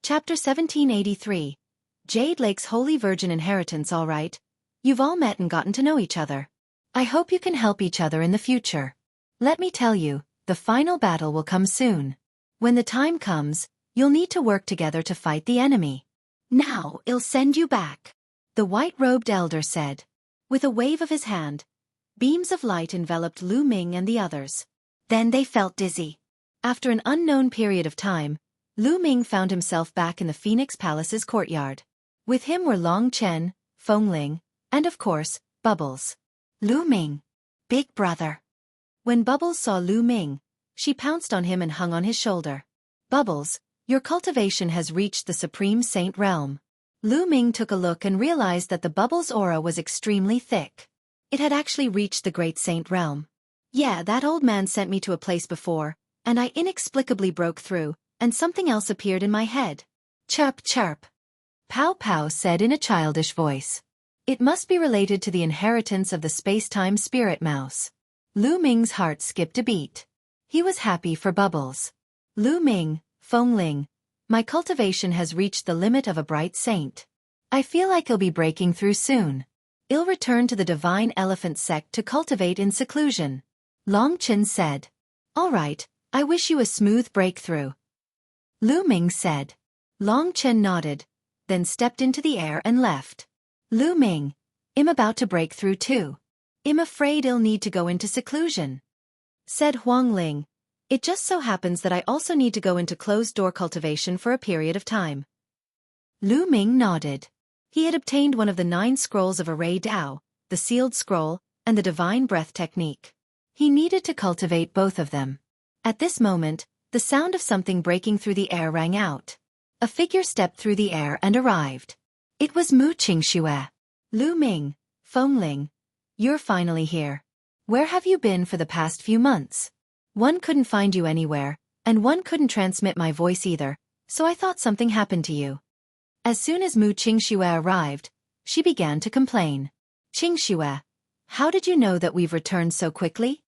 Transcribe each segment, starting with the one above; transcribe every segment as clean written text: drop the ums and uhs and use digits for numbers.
Chapter 1783. Jade Lake's Holy Virgin Inheritance. All right. You've all met and gotten to know each other. I hope you can help each other in the future. Let me tell you, the final battle will come soon. When the time comes, you'll need to work together to fight the enemy. Now, I'll send you back, the white-robed elder said. With a wave of his hand, beams of light enveloped Lu Ming and the others. Then they felt dizzy. After an unknown period of time, Lu Ming found himself back in the Phoenix Palace's courtyard. With him were Long Chen, Feng Ling, and of course, Bubbles. Lu Ming, big brother. When Bubbles saw Lu Ming, she pounced on him and hung on his shoulder. Bubbles, your cultivation has reached the Supreme Saint realm. Lu Ming took a look and realized that the Bubbles' aura was extremely thick. It had actually reached the Great Saint realm. Yeah, that old man sent me to a place before, and I inexplicably broke through, and something else appeared in my head. Chirp chirp. Pow Pow said in a childish voice. It must be related to the inheritance of the space-time spirit mouse. Lu Ming's heart skipped a beat. He was happy for Bubbles. Lu Ming, Feng Ling, my cultivation has reached the limit of a bright saint. I feel like I'll be breaking through soon. I'll return to the Divine Elephant sect to cultivate in seclusion. Long Chen said. All right, I wish you a smooth breakthrough. Lu Ming said. Long Chen nodded, then stepped into the air and left. Lu Ming, I'm about to break through too. I'm afraid I'll need to go into seclusion, said Huang Ling. It just so happens that I also need to go into closed-door cultivation for a period of time. Lu Ming nodded. He had obtained one of the 9 scrolls of Array Dao, the sealed scroll, and the divine breath technique. He needed to cultivate both of them. At this moment, the sound of something breaking through the air rang out. A figure stepped through the air and arrived. It was Mu Qingxue. Lu Ming, Feng Ling, you're finally here. Where have you been for the past few months? One couldn't find you anywhere, and one couldn't transmit my voice either, so I thought something happened to you. As soon as Mu Qingxue arrived, she began to complain. Qingxue, how did you know that we've returned so quickly?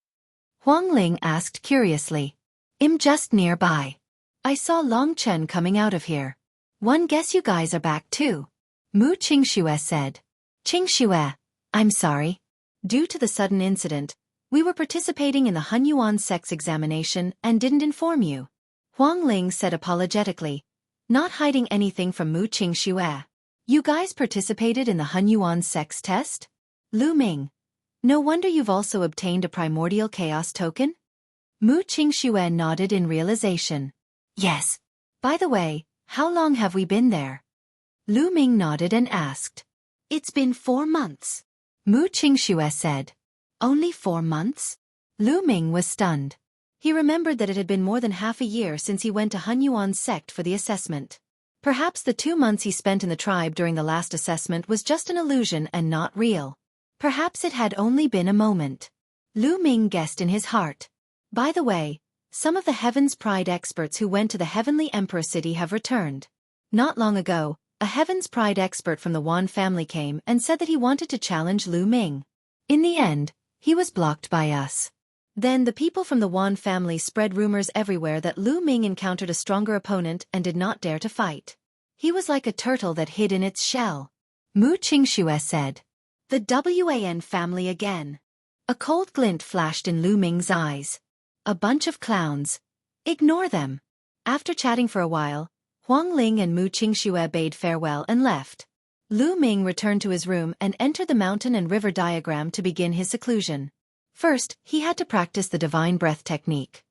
Huang Ling asked curiously. I'm just nearby. I saw Long Chen coming out of here. One guess you guys are back too. Mu Qingxue said. Qingxue, I'm sorry. Due to the sudden incident, we were participating in the Hunyuan sex examination and didn't inform you. Huang Ling said apologetically, not hiding anything from Mu Qingxue. You guys participated in the Hunyuan sex test? Lu Ming, no wonder you've also obtained a primordial chaos token? Mu Qingxue nodded in realization. Yes. By the way, how long have we been there? Lu Ming nodded and asked. It's been 4 months. Mu Qingxue said. Only 4 months? Lu Ming was stunned. He remembered that it had been more than half a year since he went to Hunyuan's sect for the assessment. Perhaps the 2 months he spent in the tribe during the last assessment was just an illusion and not real. Perhaps it had only been a moment. Lu Ming guessed in his heart. By the way, some of the Heaven's Pride experts who went to the Heavenly Emperor City have returned. Not long ago, a Heaven's Pride expert from the Wan family came and said that he wanted to challenge Lu Ming. In the end, he was blocked by us. Then the people from the Wan family spread rumors everywhere that Lu Ming encountered a stronger opponent and did not dare to fight. He was like a turtle that hid in its shell. Mu Qingxue said. The Wan family again. A cold glint flashed in Lu Ming's eyes. A bunch of clowns. Ignore them. After chatting for a while, Huang Ling and Mu Qingxue bade farewell and left. Lu Ming returned to his room and entered the mountain and river diagram to begin his seclusion. First, he had to practice the divine breath technique.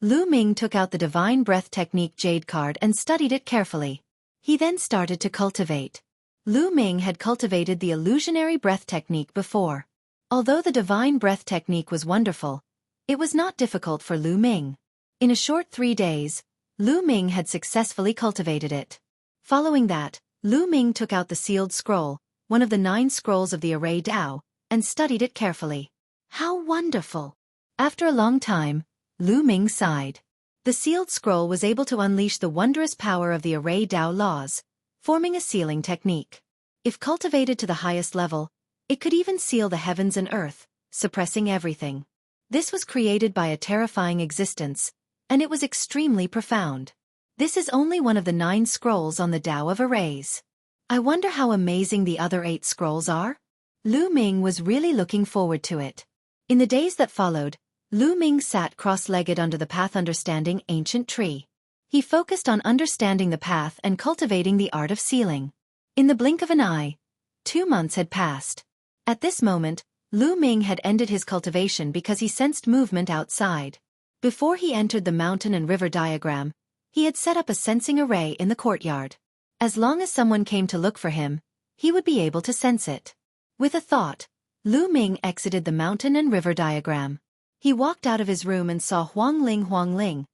Lu Ming took out the divine breath technique jade card and studied it carefully. He then started to cultivate. Lu Ming had cultivated the illusionary breath technique before. Although the divine breath technique was wonderful, it was not difficult for Lu Ming. In a short 3 days, Lu Ming had successfully cultivated it. Following that, Lu Ming took out the sealed scroll, one of the 9 scrolls of the Array Dao, and studied it carefully. How wonderful! After a long time, Lu Ming sighed. The sealed scroll was able to unleash the wondrous power of the Array Dao laws, forming a sealing technique. If cultivated to the highest level, it could even seal the heavens and earth, suppressing everything. This was created by a terrifying existence, and it was extremely profound. This is only one of the 9 scrolls on the Tao of Arrays. I wonder how amazing the other 8 scrolls are? Lu Ming was really looking forward to it. In the days that followed, Lu Ming sat cross-legged under the path understanding ancient tree. He focused on understanding the path and cultivating the art of sealing. In the blink of an eye, 2 months had passed. At this moment, Lu Ming had ended his cultivation because he sensed movement outside. Before he entered the mountain and river diagram, he had set up a sensing array in the courtyard. As long as someone came to look for him, he would be able to sense it. With a thought, Lu Ming exited the mountain and river diagram. He walked out of his room and saw Huang Ling.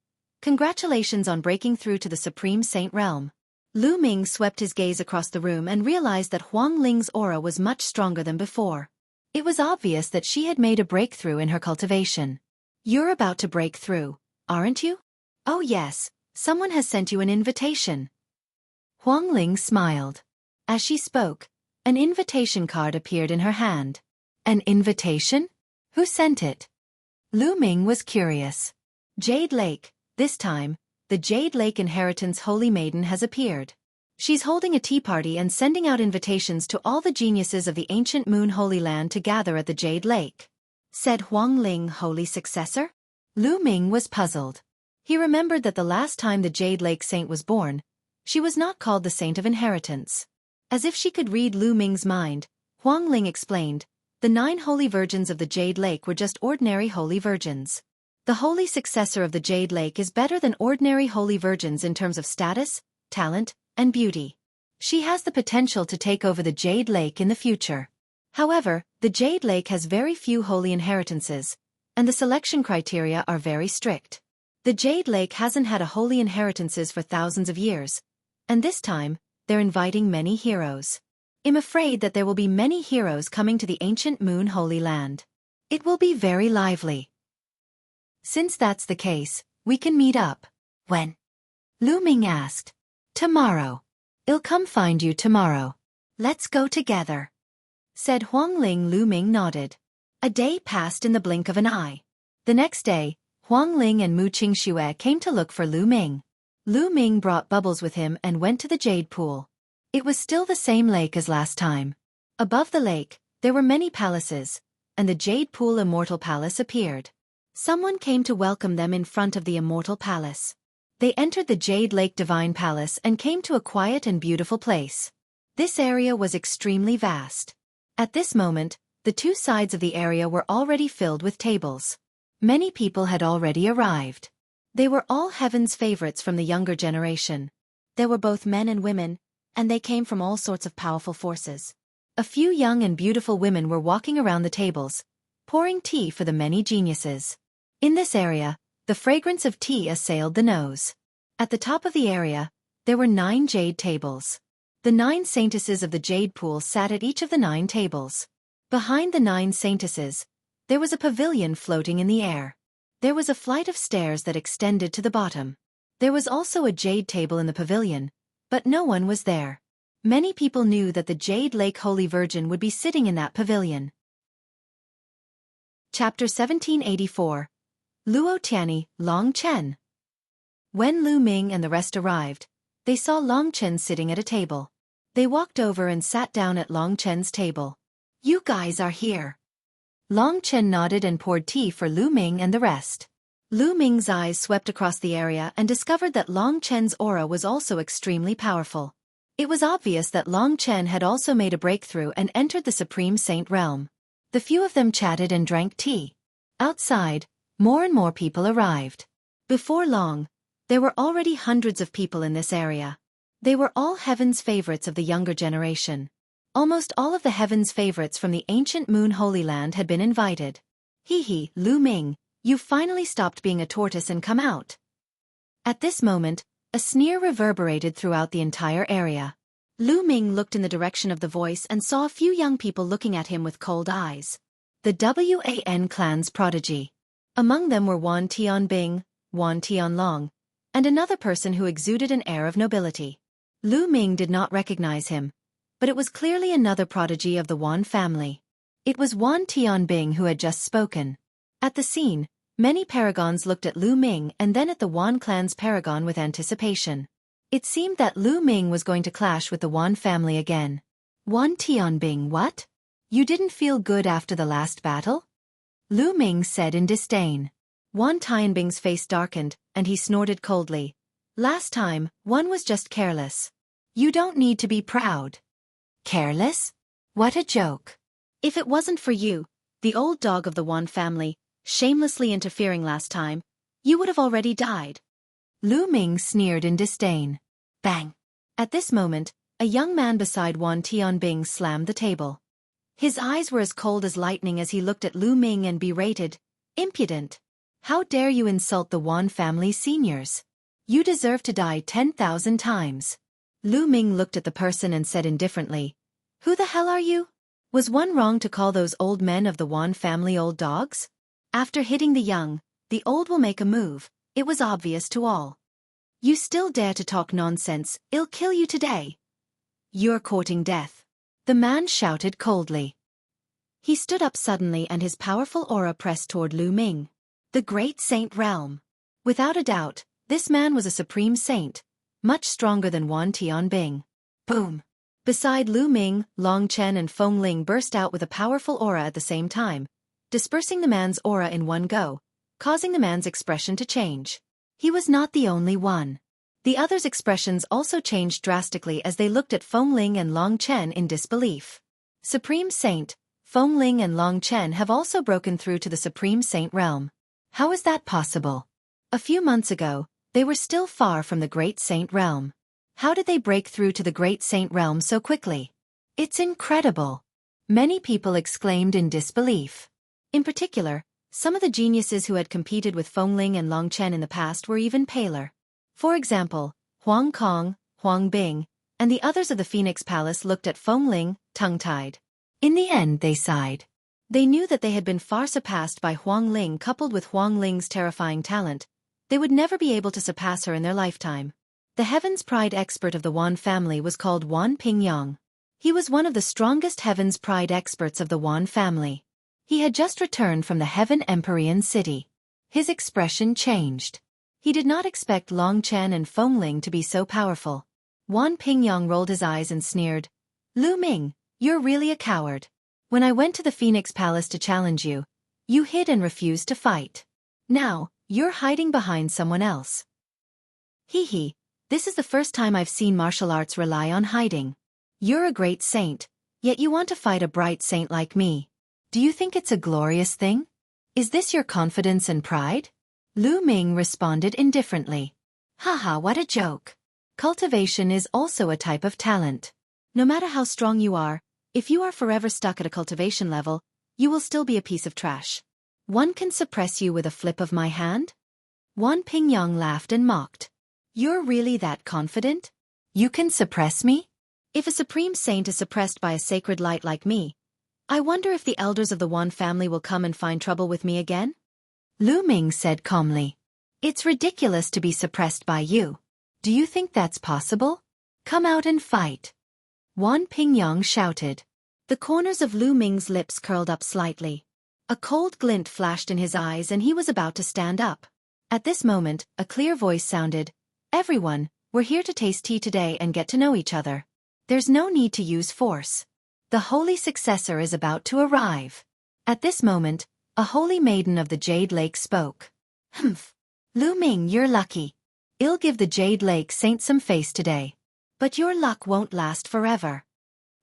Congratulations on breaking through to the Supreme Saint realm. Lu Ming swept his gaze across the room and realized that Huang Ling's aura was much stronger than before. It was obvious that she had made a breakthrough in her cultivation. You're about to break through, aren't you? Oh yes, someone has sent you an invitation. Huang Ling smiled. As she spoke, an invitation card appeared in her hand. An invitation? Who sent it? Lu Ming was curious. Jade Lake, this time, the Jade Lake Inheritance Holy Maiden has appeared. She's holding a tea party and sending out invitations to all the geniuses of the ancient Moon Holy Land to gather at the Jade Lake. Said Huang Ling Holy Successor? Lu Ming was puzzled. He remembered that the last time the Jade Lake Saint was born, she was not called the Saint of Inheritance. As if she could read Lu Ming's mind, Huang Ling explained, the 9 holy virgins of the Jade Lake were just ordinary holy virgins. The holy successor of the Jade Lake is better than ordinary holy virgins in terms of status, talent, and beauty. She has the potential to take over the Jade Lake in the future. However, the Jade Lake has very few holy inheritances, and the selection criteria are very strict. The Jade Lake hasn't had a holy inheritances for thousands of years, and this time, they're inviting many heroes. I'm afraid that there will be many heroes coming to the ancient Moon Holy Land. It will be very lively. Since that's the case, we can meet up. When? Lu Ming asked. Tomorrow. I'll come find you tomorrow. Let's go together. Said Huang Ling. Lu Ming nodded. A day passed in the blink of an eye. The next day, Huang Ling and Mu Qingxue came to look for Lu Ming. Lu Ming brought bubbles with him and went to the jade pool. It was still the same lake as last time. Above the lake, there were many palaces, and the Jade Pool Immortal Palace appeared. Someone came to welcome them in front of the Immortal Palace. They entered the Jade Lake Divine Palace and came to a quiet and beautiful place. This area was extremely vast. At this moment, the 2 sides of the area were already filled with tables. Many people had already arrived. They were all heaven's favorites from the younger generation. There were both men and women, and they came from all sorts of powerful forces. A few young and beautiful women were walking around the tables, pouring tea for the many geniuses. In this area, the fragrance of tea assailed the nose. At the top of the area, there were 9 jade tables. The 9 saintesses of the jade pool sat at each of the 9 tables. Behind the 9 saintesses, there was a pavilion floating in the air. There was a flight of stairs that extended to the bottom. There was also a jade table in the pavilion, but no one was there. Many people knew that the Jade Lake Holy Virgin would be sitting in that pavilion. Chapter 1784. Luo Tianyi, Long Chen. When Lu Ming and the rest arrived, they saw Long Chen sitting at a table. They walked over and sat down at Long Chen's table. You guys are here. Long Chen nodded and poured tea for Lu Ming and the rest. Lu Ming's eyes swept across the area and discovered that Long Chen's aura was also extremely powerful. It was obvious that Long Chen had also made a breakthrough and entered the Supreme Saint realm. The few of them chatted and drank tea. Outside, more and more people arrived. Before long, there were already hundreds of people in this area. They were all heaven's favorites of the younger generation. Almost all of the heaven's favorites from the ancient Moon Holy Land had been invited. Hee, Lu Ming. You've finally stopped being a tortoise and come out. At this moment, a sneer reverberated throughout the entire area. Lu Ming looked in the direction of the voice and saw a few young people looking at him with cold eyes. The Wan clan's prodigy. Among them were Wan Tianbing, Wan Tianlong, and another person who exuded an air of nobility. Lu Ming did not recognize him, but it was clearly another prodigy of the Wan family. It was Wan Tianbing who had just spoken. At the scene, Many paragons looked at Lu Ming and then at the Wan clan's paragon with anticipation. It seemed that Lu Ming was going to clash with the Wan family again. Wan Tianbing, what? You didn't feel good after the last battle? Lu Ming said in disdain. Wan Tianbing's face darkened, and he snorted coldly. Last time, one was just careless. You don't need to be proud. Careless? What a joke. If it wasn't for you, the old dog of the Wan family, shamelessly interfering last time, you would have already died. Lu Ming sneered in disdain. Bang! At this moment, a young man beside Wan Tianbing slammed the table. His eyes were as cold as lightning as he looked at Lu Ming and berated, "Impudent! How dare you insult the Wan family seniors? You deserve to die 10,000 times." Lu Ming looked at the person and said indifferently, "Who the hell are you? Was one wrong to call those old men of the Wan family old dogs? After hitting the young, the old will make a move. It was obvious to all. You still dare to talk nonsense, I'll kill you today." "You're courting death," the man shouted coldly. He stood up suddenly and his powerful aura pressed toward Lu Ming. The great saint realm. Without a doubt, this man was a supreme saint, much stronger than Wan Tianbing. Boom! Beside Lu Ming, Long Chen and Feng Ling burst out with a powerful aura at the same time, dispersing the man's aura in one go, causing the man's expression to change. He was not the only one. The others' expressions also changed drastically as they looked at Feng Ling and Long Chen in disbelief. Supreme Saint, Feng Ling and Long Chen have also broken through to the Supreme Saint realm. How is that possible? A few months ago, they were still far from the Great Saint realm. How did they break through to the Great Saint realm so quickly? It's incredible! Many people exclaimed in disbelief. In particular, some of the geniuses who had competed with Feng Ling and Long Chen in the past were even paler. For example, Huang Kong, Huang Bing, and the others of the Phoenix Palace looked at Feng Ling, tongue-tied. In the end they sighed. They knew that they had been far surpassed by Huang Ling coupled with Huang Ling's terrifying talent. They would never be able to surpass her in their lifetime. The Heaven's Pride expert of the Wan family was called Wan Pingyang. He was one of the strongest Heaven's Pride experts of the Wan family. He had just returned from the Heaven Empyrean city. His expression changed. He did not expect Long Chen and Feng Ling to be so powerful. Wan Pingyang rolled his eyes and sneered. "Lu Ming, you're really a coward. When I went to the Phoenix Palace to challenge you, you hid and refused to fight. Now, you're hiding behind someone else." Hee hee, this is the first time I've seen martial arts rely on hiding. You're a great saint, yet you want to fight a bright saint like me. Do you think it's a glorious thing? Is this your confidence and pride? Lu Ming responded indifferently. Haha, what a joke. Cultivation is also a type of talent. No matter how strong you are, if you are forever stuck at a cultivation level, you will still be a piece of trash. One can suppress you with a flip of my hand? Wan Pingyang laughed and mocked. You're really that confident? You can suppress me? If a supreme saint is suppressed by a sacred light like me, I wonder if the elders of the Wan family will come and find trouble with me again? Lu Ming said calmly. It's ridiculous to be suppressed by you. Do you think that's possible? Come out and fight. Wan Pingyang shouted. The corners of Lu Ming's lips curled up slightly. A cold glint flashed in his eyes and he was about to stand up. At this moment, a clear voice sounded. Everyone, we're here to taste tea today and get to know each other. There's no need to use force. The holy successor is about to arrive. At this moment, a holy maiden of the Jade Lake spoke. Humph. Lu Ming, you're lucky. I'll give the Jade Lake saint some face today. But your luck won't last forever.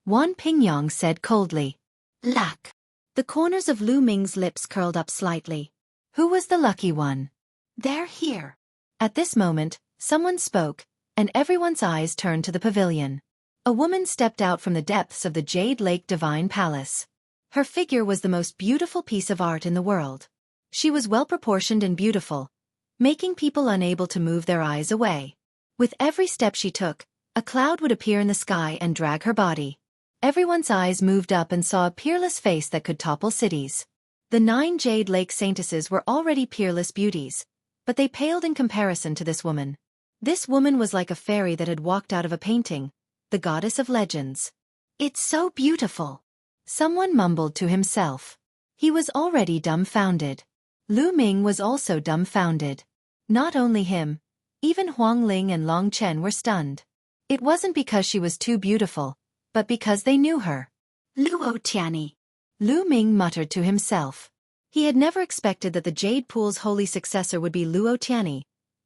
Wan Pingyang said coldly. Luck. The corners of Lu Ming's lips curled up slightly. Who was the lucky one? They're here. At this moment, someone spoke, and everyone's eyes turned to the pavilion. A woman stepped out from the depths of the Jade Lake Divine Palace. Her figure was the most beautiful piece of art in the world. She was well-proportioned and beautiful, making people unable to move their eyes away. With every step she took, a cloud would appear in the sky and drag her body. Everyone's eyes moved up and saw a peerless face that could topple cities. The 9 Jade Lake Saintesses were already peerless beauties, but they paled in comparison to this woman. This woman was like a fairy that had walked out of a painting, the goddess of legends. It's so beautiful. Someone mumbled to himself. He was already dumbfounded. Lu Ming was also dumbfounded. Not only him, even Huang Ling and Long Chen were stunned. It wasn't because she was too beautiful, but because they knew her. Luo Tianyi. Lu Ming muttered to himself. He had never expected that the Jade Pool's holy successor would be Luo Tianyi,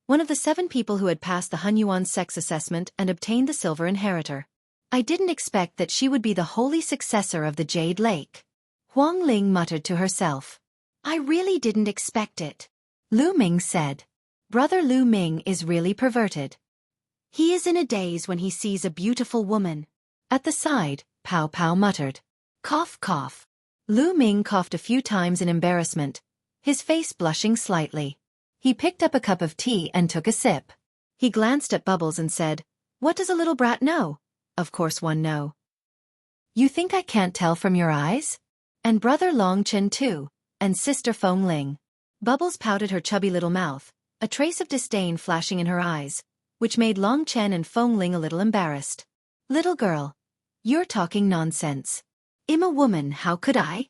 one of the 7 people who had passed the Hunyuan sex assessment and obtained the silver inheritor. I didn't expect that she would be the holy successor of the Jade Lake. Huang Ling muttered to herself. I really didn't expect it. Lu Ming said. Brother Lu Ming is really perverted. He is in a daze when he sees a beautiful woman. At the side, Pow Pow muttered. Cough cough. Lu Ming coughed a few times in embarrassment, his face blushing slightly. He picked up a cup of tea and took a sip. He glanced at Bubbles and said, "What does a little brat know?" "Of course one know." "You think I can't tell from your eyes?" "And brother Long Chen too, and sister Feng Ling." Bubbles pouted her chubby little mouth, a trace of disdain flashing in her eyes, which made Long Chen and Feng Ling a little embarrassed. "Little girl, you're talking nonsense. I'm a woman, how could I?"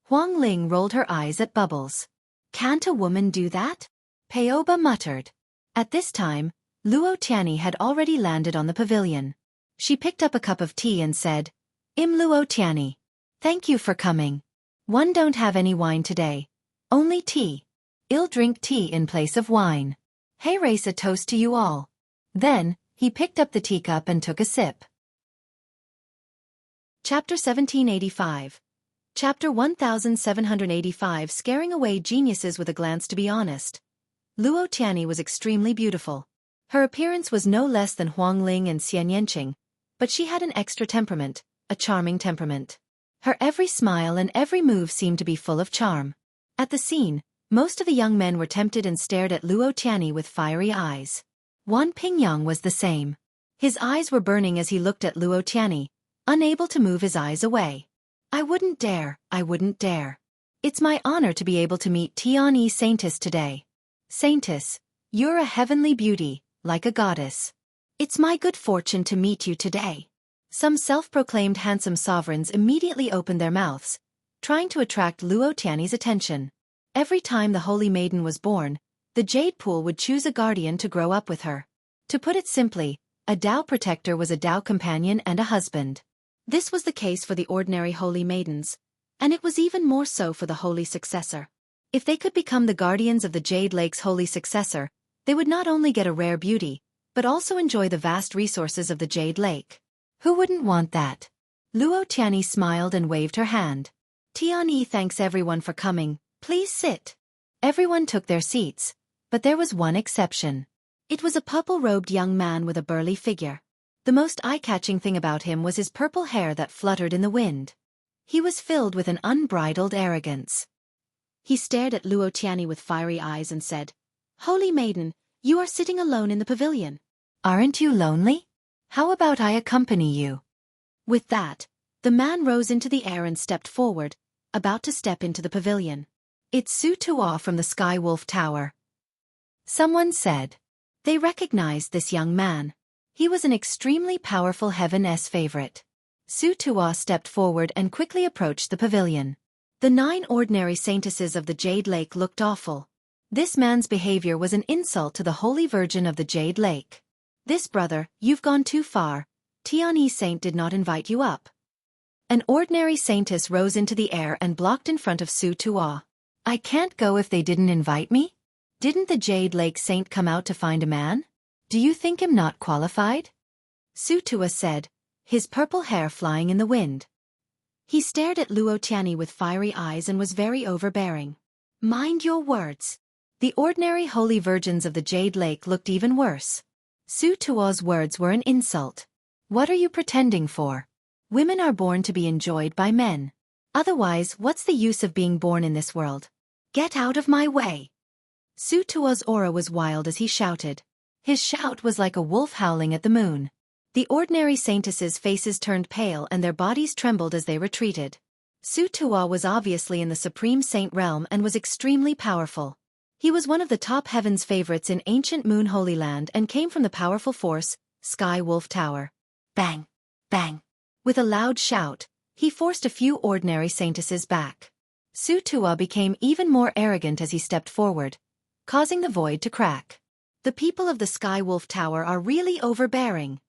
Huang Ling rolled her eyes at Bubbles. "Can't a woman do that?" Paoba muttered. At this time, Luo Tianyi had already landed on the pavilion. She picked up a cup of tea and said, "I'm Luo Tianyi. Thank you for coming. One don't have any wine today. Only tea. I'll drink tea in place of wine. Hey, race a toast to you all." Then, he picked up the teacup and took a sip. Chapter 1785. Chapter 1785. Scaring away geniuses with a glance. To be honest, Luo Tianyi was extremely beautiful. Her appearance was no less than Huang Ling and Xian Yanqing, but she had an extra temperament, a charming temperament. Her every smile and every move seemed to be full of charm. At the scene, most of the young men were tempted and stared at Luo Tianyi with fiery eyes. Wan Pingyang was the same. His eyes were burning as he looked at Luo Tianyi, unable to move his eyes away. I wouldn't dare. It's my honor to be able to meet Tianyi Saintess today. Saintess, you're a heavenly beauty, like a goddess. It's my good fortune to meet you today." Some self-proclaimed handsome sovereigns immediately opened their mouths, trying to attract Luo Tianyi's attention. Every time the holy maiden was born, the Jade Pool would choose a guardian to grow up with her. To put it simply, a Tao protector was a Tao companion and a husband. This was the case for the ordinary holy maidens, and it was even more so for the holy successor. If they could become the guardians of the Jade Lake's holy successor, they would not only get a rare beauty, but also enjoy the vast resources of the Jade Lake. Who wouldn't want that? Luo Tianyi smiled and waved her hand. "Tianyi thanks everyone for coming, please sit." Everyone took their seats, but there was one exception. It was a purple-robed young man with a burly figure. The most eye-catching thing about him was his purple hair that fluttered in the wind. He was filled with an unbridled arrogance. He stared at Luo Tianyi with fiery eyes and said, "Holy maiden, you are sitting alone in the pavilion. Aren't you lonely? How about I accompany you?" With that, the man rose into the air and stepped forward, about to step into the pavilion. "It's Su Tuo from the Sky Wolf Tower," someone said. They recognized this young man. He was an extremely powerful Heaven's favorite. Su Tuo stepped forward and quickly approached the pavilion. The 9 ordinary saintesses of the Jade Lake looked awful. This man's behavior was an insult to the Holy Virgin of the Jade Lake. "This brother, you've gone too far. Tianyi Saint did not invite you up." An ordinary saintess rose into the air and blocked in front of Su Tuo. "I can't go if they didn't invite me? Didn't the Jade Lake Saint come out to find a man? Do you think him not qualified?" Su Tuo said, his purple hair flying in the wind. He stared at Luo Tianyi with fiery eyes and was very overbearing. "Mind your words." The ordinary holy virgins of the Jade Lake looked even worse. Su Tuo's words were an insult. "What are you pretending for? Women are born to be enjoyed by men. Otherwise, what's the use of being born in this world? Get out of my way." Su Tuo's aura was wild as he shouted. His shout was like a wolf howling at the moon. The ordinary saintesses' faces turned pale and their bodies trembled as they retreated. Su Tuo was obviously in the supreme saint realm and was extremely powerful. He was one of the top heaven's favorites in ancient Moon Holy Land and came from the powerful force, Sky Wolf Tower. Bang! Bang! With a loud shout, he forced a few ordinary saintesses back. Su Tuo became even more arrogant as he stepped forward, causing the void to crack. The people of the Sky Wolf Tower are really overbearing.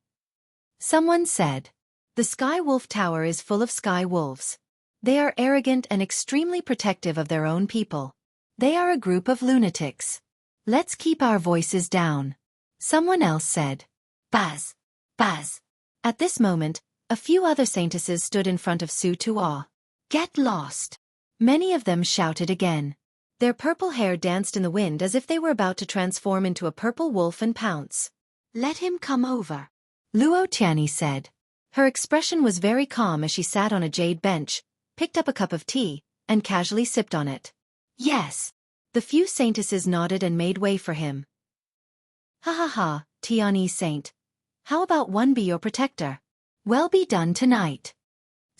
Someone said. The Sky Wolf Tower is full of sky wolves. They are arrogant and extremely protective of their own people. They are a group of lunatics. Let's keep our voices down. Someone else said. Buzz! Buzz! At this moment, a few other saintesses stood in front of Su Tuo. Get lost! Many of them shouted again. Their purple hair danced in the wind as if they were about to transform into a purple wolf and pounce. Let him come over, Luo Tianyi said. Her expression was very calm as she sat on a jade bench, picked up a cup of tea, and casually sipped on it. Yes. The few saintesses nodded and made way for him. Ha ha ha, Tianyi saint. How about one be your protector? Well be done tonight.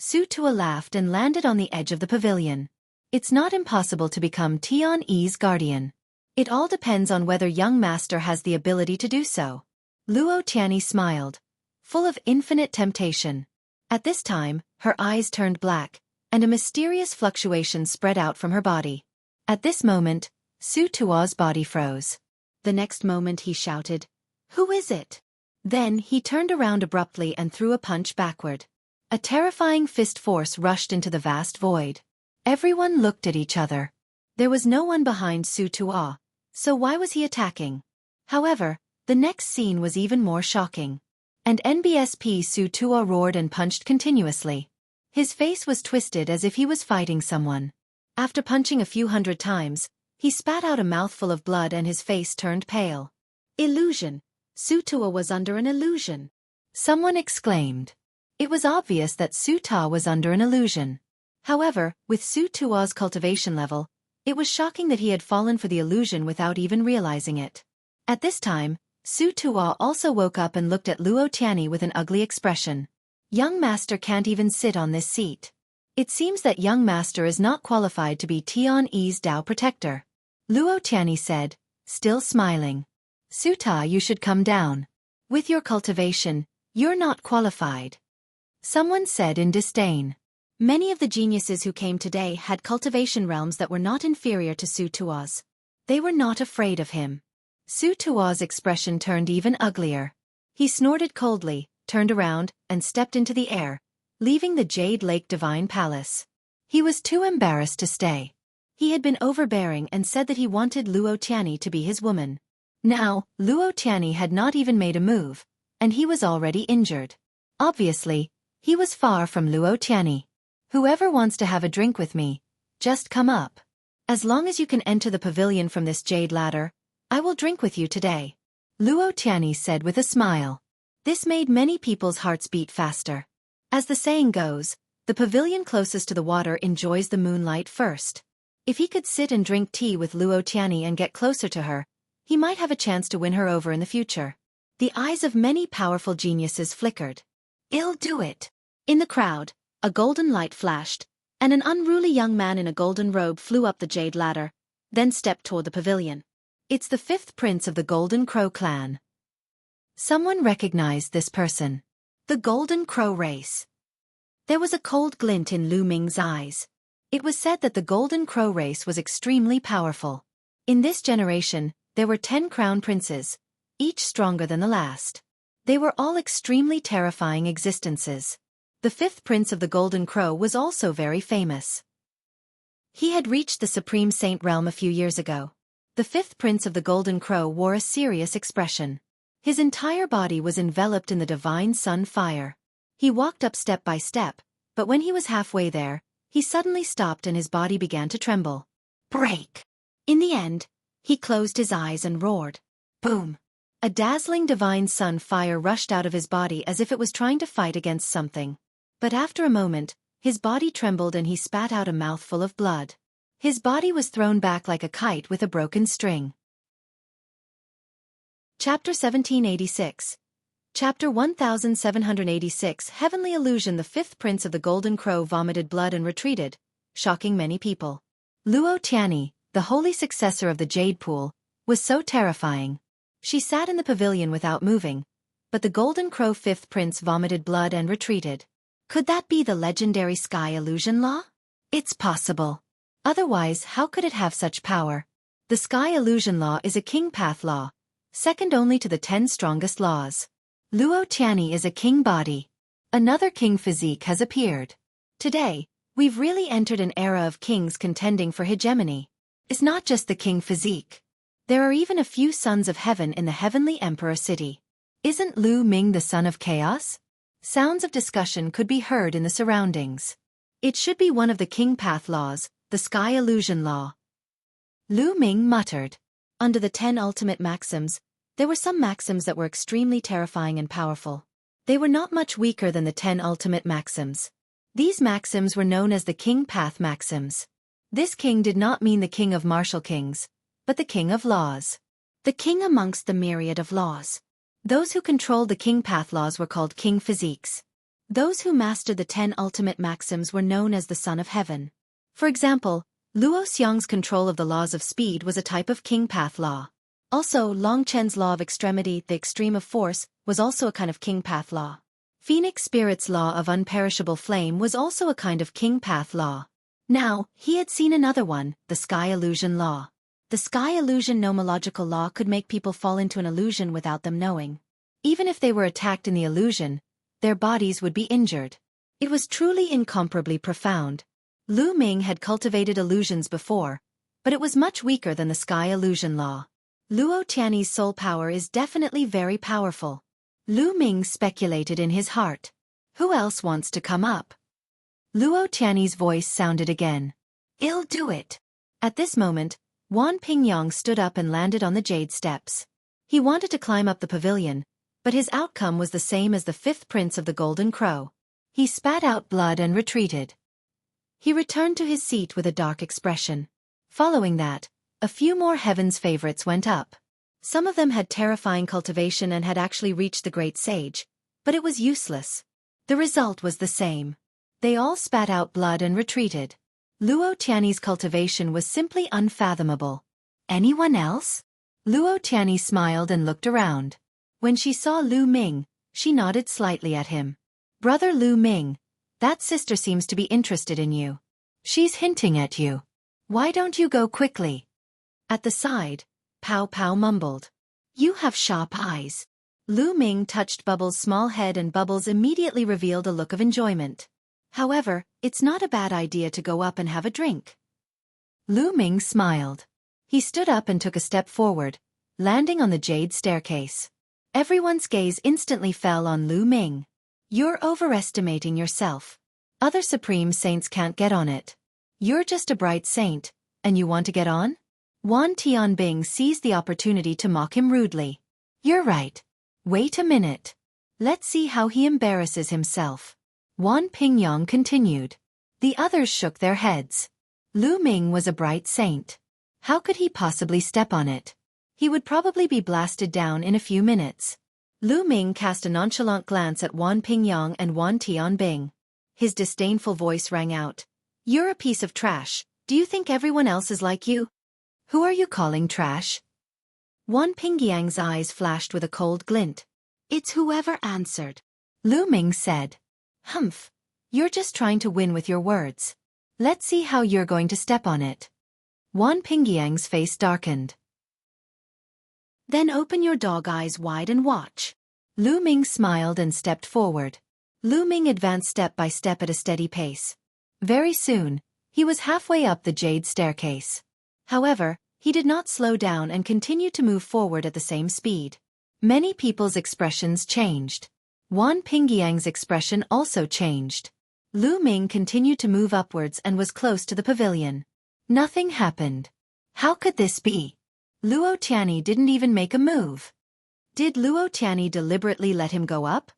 Su Tuo laughed and landed on the edge of the pavilion. It's not impossible to become Tianyi's guardian. It all depends on whether young master has the ability to do so. Luo Tianyi smiled, full of infinite temptation. At this time, her eyes turned black, and a mysterious fluctuation spread out from her body. At this moment, Su Tuo's body froze. The next moment he shouted, "Who is it?" Then he turned around abruptly and threw a punch backward. A terrifying fist force rushed into the vast void. Everyone looked at each other. There was no one behind Su Tuo, so why was he attacking? However, the next scene was even more shocking. And NBSP Su Tuo roared and punched continuously. His face was twisted as if he was fighting someone. After punching a few hundred times, he spat out a mouthful of blood and his face turned pale. Illusion! Su Tuo was under an illusion. Someone exclaimed. It was obvious that Su Tuo was under an illusion. However, with Su Tuo's cultivation level, it was shocking that he had fallen for the illusion without even realizing it. At this time, Su Tuo also woke up and looked at Luo Tianyi with an ugly expression. Young master can't even sit on this seat. It seems that young master is not qualified to be Tianyi's Dao protector. Luo Tianyi said, still smiling. Su Tuo, you should come down. With your cultivation, you're not qualified. Someone said in disdain. Many of the geniuses who came today had cultivation realms that were not inferior to Su Tuo's. They were not afraid of him. Su Tuo's expression turned even uglier. He snorted coldly, turned around, and stepped into the air, leaving the Jade Lake Divine Palace. He was too embarrassed to stay. He had been overbearing and said that he wanted Luo Tianyi to be his woman. Now, Luo Tianyi had not even made a move, and he was already injured. Obviously, he was far from Luo Tianyi. Whoever wants to have a drink with me, just come up. As long as you can enter the pavilion from this jade ladder, I will drink with you today. Luo Tianyi said with a smile. This made many people's hearts beat faster. As the saying goes, the pavilion closest to the water enjoys the moonlight first. If he could sit and drink tea with Luo Tianyi and get closer to her, he might have a chance to win her over in the future. The eyes of many powerful geniuses flickered. I'll do it. In the crowd, a golden light flashed, and an unruly young man in a golden robe flew up the jade ladder, then stepped toward the pavilion. It's the fifth prince of the Golden Crow clan. Someone recognized this person. The Golden Crow race. There was a cold glint in Lu Ming's eyes. It was said that the Golden Crow race was extremely powerful. In this generation, there were 10 crown princes, each stronger than the last. They were all extremely terrifying existences. The fifth prince of the Golden Crow was also very famous. He had reached the Supreme Saint realm a few years ago. The fifth prince of the Golden Crow wore a serious expression. His entire body was enveloped in the divine sun fire. He walked up step by step, but when he was halfway there, he suddenly stopped and his body began to tremble. Break! In the end, he closed his eyes and roared. Boom! A dazzling divine sun fire rushed out of his body as if it was trying to fight against something. But after a moment, his body trembled and he spat out a mouthful of blood. His body was thrown back like a kite with a broken string. Chapter 1786. Chapter 1786 Heavenly Illusion. The fifth prince of the Golden Crow vomited blood and retreated, shocking many people. Luo Tianyi, the holy successor of the Jade Pool, was so terrifying. She sat in the pavilion without moving, but the Golden Crow fifth prince vomited blood and retreated. Could that be the legendary sky illusion law? It's possible. Otherwise, how could it have such power? The sky illusion law is a king path law, second only to the 10 strongest laws. Luo Tianyi is a king body. Another king physique has appeared. Today, we've really entered an era of kings contending for hegemony. It's not just the king physique. There are even a few sons of heaven in the heavenly emperor city. Isn't Lu Ming the son of chaos? Sounds of discussion could be heard in the surroundings. It should be one of the king path laws, the sky illusion law. Lu Ming muttered. Under the 10 ultimate maxims, there were some maxims that were extremely terrifying and powerful. They were not much weaker than the 10 ultimate maxims. These maxims were known as the king path maxims. This king did not mean the king of martial kings, but the king of laws. The king amongst the myriad of laws. Those who controlled the king path laws were called king physiques. Those who mastered the 10 ultimate maxims were known as the son of heaven. For example, Luo Xiang's control of the laws of speed was a type of king path law. Also, Long Chen's law of extremity, the extreme of force, was also a kind of king path law. Phoenix Spirit's law of unperishable flame was also a kind of king path law. Now, he had seen another one, the sky illusion law. The sky illusion nomological law could make people fall into an illusion without them knowing. Even if they were attacked in the illusion, their bodies would be injured. It was truly incomparably profound. Lu Ming had cultivated illusions before, but it was much weaker than the sky illusion law. Luo Tianyi's soul power is definitely very powerful. Lu Ming speculated in his heart. Who else wants to come up? Luo Tianyi's voice sounded again. I'll do it. At this moment, Wan Pingyang stood up and landed on the jade steps. He wanted to climb up the pavilion, but his outcome was the same as the 5th prince of the Golden Crow. He spat out blood and retreated. He returned to his seat with a dark expression. Following that, a few more heaven's favorites went up. Some of them had terrifying cultivation and had actually reached the great sage, but it was useless. The result was the same. They all spat out blood and retreated. Luo Tianyi's cultivation was simply unfathomable. Anyone else? Luo Tianyi smiled and looked around. When she saw Lu Ming, she nodded slightly at him. Brother Lu Ming, that sister seems to be interested in you. She's hinting at you. Why don't you go quickly? At the side, Pow Pow mumbled. You have sharp eyes. Lu Ming touched Bubbles' small head and Bubbles immediately revealed a look of enjoyment. However, it's not a bad idea to go up and have a drink. Lu Ming smiled. He stood up and took a step forward, landing on the jade staircase. Everyone's gaze instantly fell on Lu Ming. You're overestimating yourself. Other supreme saints can't get on it. You're just a bright saint, and you want to get on? Wan Tianbing seized the opportunity to mock him rudely. You're right. Wait a minute. Let's see how he embarrasses himself. Wan Pingyang continued. The others shook their heads. Lu Ming was a bright saint. How could he possibly step on it? He would probably be blasted down in a few minutes. Lu Ming cast a nonchalant glance at Wan Pingyang and Wan Tianbing. His disdainful voice rang out. You're a piece of trash. Do you think everyone else is like you? Who are you calling trash? Wan Pingyang's eyes flashed with a cold glint. It's whoever answered. Lu Ming said. Humph. You're just trying to win with your words. Let's see how you're going to step on it. Wan Pingyang's face darkened. Then open your dog eyes wide and watch. Lu Ming smiled and stepped forward. Lu Ming advanced step by step at a steady pace. Very soon, he was halfway up the jade staircase. However, he did not slow down and continued to move forward at the same speed. Many people's expressions changed. Wan Pingyang's expression also changed. Lu Ming continued to move upwards and was close to the pavilion. Nothing happened. How could this be? Luo Tianyi didn't even make a move. Did Luo Tianyi deliberately let him go up?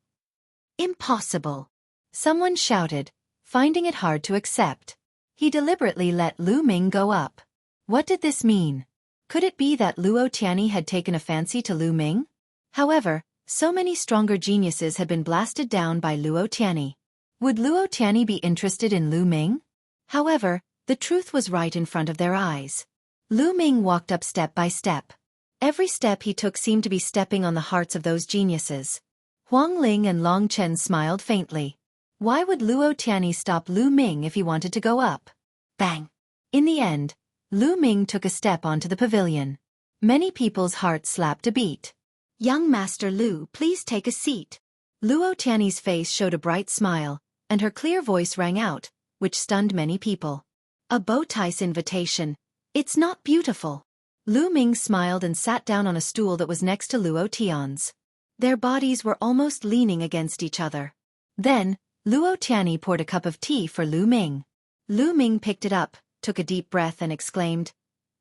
Impossible. Someone shouted, finding it hard to accept. He deliberately let Lu Ming go up. What did this mean? Could it be that Luo Tianyi had taken a fancy to Lu Ming? However, so many stronger geniuses had been blasted down by Luo Tianyi. Would Luo Tianyi be interested in Lu Ming? However, the truth was right in front of their eyes. Lu Ming walked up step by step. Every step he took seemed to be stepping on the hearts of those geniuses. Huang Ling and Long Chen smiled faintly. Why would Luo Tianyi stop Lu Ming if he wanted to go up? Bang! In the end, Lu Ming took a step onto the pavilion. Many people's hearts slapped a beat. "Young Master Lu, please take a seat." Luo Tianyi's face showed a bright smile, and her clear voice rang out, which stunned many people. "A bow tie's invitation. It's not beautiful." Lu Ming smiled and sat down on a stool that was next to Luo Tian's. Their bodies were almost leaning against each other. Then, Luo Tianyi poured a cup of tea for Lu Ming. Lu Ming picked it up, took a deep breath and exclaimed,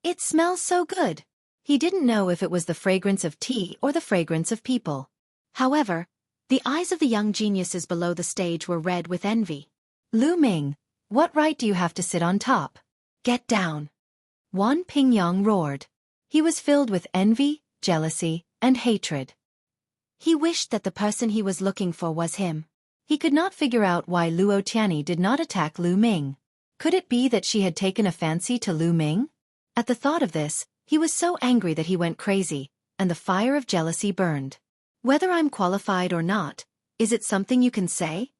"It smells so good." He didn't know if it was the fragrance of tea or the fragrance of people. However, the eyes of the young geniuses below the stage were red with envy. "Lu Ming, what right do you have to sit on top? Get down." Wan Pingyang roared. He was filled with envy, jealousy, and hatred. He wished that the person he was looking for was him. He could not figure out why Luo Tianyi did not attack Lu Ming. Could it be that she had taken a fancy to Lu Ming? At the thought of this, he was so angry that he went crazy, and the fire of jealousy burned. "Whether I'm qualified or not, is it something you can say?"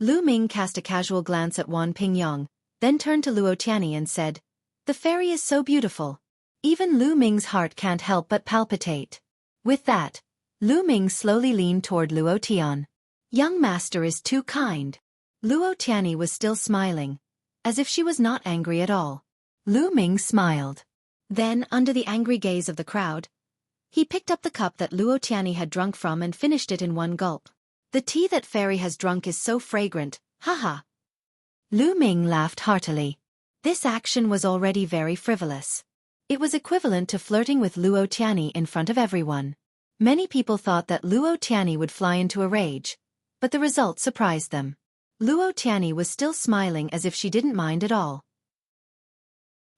Lu Ming cast a casual glance at Wan Pingyang, then turned to Luo Tianyi and said, "The fairy is so beautiful. Even Lu Ming's heart can't help but palpitate." With that, Lu Ming slowly leaned toward Luo Tian. "Young master is too kind." Luo Tianyi was still smiling, as if she was not angry at all. Lu Ming smiled. Then, under the angry gaze of the crowd, he picked up the cup that Luo Tianyi had drunk from and finished it in one gulp. "The tea that fairy has drunk is so fragrant, haha." Lu Ming laughed heartily. This action was already very frivolous. It was equivalent to flirting with Luo Tianyi in front of everyone. Many people thought that Luo Tianyi would fly into a rage, but the result surprised them. Luo Tianyi was still smiling as if she didn't mind at all.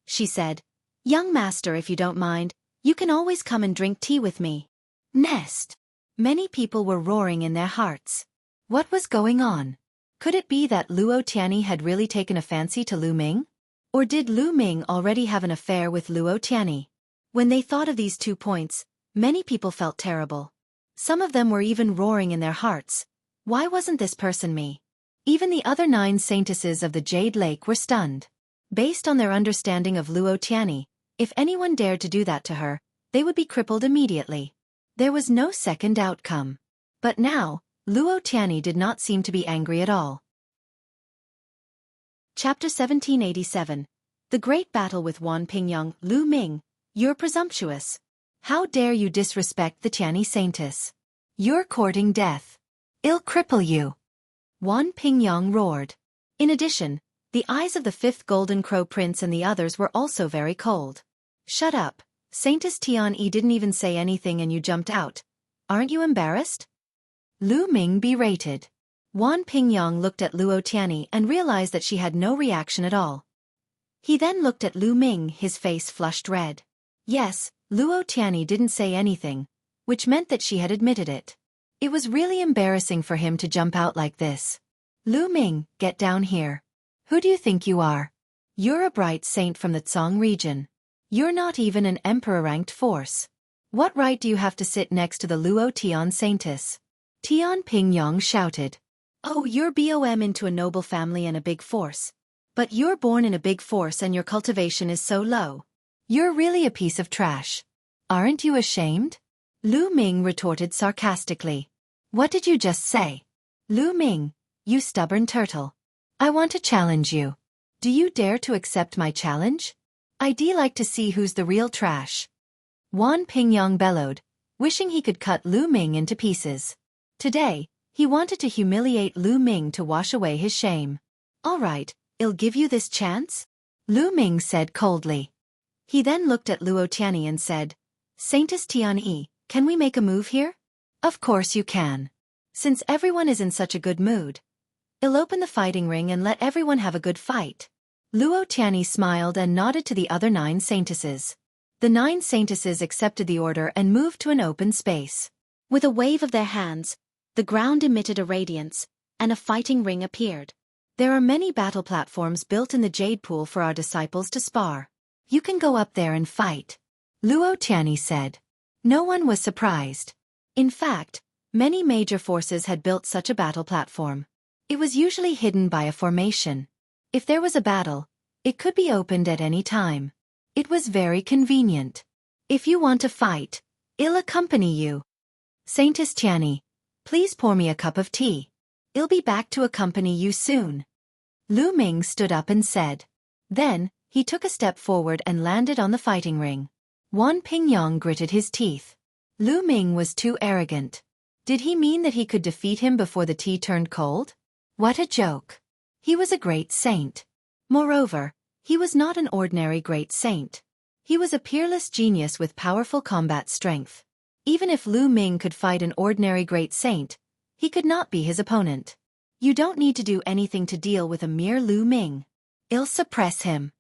She said, "Young master, if you don't mind, you can always come and drink tea with me." Nest. Many people were roaring in their hearts. What was going on? Could it be that Luo Tianyi had really taken a fancy to Lu Ming? Or did Lu Ming already have an affair with Luo Tianyi? When they thought of these 2 points, many people felt terrible. Some of them were even roaring in their hearts. Why wasn't this person me? Even the other 9 saintesses of the Jade Lake were stunned. Based on their understanding of Luo Tianyi, if anyone dared to do that to her, they would be crippled immediately. There was no second outcome. But now, Luo Tianyi did not seem to be angry at all. Chapter 1787. The Great Battle with Wan Pingyang. "Lu Ming, you're presumptuous. How dare you disrespect the Tianyi saintess? You're courting death. I'll cripple you." Wan Pingyang roared. In addition, the eyes of the 5th Golden Crow Prince and the others were also very cold. "Shut up, Saintess Tianyi didn't even say anything and you jumped out. Aren't you embarrassed?" Lu Ming berated. Wan Pingyang looked at Luo Tianyi and realized that she had no reaction at all. He then looked at Lu Ming, his face flushed red. Yes, Luo Tianyi didn't say anything, which meant that she had admitted it. It was really embarrassing for him to jump out like this. "Lu Ming, get down here. Who do you think you are? You're a bright saint from the Tsong region. You're not even an emperor-ranked force. What right do you have to sit next to the Luo Tian saintess?" Tian Pingyang shouted. "Oh, you're BOM into a noble family and a big force. But you're born in a big force and your cultivation is so low. You're really a piece of trash. Aren't you ashamed?" Lu Ming retorted sarcastically. "What did you just say? Lu Ming, you stubborn turtle. I want to challenge you. Do you dare to accept my challenge? I'd like to see who's the real trash." Wan Pingyang bellowed, wishing he could cut Lu Ming into pieces. Today, he wanted to humiliate Lu Ming to wash away his shame. "All right, I'll give you this chance," Lu Ming said coldly. He then looked at Luo Tianyi and said, "Saintess Tianyi, can we make a move here?" "Of course you can. Since everyone is in such a good mood, I'll open the fighting ring and let everyone have a good fight." Luo Tianyi smiled and nodded to the other 9 saintesses. The 9 saintesses accepted the order and moved to an open space. With a wave of their hands, the ground emitted a radiance, and a fighting ring appeared. "There are many battle platforms built in the Jade Pool for our disciples to spar. You can go up there and fight," Luo Tianyi said. No one was surprised. In fact, many major forces had built such a battle platform. It was usually hidden by a formation. If there was a battle, It could be opened at any time. It was very convenient. If you want to fight, I'll accompany you. Saintess Tianyi, please pour me a cup of tea. I'll be back to accompany you soon. Lu Ming stood up and said. Then, he took a step forward and landed on the fighting ring. Wan Pingyong gritted his teeth. Lu Ming was too arrogant. Did he mean that he could defeat him before the tea turned cold? What a joke. He was a great saint. Moreover, he was not an ordinary great saint. He was a peerless genius with powerful combat strength. Even if Lu Ming could fight an ordinary great saint, he could not be his opponent. You don't need to do anything to deal with a mere Lu Ming. I'll suppress him.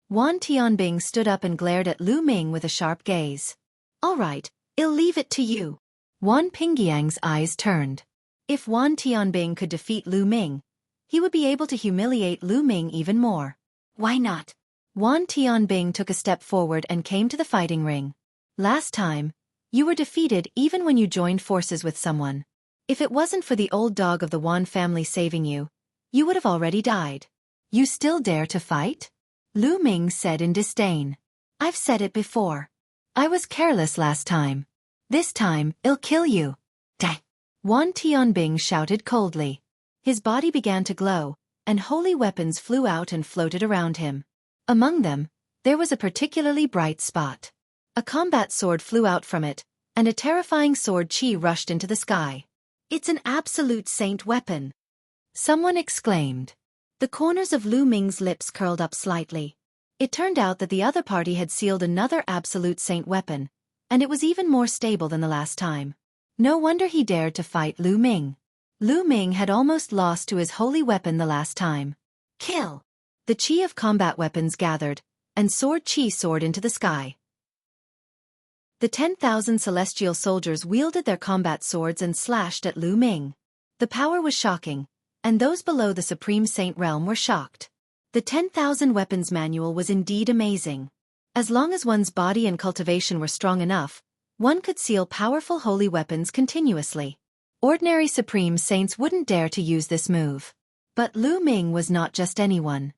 Wan Tianbing stood up and glared at Lu Ming with a sharp gaze. All right, I'll leave it to you. Wan Pingyang's eyes turned. If Wan Tianbing could defeat Lu Ming, he would be able to humiliate Lu Ming even more. Why not? Wan Tianbing took a step forward and came to the fighting ring. Last time, you were defeated even when you joined forces with someone. If it wasn't for the old dog of the Wan family saving you, you would have already died. You still dare to fight? Lu Ming said in disdain. I've said it before. I was careless last time. This time, I'll kill you. Dang! Wan Tianbing shouted coldly. His body began to glow, and holy weapons flew out and floated around him. Among them, there was a particularly bright spot. A combat sword flew out from it, and a terrifying sword chi rushed into the sky. It's an absolute saint weapon. Someone exclaimed. The corners of Lu Ming's lips curled up slightly. It turned out that the other party had sealed another absolute saint weapon, and it was even more stable than the last time. No wonder he dared to fight Lu Ming. Lu Ming had almost lost to his holy weapon the last time. Kill! The chi of combat weapons gathered, and sword chi soared into the sky. The 10,000 celestial soldiers wielded their combat swords and slashed at Lu Ming. The power was shocking, and those below the Supreme Saint realm were shocked. The 10,000 weapons manual was indeed amazing. As long as one's body and cultivation were strong enough, one could seal powerful holy weapons continuously. Ordinary Supreme Saints wouldn't dare to use this move. But Lu Ming was not just anyone.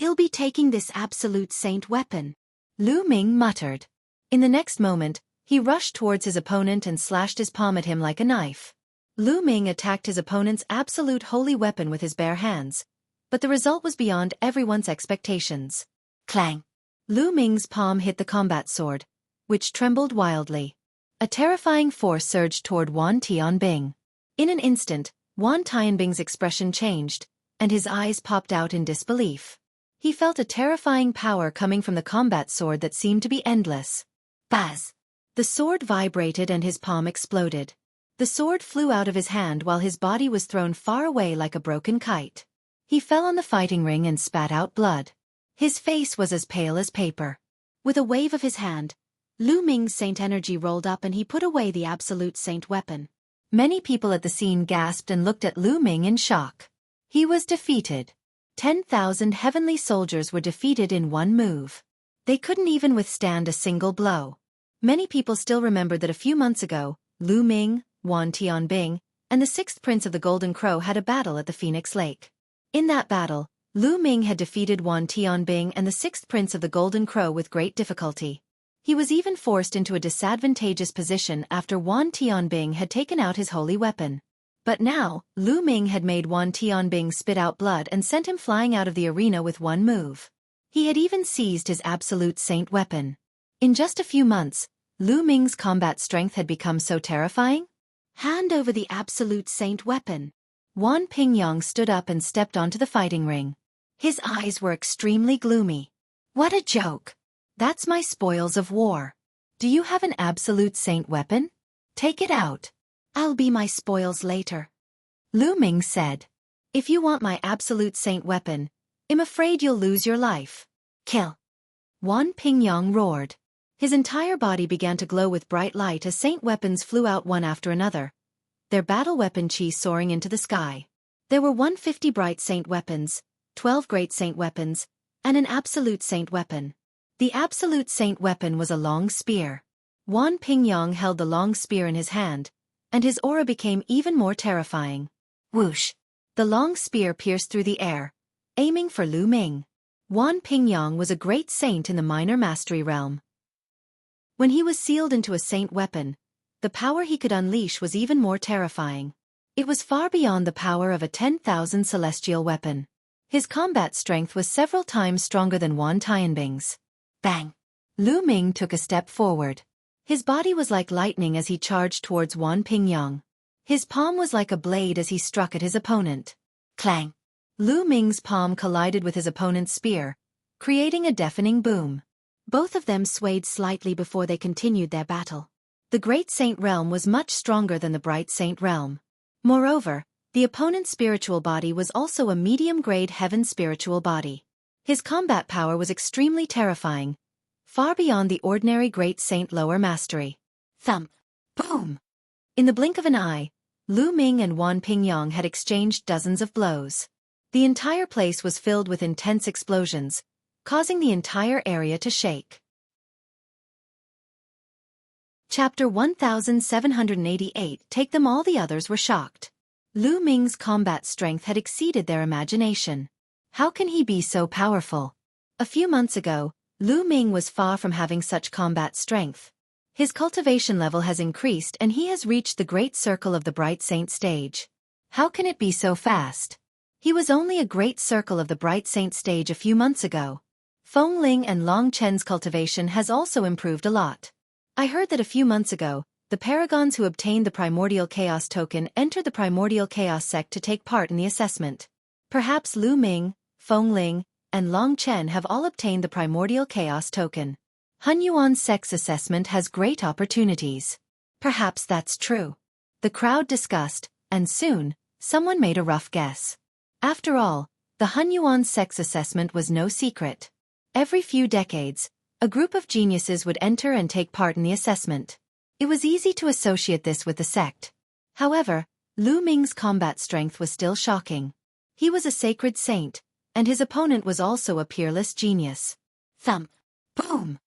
I'll be taking this absolute saint weapon, Lu Ming muttered. In the next moment, he rushed towards his opponent and slashed his palm at him like a knife. Lu Ming attacked his opponent's absolute holy weapon with his bare hands, but the result was beyond everyone's expectations. Clang! Lu Ming's palm hit the combat sword, which trembled wildly. A terrifying force surged toward Wan Tianbing. In an instant, Wan Tianbing's expression changed, and his eyes popped out in disbelief. He felt a terrifying power coming from the combat sword that seemed to be endless. Buzz! The sword vibrated and his palm exploded. The sword flew out of his hand while his body was thrown far away like a broken kite. He fell on the fighting ring and spat out blood. His face was as pale as paper. With a wave of his hand, Lu Ming's saint energy rolled up and he put away the absolute saint weapon. Many people at the scene gasped and looked at Lu Ming in shock. He was defeated. 10,000 heavenly soldiers were defeated in one move. They couldn't even withstand a single blow. Many people still remembered that a few months ago, Lu Ming, Wan Tianbing, and the sixth prince of the Golden Crow had a battle at the Phoenix Lake. In that battle, Lu Ming had defeated Wan Tianbing and the sixth prince of the Golden Crow with great difficulty. He was even forced into a disadvantageous position after Wan Tianbing had taken out his holy weapon. But now, Lu Ming had made Wan Tianbing spit out blood and sent him flying out of the arena with one move. He had even seized his absolute saint weapon. In just a few months, Lu Ming's combat strength had become so terrifying. Hand over the absolute saint weapon. Wan Pingyong stood up and stepped onto the fighting ring. His eyes were extremely gloomy. What a joke! That's my spoils of war. Do you have an absolute saint weapon? Take it out. I'll be my spoils later. Lu Ming said. If you want my absolute saint weapon, I'm afraid you'll lose your life. Kill! Wan Pingyong roared. His entire body began to glow with bright light as saint weapons flew out one after another, their battle weapon chi soaring into the sky. There were 150 bright saint weapons, 12 great saint weapons, and an absolute saint weapon. The absolute saint weapon was a long spear. Wan Pingyong held the long spear in his hand, and his aura became even more terrifying. Whoosh! The long spear pierced through the air, aiming for Lu Ming. Wan Pingyang was a great saint in the minor mastery realm. When he was sealed into a saint weapon, the power he could unleash was even more terrifying. It was far beyond the power of a 10,000 celestial weapon. His combat strength was several times stronger than Wan Tianbing's. Bang! Lu Ming took a step forward. His body was like lightning as he charged towards Wan Pingyang. His palm was like a blade as he struck at his opponent. Clang! Lu Ming's palm collided with his opponent's spear, creating a deafening boom. Both of them swayed slightly before they continued their battle. The Great Saint Realm was much stronger than the Bright Saint Realm. Moreover, the opponent's spiritual body was also a medium-grade heaven spiritual body. His combat power was extremely terrifying, far beyond the ordinary Great Saint lower mastery. Thump! Boom! In the blink of an eye, Lu Ming and Wan Pingyang had exchanged dozens of blows. The entire place was filled with intense explosions, causing the entire area to shake. Chapter 1788. Take them all. The others were shocked. Lu Ming's combat strength had exceeded their imagination. How can he be so powerful? A few months ago, Lu Ming was far from having such combat strength. His cultivation level has increased and he has reached the great circle of the Bright Saint stage. How can it be so fast? He was only a great circle of the Bright Saint stage a few months ago. Feng Ling and Long Chen's cultivation has also improved a lot. I heard that a few months ago, the paragons who obtained the Primordial Chaos token entered the Primordial Chaos sect to take part in the assessment. Perhaps Lu Ming, Feng Ling, and Long Chen have all obtained the Primordial Chaos token. Hun Yuan's sect's assessment has great opportunities. Perhaps that's true. The crowd discussed, and soon, someone made a rough guess. After all, the Hun Yuan sect's assessment was no secret. Every few decades, a group of geniuses would enter and take part in the assessment. It was easy to associate this with the sect. However, Lu Ming's combat strength was still shocking. He was a sacred saint, and his opponent was also a peerless genius. Thump! Boom!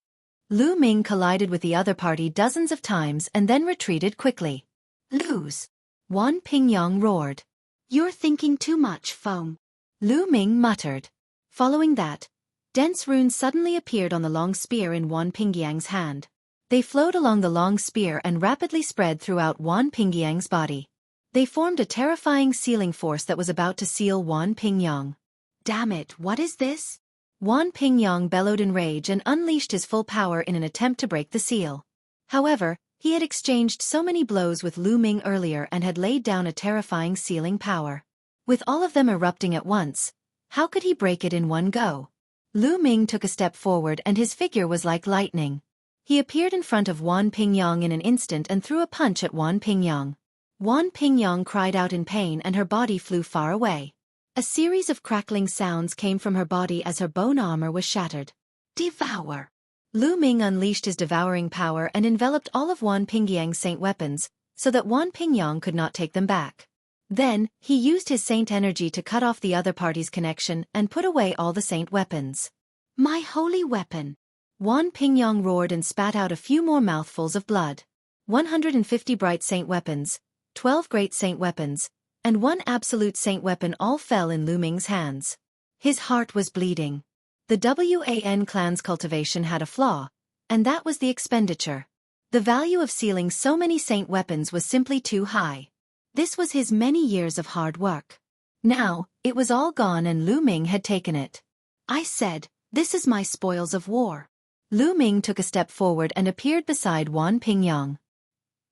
Lu Ming collided with the other party dozens of times and then retreated quickly. Lose! Wan Pingyang roared. You're thinking too much, Feng. Lu Ming muttered. Following that, dense runes suddenly appeared on the long spear in Wan Pingyang's hand. They flowed along the long spear and rapidly spread throughout Wan Pingyang's body. They formed a terrifying sealing force that was about to seal Wan Pingyang. Damn it, what is this? Wan Pingyang bellowed in rage and unleashed his full power in an attempt to break the seal. However, he had exchanged so many blows with Lu Ming earlier and had laid down a terrifying sealing power. With all of them erupting at once, how could he break it in one go? Lu Ming took a step forward and his figure was like lightning. He appeared in front of Wan Pingyang in an instant and threw a punch at Wan Pingyang. Wan Pingyang cried out in pain and her body flew far away. A series of crackling sounds came from her body as her bone armor was shattered. Devour! Lu Ming unleashed his devouring power and enveloped all of Wan Pingyang's saint weapons, so that Wan Pingyang could not take them back. Then, he used his saint energy to cut off the other party's connection and put away all the saint weapons. My holy weapon! Wan Pingyang roared and spat out a few more mouthfuls of blood. 150 bright saint weapons, 12 great saint weapons, and 1 absolute saint weapon all fell in Lu Ming's hands. His heart was bleeding. The Wan clan's cultivation had a flaw, and that was the expenditure. The value of sealing so many saint weapons was simply too high. This was his many years of hard work. Now, it was all gone and Lu Ming had taken it. I said, this is my spoils of war. Lu Ming took a step forward and appeared beside Wan Pingyang.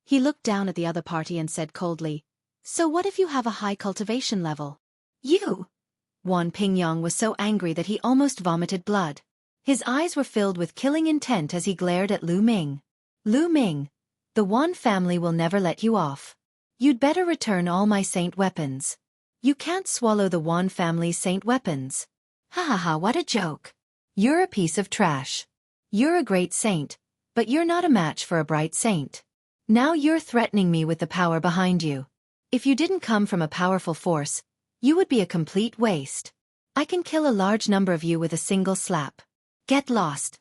He looked down at the other party and said coldly, so what if you have a high cultivation level? You! Wan Pingyang was so angry that he almost vomited blood. His eyes were filled with killing intent as he glared at Lu Ming. Lu Ming, the Wan family will never let you off. You'd better return all my saint weapons. You can't swallow the Wan family's saint weapons. Ha ha ha, what a joke. You're a piece of trash. You're a great saint, but you're not a match for a bright saint. Now you're threatening me with the power behind you. If you didn't come from a powerful force, you would be a complete waste. I can kill a large number of you with a single slap. Get lost.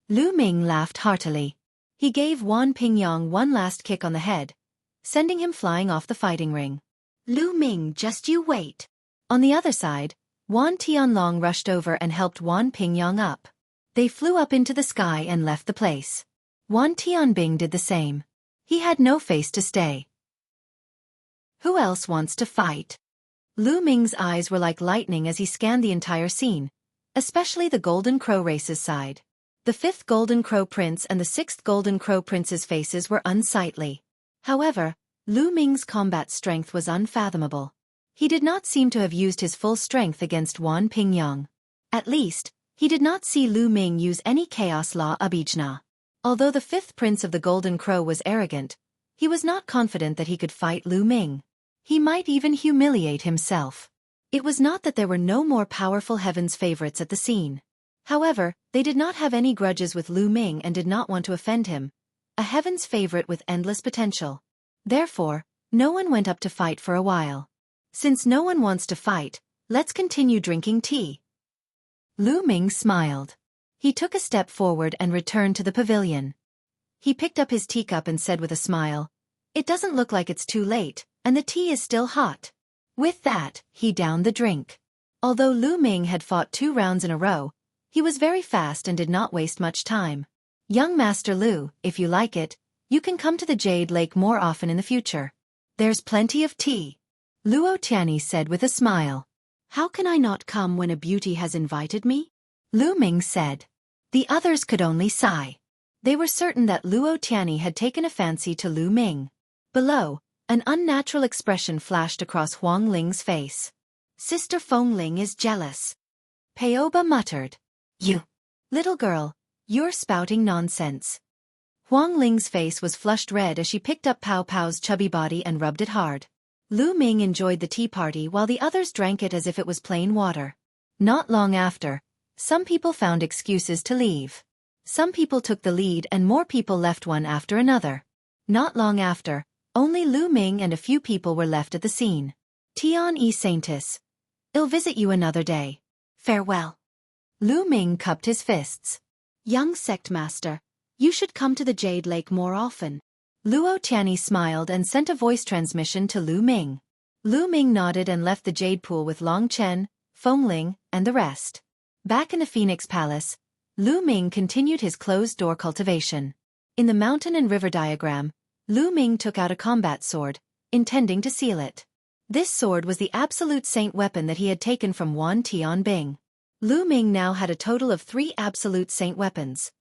Lu Ming laughed heartily. He gave Wan Pingyang one last kick on the head, sending him flying off the fighting ring. Lu Ming, just you wait. On the other side, Wan Tianlong rushed over and helped Wan Pingyang up. They flew up into the sky and left the place. Wan Tianbing did the same. He had no face to stay. Who else wants to fight? Lu Ming's eyes were like lightning as he scanned the entire scene, especially the Golden Crow race's side. The 5th Golden Crow Prince and the 6th Golden Crow Prince's faces were unsightly. However, Lu Ming's combat strength was unfathomable. He did not seem to have used his full strength against Wan Pingyang. At least, he did not see Lu Ming use any Chaos Law Abhijna. Although the 5th Prince of the Golden Crow was arrogant, he was not confident that he could fight Lu Ming. He might even humiliate himself. It was not that there were no more powerful Heaven's favorites at the scene. However, they did not have any grudges with Lu Ming and did not want to offend him, a Heaven's favorite with endless potential. Therefore, no one went up to fight for a while. Since no one wants to fight, let's continue drinking tea. Lu Ming smiled. He took a step forward and returned to the pavilion. He picked up his teacup and said with a smile, "It doesn't look like it's too late, and the tea is still hot." With that, he downed the drink. Although Lu Ming had fought 2 rounds in a row, he was very fast and did not waste much time. "Young Master Lu, if you like it, you can come to the Jade Lake more often in the future. There's plenty of tea," Luo Tianyi said with a smile. "How can I not come when a beauty has invited me?" Lu Ming said. The others could only sigh. They were certain that Luo Tianyi had taken a fancy to Lu Ming. Below, an unnatural expression flashed across Huang Ling's face. "Sister Feng Ling is jealous," Peoba muttered. "You, little girl, you're spouting nonsense." Huang Ling's face was flushed red as she picked up Pao Pao's chubby body and rubbed it hard. Lu Ming enjoyed the tea party while the others drank it as if it was plain water. Not long after, some people found excuses to leave. Some people took the lead and more people left one after another. Not long after, only Lu Ming and a few people were left at the scene. "Tian E Saintis. I'll visit you another day. Farewell." Lu Ming cupped his fists. "Young sect master, you should come to the Jade Lake more often." Luo Tianyi smiled and sent a voice transmission to Lu Ming. Lu Ming nodded and left the Jade Pool with Long Chen, Feng Ling, and the rest. Back in the Phoenix Palace, Lu Ming continued his closed-door cultivation. In the mountain and river diagram, Lu Ming took out a combat sword, intending to seal it. This sword was the absolute saint weapon that he had taken from Wan Tianbing. Lu Ming now had a total of 3 absolute saint weapons: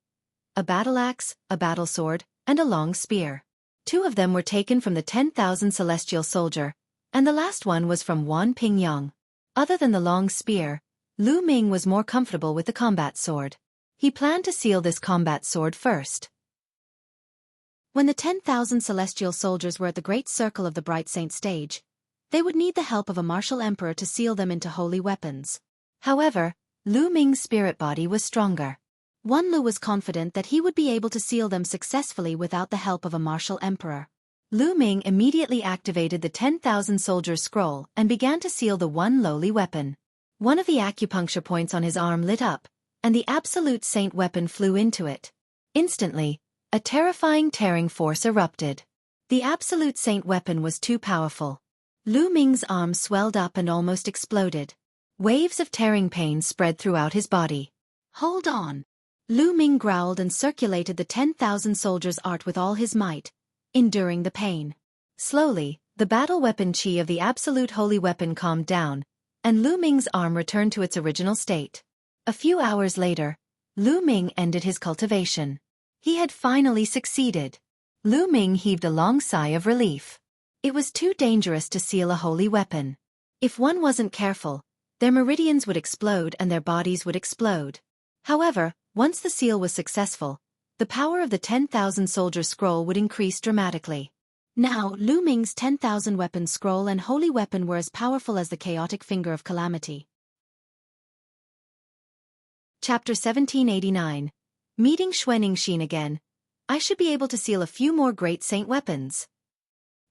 a battle axe, a battle sword, and a long spear. 2 of them were taken from the 10,000 celestial soldier, and the last one was from Wan Pingyang. Other than the long spear, Lu Ming was more comfortable with the combat sword. He planned to seal this combat sword first. When the 10,000 celestial soldiers were at the great circle of the Bright Saint stage, they would need the help of a martial emperor to seal them into holy weapons. However, Lu Ming's spirit body was stronger. Wan Lu was confident that he would be able to seal them successfully without the help of a martial emperor. Lu Ming immediately activated the 10,000 soldiers scroll and began to seal the one lowly weapon. One of the acupuncture points on his arm lit up, and the absolute saint weapon flew into it. Instantly, a terrifying tearing force erupted. The absolute saint weapon was too powerful. Lu Ming's arm swelled up and almost exploded. Waves of tearing pain spread throughout his body. "Hold on!" Lu Ming growled and circulated the 10,000 soldiers' art with all his might, enduring the pain. Slowly, the battle weapon chi of the absolute holy weapon calmed down, and Lu Ming's arm returned to its original state. A few hours later, Lu Ming ended his cultivation. He had finally succeeded. Lu Ming heaved a long sigh of relief. It was too dangerous to seal a holy weapon. If one wasn't careful, their meridians would explode and their bodies would explode. However, once the seal was successful, the power of the 10,000 soldier scroll would increase dramatically. Now, Lu Ming's 10,000 weapon scroll and holy weapon were as powerful as the chaotic finger of calamity. Chapter 1789. Meeting Xuaningxin again. I should be able to seal a few more great saint weapons.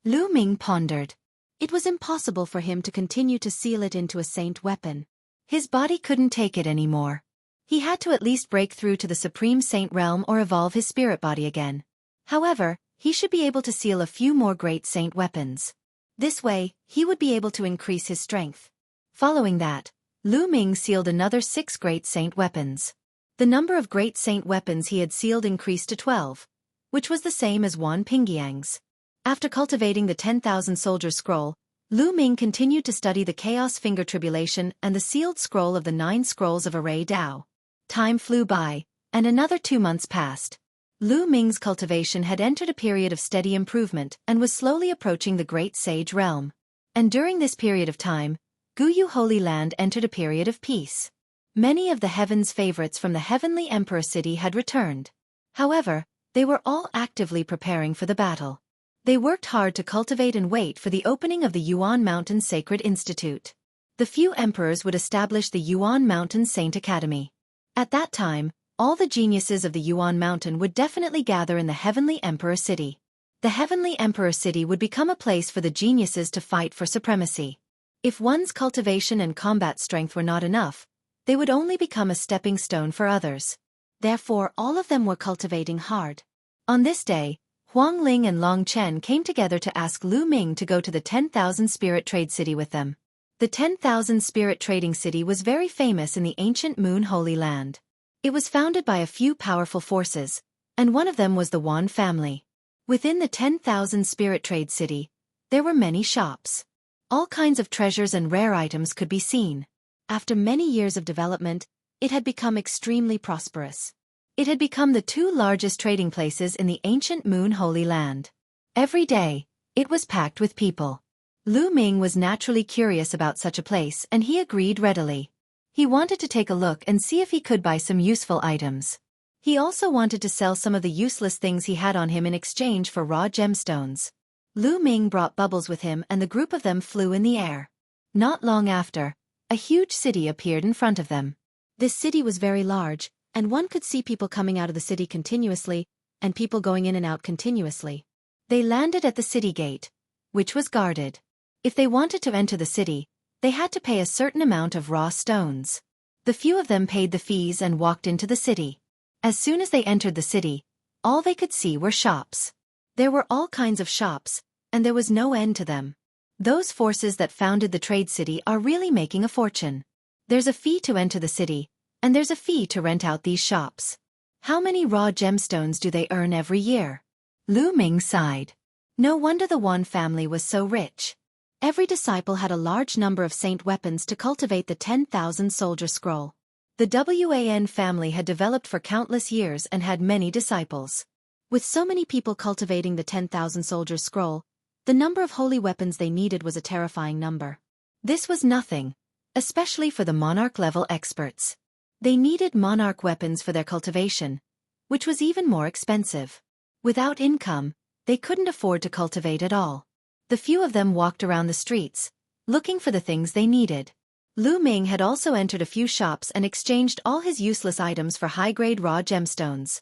Lu Ming pondered. It was impossible for him to continue to seal it into a saint weapon. His body couldn't take it anymore. He had to at least break through to the supreme saint realm or evolve his spirit body again. However, he should be able to seal a few more great saint weapons. This way, he would be able to increase his strength. Following that, Lu Ming sealed another 6 great saint weapons. The number of great saint weapons he had sealed increased to 12, which was the same as Wan Pingyang's. After cultivating the 10,000 soldier scroll, Lu Ming continued to study the Chaos Finger Tribulation and the sealed scroll of the 9 scrolls of Array Dao. Time flew by, and another 2 months passed. Lu Ming's cultivation had entered a period of steady improvement and was slowly approaching the Great Sage realm. And during this period of time, Guyu Holy Land entered a period of peace. Many of the heaven's favorites from the Heavenly Emperor City had returned. However, they were all actively preparing for the battle. They worked hard to cultivate and wait for the opening of the Yuan Mountain Sacred Institute. The few emperors would establish the Yuan Mountain Saint Academy. At that time, all the geniuses of the Yuan Mountain would definitely gather in the Heavenly Emperor City. The Heavenly Emperor City would become a place for the geniuses to fight for supremacy. If one's cultivation and combat strength were not enough, they would only become a stepping stone for others. Therefore, all of them were cultivating hard. On this day, Huang Ling and Long Chen came together to ask Lu Ming to go to the 10,000 Spirit Trade City with them. The 10,000 Spirit Trading City was very famous in the ancient Moon Holy Land. It was founded by a few powerful forces, and one of them was the Wan family. Within the 10,000 Spirit Trade City, there were many shops. All kinds of treasures and rare items could be seen. After many years of development, it had become extremely prosperous. It had become the 2 largest trading places in the ancient Moon Holy Land. Every day, it was packed with people. Lu Ming was naturally curious about such a place and he agreed readily. He wanted to take a look and see if he could buy some useful items. He also wanted to sell some of the useless things he had on him in exchange for raw gemstones. Lu Ming brought bubbles with him and the group of them flew in the air. Not long after, a huge city appeared in front of them. This city was very large, and one could see people coming out of the city continuously, and people going in and out continuously. They landed at the city gate, which was guarded. If they wanted to enter the city, they had to pay a certain amount of raw stones. The few of them paid the fees and walked into the city. As soon as they entered the city, all they could see were shops. There were all kinds of shops, and there was no end to them. Those forces that founded the trade city are really making a fortune. There's a fee to enter the city, and there's a fee to rent out these shops. How many raw gemstones do they earn every year? Lu Ming sighed. No wonder the Wan family was so rich. Every disciple had a large number of saint weapons to cultivate the 10,000 soldier scroll. The Wan family had developed for countless years and had many disciples. With so many people cultivating the 10,000 soldier scroll, the number of holy weapons they needed was a terrifying number. This was nothing, especially for the monarch-level experts. They needed monarch weapons for their cultivation, which was even more expensive. Without income, they couldn't afford to cultivate at all. The few of them walked around the streets, looking for the things they needed. Lu Ming had also entered a few shops and exchanged all his useless items for high-grade raw gemstones.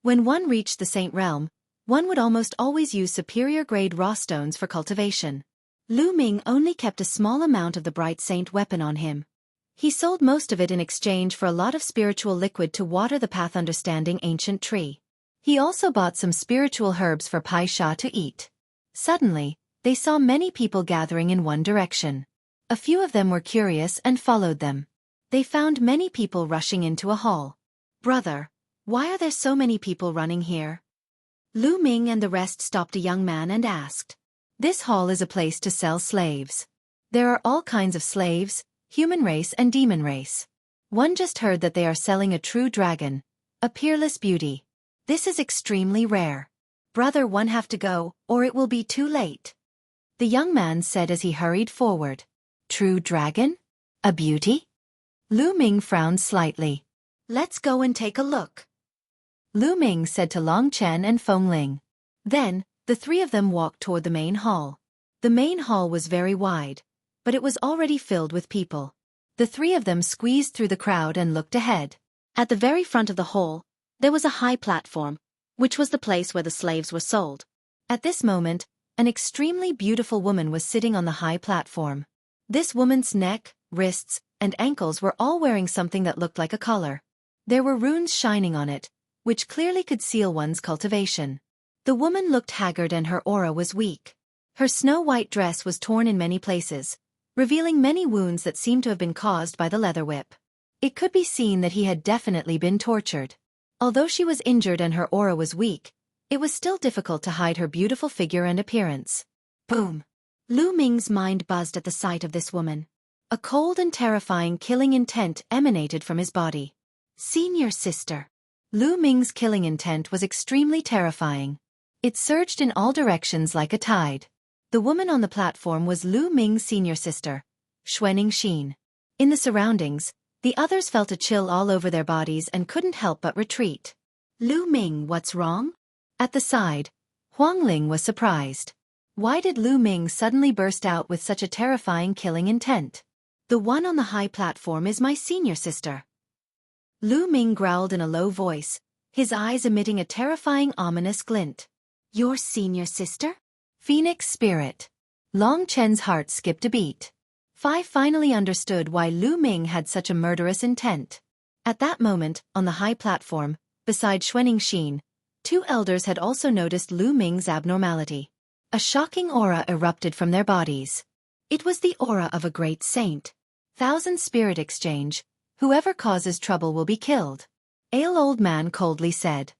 When one reached the Saint Realm, one would almost always use superior-grade raw stones for cultivation. Lu Ming only kept a small amount of the bright saint weapon on him. He sold most of it in exchange for a lot of spiritual liquid to water the path understanding ancient tree. He also bought some spiritual herbs for Pai Sha to eat. Suddenly, they saw many people gathering in one direction. A few of them were curious and followed them. They found many people rushing into a hall. "Brother, why are there so many people running here?" Lu Ming and the rest stopped a young man and asked. "This hall is a place to sell slaves. There are all kinds of slaves, human race and demon race. One just heard that they are selling a true dragon, a peerless beauty. This is extremely rare. Brother, one have to go, or it will be too late," the young man said as he hurried forward. "True dragon? A beauty?" Lu Ming frowned slightly. "Let's go and take a look," Lu Ming said to Long Chen and Feng Ling. Then, the 3 of them walked toward the main hall. The main hall was very wide, but it was already filled with people. The 3 of them squeezed through the crowd and looked ahead. At the very front of the hall, there was a high platform, which was the place where the slaves were sold. At this moment, an extremely beautiful woman was sitting on the high platform. This woman's neck, wrists, and ankles were all wearing something that looked like a collar. There were runes shining on it, which clearly could seal one's cultivation. The woman looked haggard and her aura was weak. Her snow-white dress was torn in many places, revealing many wounds that seemed to have been caused by the leather whip. It could be seen that he had definitely been tortured. Although she was injured and her aura was weak, it was still difficult to hide her beautiful figure and appearance. Boom! Lu Ming's mind buzzed at the sight of this woman. A cold and terrifying killing intent emanated from his body. Senior sister. Lu Ming's killing intent was extremely terrifying. It surged in all directions like a tide. The woman on the platform was Lu Ming's senior sister, Xuaning Xin. In the surroundings, the others felt a chill all over their bodies and couldn't help but retreat. Lu Ming, what's wrong? At the side, Huang Ling was surprised. Why did Lu Ming suddenly burst out with such a terrifying killing intent? The one on the high platform is my senior sister. Lu Ming growled in a low voice, his eyes emitting a terrifying ominous glint. Your senior sister? Phoenix spirit. Long Chen's heart skipped a beat. Fi finally understood why Lu Ming had such a murderous intent. At that moment, on the high platform, beside Xuaning Xin, two elders had also noticed Lu Ming's abnormality. A shocking aura erupted from their bodies. It was the aura of a great saint. Thousand spirit exchange. Whoever causes trouble will be killed. Ale old man coldly said.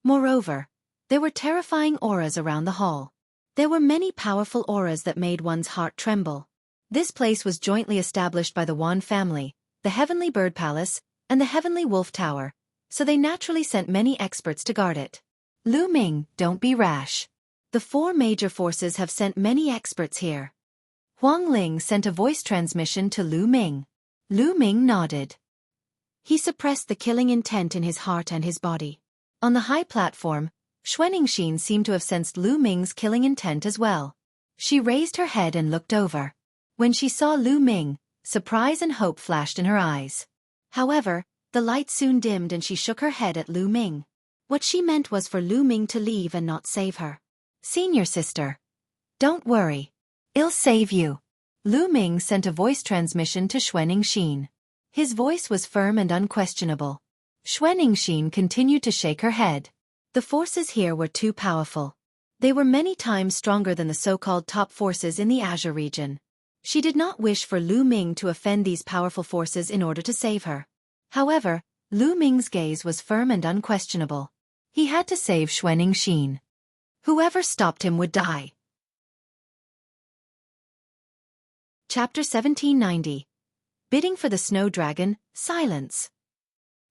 Moreover, there were terrifying auras around the hall. There were many powerful auras that made one's heart tremble. This place was jointly established by the Wan family, the Heavenly Bird Palace, and the Heavenly Wolf Tower, so they naturally sent many experts to guard it. Lu Ming, don't be rash. The four major forces have sent many experts here. Huang Ling sent a voice transmission to Lu Ming. Lu Ming nodded. He suppressed the killing intent in his heart and his body. On the high platform, Xuaning Xin seemed to have sensed Lu Ming's killing intent as well. She raised her head and looked over. When she saw Lu Ming, surprise and hope flashed in her eyes. However, the light soon dimmed and she shook her head at Lu Ming. What she meant was for Lu Ming to leave and not save her. Senior sister. Don't worry. I'll save you. Lu Ming sent a voice transmission to Xuaning Xin. His voice was firm and unquestionable. Xuaning Xin continued to shake her head. The forces here were too powerful. They were many times stronger than the so-called top forces in the Azure region. She did not wish for Lu Ming to offend these powerful forces in order to save her. However, Lu Ming's gaze was firm and unquestionable. He had to save Xuaning Xin. Whoever stopped him would die. Chapter 1790. Bidding for the Snow Dragon, Silence.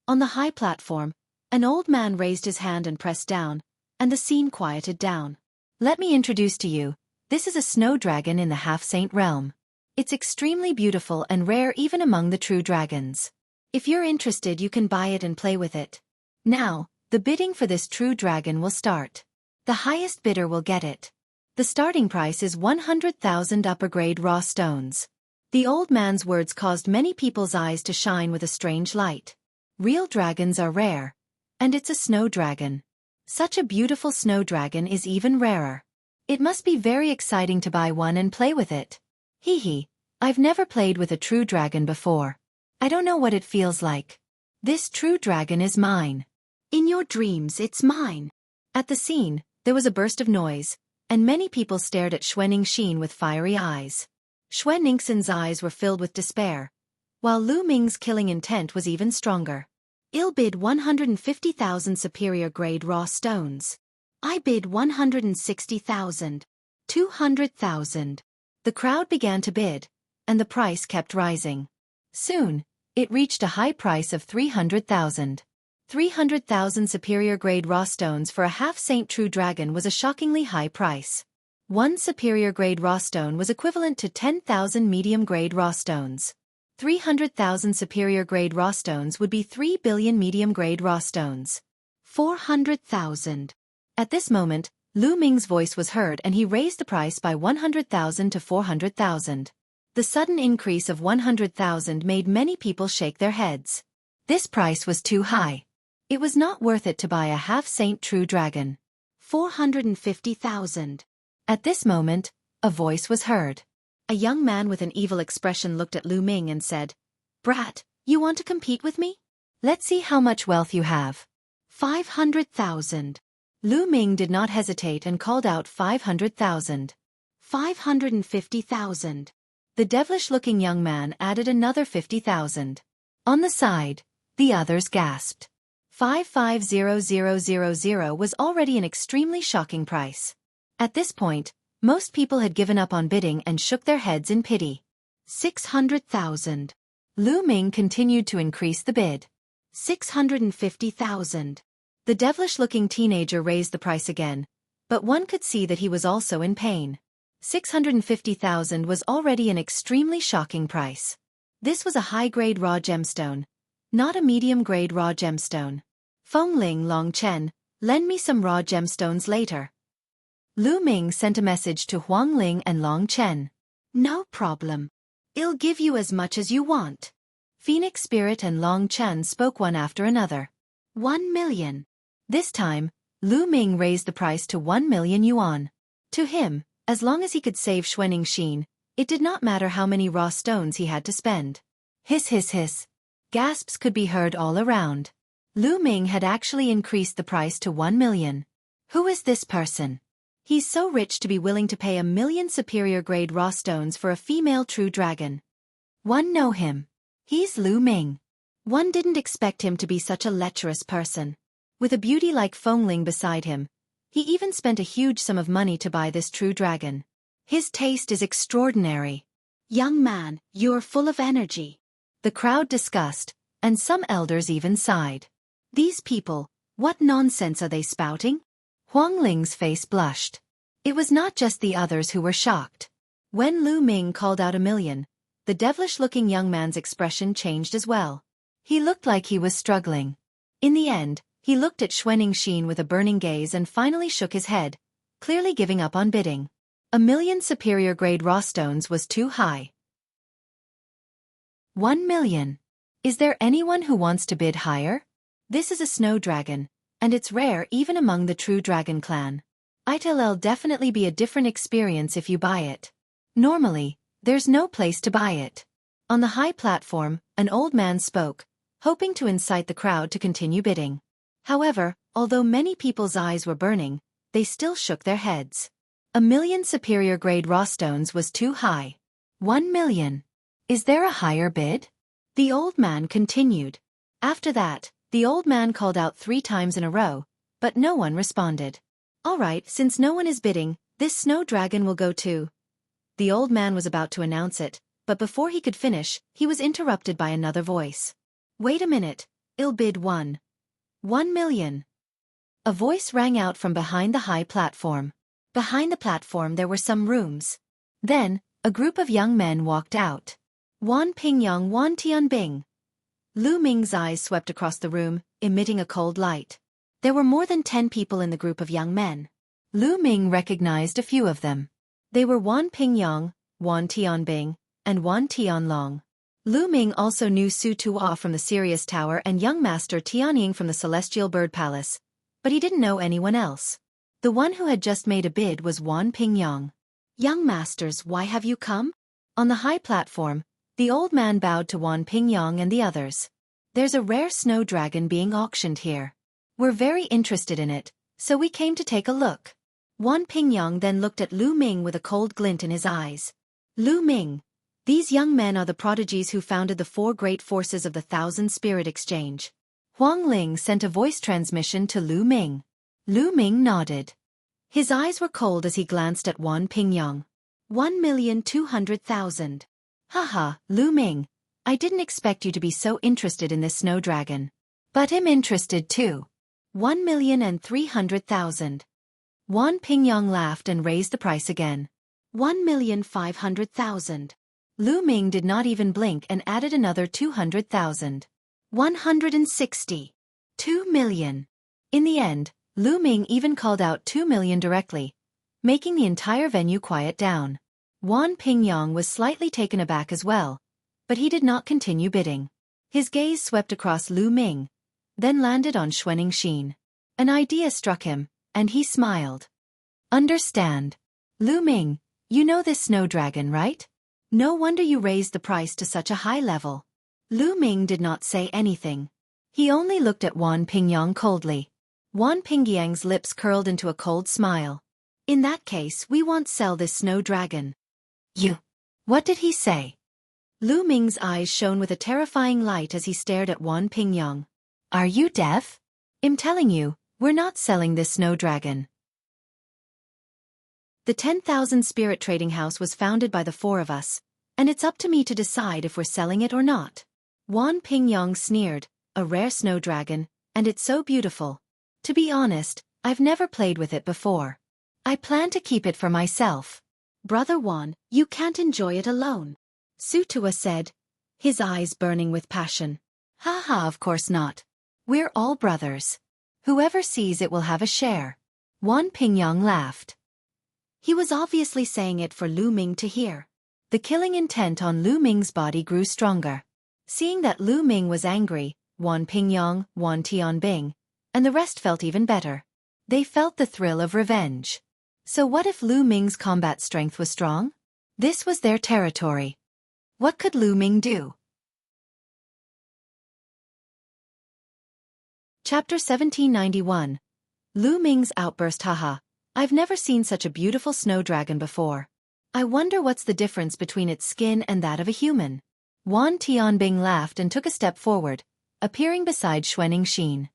On the high platform, an old man raised his hand and pressed down, and the scene quieted down. Let me introduce to you, this is a snow dragon in the half-saint realm. It's extremely beautiful and rare even among the true dragons. If you're interested, you can buy it and play with it. Now, the bidding for this true dragon will start. The highest bidder will get it. The starting price is 100,000 upper-grade raw stones. The old man's words caused many people's eyes to shine with a strange light. Real dragons are rare. And it's a snow dragon. Such a beautiful snow dragon is even rarer. It must be very exciting to buy one and play with it. Hee hee, I've never played with a true dragon before. I don't know what it feels like. This true dragon is mine. In your dreams, it's mine. At the scene, there was a burst of noise, and many people stared at Xuaning Xin with fiery eyes. Xuaning Xin's eyes were filled with despair, while Lu Ming's killing intent was even stronger. I'll bid 150,000 superior grade raw stones. I bid 160,000. 200,000. The crowd began to bid, and the price kept rising. Soon, it reached a high price of 300,000. 300,000 superior grade raw stones for a half-saint true dragon was a shockingly high price. One superior grade raw stone was equivalent to 10,000 medium grade raw stones. 300,000 superior grade raw stones would be 3 billion medium grade raw stones. 400,000. At this moment, Lu Ming's voice was heard and he raised the price by 100,000 to 400,000. The sudden increase of 100,000 made many people shake their heads. This price was too high. It was not worth it to buy a half-saint true dragon. 450,000. At this moment, a voice was heard. A young man with an evil expression looked at Lu Ming and said, "Brat, you want to compete with me? Let's see how much wealth you have." 500,000. Lu Ming did not hesitate and called out 500,000. 550,000. The devilish-looking young man added another 50,000. On the side, the others gasped. 550000 was already an extremely shocking price. At this point, most people had given up on bidding and shook their heads in pity. 600,000. Lu Ming continued to increase the bid. 650,000. The devilish-looking teenager raised the price again, but one could see that he was also in pain. 650,000 was already an extremely shocking price. This was a high-grade raw gemstone, not a medium-grade raw gemstone. Fengling Longchen, lend me some raw gemstones later. Lu Ming sent a message to Huangling and Longchen. No problem. I'll give you as much as you want. Phoenix Spirit and Longchen spoke one after another. 1 million. This time, Lu Ming raised the price to 1 million yuan. To him, as long as he could save Xuanning Xin, it did not matter how many raw stones he had to spend. Hiss hiss hiss. Gasps could be heard all around. Lu Ming had actually increased the price to 1 million. Who is this person? He's so rich to be willing to pay 1 million superior-grade raw stones for a female true dragon. One know him. He's Lu Ming. One didn't expect him to be such a lecherous person. With a beauty like Fengling beside him, he even spent a huge sum of money to buy this true dragon. His taste is extraordinary. Young man, you're full of energy. The crowd discussed, and some elders even sighed. These people, what nonsense are they spouting? Huangling's face blushed. It was not just the others who were shocked. When Lu Ming called out 1 million, the devilish-looking young man's expression changed as well. He looked like he was struggling. In the end, he looked at Xuanning Xin with a burning gaze and finally shook his head, clearly giving up on bidding. 1 million superior-grade raw stones was too high. 1 million. Is there anyone who wants to bid higher? This is a snow dragon, and it's rare even among the true dragon clan. It'll definitely be a different experience if you buy it. Normally, there's no place to buy it. On the high platform, an old man spoke, hoping to incite the crowd to continue bidding. However, although many people's eyes were burning, they still shook their heads. 1 million superior-grade raw stones was too high. 1 million. Is there a higher bid? The old man continued. After that, the old man called out 3 times in a row, but no one responded. All right, since no one is bidding, this snow dragon will go too. The old man was about to announce it, but before he could finish, he was interrupted by another voice. Wait a minute, I'll bid 1 million. A voice rang out from behind the high platform. Behind the platform there were some rooms. Then, a group of young men walked out. Wan Pingyang Wan Tianbing. Lu Ming's eyes swept across the room, emitting a cold light. There were more than 10 people in the group of young men. Lu Ming recognized a few of them. They were Wan Pingyang, Wan Tianbing, and Wan Tianlong. Lu Ming also knew Su Tuo from the Sirius Tower and young master Tianying from the Celestial Bird Palace, but he didn't know anyone else. The one who had just made a bid was Wan Pingyang. Young masters, why have you come? On the high platform, the old man bowed to Wan Pingyang and the others. There's a rare snow dragon being auctioned here. We're very interested in it, so we came to take a look. Wan Pingyang then looked at Lu Ming with a cold glint in his eyes. Lu Ming. These young men are the prodigies who founded the 4 great forces of the Thousand Spirit Exchange. Huang Ling sent a voice transmission to Lu Ming. Lu Ming nodded. His eyes were cold as he glanced at Wan Pingyang. 1,200,000. Haha, Lu Ming. I didn't expect you to be so interested in this snow dragon. But I'm interested too. 1,300,000. Wan Pingyang laughed and raised the price again. 1,500,000. Lu Ming did not even blink and added another 200,000. 160. 2 million. In the end, Lu Ming even called out 2 million directly, making the entire venue quiet down. Wan Pingyang was slightly taken aback as well, but he did not continue bidding. His gaze swept across Lu Ming, then landed on Xuanning Xin. An idea struck him, and he smiled. Understand. Lu Ming, you know this snow dragon, right? No wonder you raised the price to such a high level. Lu Ming did not say anything. He only looked at Wan Pingyang coldly. Wan Pingyang's lips curled into a cold smile. In that case, we won't sell this snow dragon. You. What did he say? Lu Ming's eyes shone with a terrifying light as he stared at Wan Pingyang. Are you deaf? I'm telling you, we're not selling this snow dragon. The 10,000 Spirit Trading House was founded by the four of us, and it's up to me to decide if we're selling it or not. Wan Pingyang sneered, a rare snow dragon, and it's so beautiful. To be honest, I've never played with it before. I plan to keep it for myself. Brother Wan, you can't enjoy it alone. Su Tua said, his eyes burning with passion. Haha, of course not. We're all brothers. Whoever sees it will have a share. Wan Pingyang laughed. He was obviously saying it for Lu Ming to hear. The killing intent on Lu Ming's body grew stronger. Seeing that Lu Ming was angry, Wan Pingyang, Wan Tianbing, and the rest felt even better. They felt the thrill of revenge. So what if Lu Ming's combat strength was strong? This was their territory. What could Lu Ming do? Chapter 1791. Lu Ming's outburst. Haha. I've never seen such a beautiful snow dragon before. I wonder what's the difference between its skin and that of a human. Wan Tianbing laughed and took a step forward, appearing beside Xuening Xin.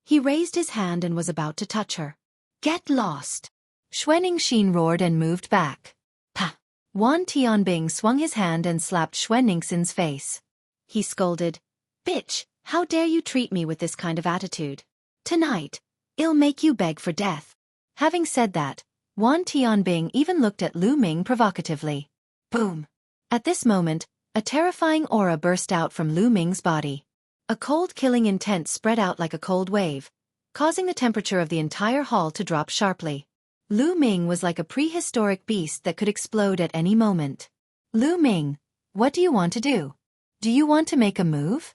He raised his hand and was about to touch her. Get lost! Xuening Xin roared and moved back. Pa! Wan Tianbing swung his hand and slapped Xuening Xin's face. He scolded, Bitch, how dare you treat me with this kind of attitude? Tonight, I'll make you beg for death. Having said that, Wan Tianbing even looked at Lu Ming provocatively. Boom! At this moment, a terrifying aura burst out from Lu Ming's body. A cold killing intent spread out like a cold wave, causing the temperature of the entire hall to drop sharply. Lu Ming was like a prehistoric beast that could explode at any moment. Lu Ming, what do you want to do? Do you want to make a move?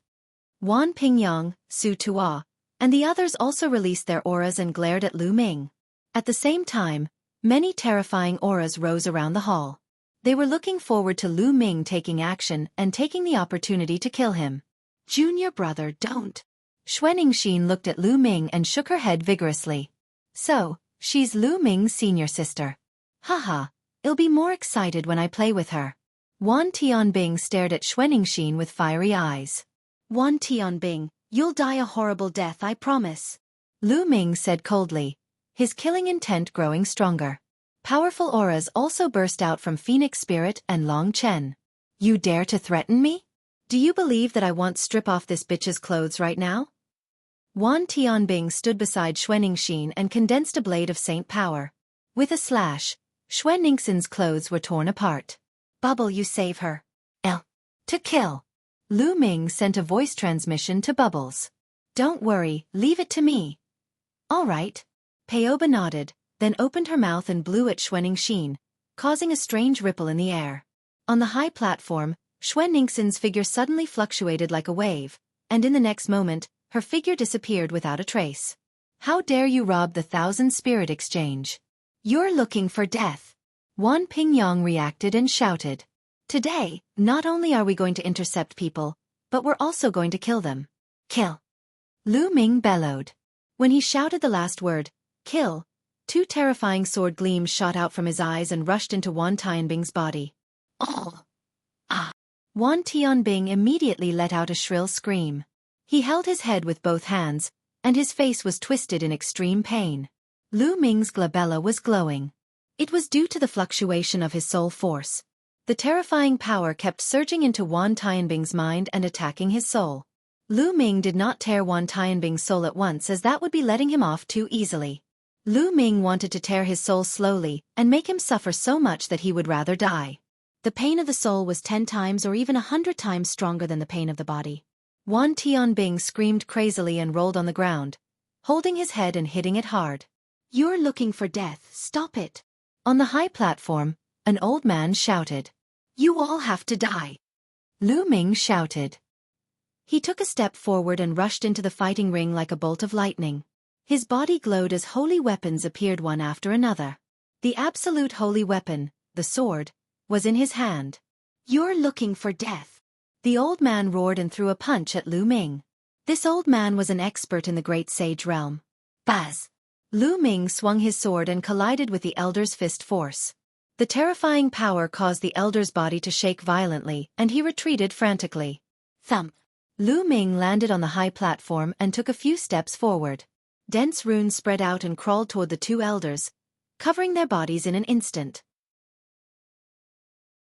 Wan Pingyang, Su Tua, and the others also released their auras and glared at Lu Ming. At the same time, many terrifying auras rose around the hall. They were looking forward to Lu Ming taking action and taking the opportunity to kill him. Junior brother, don't. Xuening Xin looked at Lu Ming and shook her head vigorously. So, she's Lu Ming's senior sister. Haha, I'll be more excited when I play with her. Wan Tianbing stared at Xuening Xin with fiery eyes. Wan Tianbing, you'll die a horrible death, I promise. Lu Ming said coldly, his killing intent growing stronger. Powerful auras also burst out from Phoenix Spirit and Long Chen. You dare to threaten me? Do you believe that I won't strip off this bitch's clothes right now? Wan Tianbing stood beside Xuening Xin and condensed a blade of Saint power. With a slash, Xuening Xin's clothes were torn apart. Bubble, you save her. L. To kill. Lu Ming sent a voice transmission to Bubbles. Don't worry, leave it to me. All right. Peoba nodded, then opened her mouth and blew at Xuening Xin, causing a strange ripple in the air. On the high platform, Xuening Xin's figure suddenly fluctuated like a wave, and in the next moment, her figure disappeared without a trace. How dare you rob the 1,000 Spirit Exchange? You're looking for death. Wan Pingyang reacted and shouted. Today, not only are we going to intercept people, but we're also going to kill them. Kill. Lu Ming bellowed. When he shouted the last word, kill, two terrifying sword gleams shot out from his eyes and rushed into Wan Tianbing's body. Oh! Ah! Wan Tianbing immediately let out a shrill scream. He held his head with both hands, and his face was twisted in extreme pain. Lu Ming's glabella was glowing. It was due to the fluctuation of his soul force. The terrifying power kept surging into Wan Tianbing's mind and attacking his soul. Lu Ming did not tear Wan Tianbing's soul at once, as that would be letting him off too easily. Lu Ming wanted to tear his soul slowly and make him suffer so much that he would rather die. The pain of the soul was 10 times or even 100 times stronger than the pain of the body. Wan Tianbing screamed crazily and rolled on the ground, holding his head and hitting it hard. You're looking for death, stop it. On the high platform, an old man shouted. You all have to die. Lu Ming shouted. He took a step forward and rushed into the fighting ring like a bolt of lightning. His body glowed as holy weapons appeared one after another. The absolute holy weapon, the sword, was in his hand. You're looking for death. The old man roared and threw a punch at Lu Ming. This old man was an expert in the great sage realm. Buzz! Lu Ming swung his sword and collided with the elder's fist force. The terrifying power caused the elder's body to shake violently, and he retreated frantically. Thump! Lu Ming landed on the high platform and took a few steps forward. Dense runes spread out and crawled toward the two elders, covering their bodies in an instant.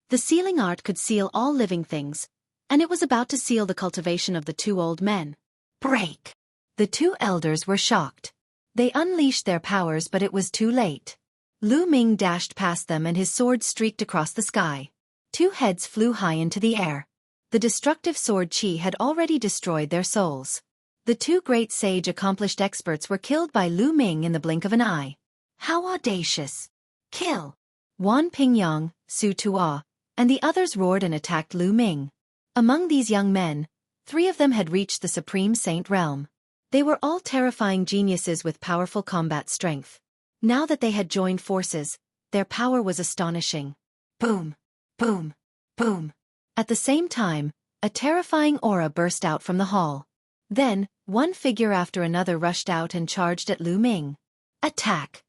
The sealing art could seal all living things, and it was about to seal the cultivation of the two old men. Break! The two elders were shocked. They unleashed their powers, but it was too late. Lu Ming dashed past them and his sword streaked across the sky. Two heads flew high into the air. The destructive sword qi had already destroyed their souls. The two great sage accomplished experts were killed by Lu Ming in the blink of an eye. How audacious! Kill! Wan Pingyang, Su Tua, and the others roared and attacked Lu Ming. Among these young men, 3 of them had reached the Supreme Saint realm. They were all terrifying geniuses with powerful combat strength. Now that they had joined forces, their power was astonishing. Boom! Boom! Boom! At the same time, a terrifying aura burst out from the hall. Then, one figure after another rushed out and charged at Lu Ming. Attack!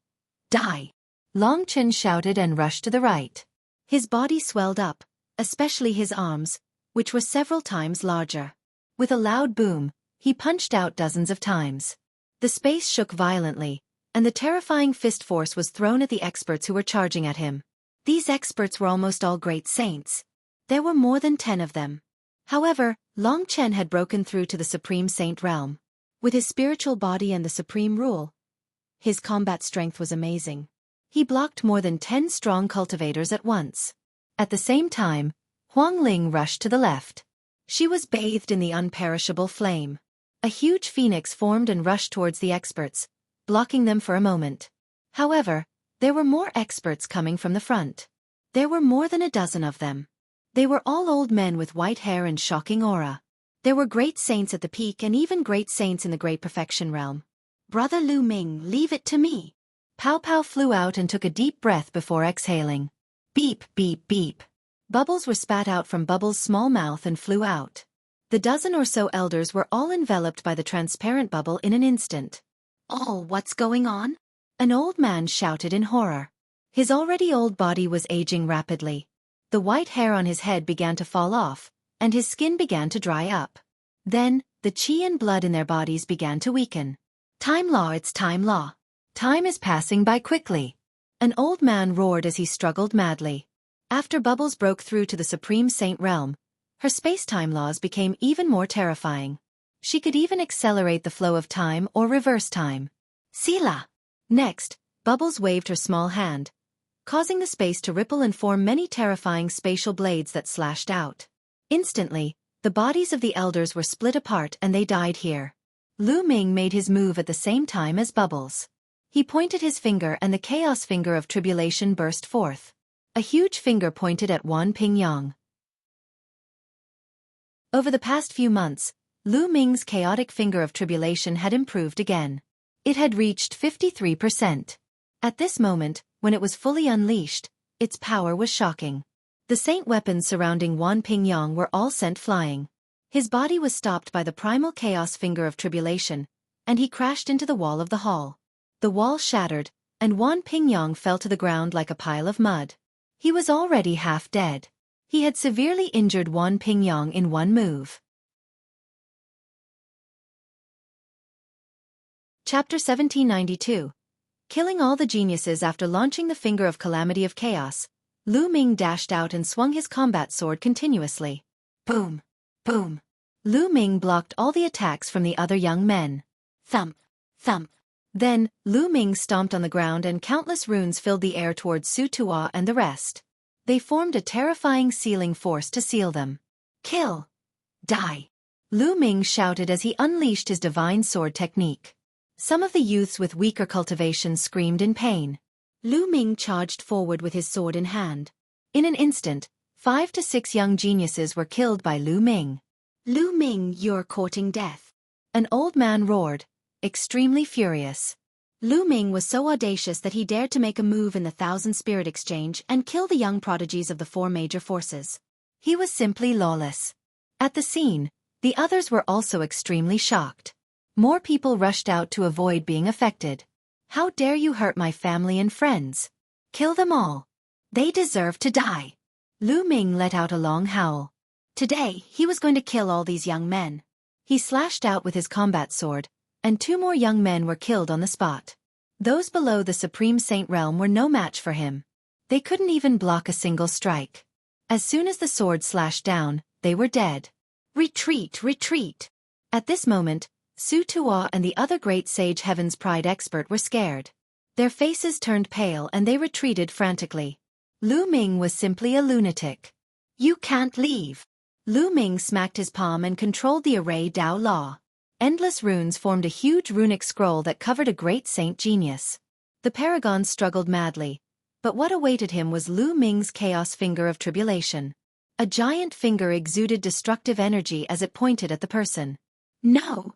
Die! Long Chen shouted and rushed to the right. His body swelled up, especially his arms, which were several times larger. With a loud boom, he punched out dozens of times. The space shook violently, and the terrifying fist force was thrown at the experts who were charging at him. These experts were almost all great saints. There were more than 10 of them. However, Long Chen had broken through to the Supreme Saint realm. With his spiritual body and the supreme rule, his combat strength was amazing. He blocked more than 10 strong cultivators at once. At the same time, Huang Ling rushed to the left. She was bathed in the unperishable flame. A huge phoenix formed and rushed towards the experts, blocking them for a moment. However, there were more experts coming from the front. There were more than a dozen of them. They were all old men with white hair and shocking aura. There were great saints at the peak and even great saints in the Great Perfection realm. Brother Lu Ming, leave it to me. Pow Pow flew out and took a deep breath before exhaling. Beep, beep, beep. Bubbles were spat out from Bubbles' small mouth and flew out. The dozen or so elders were all enveloped by the transparent bubble in an instant. Oh, what's going on? An old man shouted in horror. His already old body was aging rapidly. The white hair on his head began to fall off, and his skin began to dry up. Then, the qi and blood in their bodies began to weaken. Time law, it's time law. Time is passing by quickly. An old man roared as he struggled madly. After Bubbles broke through to the Supreme Saint realm, her space-time laws became even more terrifying. She could even accelerate the flow of time or reverse time. Sila! Next, Bubbles waved her small hand, causing the space to ripple and form many terrifying spatial blades that slashed out. Instantly, the bodies of the elders were split apart and they died here. Lu Ming made his move at the same time as Bubbles. He pointed his finger and the chaos finger of tribulation burst forth. A huge finger pointed at Wan Pingyang. Over the past few months, Lu Ming's chaotic finger of tribulation had improved again. It had reached 53%. At this moment, when it was fully unleashed, its power was shocking. The saint weapons surrounding Wan Pingyang were all sent flying. His body was stopped by the primal chaos finger of tribulation, and he crashed into the wall of the hall. The wall shattered, and Wan Pingyang fell to the ground like a pile of mud. He was already half dead. He had severely injured Wan Pingyang in one move. Chapter 1792. Killing all the geniuses. After launching the finger of calamity of chaos, Lu Ming dashed out and swung his combat sword continuously. Boom! Boom! Lu Ming blocked all the attacks from the other young men. Thump! Thump! Then, Lu Ming stomped on the ground and countless runes filled the air towards Su Tua and the rest. They formed a terrifying sealing force to seal them. Kill! Die! Lu Ming shouted as he unleashed his divine sword technique. Some of the youths with weaker cultivation screamed in pain. Lu Ming charged forward with his sword in hand. In an instant, 5 to 6 young geniuses were killed by Lu Ming. Lu Ming, you're courting death. An old man roared, extremely furious. Lu Ming was so audacious that he dared to make a move in the 1,000 Spirit Exchange and kill the young prodigies of the 4 major forces. He was simply lawless. At the scene, the others were also extremely shocked. More people rushed out to avoid being affected. How dare you hurt my family and friends? Kill them all. They deserve to die. Lu Ming let out a long howl. Today, he was going to kill all these young men. He slashed out with his combat sword, and 2 more young men were killed on the spot. Those below the Supreme Saint realm were no match for him. They couldn't even block a single strike. As soon as the sword slashed down, they were dead. Retreat, retreat! At this moment, Su Tuo and the other great sage Heaven's Pride expert were scared. Their faces turned pale and they retreated frantically. Lu Ming was simply a lunatic. You can't leave. Lu Ming smacked his palm and controlled the array Dao Law. Endless runes formed a huge runic scroll that covered a great saint genius. The paragon struggled madly, but what awaited him was Lu Ming's chaos finger of tribulation. A giant finger exuded destructive energy as it pointed at the person. No!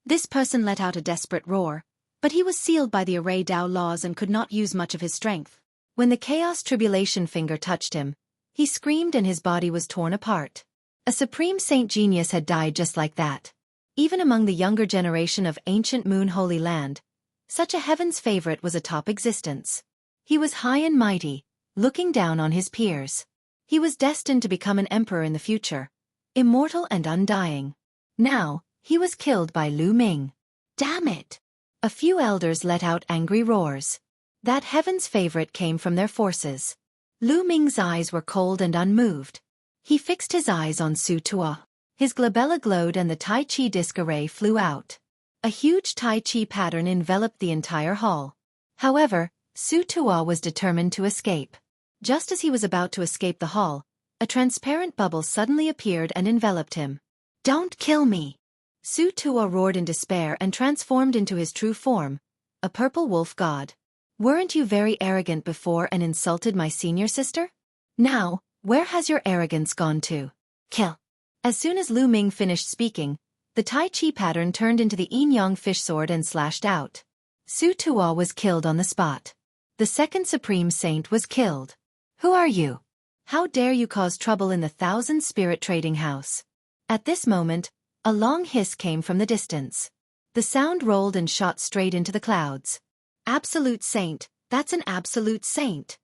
This person let out a desperate roar, but he was sealed by the array Dao laws and could not use much of his strength. When the chaos tribulation finger touched him, he screamed and his body was torn apart. A supreme saint genius had died just like that. Even among the younger generation of ancient Moon Holy Land, such a heaven's favorite was a top existence. He was high and mighty, looking down on his peers. He was destined to become an emperor in the future, immortal and undying. Now, he was killed by Lu Ming. Damn it! A few elders let out angry roars. That heaven's favorite came from their forces. Lu Ming's eyes were cold and unmoved. He fixed his eyes on Su Tuo. His glabella glowed and the Tai Chi disc array flew out. A huge Tai Chi pattern enveloped the entire hall. However, Su Tuo was determined to escape. Just as he was about to escape the hall, a transparent bubble suddenly appeared and enveloped him. Don't kill me! Su Tuo roared in despair and transformed into his true form, a purple wolf god. Weren't you very arrogant before and insulted my senior sister? Now, where has your arrogance gone to? Kill! As soon as Lu Ming finished speaking, the Tai Chi pattern turned into the yin-yang fish sword and slashed out. Su Tuo was killed on the spot. The second supreme saint was killed. Who are you? How dare you cause trouble in the Thousand Spirit Trading House? At this moment, a long hiss came from the distance. The sound rolled and shot straight into the clouds. Absolute Saint, that's an absolute saint.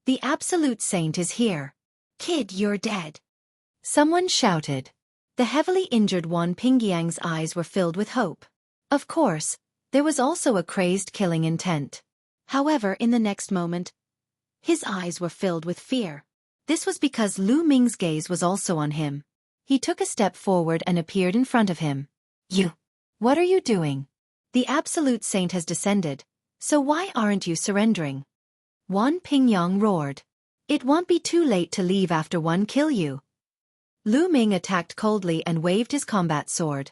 The absolute saint is here. Kid, you're dead. Someone shouted. The heavily injured Wan Pingyang's eyes were filled with hope. Of course, there was also a crazed killing intent. However, in the next moment, his eyes were filled with fear. This was because Lu Ming's gaze was also on him. He took a step forward and appeared in front of him. You! What are you doing? The absolute saint has descended, so why aren't you surrendering? Wan Pingyang roared. It won't be too late to leave after one kill you. Lu Ming attacked coldly and waved his combat sword.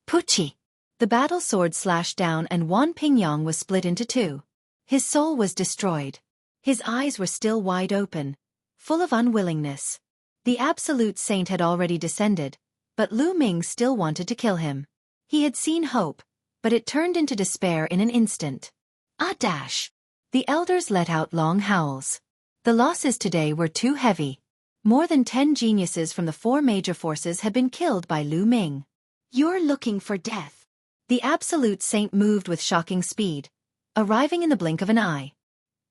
Puchi! The battle sword slashed down and Wan Pingyang was split into 2. His soul was destroyed. His eyes were still wide open, full of unwillingness. The absolute saint had already descended, but Lu Ming still wanted to kill him. He had seen hope, but it turned into despair in an instant. Ah dash! The elders let out long howls. The losses today were too heavy. More than 10 geniuses from the 4 major forces had been killed by Lu Ming. You're looking for death. The absolute saint moved with shocking speed, arriving in the blink of an eye.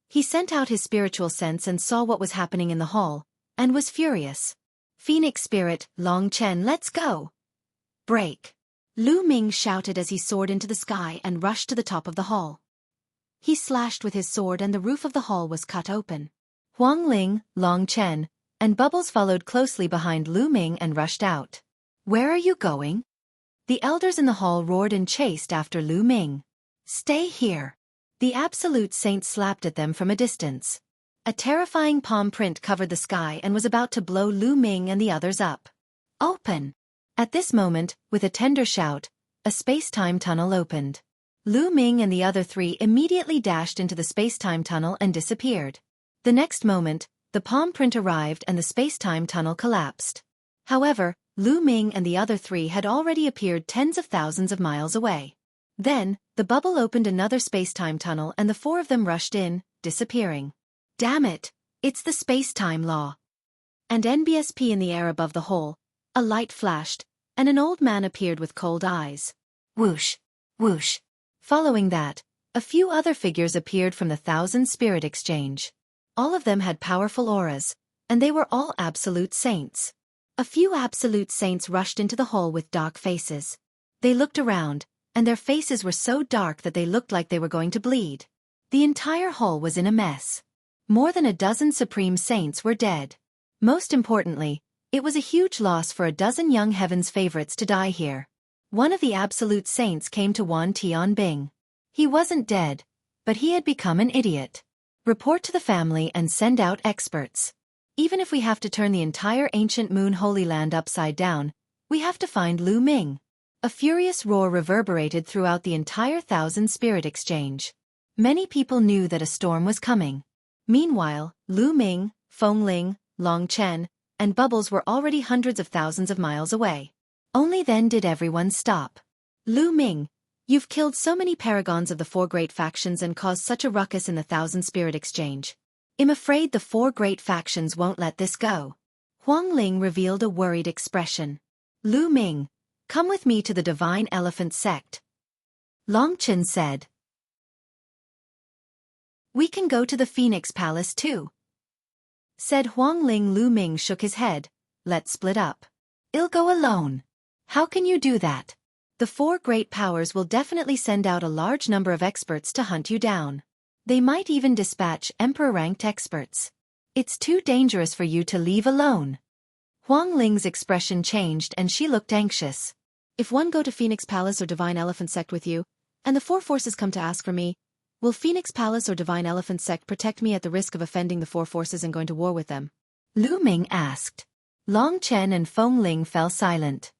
He sent out his spiritual sense and saw what was happening in the hall, and was furious. Phoenix Spirit, Long Chen, let's go! Break! Lu Ming shouted as he soared into the sky and rushed to the top of the hall. He slashed with his sword and the roof of the hall was cut open. Huang Ling, Long Chen, and Bubbles followed closely behind Lu Ming and rushed out. Where are you going? The elders in the hall roared and chased after Lu Ming. Stay here! The absolute saint slapped at them from a distance. A terrifying palm print covered the sky and was about to blow Lu Ming and the others up. Open! At this moment, with a tender shout, a space-time tunnel opened. Lu Ming and the other 3 immediately dashed into the space-time tunnel and disappeared. The next moment, the palm print arrived and the space-time tunnel collapsed. However, Lu Ming and the other 3 had already appeared tens of thousands of miles away. Then, the bubble opened another space-time tunnel and the 4 of them rushed in, disappearing. Damn it, it's the space-time law. And NBSP in the air above the hole, a light flashed, and an old man appeared with cold eyes. Whoosh, whoosh. Following that, a few other figures appeared from the Thousand Spirit Exchange. All of them had powerful auras, and they were all absolute saints. A few absolute saints rushed into the hall with dark faces. They looked around, and their faces were so dark that they looked like they were going to bleed. The entire hall was in a mess. More than a dozen supreme saints were dead. Most importantly, it was a huge loss for a dozen young heaven's favorites to die here. One of the absolute saints came to Wan Tianbing. He wasn't dead, but he had become an idiot. Report to the family and send out experts. Even if we have to turn the entire ancient Moon Holy Land upside down, we have to find Lu Ming. A furious roar reverberated throughout the entire Thousand Spirit Exchange. Many people knew that a storm was coming. Meanwhile, Lu Ming, Feng Ling, Long Chen, and Bubbles were already hundreds of thousands of miles away. Only then did everyone stop. Lu Ming, you've killed so many paragons of the four great factions and caused such a ruckus in the Thousand Spirit Exchange. I'm afraid the four great factions won't let this go. Huang Ling revealed a worried expression. Lu Ming, come with me to the Divine Elephant Sect. Long Chen said. We can go to the Phoenix Palace too, said Huang Ling. Lu Ming shook his head. Let's split up. I'll go alone. How can you do that? The four great powers will definitely send out a large number of experts to hunt you down. They might even dispatch Emperor-ranked experts. It's too dangerous for you to leave alone. Huang Ling's expression changed and she looked anxious. If one go to Phoenix Palace or Divine Elephant Sect with you, and the four forces come to ask for me, will Phoenix Palace or Divine Elephant Sect protect me at the risk of offending the four forces and going to war with them? Lu Ming asked. Long Chen and Feng Ling fell silent.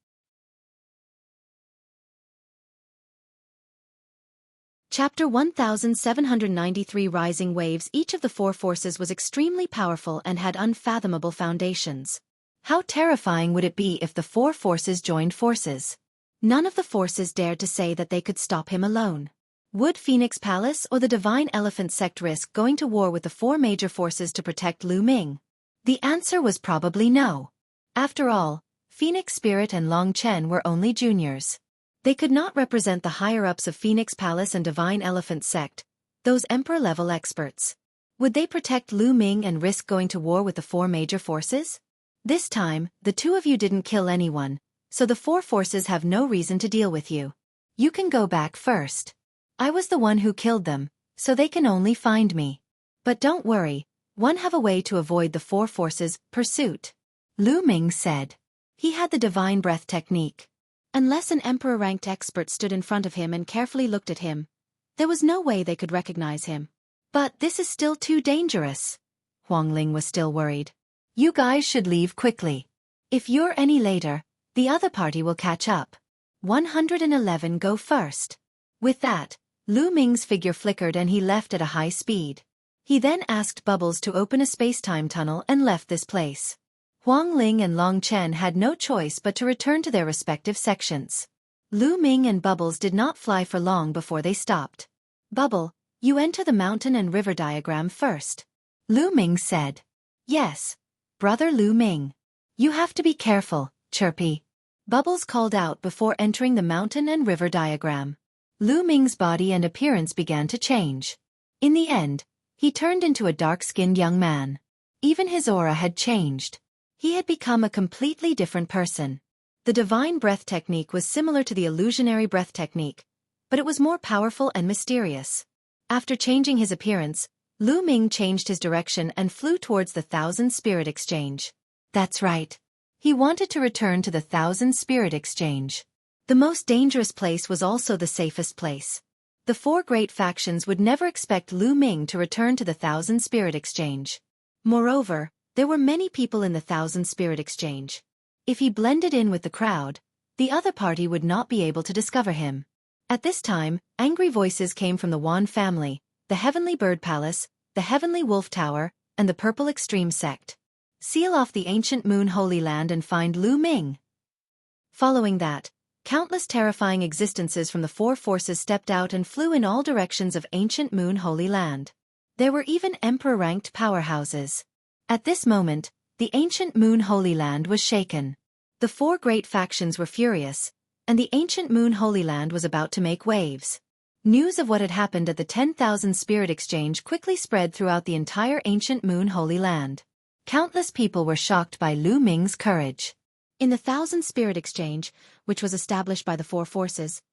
Chapter 1793 Rising Waves. Each of the four forces was extremely powerful and had unfathomable foundations. How terrifying would it be if the four forces joined forces? None of the forces dared to say that they could stop him alone. Would Phoenix Palace or the Divine Elephant Sect risk going to war with the four major forces to protect Lu Ming? The answer was probably no. After all, Phoenix Spirit and Long Chen were only juniors. They could not represent the higher-ups of Phoenix Palace and Divine Elephant Sect, those Emperor-level experts. Would they protect Lu Ming and risk going to war with the four major forces? This time, the two of you didn't kill anyone, so the four forces have no reason to deal with you. You can go back first. I was the one who killed them, so they can only find me. But don't worry, one have a way to avoid the four forces' pursuit. Lu Ming said. He had the divine breath technique. Unless an emperor-ranked expert stood in front of him and carefully looked at him, there was no way they could recognize him. But this is still too dangerous. Huang Ling was still worried. You guys should leave quickly. If you're any later, the other party will catch up. 111 go first. With that, Lu Ming's figure flickered and he left at a high speed. He then asked Bubbles to open a space-time tunnel and left this place. Huang Ling and Long Chen had no choice but to return to their respective sections. Lu Ming and Bubbles did not fly for long before they stopped. Bubble, you enter the mountain and river diagram first. Lu Ming said. Yes, brother Lu Ming. You have to be careful, Chirpy. Bubbles called out before entering the mountain and river diagram. Lu Ming's body and appearance began to change. In the end, he turned into a dark-skinned young man. Even his aura had changed. He had become a completely different person. The divine breath technique was similar to the illusionary breath technique, but it was more powerful and mysterious. After changing his appearance, Lu Ming changed his direction and flew towards the Thousand Spirit Exchange. That's right. He wanted to return to the Thousand Spirit Exchange. The most dangerous place was also the safest place. The four great factions would never expect Lu Ming to return to the Thousand Spirit Exchange. Moreover, there were many people in the Thousand Spirit Exchange. If he blended in with the crowd, the other party would not be able to discover him. At this time, angry voices came from the Wan family, the Heavenly Bird Palace, the Heavenly Wolf Tower, and the Purple Extreme Sect. Seal off the ancient Moon Holy Land and find Lu Ming. Following that, countless terrifying existences from the four forces stepped out and flew in all directions of ancient Moon Holy Land. There were even emperor-ranked powerhouses. At this moment, the ancient Moon Holy Land was shaken. The four great factions were furious, and the ancient Moon Holy Land was about to make waves. News of what had happened at the 10,000 Spirit Exchange quickly spread throughout the entire ancient Moon Holy Land. Countless people were shocked by Lu Ming's courage. In the 1,000 Spirit Exchange, which was established by the Four Forces,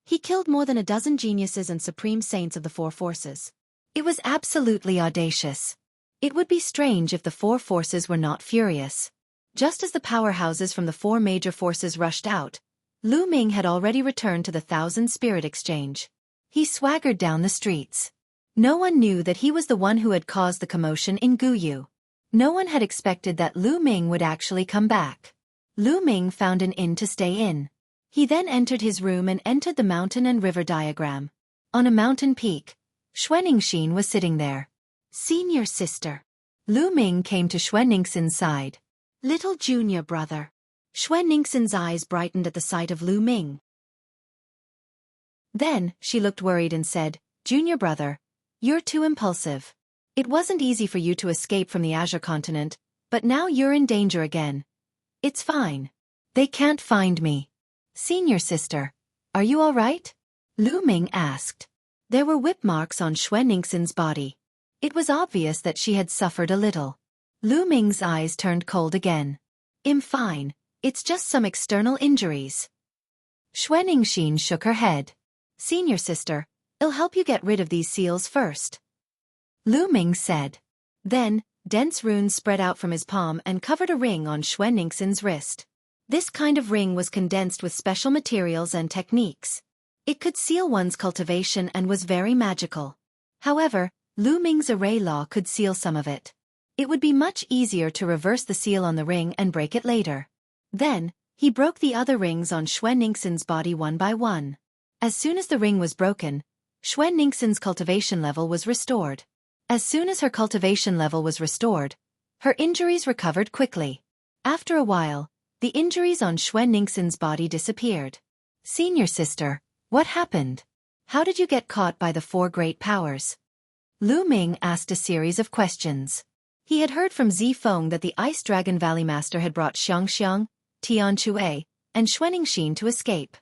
he killed more than a dozen geniuses and supreme saints of the Four Forces. It was absolutely audacious. It would be strange if the Four Forces were not furious. Just as the powerhouses from the four major forces rushed out, Lu Ming had already returned to the 1,000 Spirit Exchange. He swaggered down the streets. No one knew that he was the one who had caused the commotion in Guyu. No one had expected that Lu Ming would actually come back. Lu Ming found an inn to stay in. He then entered his room and entered the mountain and river diagram. On a mountain peak, Xuanixin was sitting there. Senior sister. Lu Ming came to Xuanixin's side. Little junior brother. Xuanixin's eyes brightened at the sight of Lu Ming. Then, she looked worried and said, "Junior brother, you're too impulsive. It wasn't easy for you to escape from the Azure continent, but now you're in danger again. It's fine. They can't find me." "Senior sister, are you all right?" Lu Ming asked. There were whip marks on Xuanixin's body. It was obvious that she had suffered a little. Lu Ming's eyes turned cold again. "I'm fine, it's just some external injuries." Xuanixin shook her head. "Senior sister, I'll help you get rid of these seals first," Lu Ming said. Then, dense runes spread out from his palm and covered a ring on Xuanixin's wrist. This kind of ring was condensed with special materials and techniques. It could seal one's cultivation and was very magical. However, Lu Ming's array law could seal some of it. It would be much easier to reverse the seal on the ring and break it later. Then, he broke the other rings on Xuanixin's body one by one. As soon as the ring was broken, Xuanixin's cultivation level was restored. As soon as her cultivation level was restored, her injuries recovered quickly. After a while, the injuries on Xuanixin's body disappeared. "Senior sister, what happened? How did you get caught by the four great powers?" Lu Ming asked a series of questions. He had heard from Zifeng that the Ice Dragon Valley Master had brought Xiangxiang, Tianque, and Xuanixin to escape.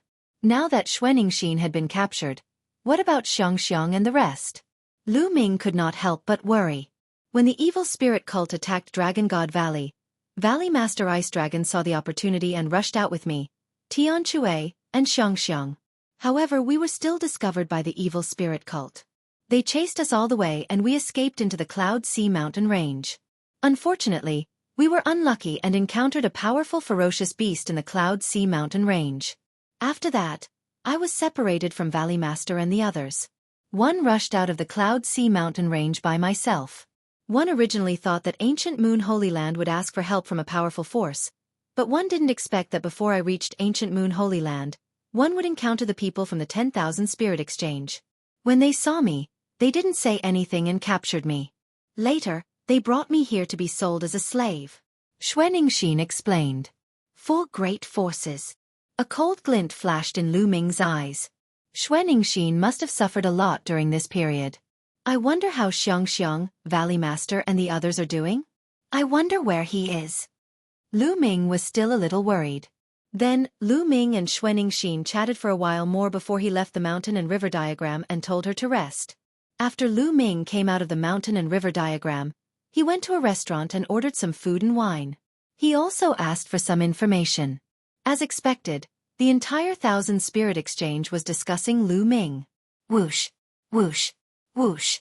Now that Xuanixin had been captured, what about Xiangxiang and the rest? Lu Ming could not help but worry. When the evil spirit cult attacked Dragon God Valley, Valley Master Ice Dragon saw the opportunity and rushed out with me, Tianque, and Xiangxiang. However, we were still discovered by the evil spirit cult. They chased us all the way and we escaped into the Cloud Sea mountain range. Unfortunately, we were unlucky and encountered a powerful ferocious beast in the Cloud Sea mountain range. After that, I was separated from Valley Master and the others. One rushed out of the Cloud Sea mountain range by myself. One originally thought that ancient Moon Holy Land would ask for help from a powerful force, but one didn't expect that before I reached ancient Moon Holy Land, one would encounter the people from the 10,000 Spirit Exchange. When they saw me, they didn't say anything and captured me. Later, they brought me here to be sold as a slave. Xuanixin explained. "Four great forces." A cold glint flashed in Lu Ming's eyes. Xuanixin must have suffered a lot during this period. I wonder how Xiangxiang, Valley Master and the others are doing? I wonder where he is. Lu Ming was still a little worried. Then, Lu Ming and Xuanixin chatted for a while more before he left the mountain and river diagram and told her to rest. After Lu Ming came out of the mountain and river diagram, he went to a restaurant and ordered some food and wine. He also asked for some information. As expected, the entire 1,000 Spirit Exchange was discussing Lu Ming. Whoosh, whoosh, whoosh.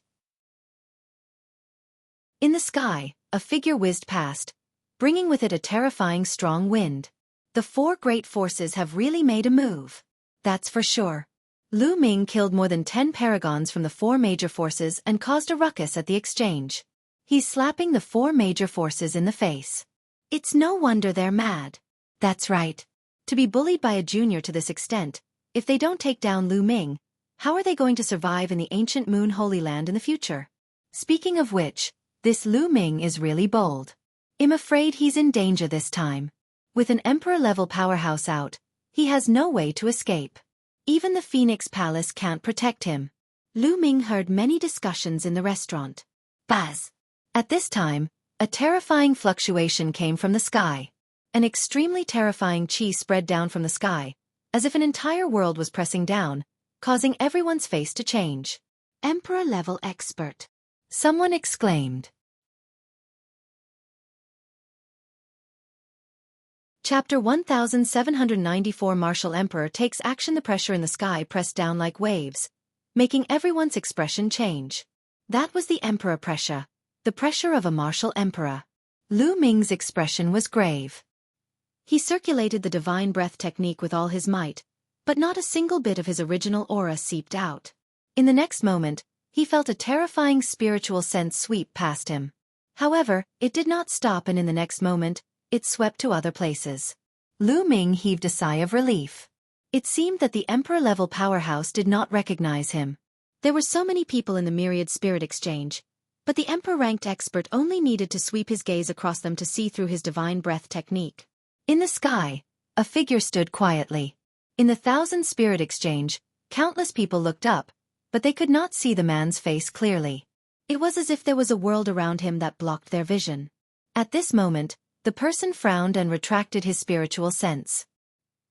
In the sky, a figure whizzed past, bringing with it a terrifying strong wind. The four great forces have really made a move. That's for sure. Lu Ming killed more than 10 paragons from the four major forces and caused a ruckus at the exchange. He's slapping the four major forces in the face. It's no wonder they're mad. That's right. To be bullied by a junior to this extent, if they don't take down Lu Ming, how are they going to survive in the ancient Moon Holy Land in the future? Speaking of which, this Lu Ming is really bold. I'm afraid he's in danger this time. With an Emperor-level powerhouse out, he has no way to escape. Even the Phoenix Palace can't protect him. Lu Ming heard many discussions in the restaurant. Buzz! At this time, a terrifying fluctuation came from the sky. An extremely terrifying chi spread down from the sky, as if an entire world was pressing down, causing everyone's face to change. Emperor-level expert. Someone exclaimed. Chapter 1794 Martial Emperor takes action. The pressure in the sky pressed down like waves, making everyone's expression change. That was the Emperor pressure, the pressure of a martial emperor. Lu Ming's expression was grave. He circulated the divine breath technique with all his might, but not a single bit of his original aura seeped out. In the next moment, he felt a terrifying spiritual sense sweep past him. However, it did not stop, and in the next moment, it swept to other places. Lu Ming heaved a sigh of relief. It seemed that the emperor-level powerhouse did not recognize him. There were so many people in the Myriad spirit exchange, but the emperor-ranked expert only needed to sweep his gaze across them to see through his divine breath technique. In the sky, a figure stood quietly. In the 1,000 spirit exchange, countless people looked up, but they could not see the man's face clearly. It was as if there was a world around him that blocked their vision. At this moment, the person frowned and retracted his spiritual sense.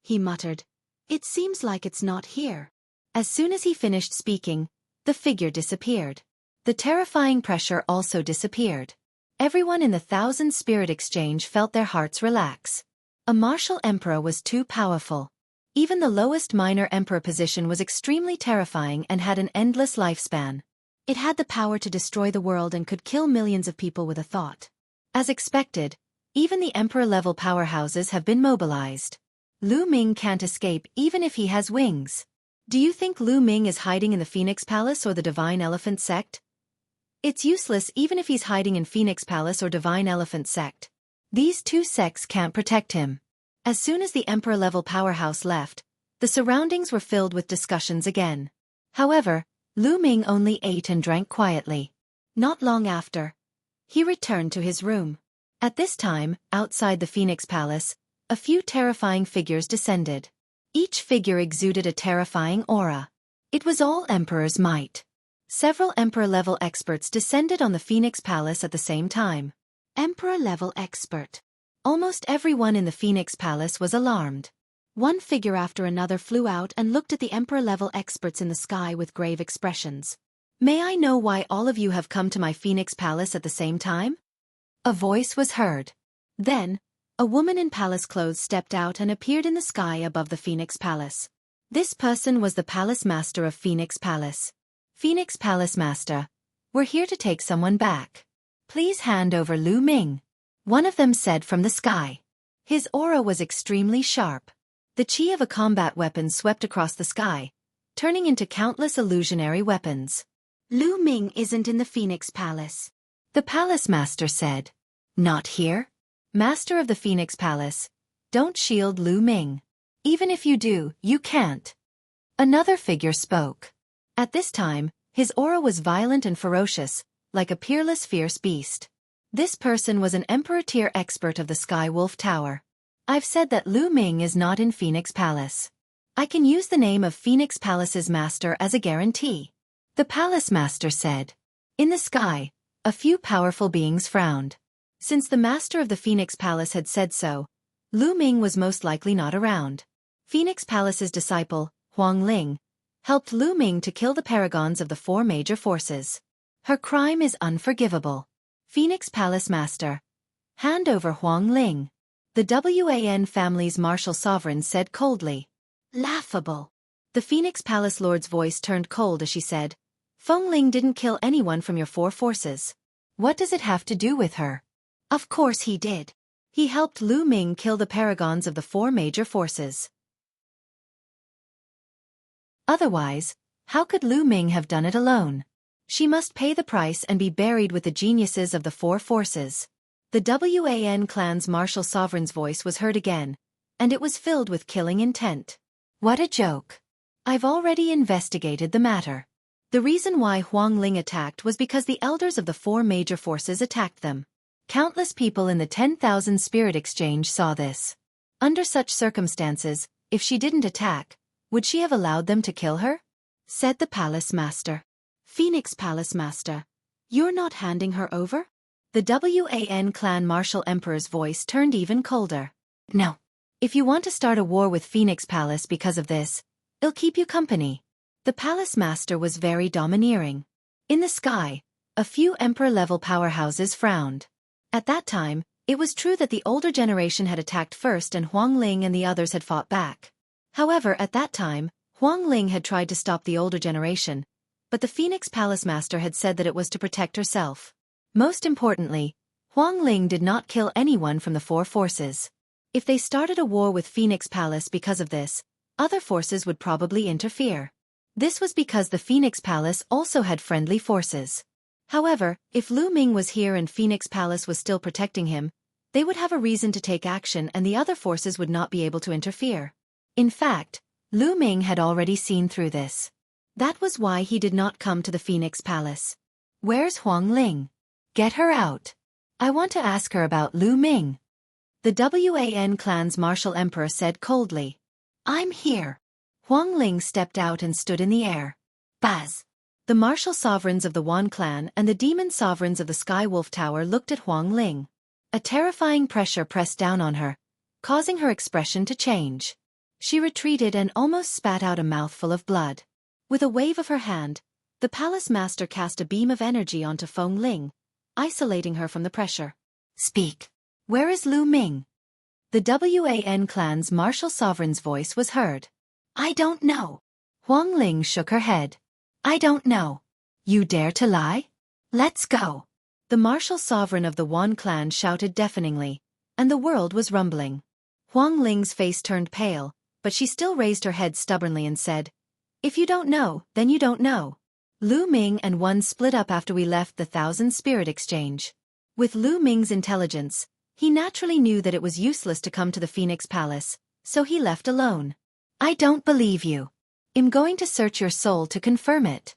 He muttered, "It seems like it's not here." As soon as he finished speaking, the figure disappeared. The terrifying pressure also disappeared. Everyone in the 1,000 spirit exchange felt their hearts relax. A martial emperor was too powerful. Even the lowest minor emperor position was extremely terrifying and had an endless lifespan. It had the power to destroy the world and could kill millions of people with a thought. As expected, even the emperor-level powerhouses have been mobilized. Lu Ming can't escape even if he has wings. Do you think Lu Ming is hiding in the Phoenix Palace or the Divine Elephant Sect? It's useless even if he's hiding in Phoenix Palace or Divine Elephant Sect. These two sects can't protect him. As soon as the emperor-level powerhouse left, the surroundings were filled with discussions again. However, Lu Ming only ate and drank quietly. Not long after, he returned to his room. At this time, outside the Phoenix Palace, a few terrifying figures descended. Each figure exuded a terrifying aura. It was all Emperor's might. Several Emperor-level experts descended on the Phoenix Palace at the same time. Emperor-level expert. Almost everyone in the Phoenix Palace was alarmed. One figure after another flew out and looked at the Emperor-level experts in the sky with grave expressions. "May I know why all of you have come to my Phoenix Palace at the same time?" A voice was heard. Then, a woman in palace clothes stepped out and appeared in the sky above the Phoenix Palace. This person was the Palace Master of Phoenix Palace. "Phoenix Palace Master, we're here to take someone back. Please hand over Lu Ming," one of them said from the sky. His aura was extremely sharp. The chi of a combat weapon swept across the sky, turning into countless illusionary weapons. "Lu Ming isn't in the Phoenix Palace," the Palace Master said. "Not here? Master of the Phoenix Palace, don't shield Lu Ming. Even if you do, you can't." Another figure spoke. At this time, his aura was violent and ferocious, like a peerless fierce beast. This person was an Emperor-tier expert of the Sky Wolf Tower. "I've said that Lu Ming is not in Phoenix Palace. I can use the name of Phoenix Palace's master as a guarantee," the Palace Master said. In the sky, a few powerful beings frowned. Since the master of the Phoenix Palace had said so, Lu Ming was most likely not around. Phoenix Palace's disciple, Huang Ling, helped Lu Ming to kill the paragons of the 4 major forces. Her crime is unforgivable. Phoenix Palace Master, hand over Huang Ling. The Wan family's martial sovereign said coldly. Laughable. The Phoenix Palace Lord's voice turned cold as she said, "Feng Ling didn't kill anyone from your 4 forces. What does it have to do with her?" "Of course he did. He helped Lu Ming kill the paragons of the 4 major forces. Otherwise, how could Lu Ming have done it alone? She must pay the price and be buried with the geniuses of the 4 forces." The Wan clan's martial sovereign's voice was heard again, and it was filled with killing intent. "What a joke. I've already investigated the matter. The reason why Huang Ling attacked was because the elders of the 4 major forces attacked them. Countless people in the 10,000 spirit exchange saw this. Under such circumstances, if she didn't attack, would she have allowed them to kill her?" said the Palace Master. "Phoenix Palace Master, you're not handing her over?" The Wan clan martial emperor's voice turned even colder. "No. If you want to start a war with Phoenix Palace because of this, it'll keep you company. The palace master was very domineering. In the sky, a few emperor-level powerhouses frowned. At that time, it was true that the older generation had attacked first and Huang Ling and the others had fought back. However, at that time, Huang Ling had tried to stop the older generation, but the Phoenix Palace Master had said that it was to protect herself. Most importantly, Huang Ling did not kill anyone from the four forces. If they started a war with Phoenix Palace because of this, other forces would probably interfere. This was because the Phoenix Palace also had friendly forces. However, if Lu Ming was here and Phoenix Palace was still protecting him, they would have a reason to take action and the other forces would not be able to interfere. In fact, Lu Ming had already seen through this. That was why he did not come to the Phoenix Palace. Where's Huang Ling? Get her out. I want to ask her about Lu Ming. The Wan clan's martial emperor said coldly. I'm here. Huang Ling stepped out and stood in the air. Buzz. The martial sovereigns of the Wan clan and the demon sovereigns of the Sky Wolf Tower looked at Huang Ling. A terrifying pressure pressed down on her, causing her expression to change. She retreated and almost spat out a mouthful of blood. With a wave of her hand, the palace master cast a beam of energy onto Huang Ling, isolating her from the pressure. Speak. Where is Lu Ming? The Wan clan's martial sovereign's voice was heard. I don't know. Huang Ling shook her head. I don't know. You dare to lie? Let's go. The martial sovereign of the Wan clan shouted deafeningly, and the world was rumbling. Huang Ling's face turned pale, but she still raised her head stubbornly and said, If you don't know, then you don't know. Lu Ming and Wan split up after we left the Thousand Spirit Exchange. With Lu Ming's intelligence, he naturally knew that it was useless to come to the Phoenix Palace, so he left alone. I don't believe you. I'm going to search your soul to confirm it.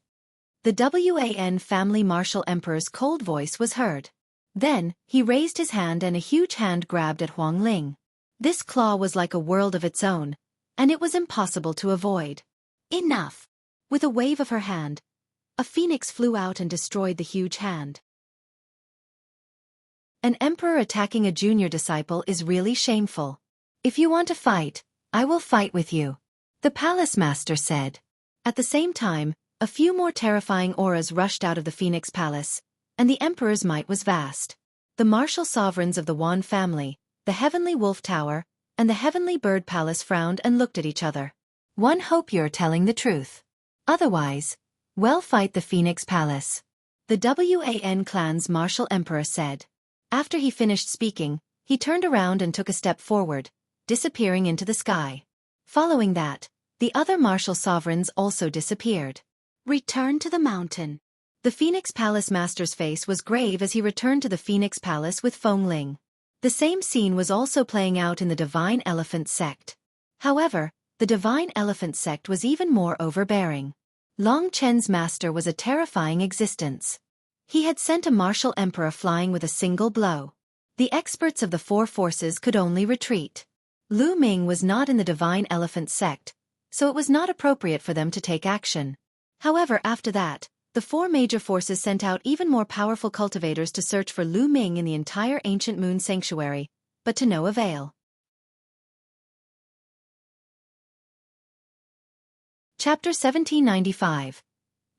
The Wan family martial emperor's cold voice was heard. Then, he raised his hand and a huge hand grabbed at Huang Ling. This claw was like a world of its own, and it was impossible to avoid. Enough! With a wave of her hand, a phoenix flew out and destroyed the huge hand. An emperor attacking a junior disciple is really shameful. If you want to fight, I will fight with you, the palace master said. At the same time, a few more terrifying auras rushed out of the Phoenix Palace, and the emperor's might was vast. The martial sovereigns of the Wan family, the Heavenly Wolf Tower, and the Heavenly Bird Palace frowned and looked at each other. One hope you're telling the truth. Otherwise, well, fight the Phoenix Palace. The Wan clan's martial emperor said. After he finished speaking, he turned around and took a step forward, disappearing into the sky. Following that, the other martial sovereigns also disappeared. Return to the mountain. The Phoenix Palace master's face was grave as he returned to the Phoenix Palace with Huang Ling. The same scene was also playing out in the Divine Elephant sect. However, the Divine Elephant sect was even more overbearing. Long Chen's master was a terrifying existence. He had sent a martial emperor flying with a single blow. The experts of the four forces could only retreat. Lu Ming was not in the Divine Elephant sect, so it was not appropriate for them to take action. However, after that, the four major forces sent out even more powerful cultivators to search for Lu Ming in the entire Ancient Moon Sanctuary, but to no avail. Chapter 1795.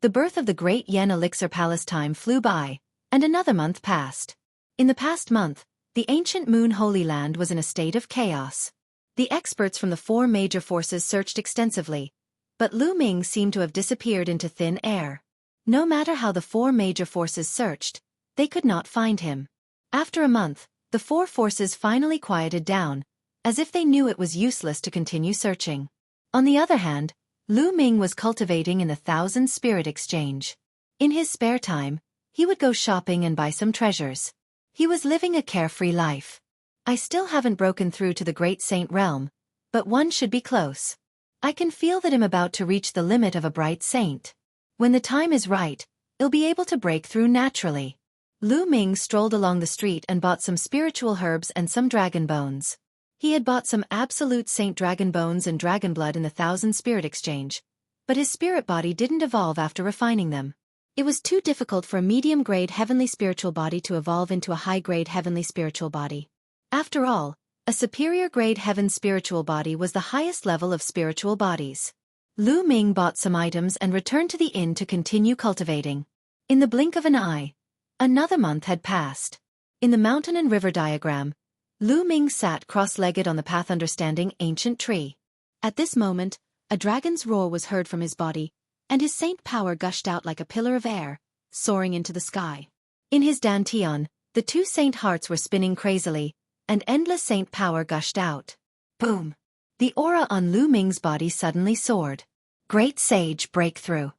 The birth of the Great Yen Elixir Palace. Time flew by, and another month passed. In the past month, the Ancient Moon Holy Land was in a state of chaos. The experts from the four major forces searched extensively, but Lu Ming seemed to have disappeared into thin air. No matter how the four major forces searched, they could not find him. After a month, the four forces finally quieted down, as if they knew it was useless to continue searching. On the other hand, Lu Ming was cultivating in the Thousand Spirit Exchange. In his spare time, he would go shopping and buy some treasures. He was living a carefree life. I still haven't broken through to the Great Saint realm, but one should be close. I can feel that I'm about to reach the limit of a bright saint. When the time is right, I'll be able to break through naturally. Lu Ming strolled along the street and bought some spiritual herbs and some dragon bones. He had bought some absolute saint dragon bones and dragon blood in the Thousand Spirit Exchange, but his spirit body didn't evolve after refining them. It was too difficult for a medium-grade heavenly spiritual body to evolve into a high-grade heavenly spiritual body. After all, a superior-grade heaven spiritual body was the highest level of spiritual bodies. Lu Ming bought some items and returned to the inn to continue cultivating. In the blink of an eye, another month had passed. In the mountain and river diagram, Lu Ming sat cross-legged on the path understanding ancient tree. At this moment, a dragon's roar was heard from his body, and his saint power gushed out like a pillar of air, soaring into the sky. In his dantian, the two saint hearts were spinning crazily, and endless saint power gushed out. Boom! The aura on Lu Ming's body suddenly soared. Great Sage Breakthrough.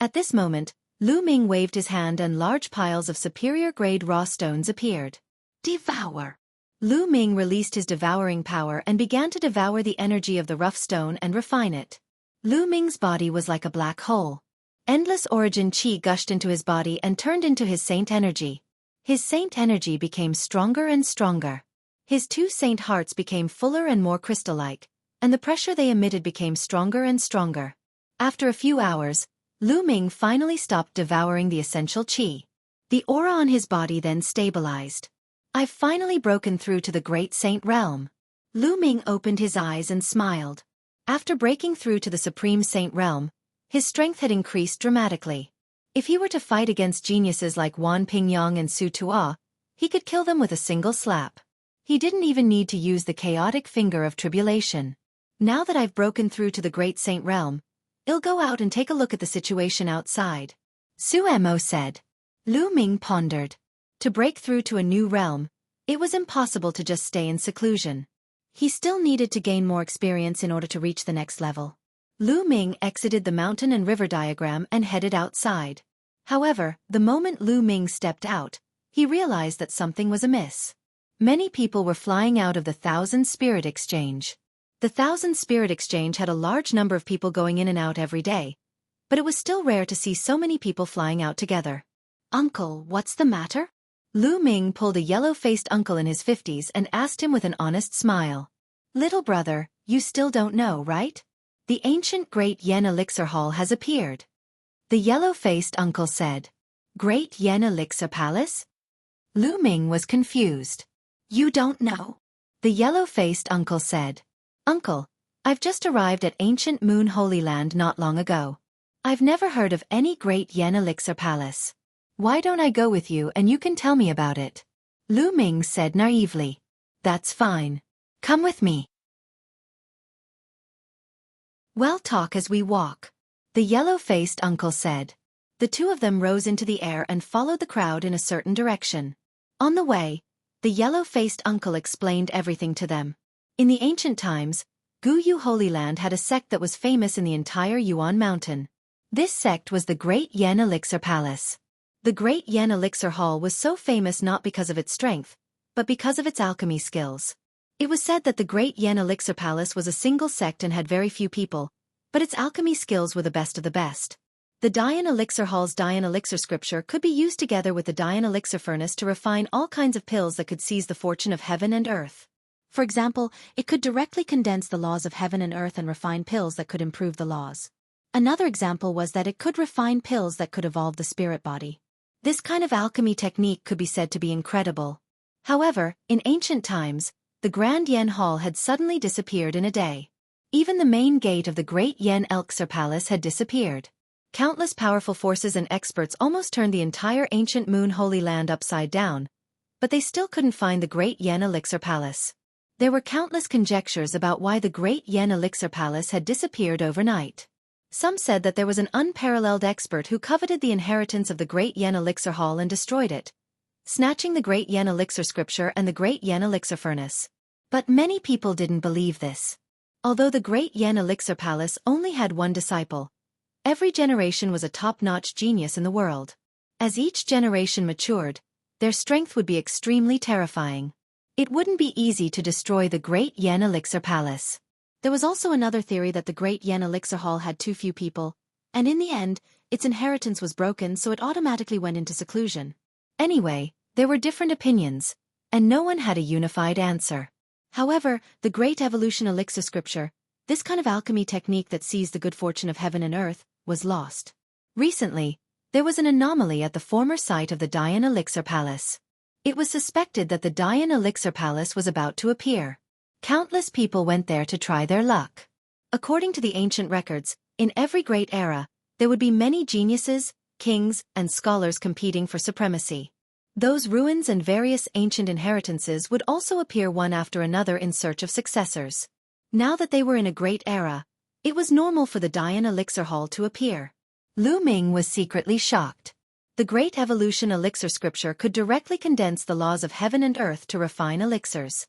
At this moment, Lu Ming waved his hand and large piles of superior-grade raw stones appeared. Devour! Lu Ming released his devouring power and began to devour the energy of the rough stone and refine it. Lu Ming's body was like a black hole. Endless origin chi gushed into his body and turned into his saint energy. His saint energy became stronger and stronger. His two saint hearts became fuller and more crystal-like, and the pressure they emitted became stronger and stronger. After a few hours, Lu Ming finally stopped devouring the essential chi. The aura on his body then stabilized. I've finally broken through to the great saint realm. Lu Ming opened his eyes and smiled. After breaking through to the supreme saint realm, his strength had increased dramatically. If he were to fight against geniuses like Wan Pingyang and Su Tua, he could kill them with a single slap. He didn't even need to use the chaotic finger of tribulation. Now that I've broken through to the great saint realm, I'll go out and take a look at the situation outside. Su Mo said. Lu Ming pondered. To break through to a new realm, it was impossible to just stay in seclusion. He still needed to gain more experience in order to reach the next level. Lu Ming exited the mountain and river diagram and headed outside. However, the moment Lu Ming stepped out, he realized that something was amiss. Many people were flying out of the Thousand Spirit Exchange. The Thousand Spirit Exchange had a large number of people going in and out every day, but it was still rare to see so many people flying out together. Uncle, what's the matter? Lu Ming pulled a yellow-faced uncle in his 50s and asked him with an honest smile. Little brother, you still don't know, right? The ancient Great Yen Elixir Hall has appeared. The yellow-faced uncle said. Great Yen Elixir Palace? Lu Ming was confused. You don't know? The yellow-faced uncle said. Uncle, I've just arrived at ancient Moon Holy Land not long ago. I've never heard of any Great Yen Elixir Palace. Why don't I go with you and you can tell me about it? Lu Ming said naively. That's fine. Come with me. Well, talk as we walk. The yellow-faced uncle said. The two of them rose into the air and followed the crowd in a certain direction. On the way, the yellow-faced uncle explained everything to them. In the ancient times, Guyu Holy Land had a sect that was famous in the entire Yuan Mountain. This sect was the Great Yen Elixir Palace. The Great Yen Elixir Hall was so famous not because of its strength, but because of its alchemy skills. It was said that the Great Yen Elixir Palace was a single sect and had very few people, but its alchemy skills were the best of the best. The Dian Elixir Hall's Dian Elixir scripture could be used together with the Dian Elixir furnace to refine all kinds of pills that could seize the fortune of heaven and earth. For example, it could directly condense the laws of heaven and earth and refine pills that could improve the laws. Another example was that it could refine pills that could evolve the spirit body. This kind of alchemy technique could be said to be incredible. However, in ancient times, the Grand Yen Hall had suddenly disappeared in a day. Even the main gate of the Great Yen Elixir Palace had disappeared. Countless powerful forces and experts almost turned the entire ancient Moon Holy Land upside down, but they still couldn't find the Great Yen Elixir Palace. There were countless conjectures about why the Great Yen Elixir Palace had disappeared overnight. Some said that there was an unparalleled expert who coveted the inheritance of the Great Yen Elixir Hall and destroyed it, snatching the Great Yen Elixir scripture and the Great Yen Elixir furnace. But many people didn't believe this. Although the Great Yen Elixir Palace only had one disciple, every generation was a top-notch genius in the world. As each generation matured, their strength would be extremely terrifying. It wouldn't be easy to destroy the Great Yen Elixir Palace. There was also another theory that the Great Yen Elixir Hall had too few people, and in the end, its inheritance was broken so it automatically went into seclusion. Anyway, there were different opinions, and no one had a unified answer. However, the Great Evolution Elixir scripture, this kind of alchemy technique that sees the good fortune of heaven and earth, was lost. Recently, there was an anomaly at the former site of the Dian Elixir Palace. It was suspected that the Dian Elixir Palace was about to appear. Countless people went there to try their luck. According to the ancient records, In every great era, there would be many geniuses, kings, and scholars competing for supremacy. Those ruins and various ancient inheritances would also appear one after another in search of successors. Now that they were in a great era, it was normal for the Dian Elixir Hall to appear. Lu Ming was secretly shocked. The Great Evolution Elixir Scripture could directly condense the laws of heaven and earth to refine elixirs.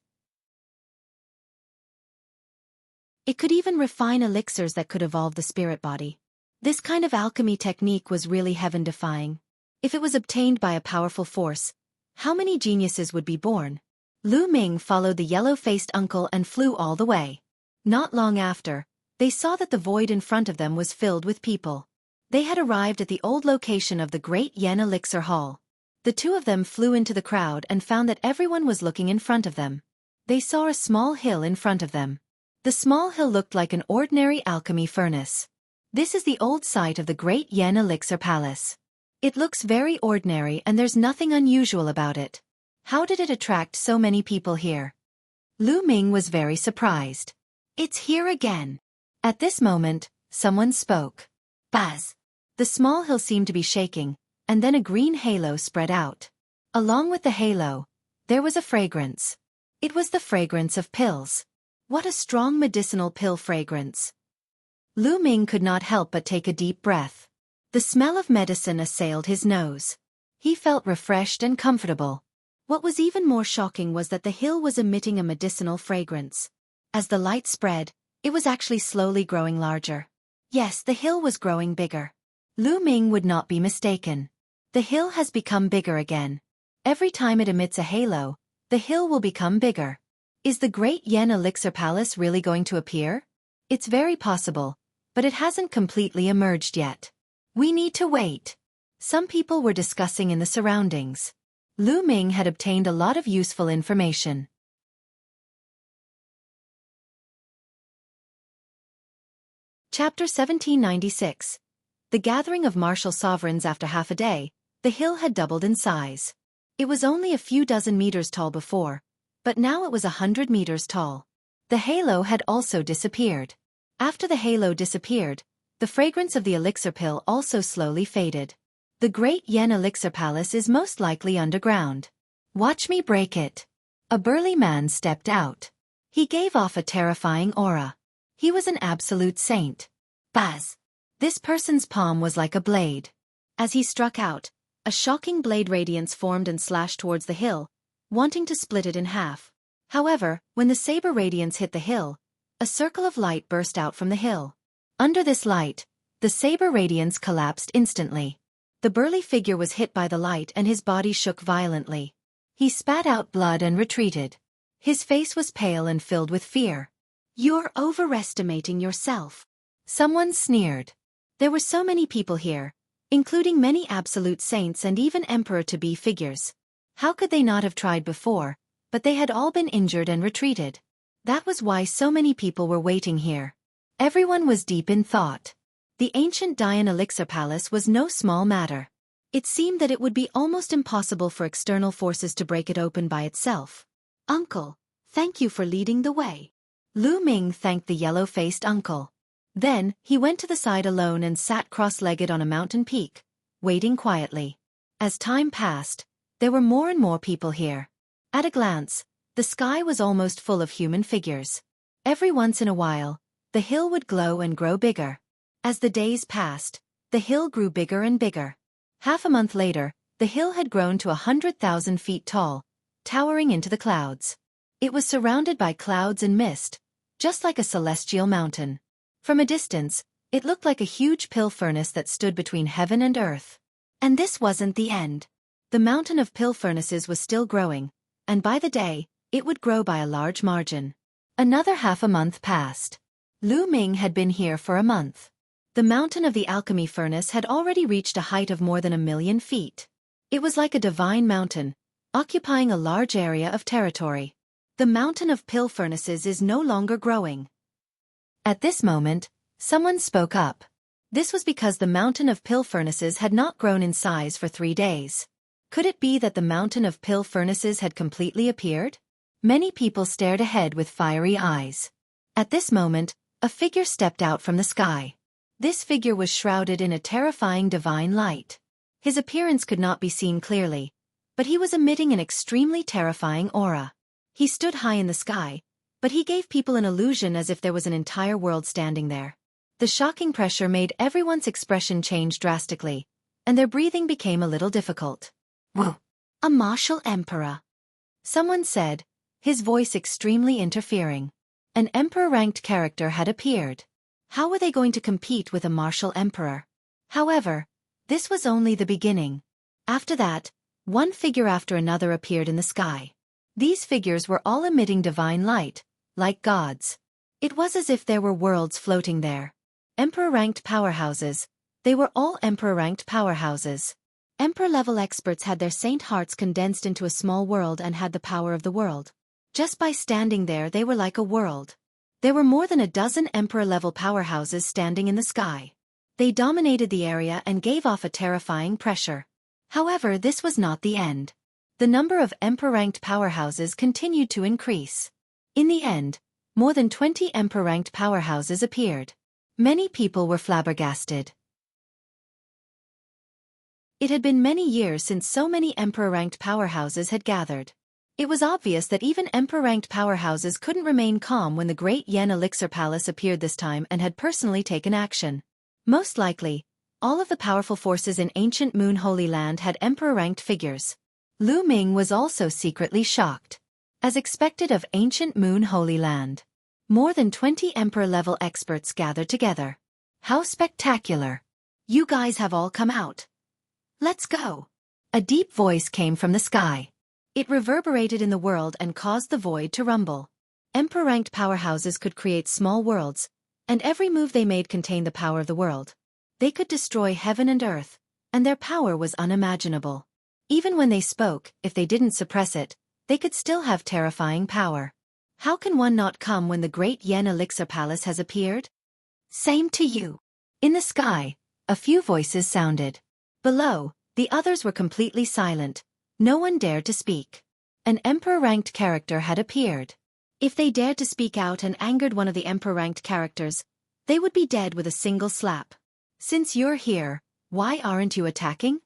It could even refine elixirs that could evolve the spirit body. This kind of alchemy technique was really heaven-defying. If it was obtained by a powerful force, how many geniuses would be born? Lu Ming followed the yellow-faced uncle and flew all the way. Not long after, they saw that the void in front of them was filled with people. They had arrived at the old location of the Great Yen Elixir Hall. The two of them flew into the crowd and found that everyone was looking in front of them. They saw a small hill in front of them. The small hill looked like an ordinary alchemy furnace. This is the old site of the Great Yen Elixir Palace. It looks very ordinary and there's nothing unusual about it. How did it attract so many people here? Lu Ming was very surprised. It's here again. At this moment, someone spoke. Buzz. The small hill seemed to be shaking, and then a green halo spread out. Along with the halo, there was a fragrance. It was the fragrance of pills. What a strong medicinal pill fragrance. Lu Ming could not help but take a deep breath. The smell of medicine assailed his nose. He felt refreshed and comfortable. What was even more shocking was that the hill was emitting a medicinal fragrance. As the light spread, it was actually slowly growing larger. Yes, the hill was growing bigger. Lu Ming would not be mistaken. The hill has become bigger again. Every time it emits a halo, the hill will become bigger. Is the Great Yen Elixir Palace really going to appear? It's very possible, but it hasn't completely emerged yet. We need to wait. Some people were discussing in the surroundings. Lu Ming had obtained a lot of useful information. Chapter 1796. The gathering of martial sovereigns. After half a day, the hill had doubled in size. It was only a few dozen meters tall before, but now it was 100 meters tall. The halo had also disappeared. After the halo disappeared, the fragrance of the elixir pill also slowly faded. The Great Yen Elixir Palace is most likely underground. Watch me break it. A burly man stepped out. He gave off a terrifying aura. He was an absolute saint. Buzz. This person's palm was like a blade. As he struck out, a shocking blade radiance formed and slashed towards the hill, wanting to split it in half. However, when the saber radiance hit the hill, a circle of light burst out from the hill. Under this light, the saber radiance collapsed instantly. The burly figure was hit by the light and his body shook violently. He spat out blood and retreated. His face was pale and filled with fear. You're overestimating yourself. Someone sneered. There were so many people here, including many absolute saints and even emperor-to-be figures. How could they not have tried before? But they had all been injured and retreated. That was why so many people were waiting here. Everyone was deep in thought. The ancient Dian Elixir Palace was no small matter. It seemed that it would be almost impossible for external forces to break it open by itself. Uncle, thank you for leading the way. Lu Ming thanked the yellow-faced uncle. Then, he went to the side alone and sat cross-legged on a mountain peak, waiting quietly. As time passed, there were more and more people here. At a glance, the sky was almost full of human figures. Every once in a while, the hill would glow and grow bigger. As the days passed, the hill grew bigger and bigger. Half a month later, the hill had grown to 100,000 feet tall, towering into the clouds. It was surrounded by clouds and mist, just like a celestial mountain. From a distance, it looked like a huge pill furnace that stood between heaven and earth. And this wasn't the end. The mountain of pill furnaces was still growing, and by the day, it would grow by a large margin. Another half a month passed. Lu Ming had been here for a month. The mountain of the alchemy furnace had already reached a height of more than 1,000,000 feet. It was like a divine mountain, occupying a large area of territory. The mountain of pill furnaces is no longer growing. At this moment, someone spoke up. This was because the mountain of pill furnaces had not grown in size for 3 days. Could it be that the mountain of pill furnaces had completely appeared? Many people stared ahead with fiery eyes. At this moment, a figure stepped out from the sky. This figure was shrouded in a terrifying divine light. His appearance could not be seen clearly, but he was emitting an extremely terrifying aura. He stood high in the sky, but he gave people an illusion as if there was an entire world standing there. The shocking pressure made everyone's expression change drastically, and their breathing became a little difficult. Whoa! A martial emperor. Someone said, his voice extremely interfering. An emperor-ranked character had appeared. How were they going to compete with a martial emperor? However, this was only the beginning. After that, one figure after another appeared in the sky. These figures were all emitting divine light, like gods. It was as if there were worlds floating there. Emperor-ranked powerhouses. They were all emperor-ranked powerhouses. Emperor-level experts had their saint hearts condensed into a small world and had the power of the world. Just by standing there they were like a world. There were more than a dozen emperor-level powerhouses standing in the sky. They dominated the area and gave off a terrifying pressure. However, this was not the end. The number of emperor-ranked powerhouses continued to increase. In the end, more than 20 emperor-ranked powerhouses appeared. Many people were flabbergasted. It had been many years since so many emperor-ranked powerhouses had gathered. It was obvious that even emperor-ranked powerhouses couldn't remain calm when the Great Yen Elixir Palace appeared this time and had personally taken action. Most likely, all of the powerful forces in ancient Moon Holy Land had emperor-ranked figures. Lu Ming was also secretly shocked. As expected of ancient Moon Holy Land, more than 20 emperor-level experts gathered together. How spectacular! You guys have all come out. Let's go! A deep voice came from the sky. It reverberated in the world and caused the void to rumble. Emperor-ranked powerhouses could create small worlds, and every move they made contained the power of the world. They could destroy heaven and earth, and their power was unimaginable. Even when they spoke, if they didn't suppress it, they could still have terrifying power. How can one not come when the Great Yen Elixir Palace has appeared? Same to you. In the sky, a few voices sounded. Below, the others were completely silent. No one dared to speak. An emperor-ranked character had appeared. If they dared to speak out and angered one of the emperor-ranked characters, they would be dead with a single slap. Since you're here, why aren't you attacking?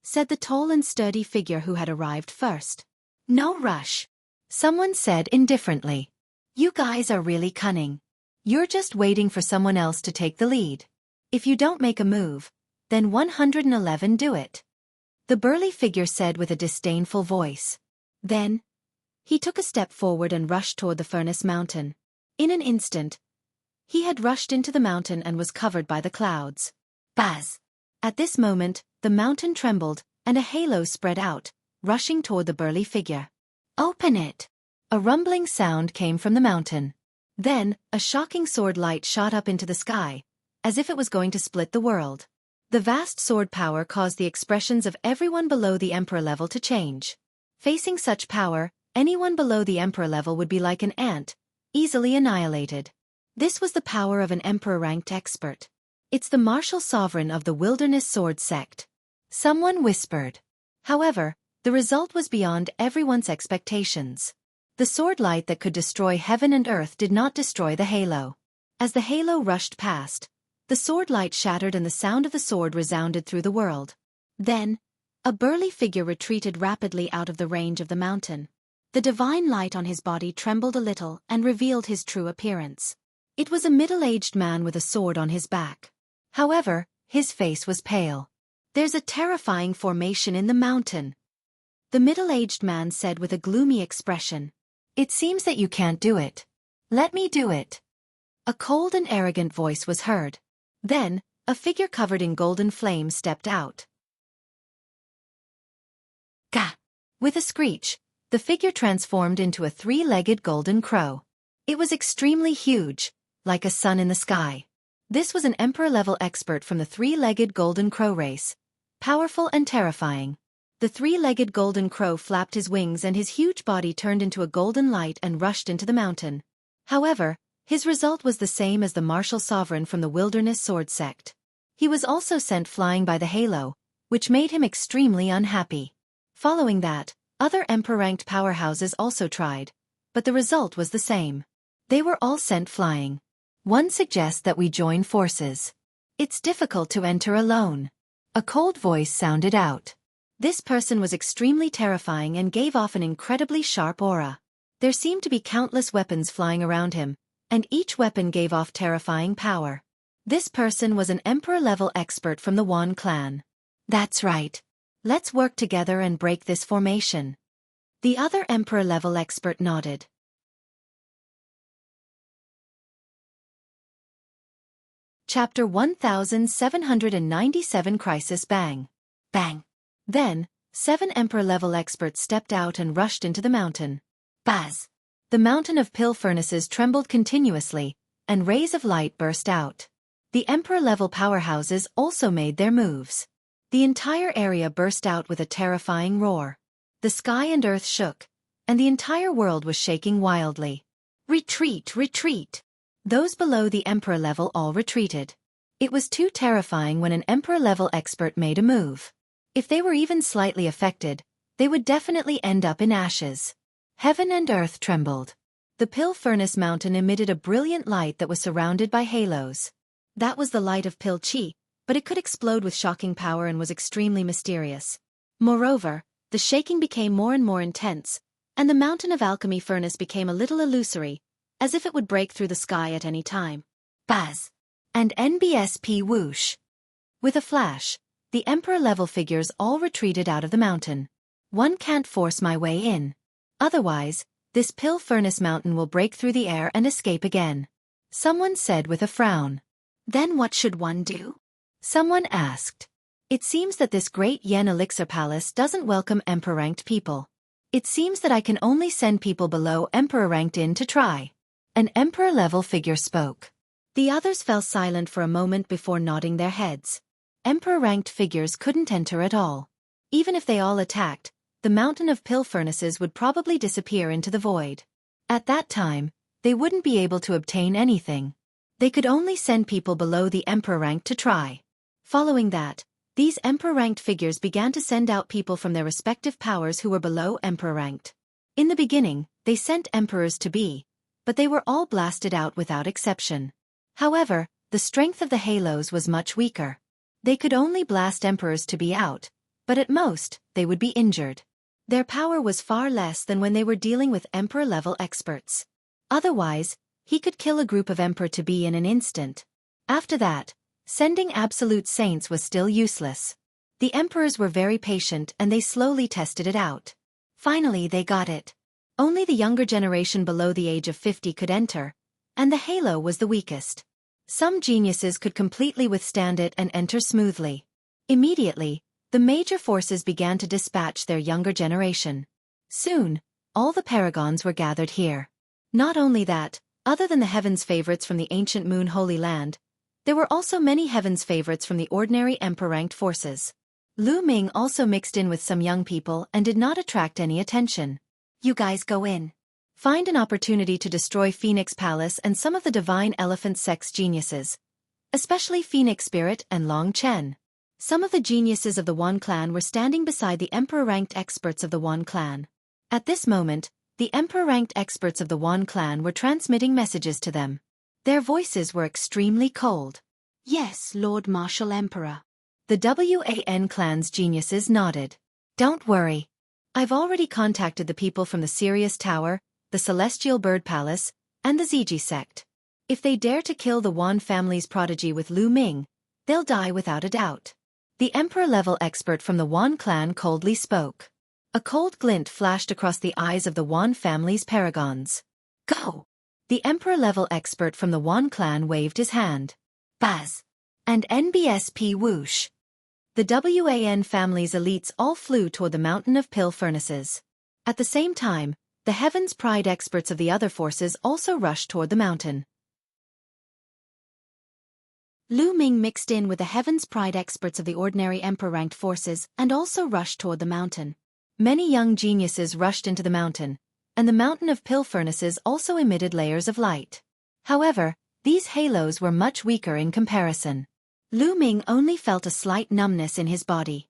Said the tall and sturdy figure who had arrived first. No rush. Someone said indifferently. You guys are really cunning. You're just waiting for someone else to take the lead. If you don't make a move, then 111 do it. The burly figure said with a disdainful voice. Then, he took a step forward and rushed toward the furnace mountain. In an instant, he had rushed into the mountain and was covered by the clouds. Buzz! At this moment, the mountain trembled, and a halo spread out, rushing toward the burly figure. Open it! A rumbling sound came from the mountain. Then, a shocking sword light shot up into the sky, as if it was going to split the world. The vast sword power caused the expressions of everyone below the emperor level to change. Facing such power, anyone below the emperor level would be like an ant, easily annihilated. This was the power of an emperor-ranked expert. It's the martial sovereign of the Wilderness Sword Sect. Someone whispered. However, the result was beyond everyone's expectations. The sword light that could destroy heaven and earth did not destroy the halo. As the halo rushed past, the sword light shattered and the sound of the sword resounded through the world. Then, a burly figure retreated rapidly out of the range of the mountain. The divine light on his body trembled a little and revealed his true appearance. It was a middle-aged man with a sword on his back. However, his face was pale. There's a terrifying formation in the mountain, the middle-aged man said with a gloomy expression. It seems that you can't do it. Let me do it. A cold and arrogant voice was heard. Then, a figure covered in golden flames stepped out. Gah! With a screech, the figure transformed into a three-legged golden crow. It was extremely huge, like a sun in the sky. This was an emperor-level expert from the three-legged golden crow race, powerful and terrifying. The three-legged golden crow flapped his wings and his huge body turned into a golden light and rushed into the mountain. However, his result was the same as the martial sovereign from the Wilderness Sword Sect. He was also sent flying by the halo, which made him extremely unhappy. Following that, other emperor-ranked powerhouses also tried, but the result was the same. They were all sent flying. One suggests that we join forces. It's difficult to enter alone. A cold voice sounded out. This person was extremely terrifying and gave off an incredibly sharp aura. There seemed to be countless weapons flying around him, and each weapon gave off terrifying power. This person was an Emperor-level expert from the Wan clan. That's right. Let's work together and break this formation. The other Emperor-level expert nodded. Chapter 1797 Crisis Bang. Bang. Then, 7 Emperor-level experts stepped out and rushed into the mountain. Buzz. The mountain of pill furnaces trembled continuously, and rays of light burst out. The Emperor-level powerhouses also made their moves. The entire area burst out with a terrifying roar. The sky and earth shook, and the entire world was shaking wildly. Retreat, retreat. Those below the Emperor level all retreated. It was too terrifying when an Emperor-level expert made a move. If they were even slightly affected, they would definitely end up in ashes. Heaven and earth trembled. The pill furnace mountain emitted a brilliant light that was surrounded by halos. That was the light of pill chi, but it could explode with shocking power and was extremely mysterious. Moreover, the shaking became more and more intense, and the mountain of alchemy furnace became a little illusory, as if it would break through the sky at any time. Buzz. And NBSP whoosh. With a flash, the Emperor-level figures all retreated out of the mountain. One can't force my way in. Otherwise, this pill furnace mountain will break through the air and escape again. Someone said with a frown. Then what should one do? Someone asked. It seems that this great Yen Elixir Palace doesn't welcome Emperor-ranked people. It seems that I can only send people below Emperor-ranked in to try. An Emperor-level figure spoke. The others fell silent for a moment before nodding their heads. Emperor-ranked figures couldn't enter at all. Even if they all attacked, the mountain of pill furnaces would probably disappear into the void. At that time, they wouldn't be able to obtain anything. They could only send people below the Emperor rank to try. Following that, these Emperor-ranked figures began to send out people from their respective powers who were below Emperor-ranked. In the beginning, they sent Emperors to be, but they were all blasted out without exception. However, the strength of the halos was much weaker. They could only blast Emperors to be out, but at most, they would be injured. Their power was far less than when they were dealing with Emperor-level experts. Otherwise, he could kill a group of Emperor to be in an instant. After that, sending absolute saints was still useless. The Emperors were very patient and they slowly tested it out. Finally they got it. Only the younger generation below the age of 50 could enter, and the halo was the weakest. Some geniuses could completely withstand it and enter smoothly. Immediately, the major forces began to dispatch their younger generation. Soon, all the paragons were gathered here. Not only that, other than the heavens favorites from the ancient Moon Holy Land, there were also many heavens favorites from the ordinary Emperor-ranked forces. Lu Ming also mixed in with some young people and did not attract any attention. You guys go in. Find an opportunity to destroy Phoenix Palace and some of the divine elephant sex geniuses, especially Phoenix Spirit and Long Chen. Some of the geniuses of the Wan clan were standing beside the Emperor-ranked experts of the Wan clan. At this moment, the Emperor-ranked experts of the Wan clan were transmitting messages to them. Their voices were extremely cold. Yes, Lord Martial Emperor. The Wan clan's geniuses nodded. Don't worry. I've already contacted the people from the Sirius Tower, the Celestial Bird Palace, and the Ziji sect. If they dare to kill the Wan family's prodigy with Lu Ming, they'll die without a doubt. The Emperor-level expert from the Wan clan coldly spoke. A cold glint flashed across the eyes of the Wan family's paragons. Go! The Emperor-level expert from the Wan clan waved his hand. Buzz! And NBSP whoosh! The Wan family's elites all flew toward the mountain of pill furnaces. At the same time, the Heaven's Pride experts of the other forces also rushed toward the mountain. Lu Ming mixed in with the Heaven's Pride experts of the ordinary Emperor-ranked forces and also rushed toward the mountain. Many young geniuses rushed into the mountain, and the mountain of pill furnaces also emitted layers of light. However, these halos were much weaker in comparison. Lu Ming only felt a slight numbness in his body.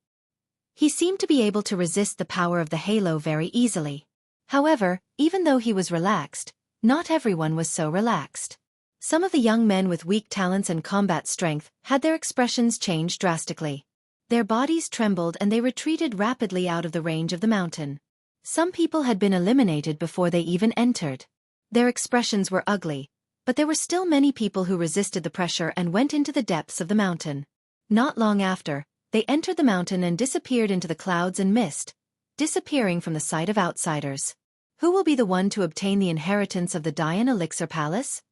He seemed to be able to resist the power of the halo very easily. However, even though he was relaxed, not everyone was so relaxed. Some of the young men with weak talents and combat strength had their expressions changed drastically. Their bodies trembled and they retreated rapidly out of the range of the mountain. Some people had been eliminated before they even entered. Their expressions were ugly, but there were still many people who resisted the pressure and went into the depths of the mountain. Not long after, they entered the mountain and disappeared into the clouds and mist, disappearing from the sight of outsiders. Who will be the one to obtain the inheritance of the Dian Elixir Palace?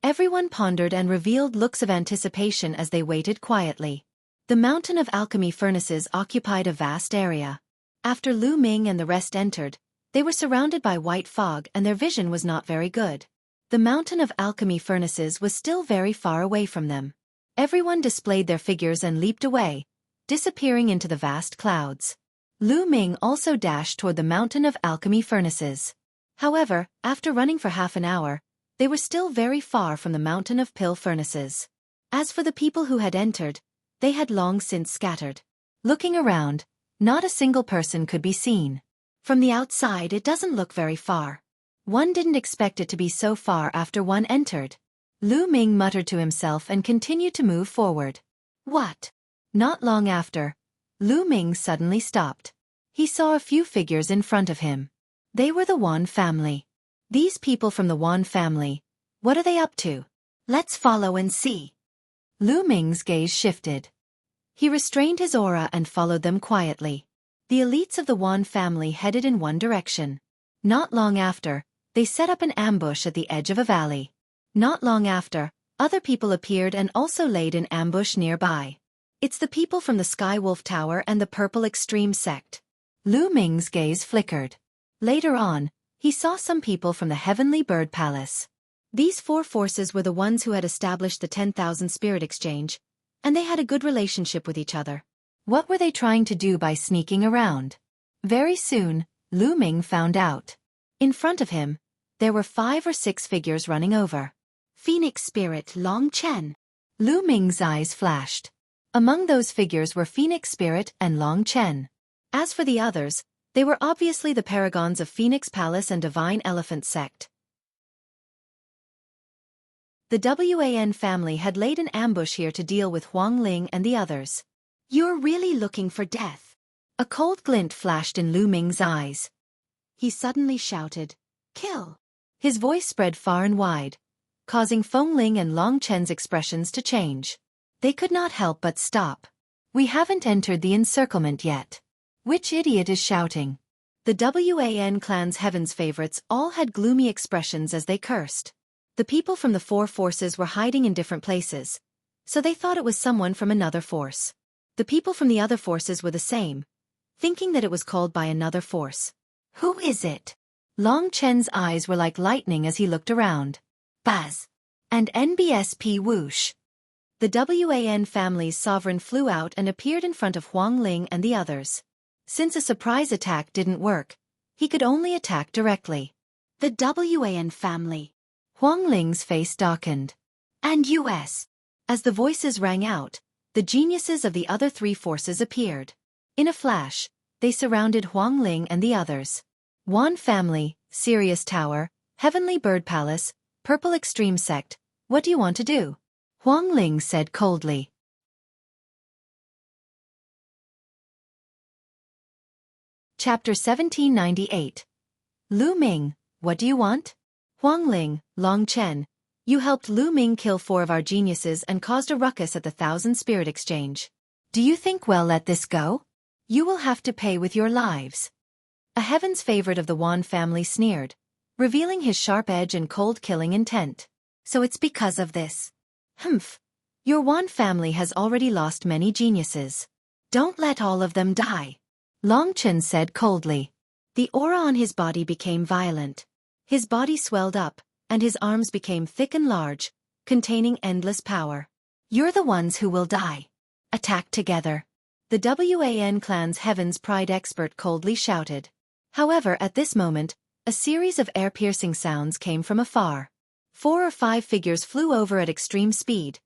Everyone pondered and revealed looks of anticipation as they waited quietly. The mountain of alchemy furnaces occupied a vast area. After Lu Ming and the rest entered, they were surrounded by white fog and their vision was not very good. The mountain of alchemy furnaces was still very far away from them. Everyone displayed their figures and leaped away, disappearing into the vast clouds. Lu Ming also dashed toward the mountain of alchemy furnaces. However, after running for half an hour, they were still very far from the mountain of pill furnaces. As for the people who had entered, they had long since scattered. Looking around, not a single person could be seen. From the outside it doesn't look very far. One didn't expect it to be so far after one entered. Lu Ming muttered to himself and continued to move forward. What? Not long after, Lu Ming suddenly stopped. He saw a few figures in front of him. They were the Wan family. These people from the Wan family, what are they up to? Let's follow and see. Lu Ming's gaze shifted. He restrained his aura and followed them quietly. The elites of the Wan family headed in one direction. Not long after, they set up an ambush at the edge of a valley. Not long after, other people appeared and also laid an ambush nearby. It's the people from the Sky Wolf Tower and the Purple Extreme Sect. Lu Ming's gaze flickered. Later on, he saw some people from the Heavenly Bird Palace. These four forces were the ones who had established the 10,000 Spirit Exchange, and they had a good relationship with each other. What were they trying to do by sneaking around? Very soon, Lu Ming found out. In front of him, there were 5 or 6 figures running over. Phoenix Spirit Long Chen. Lu Ming's eyes flashed. Among those figures were Phoenix Spirit and Long Chen. As for the others, they were obviously the paragons of Phoenix Palace and Divine Elephant Sect. The Wan family had laid an ambush here to deal with Huang Ling and the others. You're really looking for death. A cold glint flashed in Lu Ming's eyes. He suddenly shouted, "Kill!" His voice spread far and wide, causing Feng Ling and Long Chen's expressions to change. They could not help but stop. We haven't entered the encirclement yet. Which idiot is shouting? The Wan clan's heaven's favorites all had gloomy expressions as they cursed. The people from the 4 forces were hiding in different places, so they thought it was someone from another force. The people from the other forces were the same, thinking that it was called by another force. Who is it? Long Chen's eyes were like lightning as he looked around. Buzz! And NBSP whoosh! The Wan family's sovereign flew out and appeared in front of Huang Ling and the others. Since a surprise attack didn't work, he could only attack directly. The Wan family. Huang Ling's face darkened. And US. As the voices rang out, the geniuses of the other 3 forces appeared. In a flash, they surrounded Huang Ling and the others. Wan family, Sirius Tower, Heavenly Bird Palace, Purple Extreme Sect, what do you want to do? Huang Ling said coldly. Chapter 1798. Lu Ming, what do you want? Huang Ling, Long Chen, you helped Lu Ming kill 4 of our geniuses and caused a ruckus at the 1000 Spirit Exchange. Do you think we'll let this go? You will have to pay with your lives. A heaven's favorite of the Wan family sneered, revealing his sharp edge and cold-killing intent. So it's because of this. Humph. Your Wan family has already lost many geniuses. Don't let all of them die. Long Chen said coldly. The aura on his body became violent. His body swelled up, and his arms became thick and large, containing endless power. You're the ones who will die. Attack together. The Wan clan's Heaven's Pride expert coldly shouted. However, at this moment, a series of air-piercing sounds came from afar. 4 or 5 figures flew over at extreme speed,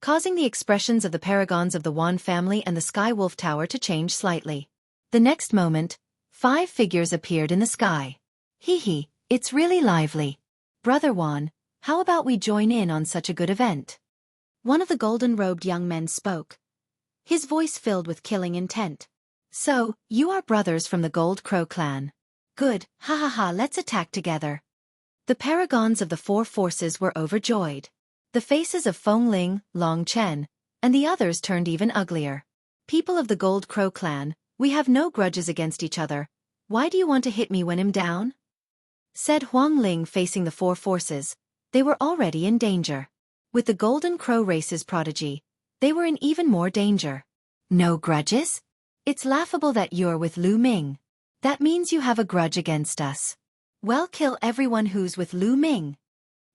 causing the expressions of the paragons of the Wan family and the Sky Wolf Tower to change slightly. The next moment, 5 figures appeared in the sky. Hee hee, it's really lively. Brother Wan, How about we join in on such a good event? One of the golden-robed young men spoke, his voice filled with killing intent. So, you are brothers from the Gold Crow clan. Good, ha ha ha, let's attack together. The paragons of the four forces were overjoyed. The faces of Feng Ling, Long Chen, and the others turned even uglier. People of the Gold Crow clan, we have no grudges against each other. Why do you want to hit me when I'm down? Said Huang Ling facing the four forces. They were already in danger. With the Golden Crow race's prodigy, they were in even more danger. No grudges? It's laughable that you're with Lu Ming. That means you have a grudge against us. Well, kill everyone who's with Lu Ming,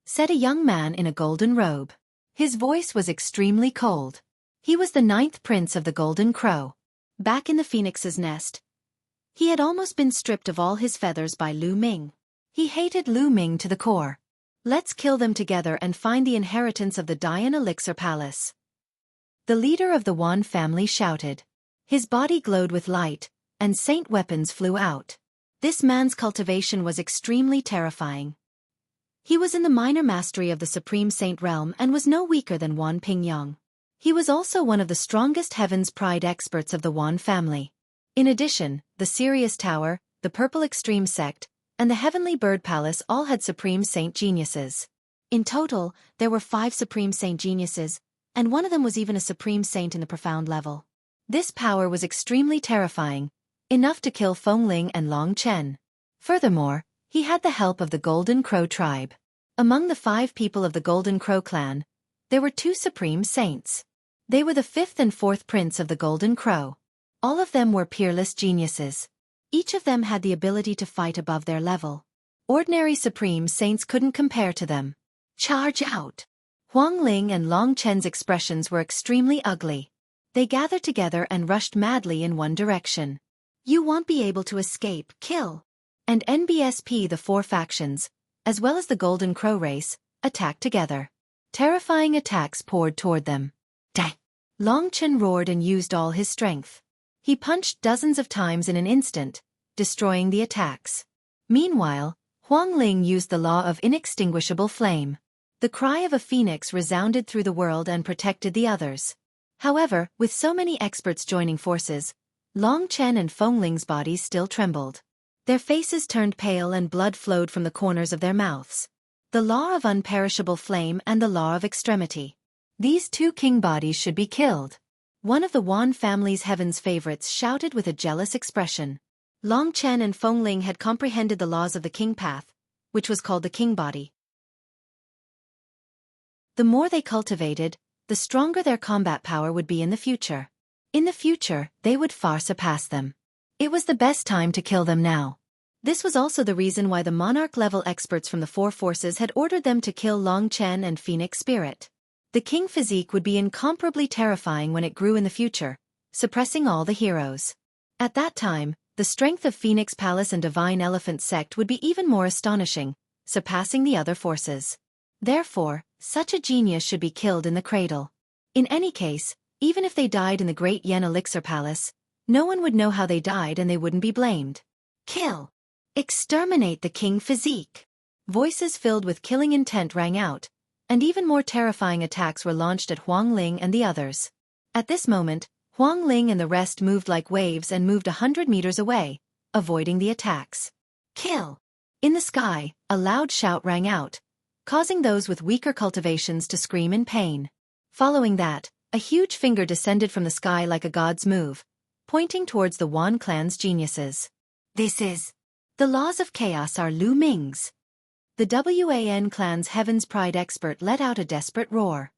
said a young man in a golden robe. His voice was extremely cold. He was the 9th prince of the Golden Crow. Back in the phoenix's nest, he had almost been stripped of all his feathers by Lu Ming. He hated Lu Ming to the core. Let's kill them together and find the inheritance of the Dian Elixir Palace. The leader of the Wan family shouted. His body glowed with light, and saint weapons flew out. This man's cultivation was extremely terrifying. He was in the minor mastery of the Supreme Saint realm and was no weaker than Wan Pingyang. He was also one of the strongest Heaven's Pride experts of the Wan family. In addition, the Sirius Tower, the Purple Extreme Sect, and the Heavenly Bird Palace all had Supreme Saint geniuses. In total, there were 5 Supreme Saint geniuses, and one of them was even a Supreme Saint in the profound level. This power was extremely terrifying, enough to kill Feng Ling and Long Chen. Furthermore, he had the help of the Golden Crow tribe. Among the 5 people of the Golden Crow clan, there were 2 Supreme Saints. They were the 5th and 4th prince of the Golden Crow. All of them were peerless geniuses. Each of them had the ability to fight above their level. Ordinary Supreme Saints couldn't compare to them. Charge out! Huang Ling and Long Chen's expressions were extremely ugly. They gathered together and rushed madly in one direction. You won't be able to escape, kill! And NBSP, the 4 factions, as well as the Golden Crow race, attacked together. Terrifying attacks poured toward them. Dang! Long Chen roared and used all his strength. He punched dozens of times in an instant, destroying the attacks. Meanwhile, Huang Ling used the law of inextinguishable flame. The cry of a phoenix resounded through the world and protected the others. However, with so many experts joining forces, Long Chen and Feng Ling's bodies still trembled. Their faces turned pale and blood flowed from the corners of their mouths. The law of unperishable flame and the law of extremity. These 2 king bodies should be killed. One of the Wan family's heaven's favorites shouted with a jealous expression. Long Chen and Feng Ling had comprehended the laws of the king path, which was called the king body. The more they cultivated, the stronger their combat power would be in the future. In the future, they would far surpass them. It was the best time to kill them now. This was also the reason why the monarch-level experts from the 4 forces had ordered them to kill Long Chen and Phoenix Spirit. The king physique would be incomparably terrifying when it grew in the future, suppressing all the heroes. At that time, the strength of Phoenix Palace and Divine Elephant Sect would be even more astonishing, surpassing the other forces. Therefore, such a genius should be killed in the cradle. In any case, even if they died in the Great Yen Elixir Palace, no one would know how they died and they wouldn't be blamed. Kill! Exterminate the king physique! Voices filled with killing intent rang out, and even more terrifying attacks were launched at Huang Ling and the others. At this moment, Huang Ling and the rest moved like waves and moved 100 meters away, avoiding the attacks. Kill! In the sky, a loud shout rang out, causing those with weaker cultivations to scream in pain. Following that, a huge finger descended from the sky like a god's move, pointing towards the Wan clan's geniuses. This is... The laws of chaos are Lu Ming's. The Wan clan's Heaven's Pride expert let out a desperate roar.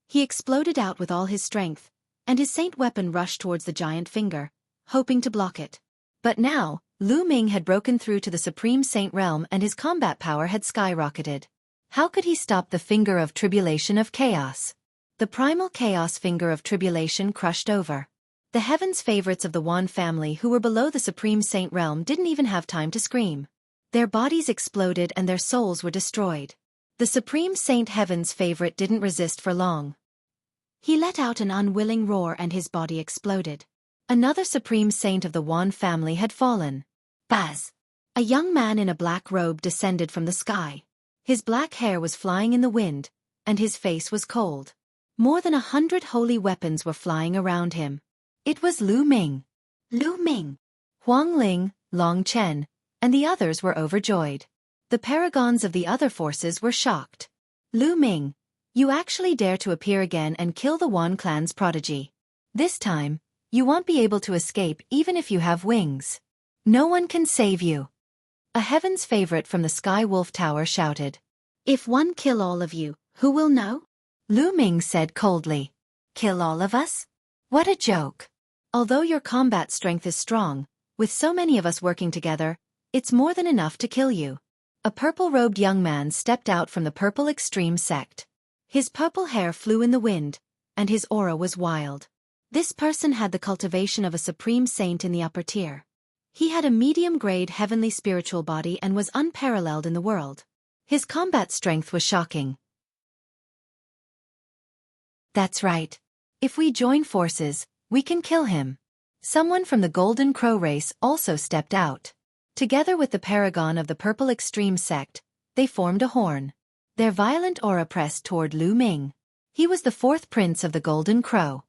He exploded out with all his strength, and his saint weapon rushed towards the giant finger, hoping to block it. But now, Lu Ming had broken through to the Supreme Saint realm and his combat power had skyrocketed. How could he stop the finger of tribulation of chaos? The primal chaos finger of tribulation crushed over. The heavens favorites of the Wan family who were below the Supreme Saint realm didn't even have time to scream. Their bodies exploded and their souls were destroyed. The Supreme Saint Heaven's favorite didn't resist for long. He let out an unwilling roar and his body exploded. Another Supreme Saint of the Wan family had fallen. Buzz! A young man in a black robe descended from the sky. His black hair was flying in the wind, and his face was cold. More than 100 holy weapons were flying around him. It was Lu Ming. Lu Ming! Huang Ling, Long Chen, and the others were overjoyed. The paragons of the other forces were shocked. Lu Ming, you actually dare to appear again and kill the Wan clan's prodigy. This time, you won't be able to escape even if you have wings. No one can save you. A heaven's favorite from the Sky Wolf Tower shouted. If one kill all of you, who will know? Lu Ming said coldly. Kill all of us? What a joke. Although your combat strength is strong, with so many of us working together, it's more than enough to kill you. A purple-robed young man stepped out from the Purple Extreme sect. His purple hair flew in the wind, and his aura was wild. This person had the cultivation of a supreme saint in the upper tier. He had a medium-grade heavenly spiritual body and was unparalleled in the world. His combat strength was shocking. That's right. If we join forces, we can kill him. Someone from the Golden Crow race also stepped out. Together with the paragon of the Purple Extreme sect, they formed a horn. Their violent aura pressed toward Lu Ming. He was the 4th prince of the Golden Crow.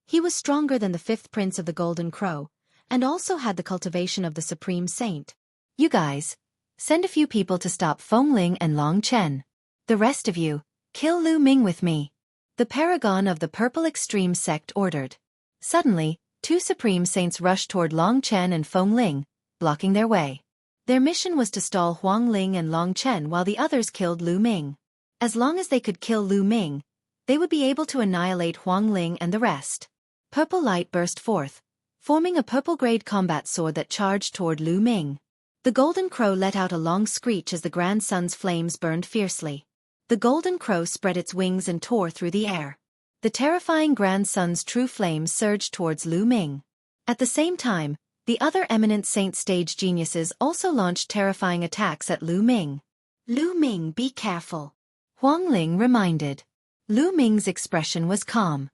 He was stronger than the 5th prince of the Golden Crow, and also had the cultivation of the Supreme Saint. You guys, send a few people to stop Feng Ling and Long Chen. The rest of you, kill Lu Ming with me. The paragon of the Purple Extreme sect ordered. Suddenly, 2 Supreme Saints rushed toward Long Chen and Feng Ling, blocking their way. Their mission was to stall Huang Ling and Long Chen while the others killed Lu Ming. As long as they could kill Lu Ming, they would be able to annihilate Huang Ling and the rest. Purple light burst forth, forming a purple-grade combat sword that charged toward Lu Ming. The Golden Crow let out a long screech as the Grand Sun's flames burned fiercely. The Golden Crow spread its wings and tore through the air. The terrifying Grand Sun's true flames surged towards Lu Ming. At the same time, the other eminent saint stage geniuses also launched terrifying attacks at Lu Ming. Lu Ming, be careful. Huang Ling reminded. Lu Ming's expression was calm.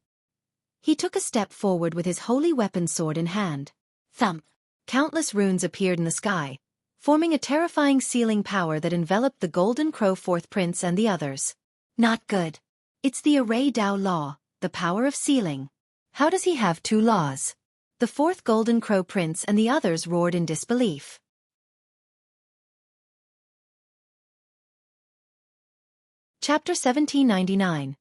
He took a step forward with his holy weapon sword in hand. Thump! Countless runes appeared in the sky, forming a terrifying sealing power that enveloped the Golden Crow 4th prince and the others. Not good. It's the Array Dao law, the power of sealing. How does he have 2 laws? The 4th Golden Crow prince and the others roared in disbelief. Chapter 1799.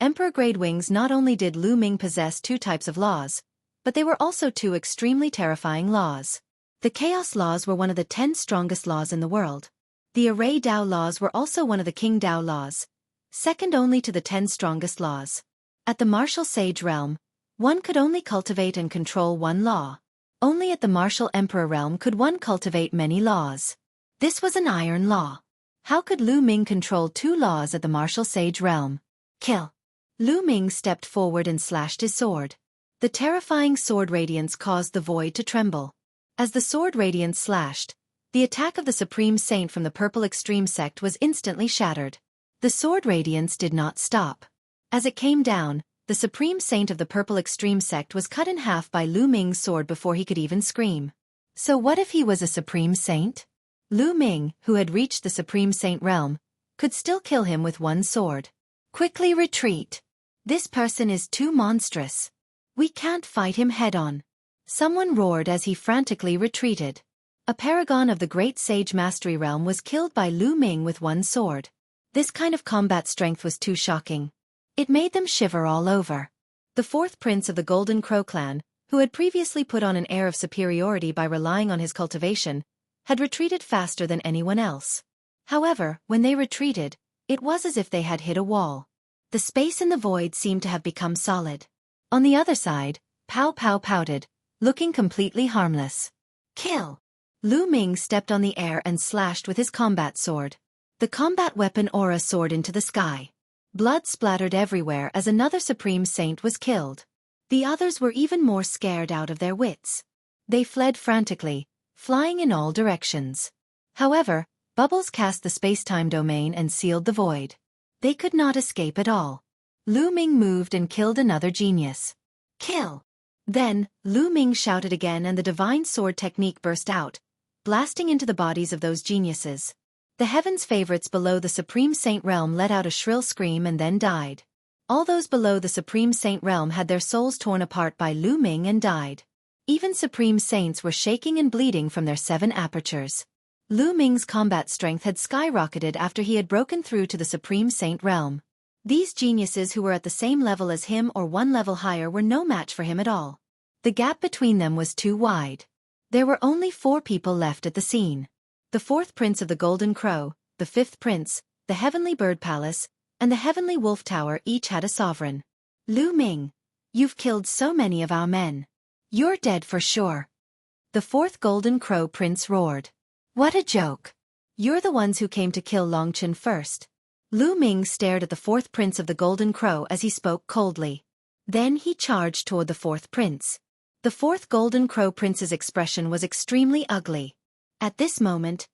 Emperor Grade Wings. Not only did Lu Ming possess 2 types of laws, but they were also 2 extremely terrifying laws. The Chaos laws were one of the 10 strongest laws in the world. The Array Dao laws were also one of the King Dao laws, second only to the 10 strongest laws. At the Martial Sage realm, one could only cultivate and control 1 law. Only at the Martial Emperor realm could one cultivate many laws. This was an iron law. How could Lu Ming control 2 laws at the Martial Sage realm? Kill. Lu Ming stepped forward and slashed his sword. The terrifying sword radiance caused the void to tremble. As the sword radiance slashed, the attack of the Supreme Saint from the Purple Extreme sect was instantly shattered. The sword radiance did not stop. As it came down, the Supreme Saint of the Purple Extreme sect was cut in half by Lu Ming's sword before he could even scream. So what if he was a Supreme Saint? Lu Ming, who had reached the Supreme Saint realm, could still kill him with 1 sword. Quickly retreat. This person is too monstrous. We can't fight him head-on. Someone roared as he frantically retreated. A paragon of the Great Sage Mastery realm was killed by Lu Ming with 1 sword. This kind of combat strength was too shocking. It made them shiver all over. The 4th prince of the Golden Crow clan, who had previously put on an air of superiority by relying on his cultivation, had retreated faster than anyone else. However, when they retreated, it was as if they had hit a wall. The space in the void seemed to have become solid. On the other side, Pow Pow pouted, looking completely harmless. Kill! Lu Ming stepped on the air and slashed with his combat sword. The combat weapon aura soared into the sky. Blood splattered everywhere as another Supreme Saint was killed. The others were even more scared out of their wits. They fled frantically, flying in all directions. However, bubbles cast the space-time domain and sealed the void. They could not escape at all. Lu Ming moved and killed another genius. Kill! Then, Lu Ming shouted again and the divine sword technique burst out, blasting into the bodies of those geniuses. The heaven's favorites below the Supreme Saint Realm let out a shrill scream and then died. All those below the Supreme Saint Realm had their souls torn apart by Lu Ming and died. Even Supreme Saints were shaking and bleeding from their 7 apertures. Lu Ming's combat strength had skyrocketed after he had broken through to the Supreme Saint Realm. These geniuses who were at the same level as him or 1 level higher were no match for him at all. The gap between them was too wide. There were only 4 people left at the scene. The 4th Prince of the Golden Crow, the 5th Prince, the Heavenly Bird Palace, and the Heavenly Wolf Tower each had a sovereign. Lu Ming, you've killed so many of our men. You're dead for sure. The 4th Golden Crow Prince roared. What a joke. You're the ones who came to kill Longchen first. Lu Ming stared at the 4th Prince of the Golden Crow as he spoke coldly. Then he charged toward the 4th Prince. The 4th Golden Crow Prince's expression was extremely ugly. At this moment,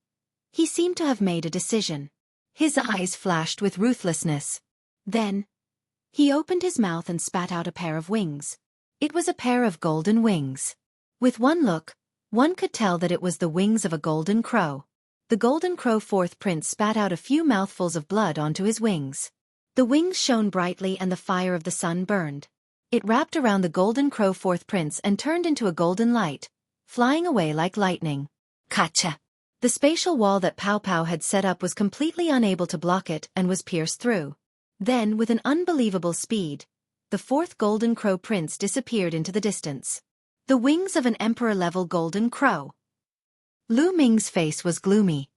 he seemed to have made a decision. His eyes flashed with ruthlessness. Then, he opened his mouth and spat out a pair of wings. It was a pair of golden wings. With one look, one could tell that it was the wings of a golden crow. The Golden Crow 4th Prince spat out a few mouthfuls of blood onto his wings. The wings shone brightly and the fire of the sun burned. It wrapped around the Golden Crow 4th Prince and turned into a golden light, flying away like lightning. Kacha! The spatial wall that Pow Pow had set up was completely unable to block it and was pierced through. Then, with an unbelievable speed, the 4th Golden Crow Prince disappeared into the distance. The wings of an emperor-level golden crow. Lu Ming's face was gloomy.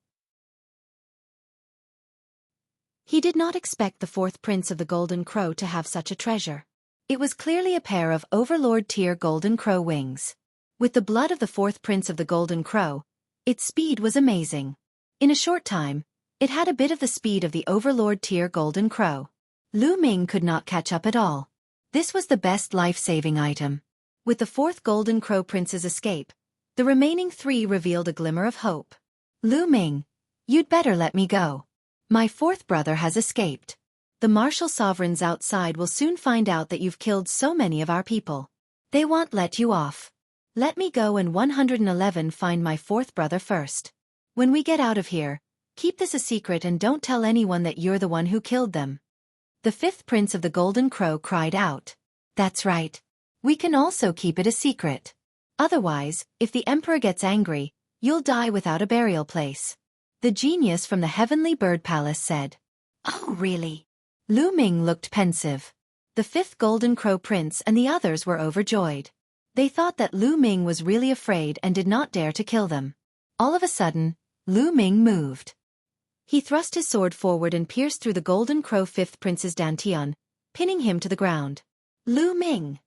He did not expect the 4th Prince of the Golden Crow to have such a treasure. It was clearly a pair of Overlord-tier Golden Crow wings. With the blood of the 4th Prince of the Golden Crow, its speed was amazing. In a short time, it had a bit of the speed of the Overlord-tier Golden Crow. Lu Ming could not catch up at all. This was the best life-saving item. With the 4th Golden Crow Prince's escape, the remaining 3 revealed a glimmer of hope. Lu Ming, you'd better let me go. My 4th brother has escaped. The martial sovereigns outside will soon find out that you've killed so many of our people. They won't let you off. Let me go and 111 find my 4th brother first. When we get out of here, keep this a secret and don't tell anyone that you're the one who killed them. The 5th Prince of the Golden Crow cried out. That's right. We can also keep it a secret. Otherwise, if the Emperor gets angry, you'll die without a burial place. The genius from the Heavenly Bird Palace said. Oh really? Lu Ming looked pensive. The 5th Golden Crow Prince and the others were overjoyed. They thought that Lu Ming was really afraid and did not dare to kill them. All of a sudden, Lu Ming moved. He thrust his sword forward and pierced through the Golden Crow 5th Prince's dantian, pinning him to the ground. Lu Ming!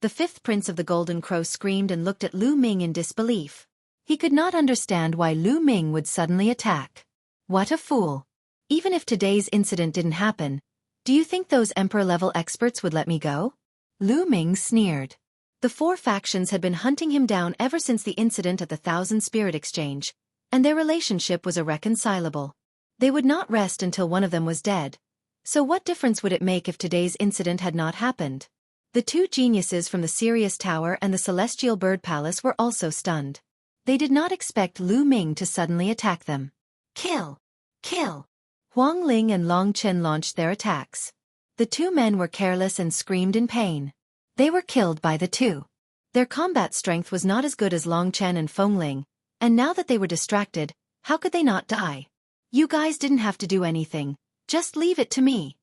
The 5th Prince of the Golden Crow screamed and looked at Lu Ming in disbelief. He could not understand why Lu Ming would suddenly attack. What a fool! Even if today's incident didn't happen, do you think those Emperor-level experts would let me go? Lu Ming sneered. The 4 factions had been hunting him down ever since the incident at the Thousand Spirit Exchange, and their relationship was irreconcilable. They would not rest until one of them was dead. So what difference would it make if today's incident had not happened? The 2 geniuses from the Sirius Tower and the Celestial Bird Palace were also stunned. They did not expect Lu Ming to suddenly attack them. Kill! Kill! Huang Ling and Long Chen launched their attacks. The 2 men were careless and screamed in pain. They were killed by the 2. Their combat strength was not as good as Long Chen and Feng Ling, and now that they were distracted, how could they not die? You guys didn't have to do anything, just leave it to me.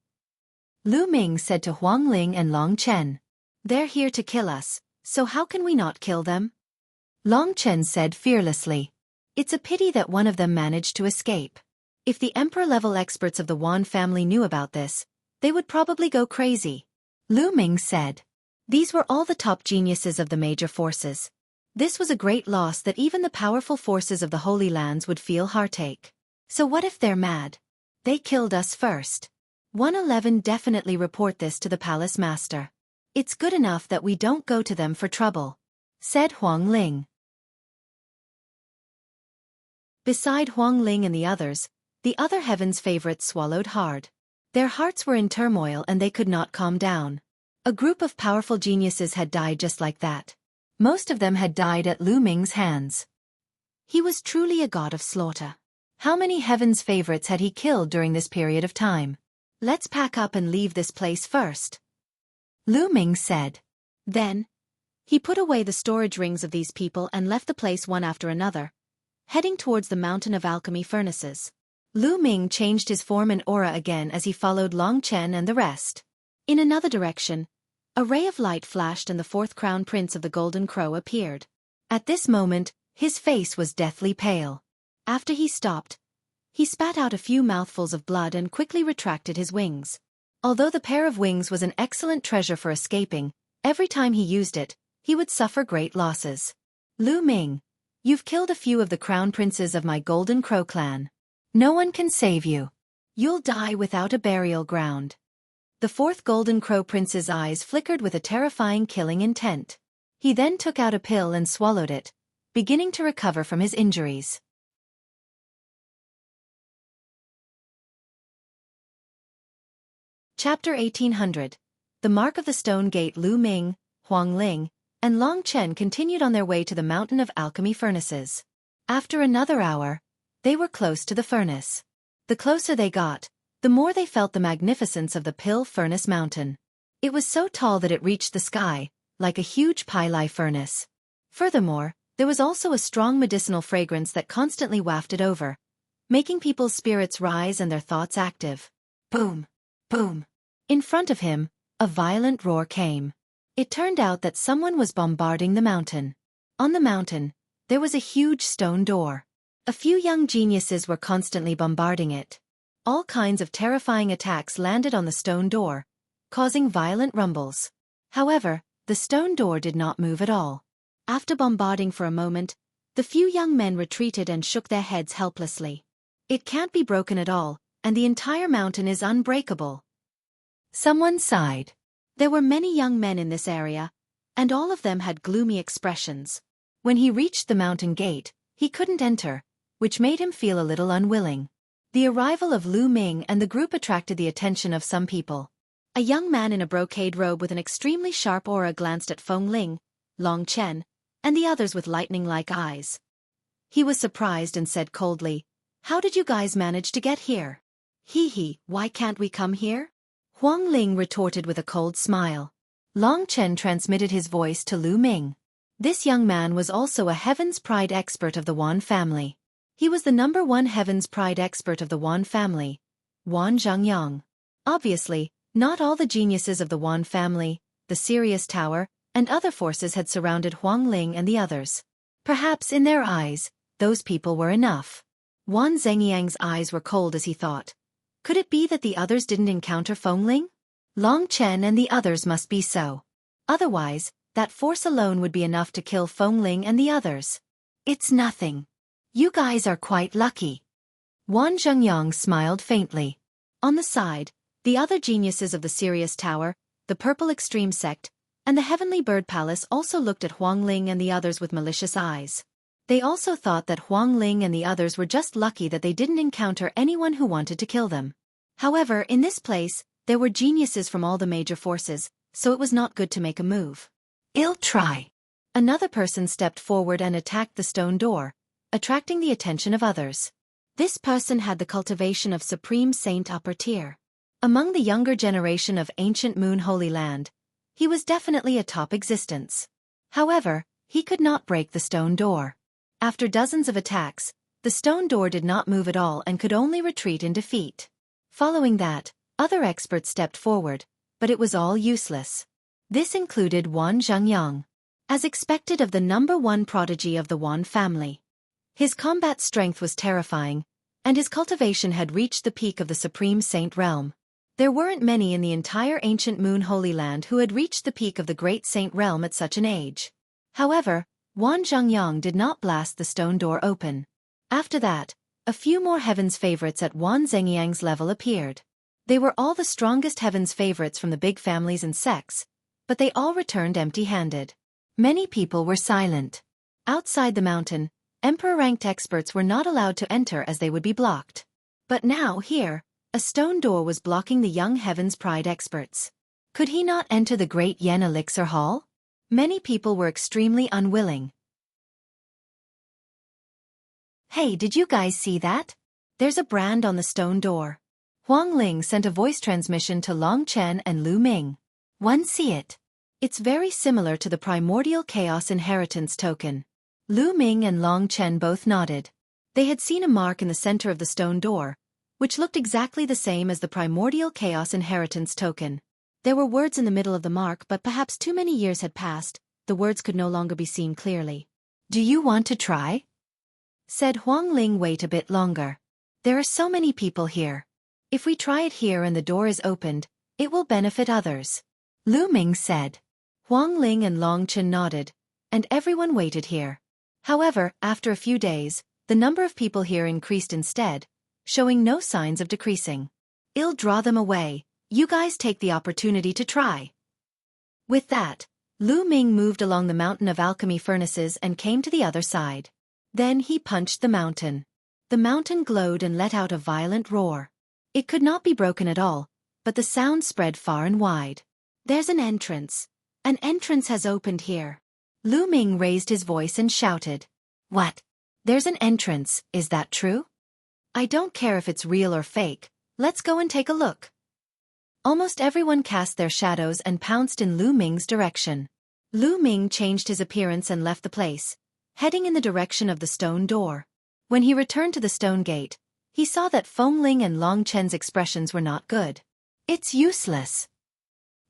Lu Ming said to Huang Ling and Long Chen. They're here to kill us, so how can we not kill them? Long Chen said fearlessly. It's a pity that one of them managed to escape. If the Emperor-level experts of the Wan family knew about this, they would probably go crazy. Lu Ming said. These were all the top geniuses of the major forces. This was a great loss that even the powerful forces of the Holy Lands would feel heartache. So what if they're mad? They killed us first. 111 definitely report this to the palace master. It's good enough that we don't go to them for trouble, said Huang Ling. Beside Huang Ling and the other heaven's favorites swallowed hard. Their hearts were in turmoil and they could not calm down. A group of powerful geniuses had died just like that. Most of them had died at Lu Ming's hands. He was truly a god of slaughter. How many heaven's favorites had he killed during this period of time? Let's pack up and leave this place first, Lu Ming said. Then, he put away the storage rings of these people and left the place one after another, heading towards the mountain of alchemy furnaces. Lu Ming changed his form and aura again as he followed Long Chen and the rest. In another direction, a ray of light flashed and the fourth crown prince of the Golden Crow appeared. At this moment, his face was deathly pale. After he stopped, he spat out a few mouthfuls of blood and quickly retracted his wings. Although the pair of wings was an excellent treasure for escaping, every time he used it, he would suffer great losses. Lu Ming, you've killed a few of the crown princes of my Golden Crow clan. No one can save you. You'll die without a burial ground. The fourth Golden Crow prince's eyes flickered with a terrifying killing intent. He then took out a pill and swallowed it, beginning to recover from his injuries. Chapter 1800. The Mark of the Stone Gate. Lu Ming, Huang Ling, and Long Chen continued on their way to the mountain of alchemy furnaces. After another hour, they were close to the furnace. The closer they got, the more they felt the magnificence of the Pill Furnace Mountain. It was so tall that it reached the sky, like a huge pili furnace. Furthermore, there was also a strong medicinal fragrance that constantly wafted over, making people's spirits rise and their thoughts active. Boom! Boom! In front of him, a violent roar came. It turned out that someone was bombarding the mountain. On the mountain, there was a huge stone door. A few young geniuses were constantly bombarding it. All kinds of terrifying attacks landed on the stone door, causing violent rumbles. However, the stone door did not move at all. After bombarding for a moment, the few young men retreated and shook their heads helplessly. It can't be broken at all, and the entire mountain is unbreakable. Someone sighed. There were many young men in this area, and all of them had gloomy expressions. When he reached the mountain gate, he couldn't enter, which made him feel a little unwilling. The arrival of Lu Ming and the group attracted the attention of some people. A young man in a brocade robe with an extremely sharp aura glanced at Feng Ling, Long Chen, and the others with lightning-like eyes. He was surprised and said coldly, "How did you guys manage to get here?" "Hee, why can't we come here?" Huang Ling retorted with a cold smile. Long Chen transmitted his voice to Lu Ming. This young man was also a Heaven's Pride expert of the Wan family. He was the #1 Heaven's Pride expert of the Wan family, Wan Zhengyang. Obviously, not all the geniuses of the Wan family, the Sirius Tower, and other forces had surrounded Huang Ling and the others. Perhaps in their eyes, those people were enough. Wan Zhengyang's eyes were cold as he thought. Could it be that the others didn't encounter Feng Ling? Long Chen and the others must be so. Otherwise, that force alone would be enough to kill Feng Ling and the others. It's nothing. You guys are quite lucky. Wan Zhengyang smiled faintly. On the side, the other geniuses of the Sirius Tower, the Purple Extreme Sect, and the Heavenly Bird Palace also looked at Huang Ling and the others with malicious eyes. They also thought that Huang Ling and the others were just lucky that they didn't encounter anyone who wanted to kill them. However, in this place, there were geniuses from all the major forces, so it was not good to make a move. "I'll try." Another person stepped forward and attacked the stone door, attracting the attention of others. This person had the cultivation of Supreme Saint Upper Tier. Among the younger generation of ancient Moon Holy Land, he was definitely a top existence. However, he could not break the stone door. After dozens of attacks, the stone door did not move at all and could only retreat in defeat. Following that, other experts stepped forward, but it was all useless. This included Wan Zhengyang. As expected of the #1 prodigy of the Wan family. His combat strength was terrifying, and his cultivation had reached the peak of the Supreme Saint Realm. There weren't many in the entire ancient Moon Holy Land who had reached the peak of the Great Saint Realm at such an age. However, Wan Zhengyang did not blast the stone door open. After that, a few more Heaven's favorites at Wan Zhengyang's level appeared. They were all the strongest Heaven's favorites from the big families and sects, but they all returned empty-handed. Many people were silent. Outside the mountain, Emperor-ranked experts were not allowed to enter as they would be blocked. But now, here, a stone door was blocking the young Heaven's Pride experts. Could he not enter the Great Yen Elixir Hall? Many people were extremely unwilling. "Hey, did you guys see that?" There's a brand on the stone door. Huang Ling sent a voice transmission to Long Chen and Lu Ming. One see it. It's very similar to the primordial chaos inheritance token. Lu Ming and Long Chen both nodded. They had seen a mark in the center of the stone door, which looked exactly the same as the primordial chaos inheritance token. There were words in the middle of the mark, but perhaps too many years had passed, the words could no longer be seen clearly. Do you want to try? Said Huang Ling. Wait a bit longer. There are so many people here. If we try it here and the door is opened, it will benefit others. Lu Ming said. Huang Ling and Long Chen nodded, and everyone waited here. However, after a few days, the number of people here increased instead, showing no signs of decreasing. I'll draw them away. You guys take the opportunity to try. With that, Lu Ming moved along the mountain of alchemy furnaces and came to the other side. Then he punched the mountain. The mountain glowed and let out a violent roar. It could not be broken at all, but the sound spread far and wide. There's an entrance. An entrance has opened here. Lu Ming raised his voice and shouted. What? There's an entrance, is that true? I don't care if it's real or fake, let's go and take a look. Almost everyone cast their shadows and pounced in Lu Ming's direction. Lu Ming changed his appearance and left the place, heading in the direction of the stone door. When he returned to the stone gate, he saw that Feng Ling and Long Chen's expressions were not good. It's useless.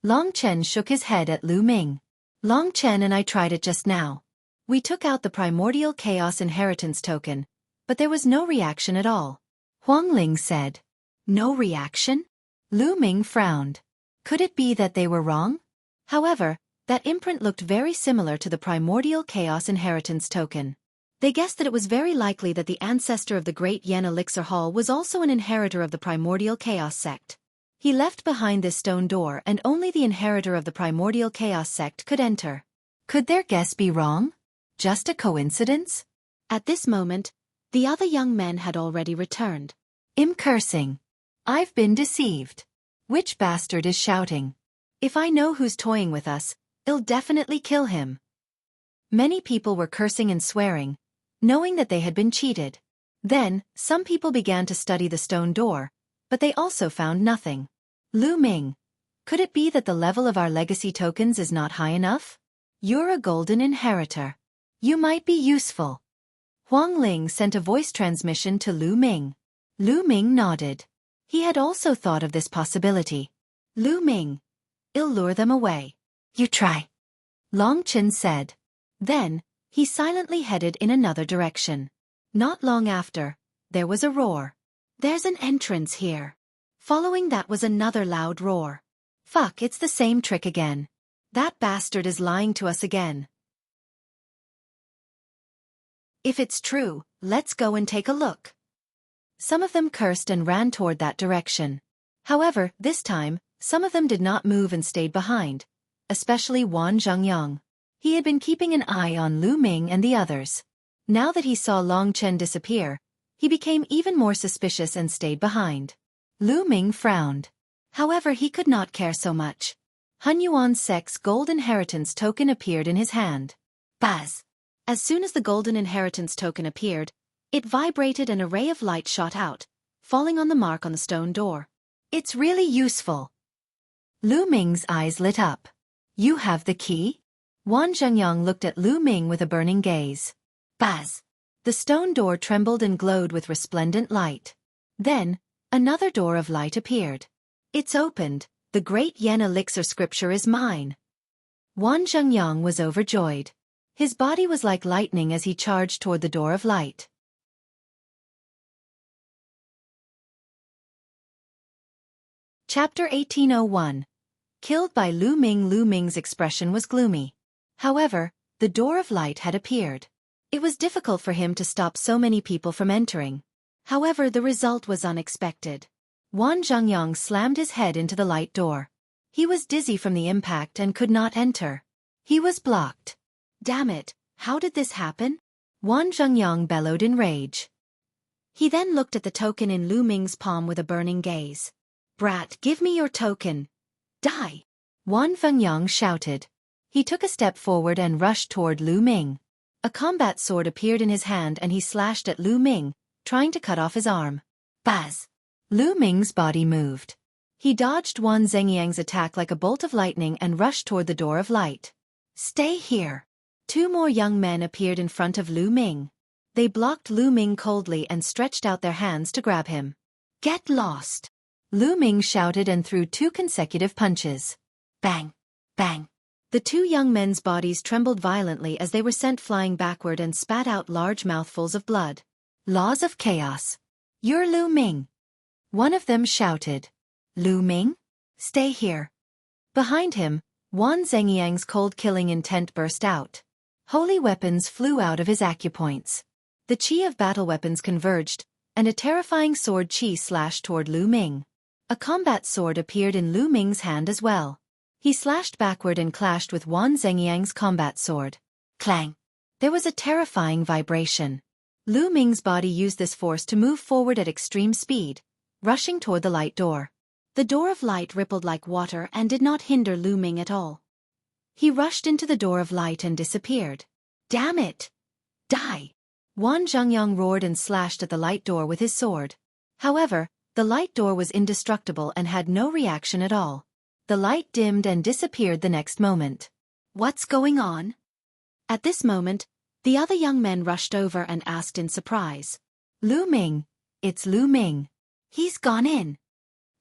Long Chen shook his head at Lu Ming. Long Chen and I tried it just now. We took out the primordial chaos inheritance token, but there was no reaction at all. Huang Ling said. No reaction? Lu Ming frowned. Could it be that they were wrong? However, that imprint looked very similar to the primordial chaos inheritance token. They guessed that it was very likely that the ancestor of the Great Yen Elixir Hall was also an inheritor of the primordial chaos sect. He left behind this stone door and only the inheritor of the primordial chaos sect could enter. Could their guess be wrong? Just a coincidence? At this moment, the other young men had already returned. I'm cursing. I've been deceived. Which bastard is shouting? If I know who's toying with us, I'll definitely kill him. Many people were cursing and swearing, knowing that they had been cheated. Then, some people began to study the stone door, but they also found nothing. Lu Ming, could it be that the level of our legacy tokens is not high enough? You're a golden inheritor. You might be useful. Huang Ling sent a voice transmission to Lu Ming. Lu Ming nodded. He had also thought of this possibility. Lu Ming, I'll lure them away. You try. Long Chen said. Then, he silently headed in another direction. Not long after, there was a roar. There's an entrance here. Following that was another loud roar. Fuck, it's the same trick again. That bastard is lying to us again. If it's true, let's go and take a look. Some of them cursed and ran toward that direction. However, this time, some of them did not move and stayed behind, especially Wan Zhengyang. He had been keeping an eye on Lu Ming and the others. Now that he saw Long Chen disappear, he became even more suspicious and stayed behind. Lu Ming frowned. However, he could not care so much. Hun Yuan's Sec's gold inheritance token appeared in his hand. Buzz! As soon as the golden inheritance token appeared, it vibrated and a ray of light shot out, falling on the mark on the stone door. It's really useful. Lu Ming's eyes lit up. You have the key? Wan Zhengyang looked at Lu Ming with a burning gaze. Buzz! The stone door trembled and glowed with resplendent light. Then, another door of light appeared. It's opened. The Great Yen Elixir scripture is mine. Wan Zhengyang was overjoyed. His body was like lightning as he charged toward the door of light. Chapter 1801. Killed by Lu Ming. Lu Ming's expression was gloomy. However, the door of light had appeared. It was difficult for him to stop so many people from entering. However, the result was unexpected. Wan Zhengyang slammed his head into the light door. He was dizzy from the impact and could not enter. He was blocked. Damn it, how did this happen? Wan Zhengyang bellowed in rage. He then looked at the token in Lu Ming's palm with a burning gaze. Brat, give me your token. Die! Wan Zhengyang shouted. He took a step forward and rushed toward Lu Ming. A combat sword appeared in his hand and he slashed at Lu Ming, trying to cut off his arm. Buzz! Lu Ming's body moved. He dodged Wan Zhengyang's attack like a bolt of lightning and rushed toward the door of light. Stay here. Two more young men appeared in front of Lu Ming. They blocked Lu Ming coldly and stretched out their hands to grab him. Get lost! Lu Ming shouted and threw two consecutive punches. Bang! Bang! The two young men's bodies trembled violently as they were sent flying backward and spat out large mouthfuls of blood. Laws of chaos. You're Lu Ming. One of them shouted. Lu Ming? Stay here. Behind him, Wan Zhengyang's cold-killing intent burst out. Holy weapons flew out of his acupoints. The chi of battle weapons converged, and a terrifying sword chi slashed toward Lu Ming. A combat sword appeared in Lu Ming's hand as well. He slashed backward and clashed with Wan Zhengyang's combat sword. Clang! There was a terrifying vibration. Lu Ming's body used this force to move forward at extreme speed, rushing toward the light door. The door of light rippled like water and did not hinder Lu Ming at all. He rushed into the door of light and disappeared. Damn it! Die! Wan Zhengyang roared and slashed at the light door with his sword. However, the light door was indestructible and had no reaction at all. The light dimmed and disappeared the next moment. What's going on? At this moment, the other young men rushed over and asked in surprise. Lu Ming, it's Lu Ming. He's gone in.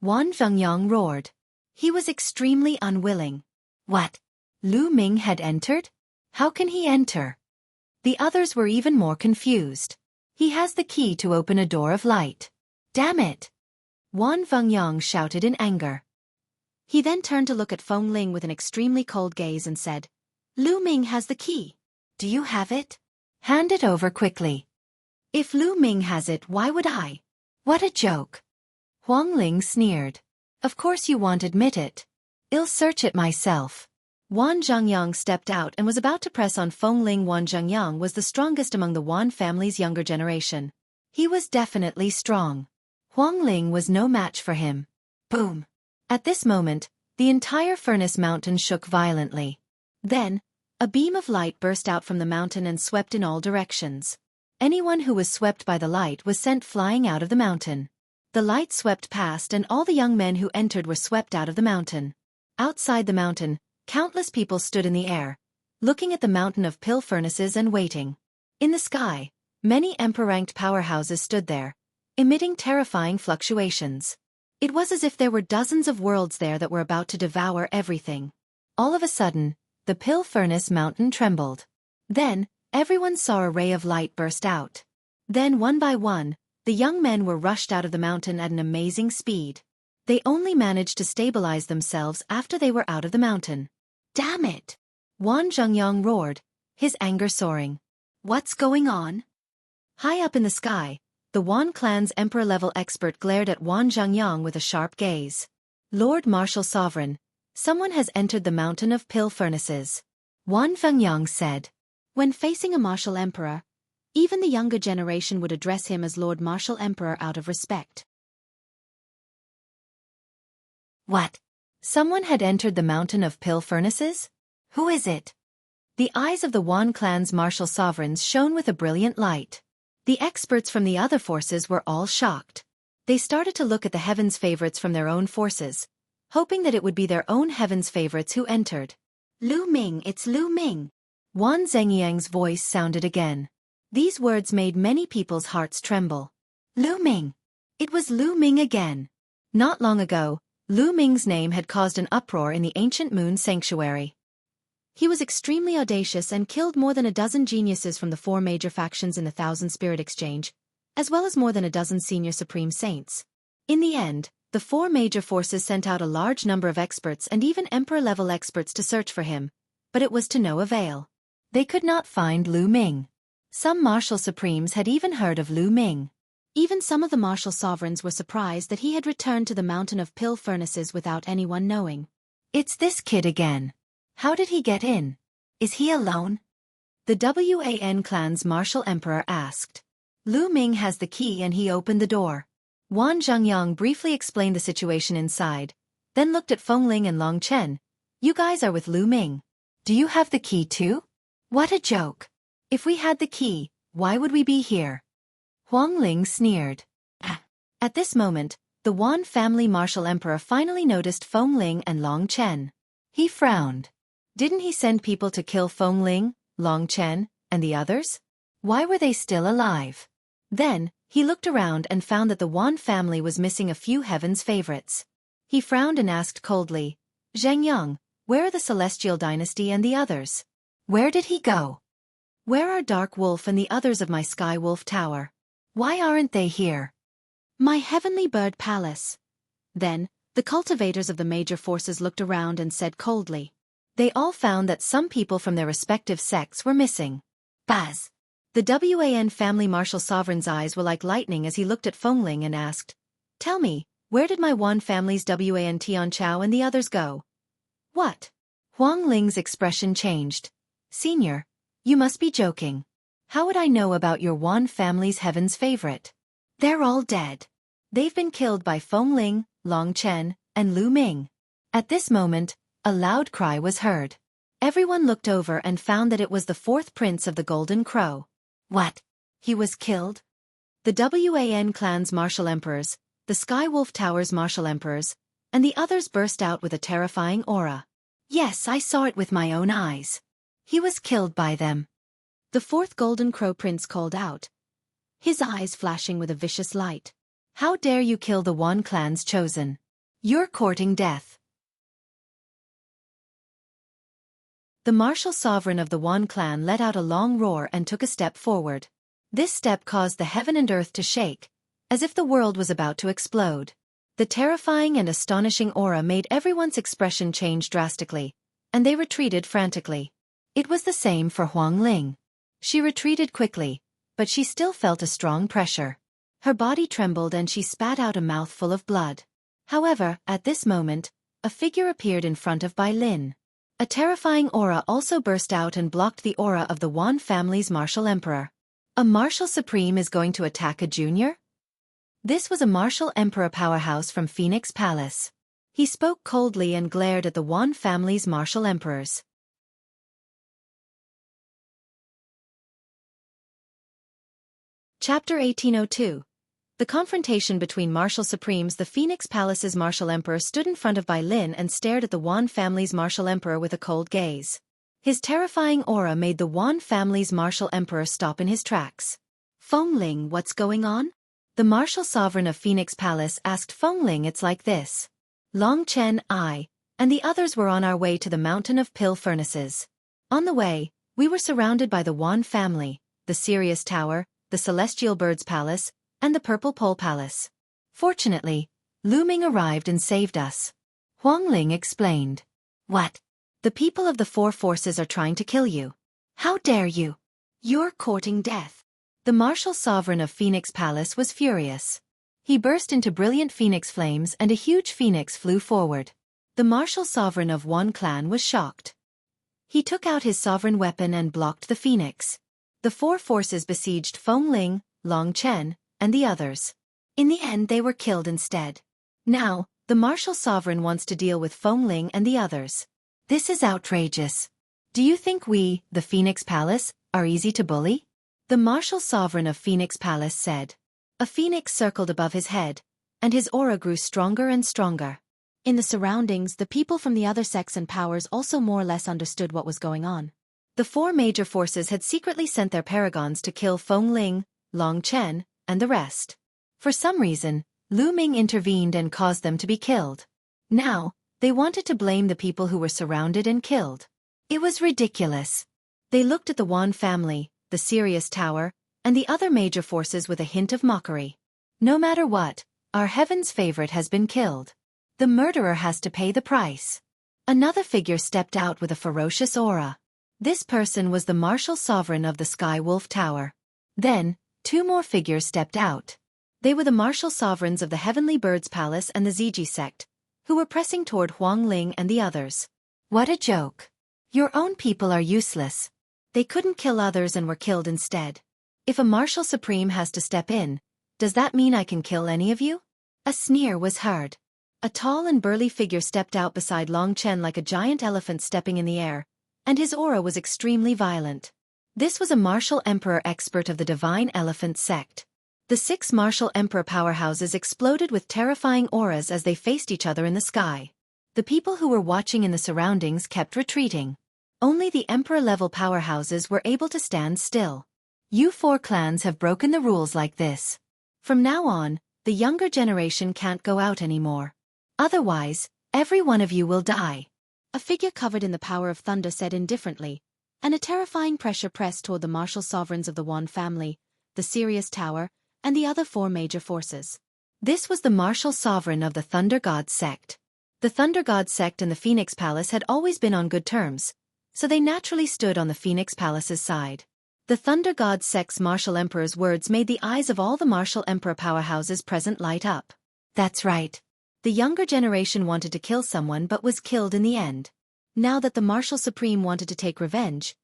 Wan Zhengyang roared. He was extremely unwilling. What? Lu Ming had entered? How can he enter? The others were even more confused. He has the key to open a door of light. Damn it! Wan Zhengyang shouted in anger. He then turned to look at Feng Ling with an extremely cold gaze and said, Lu Ming has the key. Do you have it? Hand it over quickly. If Lu Ming has it, why would I? What a joke. Huang Ling sneered. Of course you won't admit it. I'll search it myself. Wan Zhengyang stepped out and was about to press on Feng Ling. Wan Zhengyang was the strongest among the Wan family's younger generation. He was definitely strong. Huang Ling was no match for him. Boom! At this moment, the entire furnace mountain shook violently. Then, a beam of light burst out from the mountain and swept in all directions. Anyone who was swept by the light was sent flying out of the mountain. The light swept past and all the young men who entered were swept out of the mountain. Outside the mountain, countless people stood in the air, looking at the mountain of pill furnaces and waiting. In the sky, many emperor-ranked powerhouses stood there, emitting terrifying fluctuations. It was as if there were dozens of worlds there that were about to devour everything. All of a sudden, the pill furnace mountain trembled. Then, everyone saw a ray of light burst out. Then one by one, the young men were rushed out of the mountain at an amazing speed. They only managed to stabilize themselves after they were out of the mountain. Damn it! Wan Zhengyang roared, his anger soaring. What's going on? High up in the sky, the Wan clan's emperor-level expert glared at Wan Zhengyang with a sharp gaze. Lord Martial Sovereign, someone has entered the mountain of pill furnaces. Wan Zhengyang said. When facing a martial emperor, even the younger generation would address him as Lord Martial Emperor out of respect. What? Someone had entered the mountain of pill furnaces? Who is it? The eyes of the Wan clan's martial sovereigns shone with a brilliant light. The experts from the other forces were all shocked. They started to look at the heavens favorites from their own forces, hoping that it would be their own heavens favorites who entered. Lu Ming, it's Lu Ming. Wan Zhengyang's voice sounded again. These words made many people's hearts tremble. Lu Ming! It was Lu Ming again. Not long ago, Lu Ming's name had caused an uproar in the ancient moon sanctuary. He was extremely audacious and killed more than a dozen geniuses from the 4 major factions in the Thousand Spirit Exchange, as well as more than a dozen senior supreme saints. In the end, the 4 major forces sent out a large number of experts and even emperor-level experts to search for him, but it was to no avail. They could not find Lu Ming. Some martial supremes had even heard of Lu Ming. Even some of the martial sovereigns were surprised that he had returned to the mountain of pill furnaces without anyone knowing. It's this kid again. How did he get in? Is he alone? The Wan clan's martial emperor asked. Lu Ming has the key and he opened the door. Wan Zhengyang briefly explained the situation inside, then looked at Feng Ling and Long Chen. You guys are with Lu Ming. Do you have the key too? What a joke. If we had the key, why would we be here? Huang Ling sneered. At this moment, the Wan family martial emperor finally noticed Feng Ling and Long Chen. He frowned. Didn't he send people to kill Feng Ling, Long Chen, and the others? Why were they still alive? Then, he looked around and found that the Wan family was missing a few heaven's favorites. He frowned and asked coldly, Zheng Yang, where are the Celestial Dynasty and the others? Where did he go? Where are Dark Wolf and the others of my Sky Wolf Tower? Why aren't they here? My Heavenly Bird Palace. Then, the cultivators of the major forces looked around and said coldly. They all found that some people from their respective sects were missing. Baz. The Wan family martial sovereign's eyes were like lightning as he looked at Feng Ling and asked, Tell me, where did my Wan family's Wan Tian Chao and the others go? What? Huang Ling's expression changed. Senior, you must be joking. How would I know about your Wan family's heaven's favorite? They're all dead. They've been killed by Feng Ling, Long Chen, and Lu Ming. At this moment, a loud cry was heard. Everyone looked over and found that it was the fourth prince of the Golden Crow. What? He was killed? The Wan clan's martial emperors, the Sky Wolf Tower's martial emperors, and the others burst out with a terrifying aura. Yes, I saw it with my own eyes. He was killed by them. The fourth Golden Crow prince called out, his eyes flashing with a vicious light. How dare you kill the Wan clan's chosen? You're courting death. The martial sovereign of the Wan clan let out a long roar and took a step forward. This step caused the heaven and earth to shake, as if the world was about to explode. The terrifying and astonishing aura made everyone's expression change drastically, and they retreated frantically. It was the same for Huang Ling. She retreated quickly, but she still felt a strong pressure. Her body trembled and she spat out a mouthful of blood. However, at this moment, a figure appeared in front of Bai Lin. A terrifying aura also burst out and blocked the aura of the Wan family's martial emperor. A martial supreme is going to attack a junior? This was a martial emperor powerhouse from Phoenix Palace. He spoke coldly and glared at the Wan family's martial emperors. Chapter 1802. The confrontation between martial supremes. The Phoenix Palace's martial emperor stood in front of Bai Lin and stared at the Wan family's martial emperor with a cold gaze. His terrifying aura made the Wan family's martial emperor stop in his tracks. Feng Ling, what's going on? The martial sovereign of Phoenix Palace asked Feng Ling. It's like this. Long Chen, I, and the others were on our way to the mountain of pill furnaces. On the way, we were surrounded by the Wan family, the Sirius Tower, the Celestial Bird's Palace, and the Purple Pole Palace. Fortunately, Lu Ming arrived and saved us. Huang Ling explained. What? The people of the four forces are trying to kill you. How dare you? You're courting death. The martial sovereign of Phoenix Palace was furious. He burst into brilliant phoenix flames and a huge phoenix flew forward. The martial sovereign of Wan clan was shocked. He took out his sovereign weapon and blocked the phoenix. The four forces besieged Feng Ling, Long Chen, and the others. In the end they were killed instead. Now, the martial sovereign wants to deal with Feng Ling and the others. This is outrageous. Do you think we, the Phoenix Palace, are easy to bully? The martial sovereign of Phoenix Palace said. A phoenix circled above his head, and his aura grew stronger and stronger. In the surroundings, the people from the other sects and powers also more or less understood what was going on. The four major forces had secretly sent their paragons to kill Feng Ling, Long Chen, and the rest. For some reason, Lu Ming intervened and caused them to be killed. Now, they wanted to blame the people who were surrounded and killed. It was ridiculous. They looked at the Wan family, the Sirius Tower, and the other major forces with a hint of mockery. No matter what, our heaven's favorite has been killed. The murderer has to pay the price. Another figure stepped out with a ferocious aura. This person was the martial sovereign of the Sky Wolf Tower. Then, two more figures stepped out. They were the martial sovereigns of the Heavenly Bird's Palace and the Ziji sect, who were pressing toward Huang Ling and the others. What a joke. Your own people are useless. They couldn't kill others and were killed instead. If a martial supreme has to step in, does that mean I can kill any of you? A sneer was heard. A tall and burly figure stepped out beside Long Chen like a giant elephant stepping in the air, and his aura was extremely violent. This was a martial emperor expert of the Divine Elephant sect. The 6 martial emperor powerhouses exploded with terrifying auras as they faced each other in the sky. The people who were watching in the surroundings kept retreating. Only the emperor-level powerhouses were able to stand still. You 4 clans have broken the rules like this. From now on, the younger generation can't go out anymore. Otherwise, every one of you will die. A figure covered in the power of thunder said indifferently, and a terrifying pressure pressed toward the martial sovereigns of the Wan family, the Sirius Tower, and the other 4 major forces. This was the martial sovereign of the Thunder God sect. The Thunder God sect and the Phoenix Palace had always been on good terms, so they naturally stood on the Phoenix Palace's side. The Thunder God sect's martial emperor's words made the eyes of all the martial emperor powerhouses present light up. That's right. The younger generation wanted to kill someone but was killed in the end. Now that the Martial Supreme wanted to take revenge,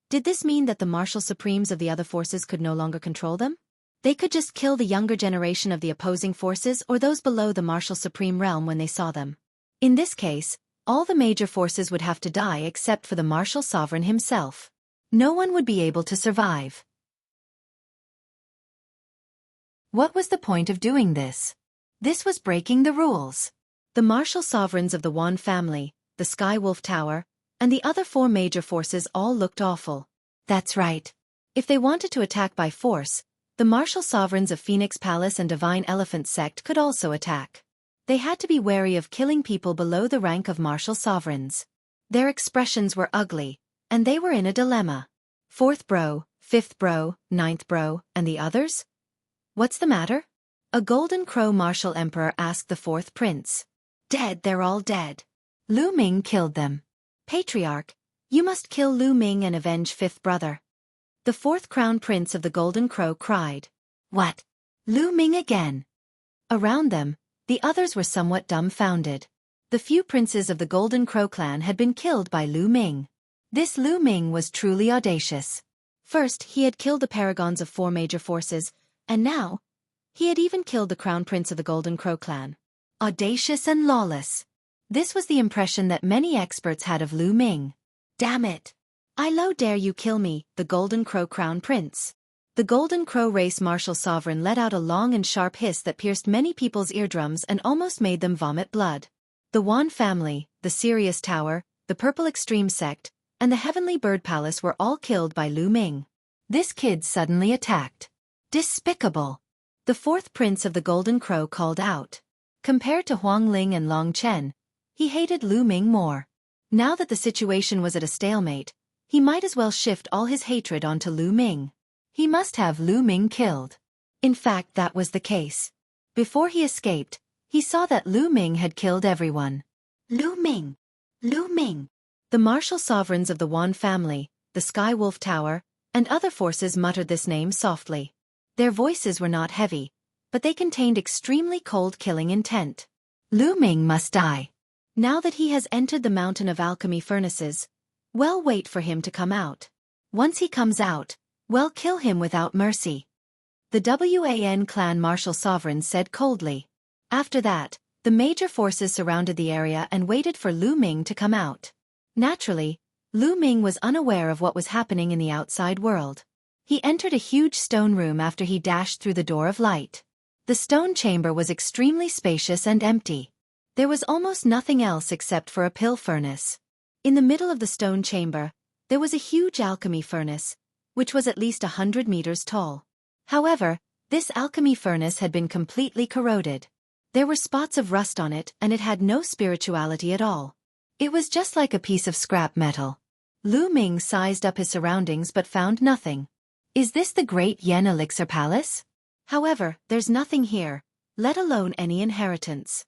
did this mean that the Martial Supremes of the other forces could no longer control them? They could just kill the younger generation of the opposing forces or those below the Martial Supreme realm when they saw them. In this case, all the major forces would have to die except for the Martial Sovereign himself. No one would be able to survive. What was the point of doing this? This was breaking the rules. The martial sovereigns of the Wan family, the Sky Wolf Tower, and the other 4 major forces all looked awful. That's right. If they wanted to attack by force, the martial sovereigns of Phoenix Palace and Divine Elephant Sect could also attack. They had to be wary of killing people below the rank of martial sovereigns. Their expressions were ugly, and they were in a dilemma. 4th bro, 5th bro, 9th bro, and the others? What's the matter? A Golden Crow martial emperor asked the 4th prince. Dead, they're all dead. Lu Ming killed them. Patriarch, you must kill Lu Ming and avenge 5th brother. The 4th crown prince of the Golden Crow cried. What? Lu Ming again? Around them, the others were somewhat dumbfounded. The few princes of the Golden Crow clan had been killed by Lu Ming. This Lu Ming was truly audacious. First, he had killed the paragons of 4 major forces, and now, he had even killed the crown prince of the Golden Crow clan. Audacious and lawless. This was the impression that many experts had of Lu Ming. Damn it! I lo dare you kill me, the Golden Crow crown prince. The Golden Crow race martial sovereign let out a long and sharp hiss that pierced many people's eardrums and almost made them vomit blood. The Wan family, the Sirius Tower, the Purple Extreme Sect, and the Heavenly Bird Palace were all killed by Lu Ming. This kid suddenly attacked. Despicable! The 4th prince of the Golden Crow called out. Compared to Huang Ling and Long Chen, he hated Lu Ming more. Now that the situation was at a stalemate, he might as well shift all his hatred onto Lu Ming. He must have Lu Ming killed. In fact, that was the case. Before he escaped, he saw that Lu Ming had killed everyone. Lu Ming! Lu Ming! The martial sovereigns of the Wan family, the Sky Wolf Tower, and other forces muttered this name softly. Their voices were not heavy, but they contained extremely cold killing intent. Lu Ming must die. Now that he has entered the mountain of alchemy furnaces, well, wait for him to come out. Once he comes out, well, kill him without mercy. The Wan clan martial sovereigns said coldly. After that, the major forces surrounded the area and waited for Lu Ming to come out. Naturally, Lu Ming was unaware of what was happening in the outside world. He entered a huge stone room after he dashed through the door of light. The stone chamber was extremely spacious and empty. There was almost nothing else except for a pill furnace. In the middle of the stone chamber, there was a huge alchemy furnace, which was at least 100 meters tall. However, this alchemy furnace had been completely corroded. There were spots of rust on it and it had no spirituality at all. It was just like a piece of scrap metal. Lu Ming sized up his surroundings but found nothing. Is this the Great Yen Elixir Palace? However, there's nothing here, let alone any inheritance.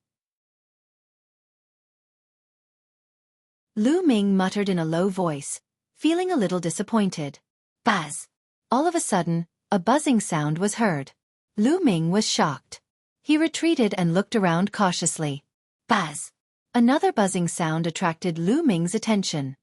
Lu Ming muttered in a low voice, feeling a little disappointed. Buzz! All of a sudden, a buzzing sound was heard. Lu Ming was shocked. He retreated and looked around cautiously. Buzz! Another buzzing sound attracted Lu Ming's attention.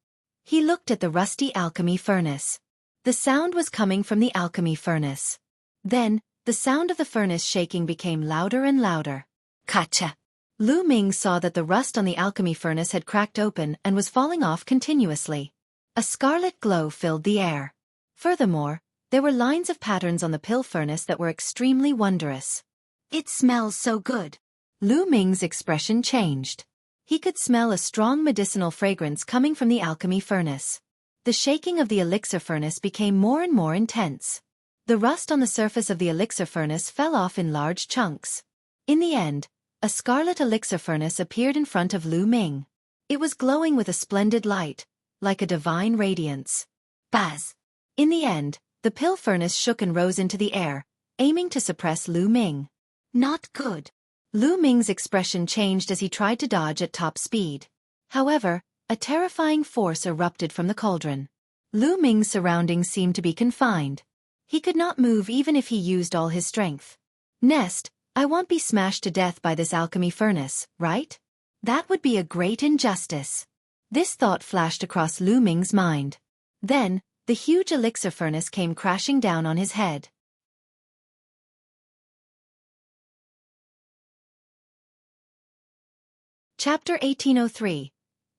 He looked at the rusty alchemy furnace. The sound was coming from the alchemy furnace. Then, the sound of the furnace shaking became louder and louder. Gotcha! Lu Ming saw that the rust on the alchemy furnace had cracked open and was falling off continuously. A scarlet glow filled the air. Furthermore, There were lines of patterns on the pill furnace that were extremely wondrous. It smells so good. Lu Ming's expression changed. He could smell a strong medicinal fragrance coming from the alchemy furnace. The shaking of the elixir furnace became more and more intense. The rust on the surface of the elixir furnace fell off in large chunks. In the end, a scarlet elixir furnace appeared in front of Lu Ming. It was glowing with a splendid light, like a divine radiance. Buzz! In the end, the pill furnace shook and rose into the air, aiming to suppress Lu Ming. Not good. Lu Ming's expression changed as he tried to dodge at top speed. However, a terrifying force erupted from the cauldron. Lu Ming's surroundings seemed to be confined. He could not move even if he used all his strength. Nest, I won't be smashed to death by this alchemy furnace, right? That would be a great injustice. This thought flashed across Lu Ming's mind. Then, the huge elixir furnace came crashing down on his head. Chapter 1803.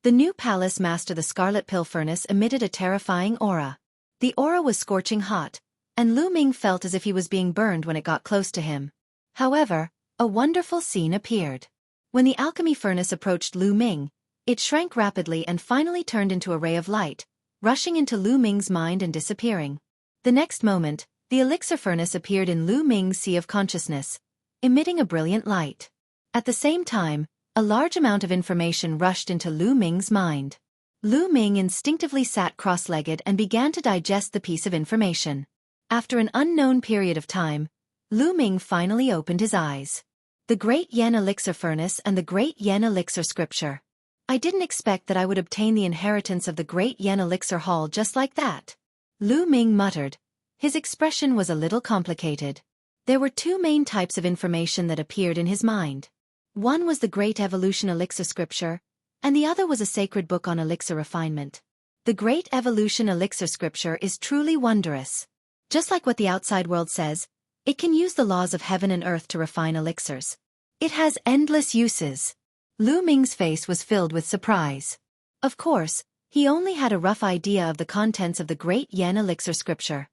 The new palace master. The scarlet pill furnace emitted a terrifying aura. The aura was scorching hot, and Lu Ming felt as if he was being burned when it got close to him. However, a wonderful scene appeared. When the alchemy furnace approached Lu Ming, it shrank rapidly and finally turned into a ray of light, rushing into Lu Ming's mind and disappearing. The next moment, the elixir furnace appeared in Lu Ming's sea of consciousness, emitting a brilliant light. At the same time, a large amount of information rushed into Lu Ming's mind. Lu Ming instinctively sat cross-legged and began to digest the piece of information. After an unknown period of time, Lu Ming finally opened his eyes. The Great Yen Elixir Furnace and the Great Yen Elixir Scripture. I didn't expect that I would obtain the inheritance of the Great Yen Elixir Hall just like that. Lu Ming muttered. His expression was a little complicated. There were two main types of information that appeared in his mind. One was the Great Evolution Elixir Scripture, and the other was a sacred book on elixir refinement. The Great Evolution Elixir Scripture is truly wondrous. Just like what the outside world says, it can use the laws of heaven and earth to refine elixirs. It has endless uses. Lu Ming's face was filled with surprise. Of course, he only had a rough idea of the contents of the Great Yen Elixir Scripture.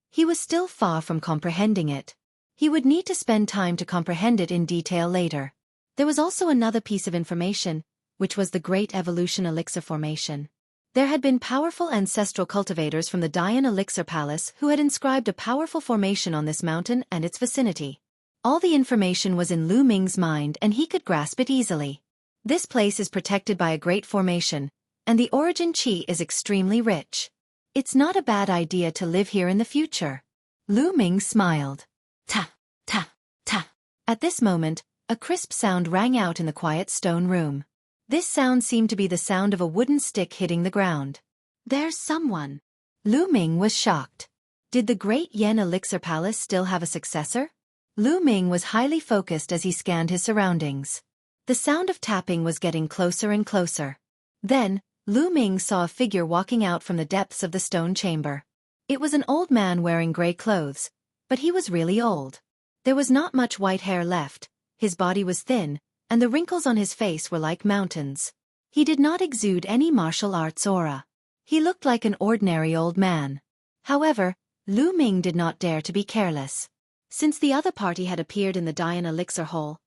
He was still far from comprehending it. He would need to spend time to comprehend it in detail later. There was also another piece of information, which was the Great Evolution Elixir Formation. There had been powerful ancestral cultivators from the Dayan Elixir Palace who had inscribed a powerful formation on this mountain and its vicinity. All the information was in Lu Ming's mind and he could grasp it easily. This place is protected by a great formation, and the origin chi is extremely rich. It's not a bad idea to live here in the future. Lu Ming smiled. Ta, ta, ta. At this moment, a crisp sound rang out in the quiet stone room. This sound seemed to be the sound of a wooden stick hitting the ground. There's someone. Lu Ming was shocked. Did the Great Yen Elixir Palace still have a successor? Lu Ming was highly focused as he scanned his surroundings. The sound of tapping was getting closer and closer. Then, Lu Ming saw a figure walking out from the depths of the stone chamber. It was an old man wearing gray clothes, but he was really old. There was not much white hair left, his body was thin, and the wrinkles on his face were like mountains. He did not exude any martial arts aura. He looked like an ordinary old man. However, Lu Ming did not dare to be careless. Since the other party had appeared in the Dayan Elixir Hall,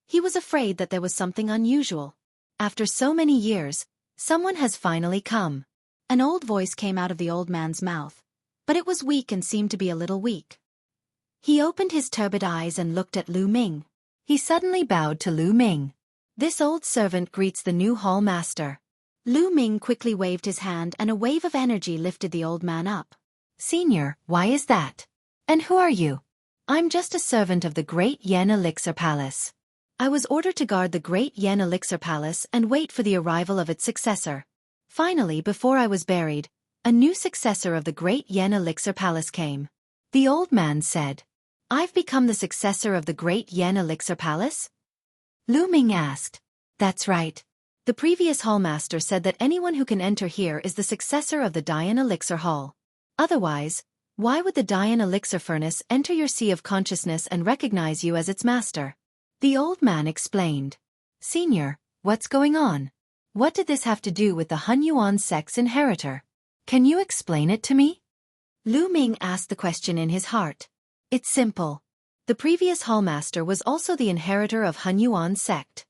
he was afraid that there was something unusual. After so many years, someone has finally come. An old voice came out of the old man's mouth, but it was weak and seemed to be a little weak. He opened his turbid eyes and looked at Lu Ming. He suddenly bowed to Lu Ming. This old servant greets the new hall master. Lu Ming quickly waved his hand and a wave of energy lifted the old man up. Senior, why is that? And who are you? I'm just a servant of the Great Yen Elixir Palace. I was ordered to guard the Great Yen Elixir Palace and wait for the arrival of its successor. Finally, before I was buried, a new successor of the Great Yen Elixir Palace came. The old man said, I've become the successor of the Great Yen Elixir Palace? Lu Ming asked. That's right. The previous hallmaster said that anyone who can enter here is the successor of the Dayan Elixir Hall. Otherwise, why would the Dayan Elixir Furnace enter your sea of consciousness and recognize you as its master? The old man explained. Senior, what's going on? What did this have to do with the Hun Yuan sect's inheritor? Can you explain it to me? Lu Ming asked the question in his heart. It's simple. The previous hallmaster was also the inheritor of Han Yuan's sect.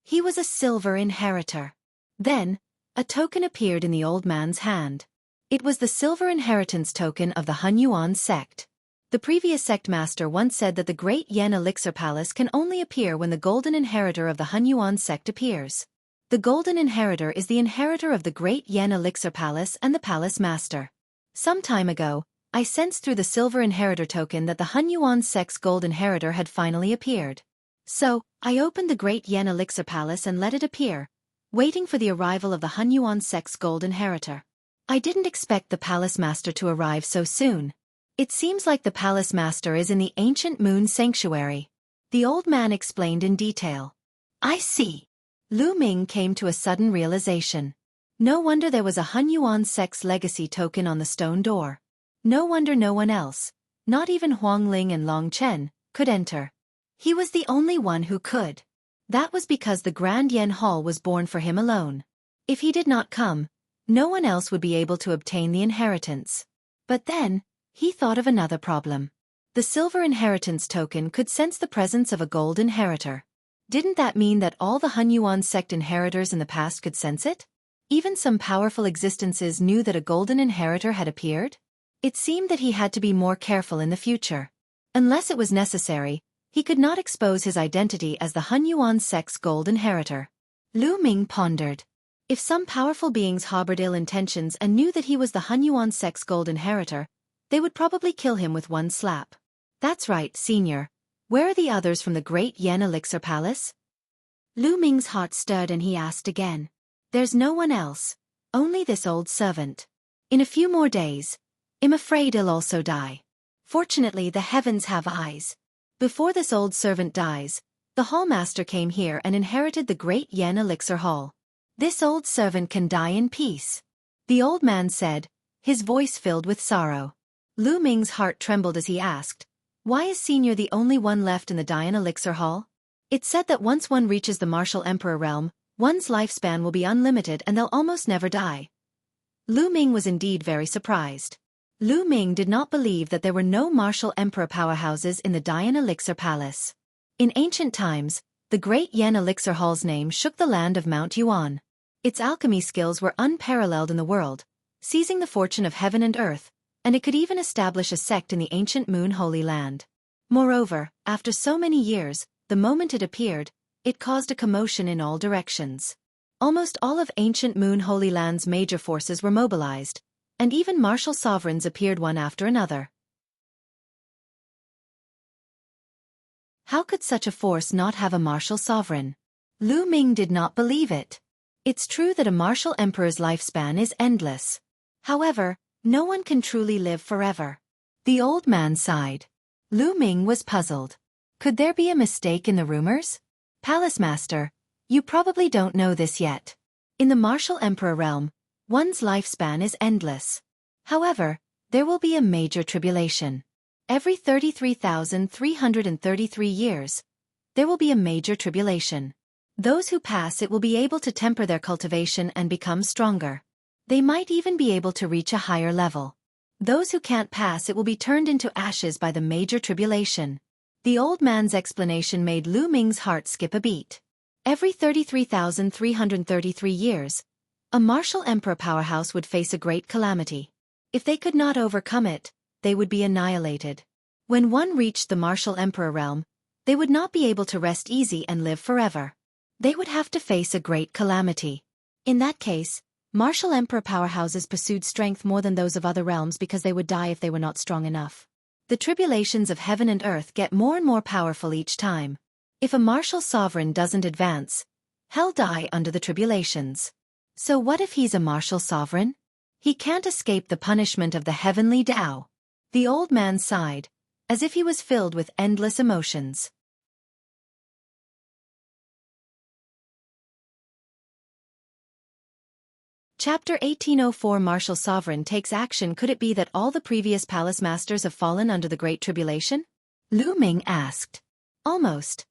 He was a silver inheritor. Then, a token appeared in the old man's hand. It was the silver inheritance token of the Han Yuan sect. The previous sect master once said that the Great Yen Elixir Palace can only appear when the golden inheritor of the Han Yuan sect appears. The golden inheritor is the inheritor of the Great Yen Elixir Palace and the Palace Master. Some time ago, I sensed through the silver inheritor token that the Han Yuan sect's gold inheritor had finally appeared. So, I opened the Great Yen Elixir Palace and let it appear, waiting for the arrival of the Han Yuan sect's gold inheritor. I didn't expect the Palace Master to arrive so soon. It seems like the Palace Master is in the ancient moon sanctuary. The old man explained in detail. I see. Lu Ming came to a sudden realization. No wonder there was a Han Yuan sect's legacy token on the stone door. No wonder no one else, not even Huang Ling and Long Chen, could enter. He was the only one who could. That was because the Grand Yen Hall was born for him alone. If he did not come, no one else would be able to obtain the inheritance. But then, he thought of another problem. The silver inheritance token could sense the presence of a gold inheritor. Didn't that mean that all the Han Yuan sect inheritors in the past could sense it? Even some powerful existences knew that a golden inheritor had appeared? It seemed that he had to be more careful in the future. Unless it was necessary, he could not expose his identity as the Han Yuan sect's gold inheritor. Lu Ming pondered. If some powerful beings harbored ill intentions and knew that he was the Han Yuan sect's gold inheritor, they would probably kill him with one slap. That's right, Senior. Where are the others from the Great Yen Elixir Palace? Lu Ming's heart stirred and he asked again. There's no one else. Only this old servant. In a few more days, I'm afraid he'll also die. Fortunately, the heavens have eyes. Before this old servant dies, the hallmaster came here and inherited the Great Yen Elixir Hall. This old servant can die in peace. The old man said, his voice filled with sorrow. Lu Ming's heart trembled as he asked, why is Senior the only one left in the Dian Elixir Hall? It's said that once one reaches the Martial Emperor realm, one's lifespan will be unlimited and they'll almost never die. Lu Ming was indeed very surprised. Lu Ming did not believe that there were no Martial Emperor powerhouses in the Dian Elixir Palace. In ancient times, the Great Yen Elixir Hall's name shook the land of Mount Yuan. Its alchemy skills were unparalleled in the world, seizing the fortune of heaven and earth, and it could even establish a sect in the ancient Moon Holy Land. Moreover, after so many years, the moment it appeared, it caused a commotion in all directions. Almost all of ancient Moon Holy Land's major forces were mobilized, and even martial sovereigns appeared one after another. How could such a force not have a martial sovereign? Lu Ming did not believe it. It's true that a martial emperor's lifespan is endless. However, no one can truly live forever. The old man sighed. Lu Ming was puzzled. Could there be a mistake in the rumors? Palace Master, you probably don't know this yet. In the martial emperor realm, one's lifespan is endless. However, there will be a major tribulation. Every 33,333 years, there will be a major tribulation. Those who pass it will be able to temper their cultivation and become stronger. They might even be able to reach a higher level. Those who can't pass it will be turned into ashes by the major tribulation. The old man's explanation made Lu Ming's heart skip a beat. Every 33,333 years, a martial emperor powerhouse would face a great calamity. If they could not overcome it, they would be annihilated. When one reached the martial emperor realm, they would not be able to rest easy and live forever. They would have to face a great calamity. In that case, martial emperor powerhouses pursued strength more than those of other realms because they would die if they were not strong enough. The tribulations of heaven and earth get more and more powerful each time. If a martial sovereign doesn't advance, he'll die under the tribulations. So what if he's a martial sovereign? He can't escape the punishment of the heavenly Tao. The old man sighed, as if he was filled with endless emotions. Chapter 1804 Martial Sovereign takes action. Could it be that all the previous palace masters have fallen under the Great Tribulation? Lu Ming asked. Almost.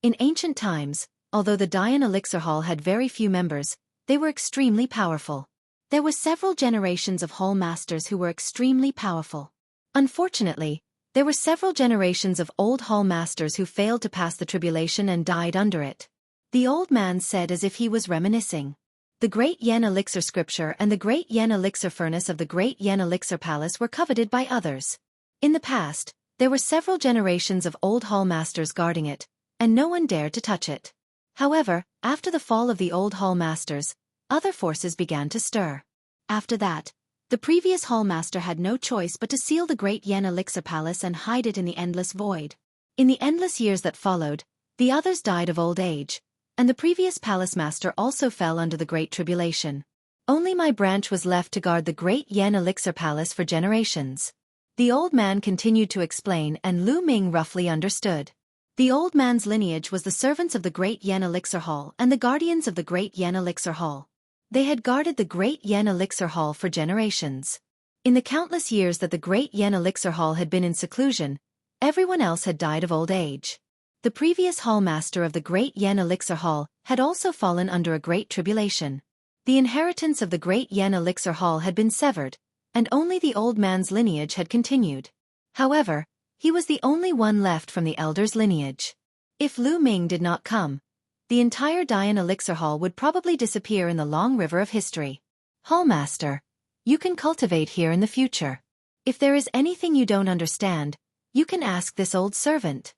In ancient times, although the Dian Elixir Hall had very few members, they were extremely powerful. There were several generations of Hall Masters who were extremely powerful. Unfortunately, there were several generations of old Hall Masters who failed to pass the tribulation and died under it. The old man said as if he was reminiscing. The Great Yen Elixir Scripture and the Great Yen Elixir Furnace of the Great Yen Elixir Palace were coveted by others. In the past, there were several generations of old Hall Masters guarding it, and no one dared to touch it. However, after the fall of the old Hall Masters, other forces began to stir. After that, the previous Hall Master had no choice but to seal the Great Yen Elixir Palace and hide it in the endless void. In the endless years that followed, the others died of old age, and the previous Palace Master also fell under the Great Tribulation. Only my branch was left to guard the Great Yen Elixir Palace for generations. The old man continued to explain, and Lu Ming roughly understood. The old man's lineage was the servants of the Great Yen Elixir Hall and the guardians of the Great Yen Elixir Hall. They had guarded the Great Yen Elixir Hall for generations. In the countless years that the Great Yen Elixir Hall had been in seclusion, everyone else had died of old age. The previous Hall Master of the Great Yen Elixir Hall had also fallen under a great tribulation. The inheritance of the Great Yen Elixir Hall had been severed, and only the old man's lineage had continued. However, he was the only one left from the elder's lineage. If Lu Ming did not come, the entire Dian Elixir Hall would probably disappear in the long river of history. Hall Master, you can cultivate here in the future. If there is anything you don't understand, you can ask this old servant.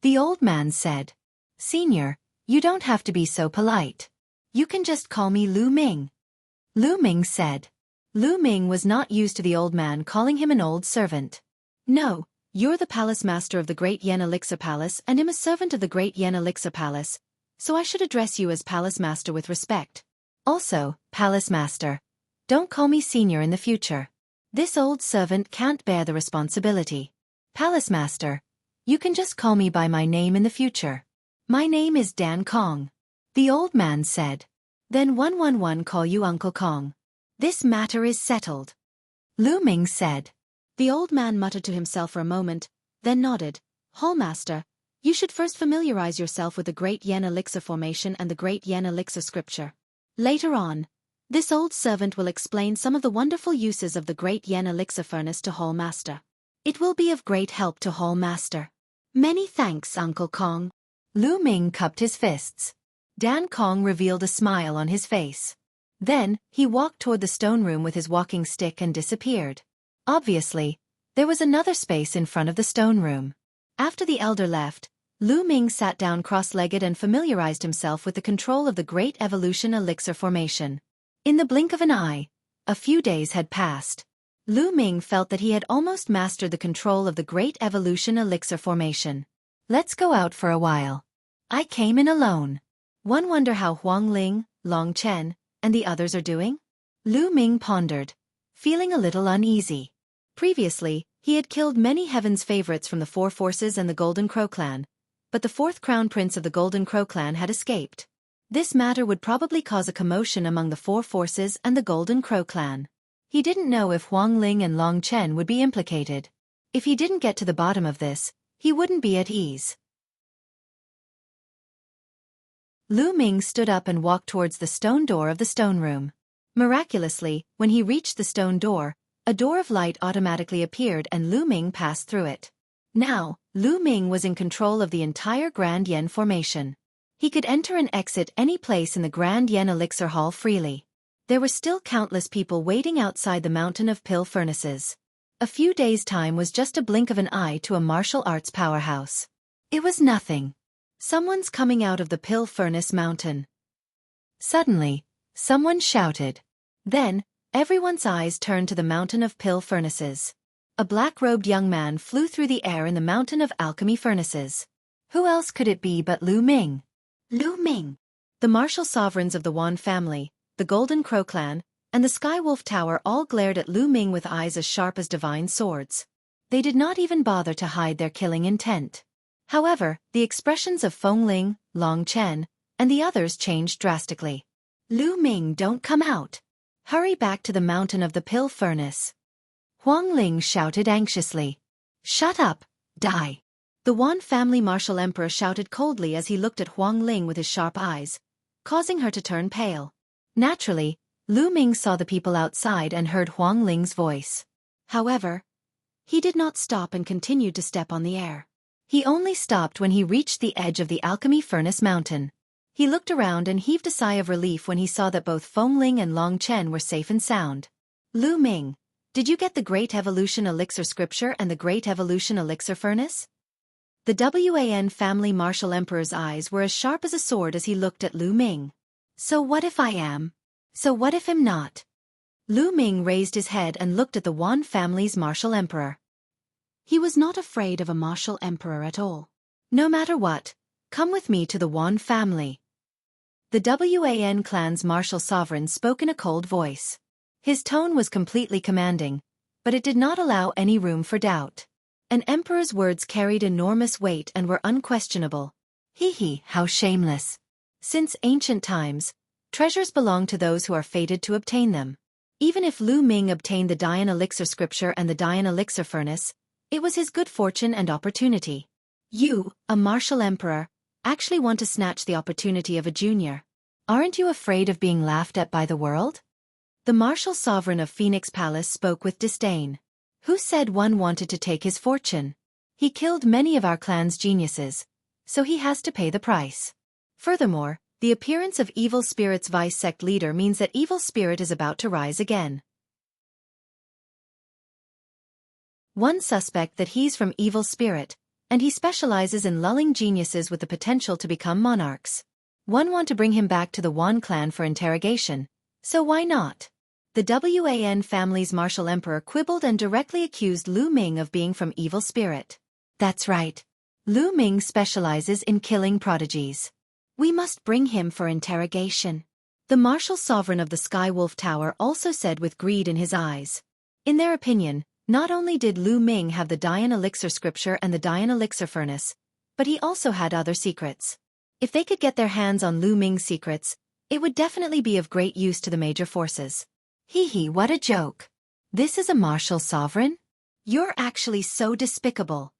The old man said. Senior, you don't have to be so polite. You can just call me Lu Ming. Lu Ming said. Lu Ming was not used to the old man calling him an old servant. No, you're the Palace Master of the Great Yen Elixir Palace and am a servant of the Great Yen Elixir Palace, so I should address you as Palace Master with respect. Also, Palace Master, don't call me senior in the future. This old servant can't bear the responsibility. Palace Master, you can just call me by my name in the future. My name is Dan Kong. The old man said. Then 111 call you Uncle Kong. This matter is settled. Lu Ming said. The old man muttered to himself for a moment, then nodded. Hall Master, you should first familiarize yourself with the Great Yen Elixir Formation and the Great Yen Elixir Scripture. Later on, this old servant will explain some of the wonderful uses of the Great Yen Elixir Furnace to Hall Master. It will be of great help to Hall Master. Many thanks, Uncle Kong. Lu Ming cupped his fists. Dan Kong revealed a smile on his face. Then, he walked toward the stone room with his walking stick and disappeared. Obviously, there was another space in front of the stone room. After the elder left, Lu Ming sat down cross-legged and familiarized himself with the control of the Great Evolution Elixir Formation. In the blink of an eye, a few days had passed. Lu Ming felt that he had almost mastered the control of the Great Evolution Elixir Formation. Let's go out for a while. I came in alone. One wonder how Huang Ling, Long Chen, and the others are doing? Lu Ming pondered, feeling a little uneasy. Previously, he had killed many Heaven's favorites from the Four Forces and the Golden Crow Clan, but the fourth Crown Prince of the Golden Crow Clan had escaped. This matter would probably cause a commotion among the Four Forces and the Golden Crow Clan. He didn't know if Huang Ling and Long Chen would be implicated. If he didn't get to the bottom of this, he wouldn't be at ease. Lu Ming stood up and walked towards the stone door of the stone room. Miraculously, when he reached the stone door, a door of light automatically appeared and Lu Ming passed through it. Now, Lu Ming was in control of the entire Grand Yen Formation. He could enter and exit any place in the Grand Yen Elixir Hall freely. There were still countless people waiting outside the mountain of pill furnaces. A few days' time was just a blink of an eye to a martial arts powerhouse. It was nothing. Someone's coming out of the pill furnace mountain. Suddenly, someone shouted. Then, everyone's eyes turned to the mountain of pill furnaces. A black-robed young man flew through the air in the mountain of alchemy furnaces. Who else could it be but Lu Ming? Lu Ming! The martial sovereigns of the Wan family, the Golden Crow Clan, and the Sky Wolf Tower all glared at Lu Ming with eyes as sharp as divine swords. They did not even bother to hide their killing intent. However, the expressions of Feng Ling, Long Chen, and the others changed drastically. Lu Ming, don't come out. Hurry back to the mountain of the pill furnace. Huang Ling shouted anxiously. Shut up, die. The Wan family martial emperor shouted coldly as he looked at Huang Ling with his sharp eyes, causing her to turn pale. Naturally, Lu Ming saw the people outside and heard Huang Ling's voice. However, he did not stop and continued to step on the air. He only stopped when he reached the edge of the alchemy furnace mountain. He looked around and heaved a sigh of relief when he saw that both Feng Ling and Long Chen were safe and sound. Lu Ming, did you get the Great Evolution Elixir Scripture and the Great Evolution Elixir Furnace? The Wan family martial emperor's eyes were as sharp as a sword as he looked at Lu Ming. So what if I am? So what if I'm not? Lu Ming raised his head and looked at the Wan family's martial emperor. He was not afraid of a martial emperor at all. No matter what, come with me to the Wan family. The Wan clan's martial sovereign spoke in a cold voice. His tone was completely commanding, but it did not allow any room for doubt. An emperor's words carried enormous weight and were unquestionable. Hee, how shameless. Since ancient times, treasures belong to those who are fated to obtain them. Even if Lu Ming obtained the Dian Elixir Scripture and the Dian Elixir Furnace, it was his good fortune and opportunity. You, a martial emperor, actually want to snatch the opportunity of a junior. Aren't you afraid of being laughed at by the world? The martial sovereign of Phoenix Palace spoke with disdain. Who said one wanted to take his fortune? He killed many of our clan's geniuses, so he has to pay the price. Furthermore, the appearance of Evil Spirit's vice sect leader means that Evil Spirit is about to rise again. One suspect that he's from Evil Spirit, and he specializes in lulling geniuses with the potential to become monarchs. One want to bring him back to the Wan clan for interrogation, so why not? The Wan family's martial emperor quibbled and directly accused Lu Ming of being from Evil Spirit. That's right. Lu Ming specializes in killing prodigies. We must bring him for interrogation. The martial sovereign of the Sky Wolf Tower also said with greed in his eyes. In their opinion, not only did Lu Ming have the Dian Elixir Scripture and the Dian Elixir Furnace, but he also had other secrets. If they could get their hands on Lu Ming's secrets, it would definitely be of great use to the major forces. What a joke. This is a martial sovereign? You're actually so despicable.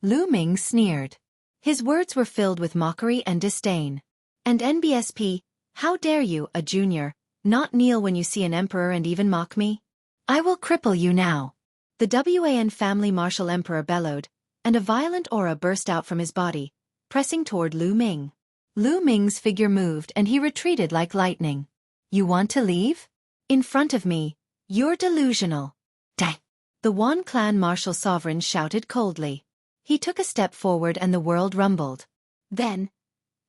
Lu Ming sneered. His words were filled with mockery and disdain. And NBSP, how dare you, a junior, not kneel when you see an emperor and even mock me? I will cripple you now. The Wan family martial emperor bellowed, and a violent aura burst out from his body, pressing toward Lu Ming. Lu Ming's figure moved and he retreated like lightning. You want to leave? In front of me, you're delusional. Die! The Wan clan martial sovereign shouted coldly. He took a step forward and the world rumbled. Then,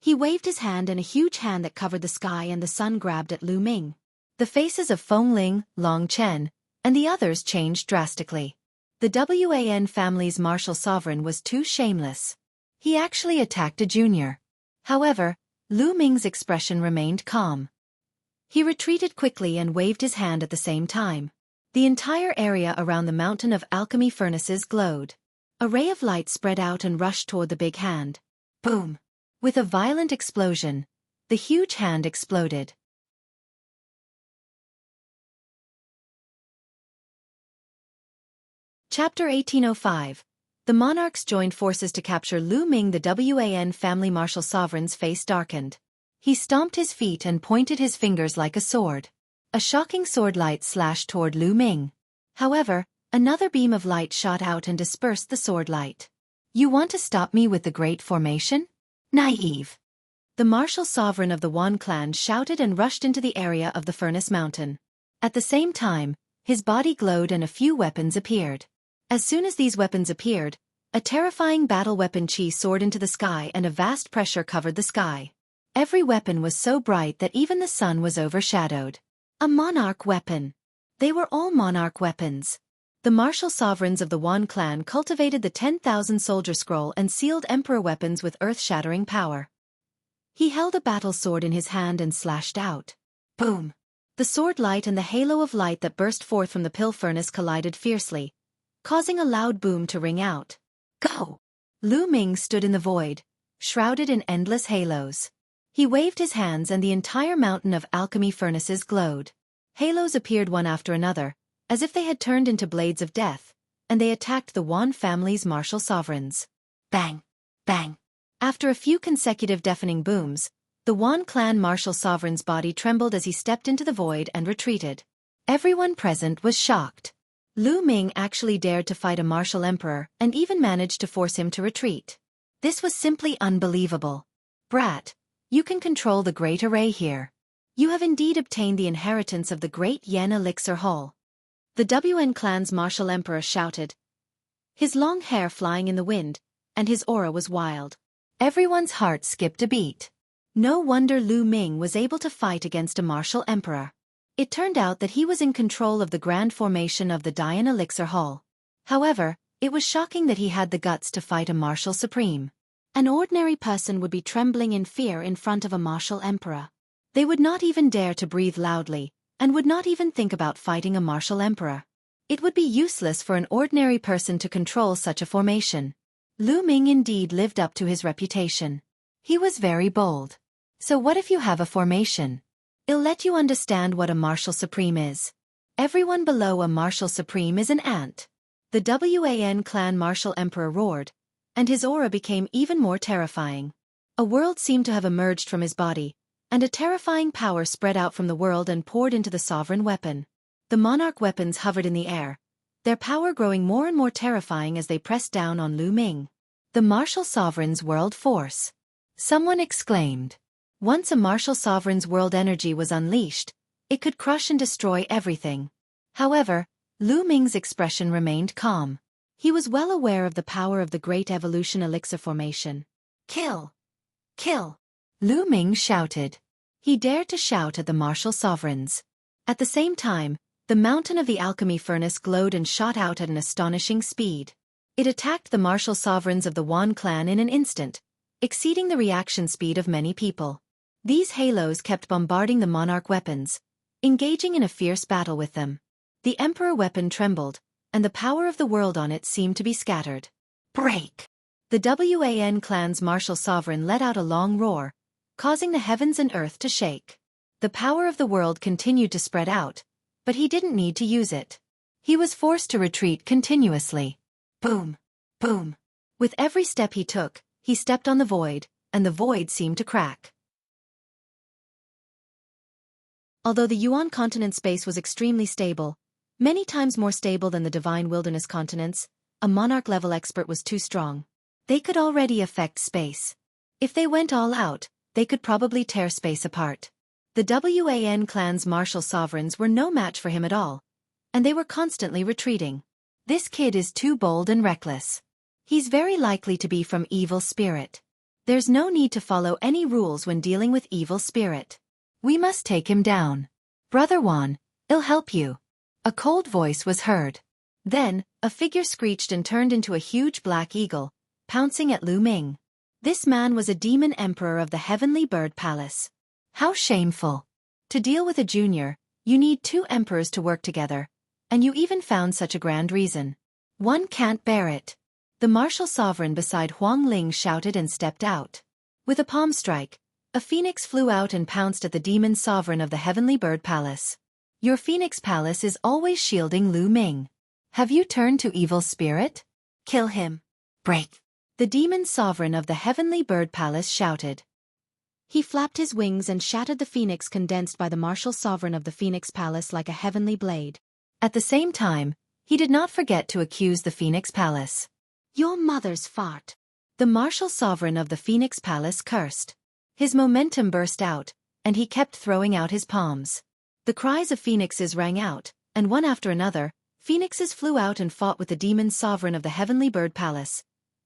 he waved his hand and a huge hand that covered the sky and the sun grabbed at Lu Ming. The faces of Feng Ling, Long Chen, and the others changed drastically. The Wan family's martial sovereign was too shameless. He actually attacked a junior. However, Lu Ming's expression remained calm. He retreated quickly and waved his hand at the same time. The entire area around the mountain of alchemy furnaces glowed. A ray of light spread out and rushed toward the big hand. Boom! With a violent explosion, the huge hand exploded. Chapter 1805. The monarchs joined forces to capture Lu Ming. The Wan family martial sovereign's face darkened. He stomped his feet and pointed his fingers like a sword. A shocking sword light slashed toward Lu Ming. However, another beam of light shot out and dispersed the sword light. You want to stop me with the Great Formation? Naive! The martial sovereign of the Wan clan shouted and rushed into the area of the Furnace Mountain. At the same time, his body glowed and a few weapons appeared. As soon as these weapons appeared, a terrifying battle weapon chi soared into the sky and a vast pressure covered the sky. Every weapon was so bright that even the sun was overshadowed. A monarch weapon. They were all monarch weapons. The martial sovereigns of the Wan clan cultivated the 10,000 soldier scroll and sealed emperor weapons with earth-shattering power. He held a battle sword in his hand and slashed out. Boom! The sword light and the halo of light that burst forth from the pill furnace collided fiercely, causing a loud boom to ring out. Go! Lu Ming stood in the void, shrouded in endless halos. He waved his hands and the entire mountain of alchemy furnaces glowed. Halos appeared one after another, as if they had turned into blades of death, and they attacked the Wan family's martial sovereigns. Bang! Bang! After a few consecutive deafening booms, The Wan clan martial sovereign's body trembled as he stepped into the void and retreated. Everyone present was shocked. Lu Ming actually dared to fight a martial emperor and even managed to force him to retreat. This was simply unbelievable. Brat, you can control the great array here. You have indeed obtained the inheritance of the great Yen Elixir Hall. The WN clan's martial emperor shouted, his long hair flying in the wind, and his aura was wild. Everyone's heart skipped a beat. No wonder Lu Ming was able to fight against a martial emperor. It turned out that he was in control of the grand formation of the Dian Elixir Hall. However, it was shocking that he had the guts to fight a martial supreme. An ordinary person would be trembling in fear in front of a martial emperor. They would not even dare to breathe loudly, and would not even think about fighting a martial emperor. It would be useless for an ordinary person to control such a formation. Lu Ming indeed lived up to his reputation. He was very bold. So what if you have a formation? It'll let you understand what a martial supreme is. Everyone below a martial supreme is an ant. The WAN clan martial emperor roared, and his aura became even more terrifying. A world seemed to have emerged from his body, and a terrifying power spread out from the world and poured into the sovereign weapon. The monarch weapons hovered in the air, their power growing more and more terrifying as they pressed down on Lu Ming. The martial sovereign's world force. Someone exclaimed. Once a martial sovereign's world energy was unleashed, it could crush and destroy everything. However, Lu Ming's expression remained calm. He was well aware of the power of the Great Evolution Elixir formation. Kill! Kill! Lu Ming shouted. He dared to shout at the martial sovereigns. At the same time, the mountain of the alchemy furnace glowed and shot out at an astonishing speed. It attacked the martial sovereigns of the Wan clan in an instant, exceeding the reaction speed of many people. These halos kept bombarding the monarch weapons, engaging in a fierce battle with them. The emperor weapon trembled, and the power of the world on it seemed to be scattered. Break! The WAN clan's martial sovereign let out a long roar, causing the heavens and earth to shake. The power of the world continued to spread out, but he didn't need to use it. He was forced to retreat continuously. Boom! Boom! With every step he took, he stepped on the void, and the void seemed to crack. Although the Yuan continent space was extremely stable, many times more stable than the divine wilderness continents, a monarch-level expert was too strong. They could already affect space. If they went all out, they could probably tear space apart. The WAN clan's martial sovereigns were no match for him at all, and they were constantly retreating. This kid is too bold and reckless. He's very likely to be from evil spirit. There's no need to follow any rules when dealing with evil spirit. We must take him down. Brother Wan, I'll help you. A cold voice was heard. Then, a figure screeched and turned into a huge black eagle, pouncing at Lu Ming. This man was a demon emperor of the Heavenly Bird Palace. How shameful. To deal with a junior, you need 2 emperors to work together, and you even found such a grand reason. One can't bear it. The martial sovereign beside Huang Ling shouted and stepped out. With a palm strike, a phoenix flew out and pounced at the demon sovereign of the Heavenly Bird Palace. Your Phoenix Palace is always shielding Lu Ming. Have you turned to evil spirit? Kill him. Break. The demon sovereign of the Heavenly Bird Palace shouted. He flapped his wings and shattered the phoenix condensed by the martial sovereign of the Phoenix Palace like a heavenly blade. At the same time, he did not forget to accuse the Phoenix Palace. Your mother's fart. The martial sovereign of the Phoenix Palace cursed. His momentum burst out, and he kept throwing out his palms. The cries of phoenixes rang out, and one after another, phoenixes flew out and fought with the demon sovereign of the Heavenly Bird Palace.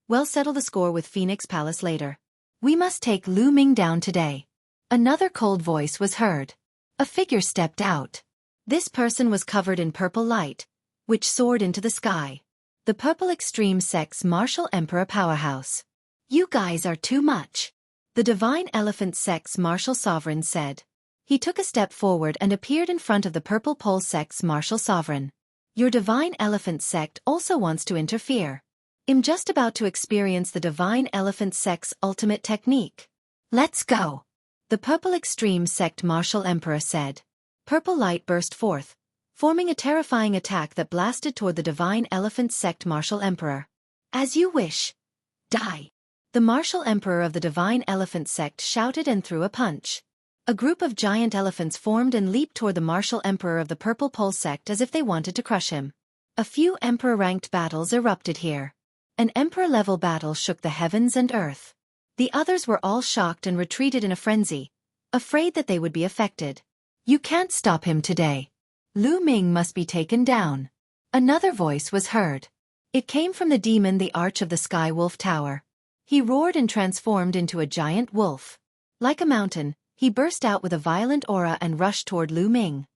We'll settle the score with Phoenix Palace later. We must take Lu Ming down today. Another cold voice was heard. A figure stepped out. This person was covered in purple light, which soared into the sky. The Purple Extreme Sect's martial emperor powerhouse. You guys are too much. The Divine Elephant Sect's martial sovereign said. He took a step forward and appeared in front of the Purple Pole Sect's martial sovereign. Your Divine Elephant Sect also wants to interfere. I'm just about to experience the Divine Elephant Sect's ultimate technique. Let's go. The Purple Extreme Sect martial emperor said. Purple light burst forth, forming a terrifying attack that blasted toward the Divine Elephant Sect martial emperor. As you wish. Die. The martial emperor of the divine elephant sect shouted and threw a punch. A group of giant elephants formed and leaped toward the martial emperor of the purple pole sect as if they wanted to crush him. A few emperor-ranked battles erupted here. An emperor-level battle shook the heavens and earth. The others were all shocked and retreated in a frenzy, afraid that they would be affected. You can't stop him today. Lu Ming must be taken down. Another voice was heard. It came from the demon, the Arch of the Sky Wolf Tower. He roared and transformed into a giant wolf. Like a mountain, he burst out with a violent aura and rushed toward Lu Ming.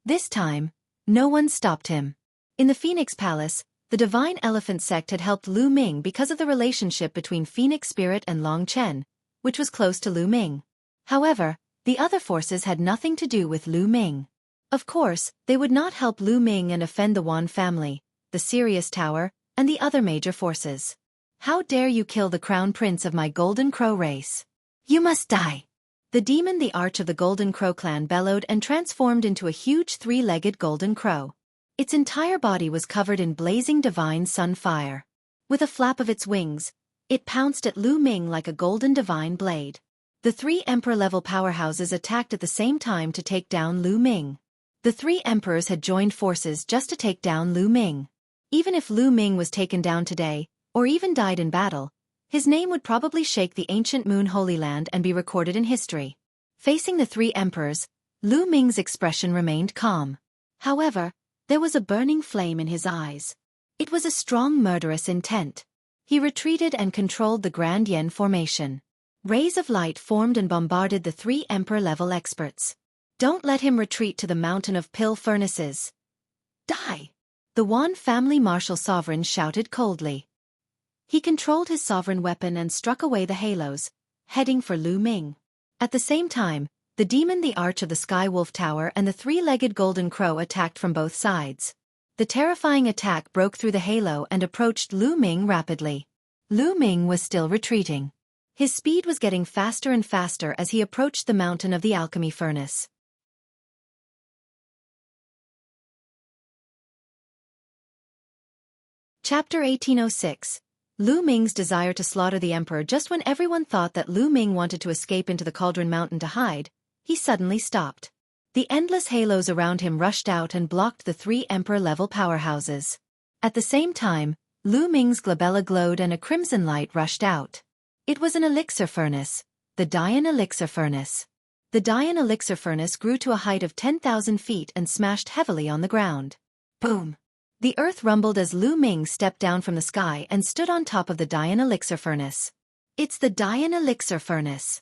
This time, no one stopped him. In the Phoenix Palace, the Divine Elephant Sect had helped Lu Ming because of the relationship between Phoenix Spirit and Long Chen, which was close to Lu Ming. However, the other forces had nothing to do with Lu Ming. Of course, they would not help Lu Ming and offend the Wan family, the Sirius Tower, and the other major forces. How dare you kill the crown prince of my Golden Crow race? You must die! The demon, the Arch of the Golden Crow clan, bellowed and transformed into a huge three-legged golden crow. Its entire body was covered in blazing divine sun fire. With a flap of its wings, it pounced at Lu Ming like a golden divine blade. The three emperor-level powerhouses attacked at the same time to take down Lu Ming. The three emperors had joined forces just to take down Lu Ming. Even if Lu Ming was taken down today, or even died in battle, his name would probably shake the ancient Moon Holy Land and be recorded in history. Facing the three emperors, Lu Ming's expression remained calm. However, there was a burning flame in his eyes. It was a strong murderous intent. He retreated and controlled the Grand Yen formation. Rays of light formed and bombarded the three emperor-level experts. Don't let him retreat to the mountain of pill furnaces. Die! The Wan family martial sovereign shouted coldly. He controlled his sovereign weapon and struck away the halos, heading for Lu Ming. At the same time, the demon, the Arch of the Sky Wolf Tower, and the three-legged golden crow attacked from both sides. The terrifying attack broke through the halo and approached Lu Ming rapidly. Lu Ming was still retreating. His speed was getting faster and faster as he approached the mountain of the alchemy furnace. Chapter 1806. Lu Ming's desire to slaughter the emperor. Just when everyone thought that Lu Ming wanted to escape into the Cauldron Mountain to hide, he suddenly stopped. The endless halos around him rushed out and blocked the three emperor-level powerhouses. At the same time, Lu Ming's glabella glowed and a crimson light rushed out. It was an elixir furnace, the Dian Elixir Furnace. The Dian Elixir Furnace grew to a height of 10,000 feet and smashed heavily on the ground. Boom! The earth rumbled as Lu Ming stepped down from the sky and stood on top of the Dian Elixir Furnace. It's the Dian Elixir Furnace.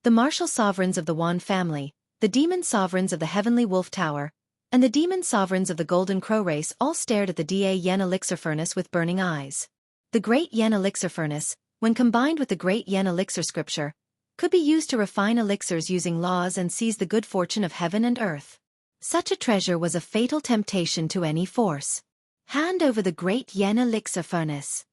The martial sovereigns of the Wan family, the demon sovereigns of the Heavenly Wolf Tower, and the demon sovereigns of the Golden Crow race all stared at the Da Yen Elixir Furnace with burning eyes. The Great Yen Elixir Furnace, when combined with the Great Yen Elixir Scripture, could be used to refine elixirs using laws and seize the good fortune of heaven and earth. Such a treasure was a fatal temptation to any force. Hand over the Great Yen Elixir Furnace.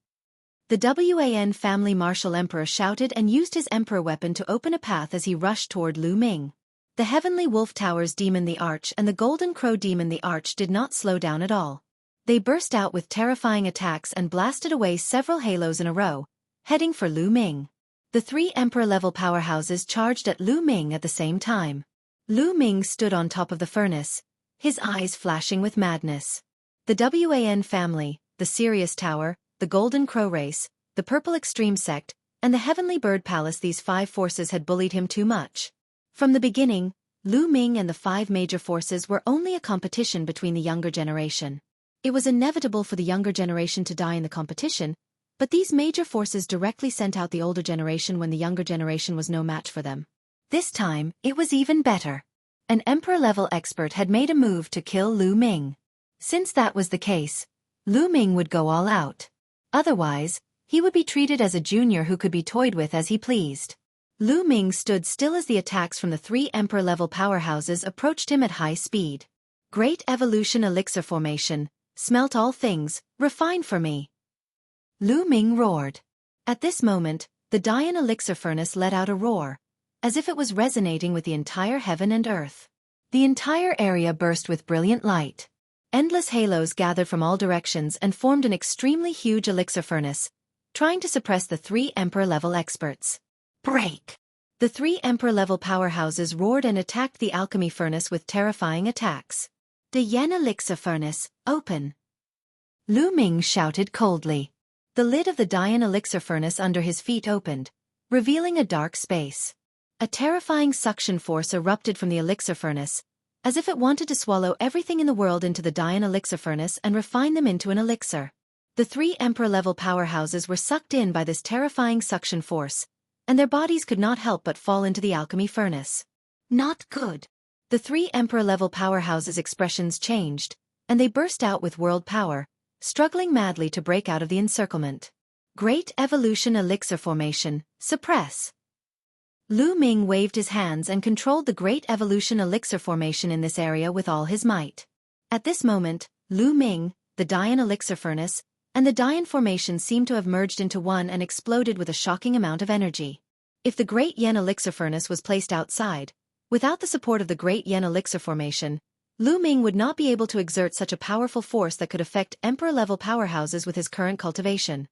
The Wan family martial emperor shouted and used his emperor weapon to open a path as he rushed toward Lu Ming. The Heavenly Wolf Tower's demon, the Arch, and the Golden Crow demon, the Arch, did not slow down at all. They burst out with terrifying attacks and blasted away several halos in a row, heading for Lu Ming. The three emperor-level powerhouses charged at Lu Ming at the same time. Lu Ming stood on top of the furnace, his eyes flashing with madness. The Wan family, the Sirius Tower, the Golden Crow race, the Purple Extreme Sect, and the Heavenly Bird Palace, these five forces had bullied him too much. From the beginning, Lu Ming and the five major forces were only a competition between the younger generation. It was inevitable for the younger generation to die in the competition, but these major forces directly sent out the older generation when the younger generation was no match for them. This time, it was even better. An emperor-level expert had made a move to kill Lu Ming. Since that was the case, Lu Ming would go all out. Otherwise, he would be treated as a junior who could be toyed with as he pleased. Lu Ming stood still as the attacks from the three emperor-level powerhouses approached him at high speed. Great Evolution Elixir Formation, smelt all things, refine for me. Lu Ming roared. At this moment, the Dian Elixir Furnace let out a roar, as if it was resonating with the entire heaven and earth. The entire area burst with brilliant light. Endless halos gathered from all directions and formed an extremely huge elixir furnace, trying to suppress the 3 Emperor-level experts. Break! The 3 Emperor-level powerhouses roared and attacked the alchemy furnace with terrifying attacks. The Yen elixir furnace, open! Lu Ming shouted coldly. The lid of the Dian elixir furnace under his feet opened, revealing a dark space. A terrifying suction force erupted from the elixir furnace, as if it wanted to swallow everything in the world into the Dian elixir furnace and refine them into an elixir. The 3 Emperor-level powerhouses were sucked in by this terrifying suction force, and their bodies could not help but fall into the alchemy furnace. Not good. The 3 Emperor-level powerhouses' expressions changed, and they burst out with world power, struggling madly to break out of the encirclement. Great Evolution Elixir Formation, suppress. Lu Ming waved his hands and controlled the Great Evolution Elixir Formation in this area with all his might. At this moment, Lu Ming, the Dian elixir furnace, and the Dian formation seemed to have merged into one and exploded with a shocking amount of energy. If the Great Yen elixir furnace was placed outside, without the support of the Great Yen elixir formation, Lu Ming would not be able to exert such a powerful force that could affect Emperor-level powerhouses with his current cultivation.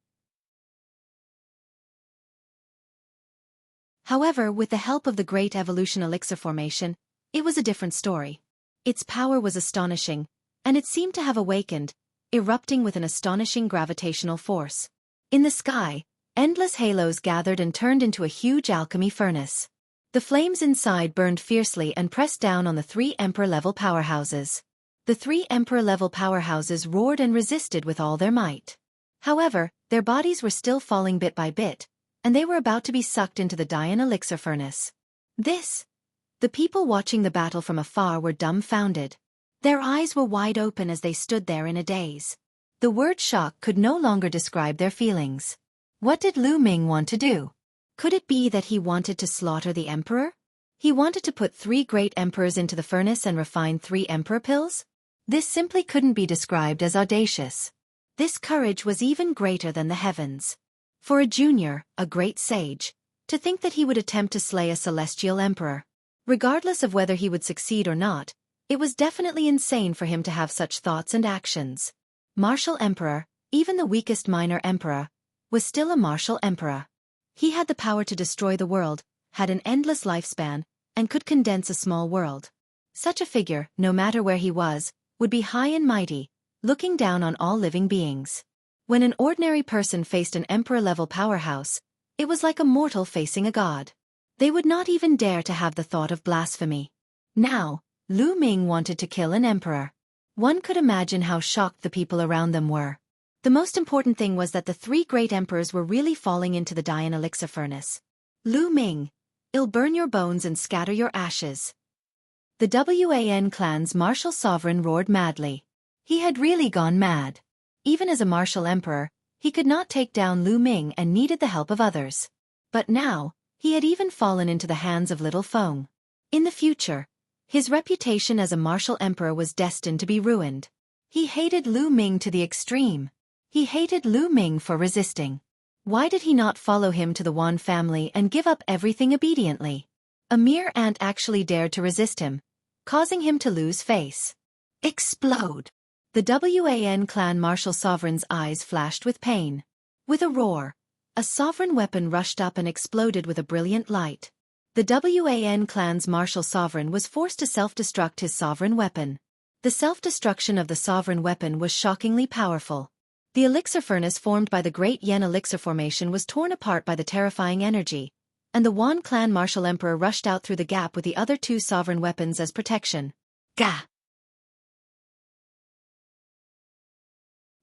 However, with the help of the Great Evolution Elixir Formation, it was a different story. Its power was astonishing, and it seemed to have awakened, erupting with an astonishing gravitational force. In the sky, endless halos gathered and turned into a huge alchemy furnace. The flames inside burned fiercely and pressed down on the 3 Emperor-level powerhouses. The 3 Emperor-level powerhouses roared and resisted with all their might. However, their bodies were still falling bit by bit, and they were about to be sucked into the Dian elixir furnace. The people watching the battle from afar were dumbfounded. Their eyes were wide open as they stood there in a daze. The word shock could no longer describe their feelings. What did Lu Ming want to do? Could it be that he wanted to slaughter the emperor? He wanted to put 3 great emperors into the furnace and refine 3 emperor pills? This simply couldn't be described as audacious. This courage was even greater than the heavens. For a junior, a great sage, to think that he would attempt to slay a celestial emperor. Regardless of whether he would succeed or not, it was definitely insane for him to have such thoughts and actions. Martial emperor, even the weakest minor emperor, was still a martial emperor. He had the power to destroy the world, had an endless lifespan, and could condense a small world. Such a figure, no matter where he was, would be high and mighty, looking down on all living beings. When an ordinary person faced an emperor-level powerhouse, it was like a mortal facing a god. They would not even dare to have the thought of blasphemy. Now, Lu Ming wanted to kill an emperor. One could imagine how shocked the people around them were. The most important thing was that the 3 great emperors were really falling into the Dian elixir furnace. Lu Ming, I'll burn your bones and scatter your ashes. The Wan clan's martial sovereign roared madly. He had really gone mad. Even as a martial emperor, he could not take down Lu Ming and needed the help of others. But now, he had even fallen into the hands of Little Feng. In the future, his reputation as a martial emperor was destined to be ruined. He hated Lu Ming to the extreme. He hated Lu Ming for resisting. Why did he not follow him to the Wan family and give up everything obediently? A mere ant actually dared to resist him, causing him to lose face. Explode! The Wan clan martial sovereign's eyes flashed with pain. With a roar, a sovereign weapon rushed up and exploded with a brilliant light. The Wan clan's martial sovereign was forced to self-destruct his sovereign weapon. The self-destruction of the sovereign weapon was shockingly powerful. The elixir furnace formed by the Great Yen elixir formation was torn apart by the terrifying energy, and the Wan clan martial emperor rushed out through the gap with the other 2 sovereign weapons as protection. Gah!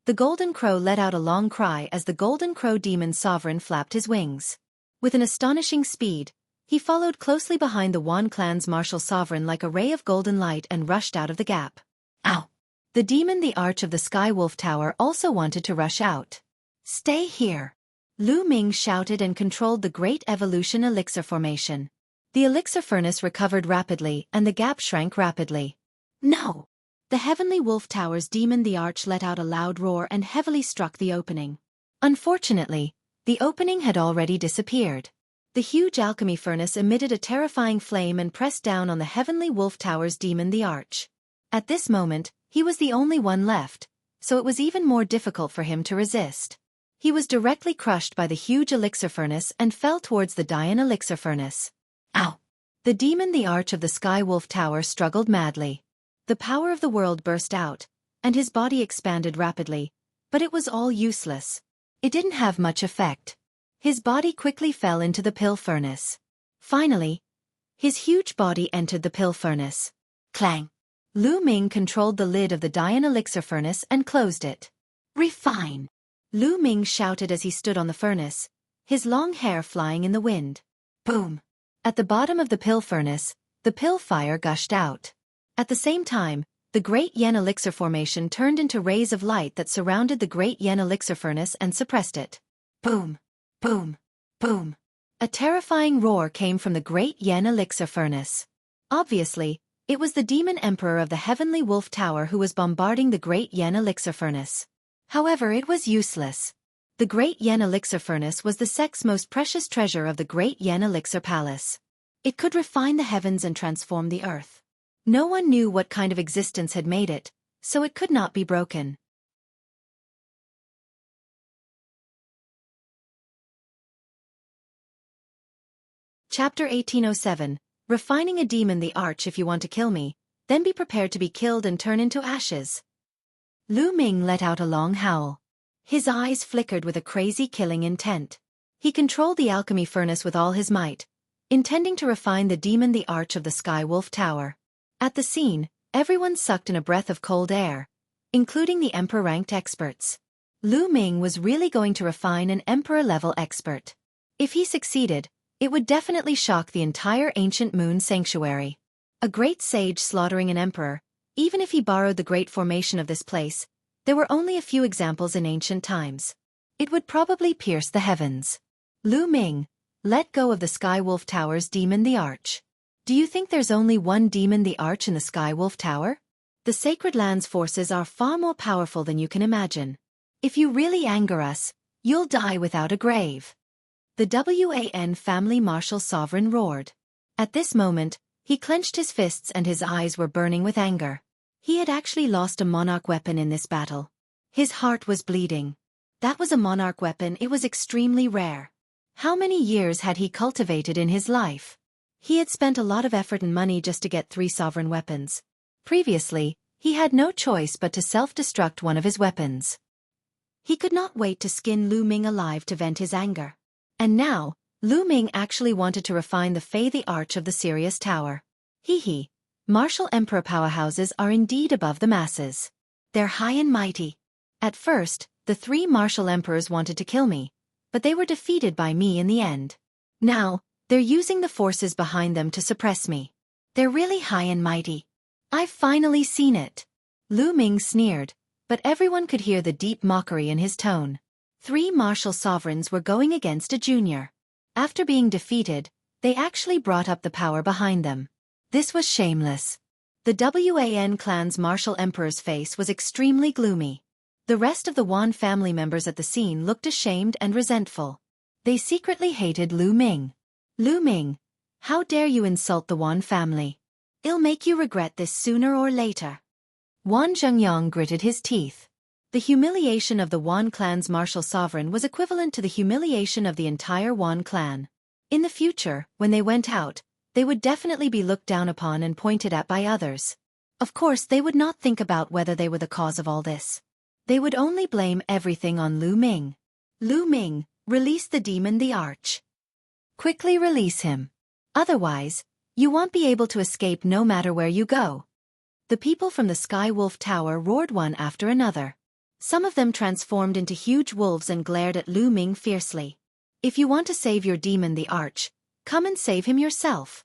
The Golden Crow let out a long cry as the Golden Crow demon sovereign flapped his wings. With an astonishing speed, he followed closely behind the Wan clan's martial sovereign like a ray of golden light and rushed out of the gap. Ow! The demon the Arch of the Sky Wolf Tower also wanted to rush out. Stay here! Lu Ming shouted and controlled the Great Evolution Elixir Formation. The elixir furnace recovered rapidly and the gap shrank rapidly. No! The Heavenly Wolf Tower's demon the Arch let out a loud roar and heavily struck the opening. Unfortunately, the opening had already disappeared. The huge alchemy furnace emitted a terrifying flame and pressed down on the Heavenly Wolf Tower's demon the Arch. At this moment, He was the only one left, so it was even more difficult for him to resist. He was directly crushed by the huge elixir furnace and fell towards the Dian elixir furnace. Ow! The demon, the Arch of the Sky Wolf Tower, struggled madly. The power of the world burst out, and his body expanded rapidly, but it was all useless. It didn't have much effect. His body quickly fell into the pill furnace. Finally, his huge body entered the pill furnace. Clang! Lu Ming controlled the lid of the Dian elixir furnace and closed it. Refine! Lu Ming shouted as he stood on the furnace, his long hair flying in the wind. Boom! At the bottom of the pill furnace, the pill fire gushed out. At the same time, the Great Yen Elixir formation turned into rays of light that surrounded the Great Yen Elixir furnace and suppressed it. Boom! Boom! Boom! A terrifying roar came from the Great Yen Elixir furnace. Obviously, it was the demon emperor of the Heavenly Wolf Tower who was bombarding the Great Yen Elixir furnace. However, it was useless. The Great Yen Elixir furnace was the sect's most precious treasure of the Great Yen Elixir Palace. It could refine the heavens and transform the earth. No one knew what kind of existence had made it, so it could not be broken. Chapter 1807. Refining a demon, the Arch. If you want to kill me, then be prepared to be killed and turn into ashes. Lu Ming let out a long howl. His eyes flickered with a crazy killing intent. He controlled the alchemy furnace with all his might, intending to refine the demon, the Arch of the Sky Wolf Tower. At the scene, everyone sucked in a breath of cold air, including the emperor-ranked experts. Lu Ming was really going to refine an emperor-level expert. If he succeeded, it would definitely shock the entire ancient moon sanctuary. A great sage slaughtering an emperor, even if he borrowed the great formation of this place, there were only a few examples in ancient times. It would probably pierce the heavens. Lu Ming, let go of the Sky Wolf Tower's demon, the Arch. Do you think there's only one demon, the Arch, in the Sky Wolf Tower? The Sacred Land's forces are far more powerful than you can imagine. If you really anger us, you'll die without a grave. The Wan family martial sovereign roared. At this moment, he clenched his fists and his eyes were burning with anger. He had actually lost a monarch weapon in this battle. His heart was bleeding. That was a monarch weapon. It was extremely rare. How many years had he cultivated in his life? He had spent a lot of effort and money just to get 3 sovereign weapons. Previously, he had no choice but to self-destruct one of his weapons. He could not wait to skin Lu Ming alive to vent his anger. And now, Lu Ming actually wanted to refine the Fei, the Arch of the Sirius Tower. Hee. Martial emperor powerhouses are indeed above the masses. They're high and mighty. At first, the 3 martial emperors wanted to kill me, but they were defeated by me in the end. Now, they're using the forces behind them to suppress me. They're really high and mighty. I've finally seen it. Lu Ming sneered, but everyone could hear the deep mockery in his tone. 3 martial sovereigns were going against a junior. After being defeated, they actually brought up the power behind them. This was shameless. The Wan clan's martial emperor's face was extremely gloomy. The rest of the Wan family members at the scene looked ashamed and resentful. They secretly hated Lu Ming. Lu Ming, how dare you insult the Wan family? I'll make you regret this sooner or later. Wan Zhengyang gritted his teeth. The humiliation of the Wan clan's martial sovereign was equivalent to the humiliation of the entire Wan clan. In the future, when they went out, they would definitely be looked down upon and pointed at by others. Of course, they would not think about whether they were the cause of all this. They would only blame everything on Lu Ming. Lu Ming, release the demon, the Arch. Quickly release him. Otherwise, you won't be able to escape no matter where you go. The people from the Sky Wolf Tower roared one after another. Some of them transformed into huge wolves and glared at Lu Ming fiercely. If you want to save your demon, the Arch, come and save him yourself.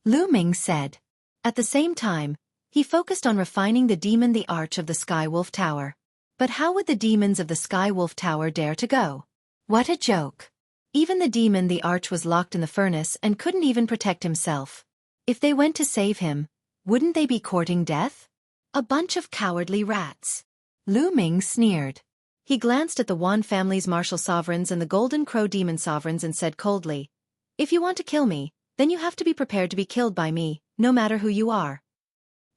Lu Ming said. At the same time, he focused on refining the demon, the Arch of the Sky Wolf Tower. But how would the demons of the Sky Wolf Tower dare to go? What a joke. Even the demon, the Arch, was locked in the furnace and couldn't even protect himself. If they went to save him, wouldn't they be courting death? A bunch of cowardly rats. Lu Ming sneered. He glanced at the Wan family's martial sovereigns and the Golden Crow demon sovereigns and said coldly, "If you want to kill me, then you have to be prepared to be killed by me, no matter who you are."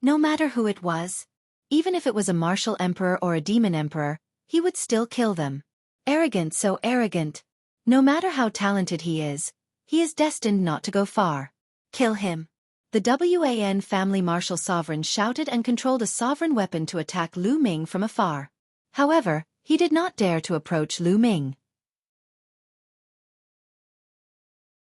No matter who it was? Even if it was a martial emperor or a demon emperor, he would still kill them. Arrogant, so arrogant. No matter how talented he is destined not to go far. Kill him. The Wan family martial sovereign shouted and controlled a sovereign weapon to attack Lu Ming from afar. However, he did not dare to approach Lu Ming.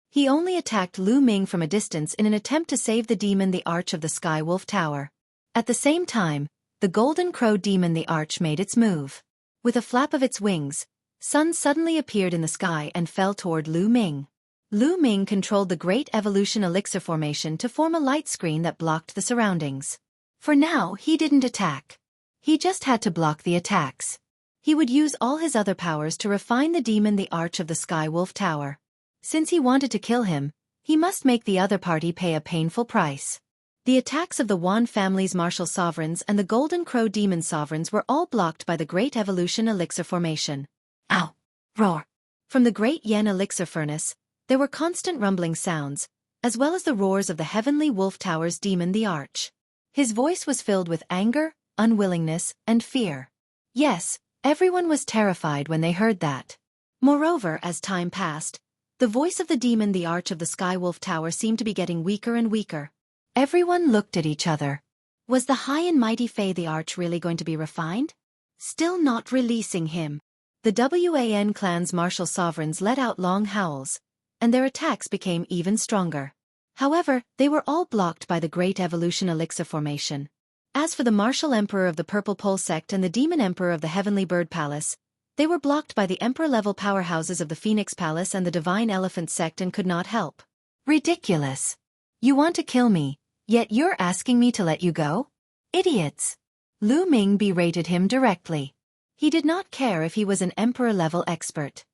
He only attacked Lu Ming from a distance in an attempt to save the demon the Arch of the Sky Wolf Tower. At the same time, the Golden Crow demon the Arch made its move. With a flap of its wings, sun suddenly appeared in the sky and fell toward Lu Ming. Lu Ming controlled the Great Evolution Elixir formation to form a light screen that blocked the surroundings. For now, he didn't attack. He just had to block the attacks. He would use all his other powers to refine the demon the Arch of the Sky Wolf Tower. Since he wanted to kill him, he must make the other party pay a painful price. The attacks of the Wan family's martial sovereigns and the Golden Crow demon sovereigns were all blocked by the Great Evolution Elixir formation. Ow! Roar! From the Great Yen Elixir furnace, there were constant rumbling sounds, as well as the roars of the Heavenly Wolf Tower's demon the Arch. His voice was filled with anger, unwillingness, and fear. Yes, everyone was terrified when they heard that. Moreover, as time passed, the voice of the demon the Arch of the Sky Wolf Tower seemed to be getting weaker and weaker. Everyone looked at each other. Was the high and mighty Fei the Arch really going to be refined? Still not releasing him. The Wan clan's martial sovereigns let out long howls, and their attacks became even stronger. However, they were all blocked by the Great Evolution Elixir formation. As for the martial emperor of the Purple Pole sect and the demon emperor of the Heavenly Bird Palace, they were blocked by the emperor-level powerhouses of the Phoenix Palace and the Divine Elephant sect and could not help. Ridiculous. You want to kill me, yet you're asking me to let you go? Idiots. Lu Ming berated him directly. He did not care if he was an emperor-level expert.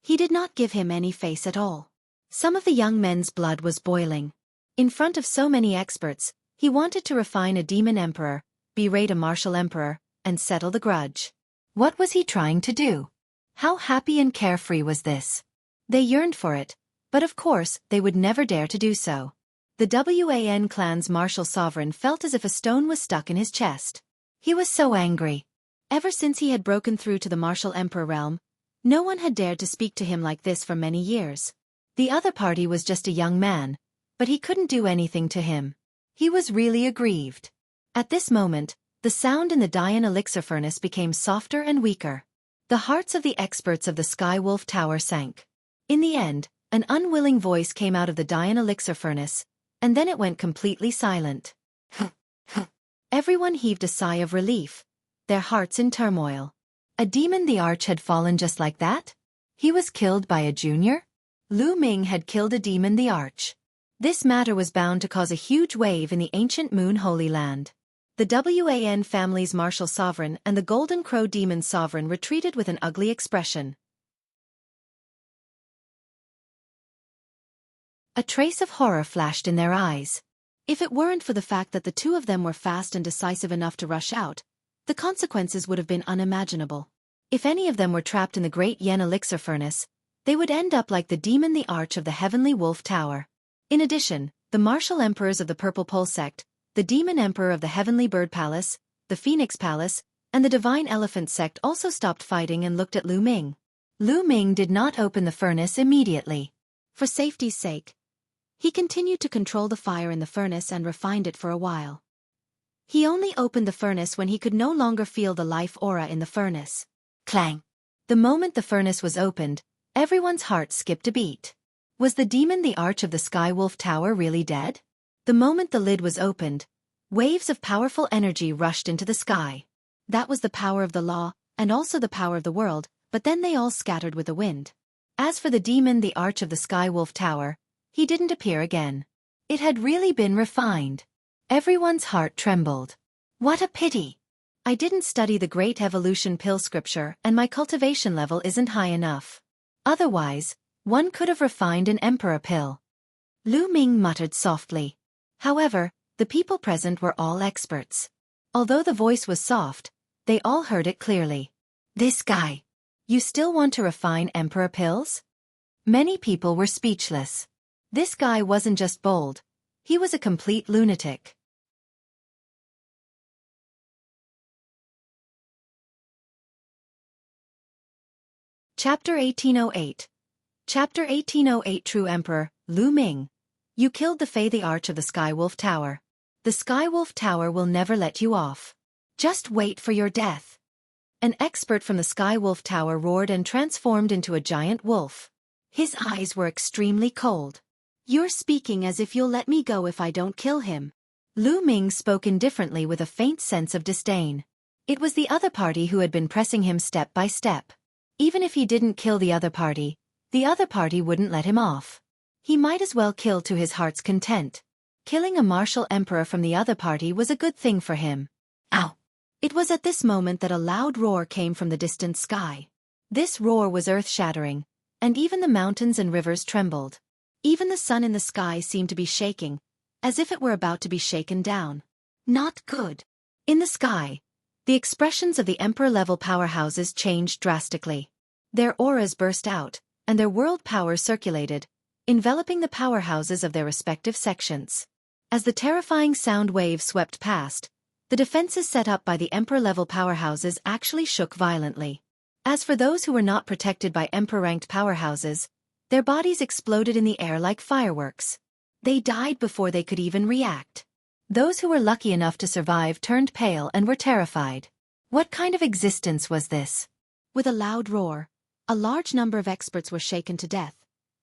He did not give him any face at all. Some of the young men's blood was boiling. In front of so many experts, he wanted to refine a demon emperor, berate a martial emperor, and settle the grudge. What was he trying to do? How happy and carefree was this? They yearned for it, but of course, they would never dare to do so. The Wan clan's martial sovereign felt as if a stone was stuck in his chest. He was so angry. Ever since he had broken through to the martial emperor realm, no one had dared to speak to him like this for many years. The other party was just a young man, but he couldn't do anything to him. He was really aggrieved. At this moment, the sound in the Dian Elixir furnace became softer and weaker. The hearts of the experts of the Sky Wolf Tower sank. In the end, an unwilling voice came out of the Dian Elixir furnace, and then it went completely silent. Everyone heaved a sigh of relief, their hearts in turmoil. A demon the Arch had fallen just like that? He was killed by a junior? Lu Ming had killed a demon the Arch. This matter was bound to cause a huge wave in the ancient Moon Holy Land. The Wan family's martial sovereign and the Golden Crow demon sovereign retreated with an ugly expression. A trace of horror flashed in their eyes. If it weren't for the fact that the two of them were fast and decisive enough to rush out, the consequences would have been unimaginable. If any of them were trapped in the Great Yen Elixir furnace, they would end up like the demon the Arch of the Heavenly Wolf Tower. In addition, the martial emperors of the Purple Pole sect, the demon emperor of the Heavenly Bird Palace, the Phoenix Palace, and the Divine Elephant sect also stopped fighting and looked at Lu Ming. Lu Ming did not open the furnace immediately. For safety's sake, he continued to control the fire in the furnace and refined it for a while. He only opened the furnace when he could no longer feel the life aura in the furnace. Clang! The moment the furnace was opened, everyone's heart skipped a beat. Was the demon the Arch of the Sky Wolf Tower really dead? The moment the lid was opened, waves of powerful energy rushed into the sky. That was the power of the law, and also the power of the world, but then they all scattered with the wind. As for the demon the Arch of the Sky Wolf Tower, he didn't appear again. It had really been refined. Everyone's heart trembled. What a pity! I didn't study the Great Evolution Pill scripture and my cultivation level isn't high enough. Otherwise, one could have refined an emperor pill. Lu Ming muttered softly. However, the people present were all experts. Although the voice was soft, they all heard it clearly. This guy. You still want to refine emperor pills? Many people were speechless. This guy wasn't just bold, he was a complete lunatic. Chapter 1808. Chapter 1808. True Emperor, Lu Ming. You killed the Fei, the Arch of the Skywolf Tower. The Skywolf Tower will never let you off. Just wait for your death. An expert from the Skywolf Tower roared and transformed into a giant wolf. His eyes were extremely cold. You're speaking as if you'll let me go if I don't kill him. Lu Ming spoke indifferently with a faint sense of disdain. It was the other party who had been pressing him step by step. Even if he didn't kill the other party wouldn't let him off. He might as well kill to his heart's content. Killing a martial emperor from the other party was a good thing for him. Ow! It was at this moment that a loud roar came from the distant sky. This roar was earth-shattering, and even the mountains and rivers trembled. Even the sun in the sky seemed to be shaking, as if it were about to be shaken down. Not good. In the sky, the expressions of the emperor-level powerhouses changed drastically. Their auras burst out, and their world power circulated, enveloping the powerhouses of their respective sections. As the terrifying sound waves swept past, the defenses set up by the emperor-level powerhouses actually shook violently. As for those who were not protected by emperor-ranked powerhouses, their bodies exploded in the air like fireworks. They died before they could even react. Those who were lucky enough to survive turned pale and were terrified. What kind of existence was this? With a loud roar, a large number of experts were shaken to death,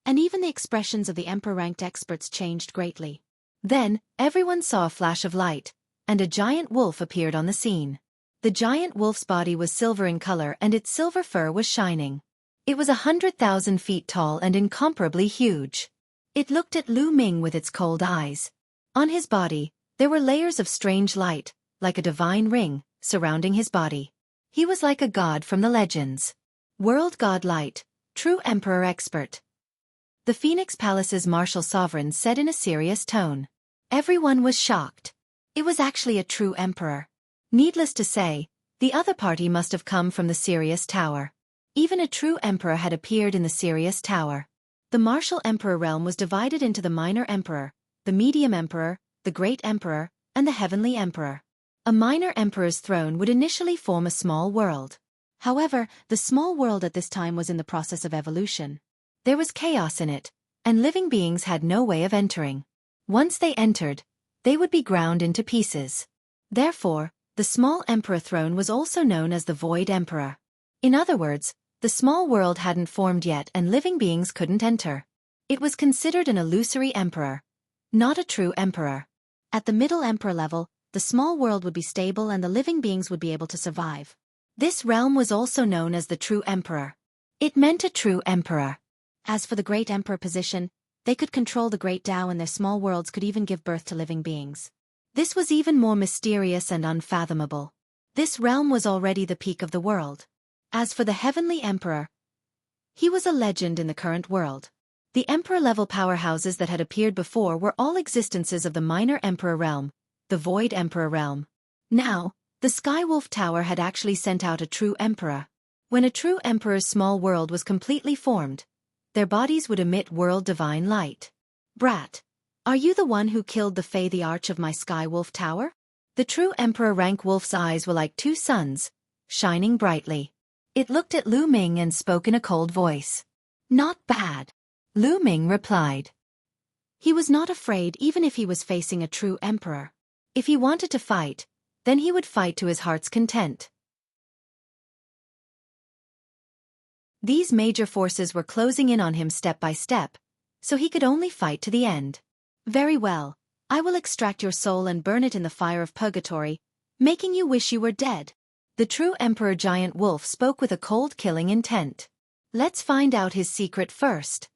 and even the expressions of the emperor-ranked experts changed greatly. Then, everyone saw a flash of light, and a giant wolf appeared on the scene. The giant wolf's body was silver in color and its silver fur was shining. It was 100,000 feet tall and incomparably huge. It looked at Lu Ming with its cold eyes. On his body, there were layers of strange light, like a divine ring, surrounding his body. He was like a god from the legends. World God Light, true emperor expert. The Phoenix Palace's martial sovereign said in a serious tone. Everyone was shocked. It was actually a true emperor. Needless to say, the other party must have come from the Sirius Tower. Even a true emperor had appeared in the Sirius Tower. The martial emperor realm was divided into the minor emperor, the medium emperor, the great emperor, and the heavenly emperor. A minor emperor's throne would initially form a small world. However, the small world at this time was in the process of evolution. There was chaos in it, and living beings had no way of entering. Once they entered, they would be ground into pieces. Therefore, the small emperor throne was also known as the Void Emperor. In other words, the small world hadn't formed yet and living beings couldn't enter. It was considered an illusory emperor, not a true emperor. At the middle emperor level, the small world would be stable and the living beings would be able to survive. This realm was also known as the true emperor. It meant a true emperor. As for the great emperor position, they could control the great Tao and their small worlds could even give birth to living beings. This was even more mysterious and unfathomable. This realm was already the peak of the world. As for the heavenly emperor, he was a legend in the current world. The emperor-level powerhouses that had appeared before were all existences of the minor emperor realm, the Void Emperor realm. Now, the Skywolf Tower had actually sent out a true emperor. When a true emperor's small world was completely formed, their bodies would emit world divine light. Brat, are you the one who killed the Fei, the Arch of my Skywolf Tower? The true emperor rank wolf's eyes were like two suns, shining brightly. It looked at Lu Ming and spoke in a cold voice. Not bad. Lu Ming replied. He was not afraid even if he was facing a true emperor. If he wanted to fight, then he would fight to his heart's content. These major forces were closing in on him step by step, so he could only fight to the end. Very well, I will extract your soul and burn it in the fire of purgatory, making you wish you were dead. The true Emperor Giant Wolf spoke with a cold killing intent. Let's find out his secret first.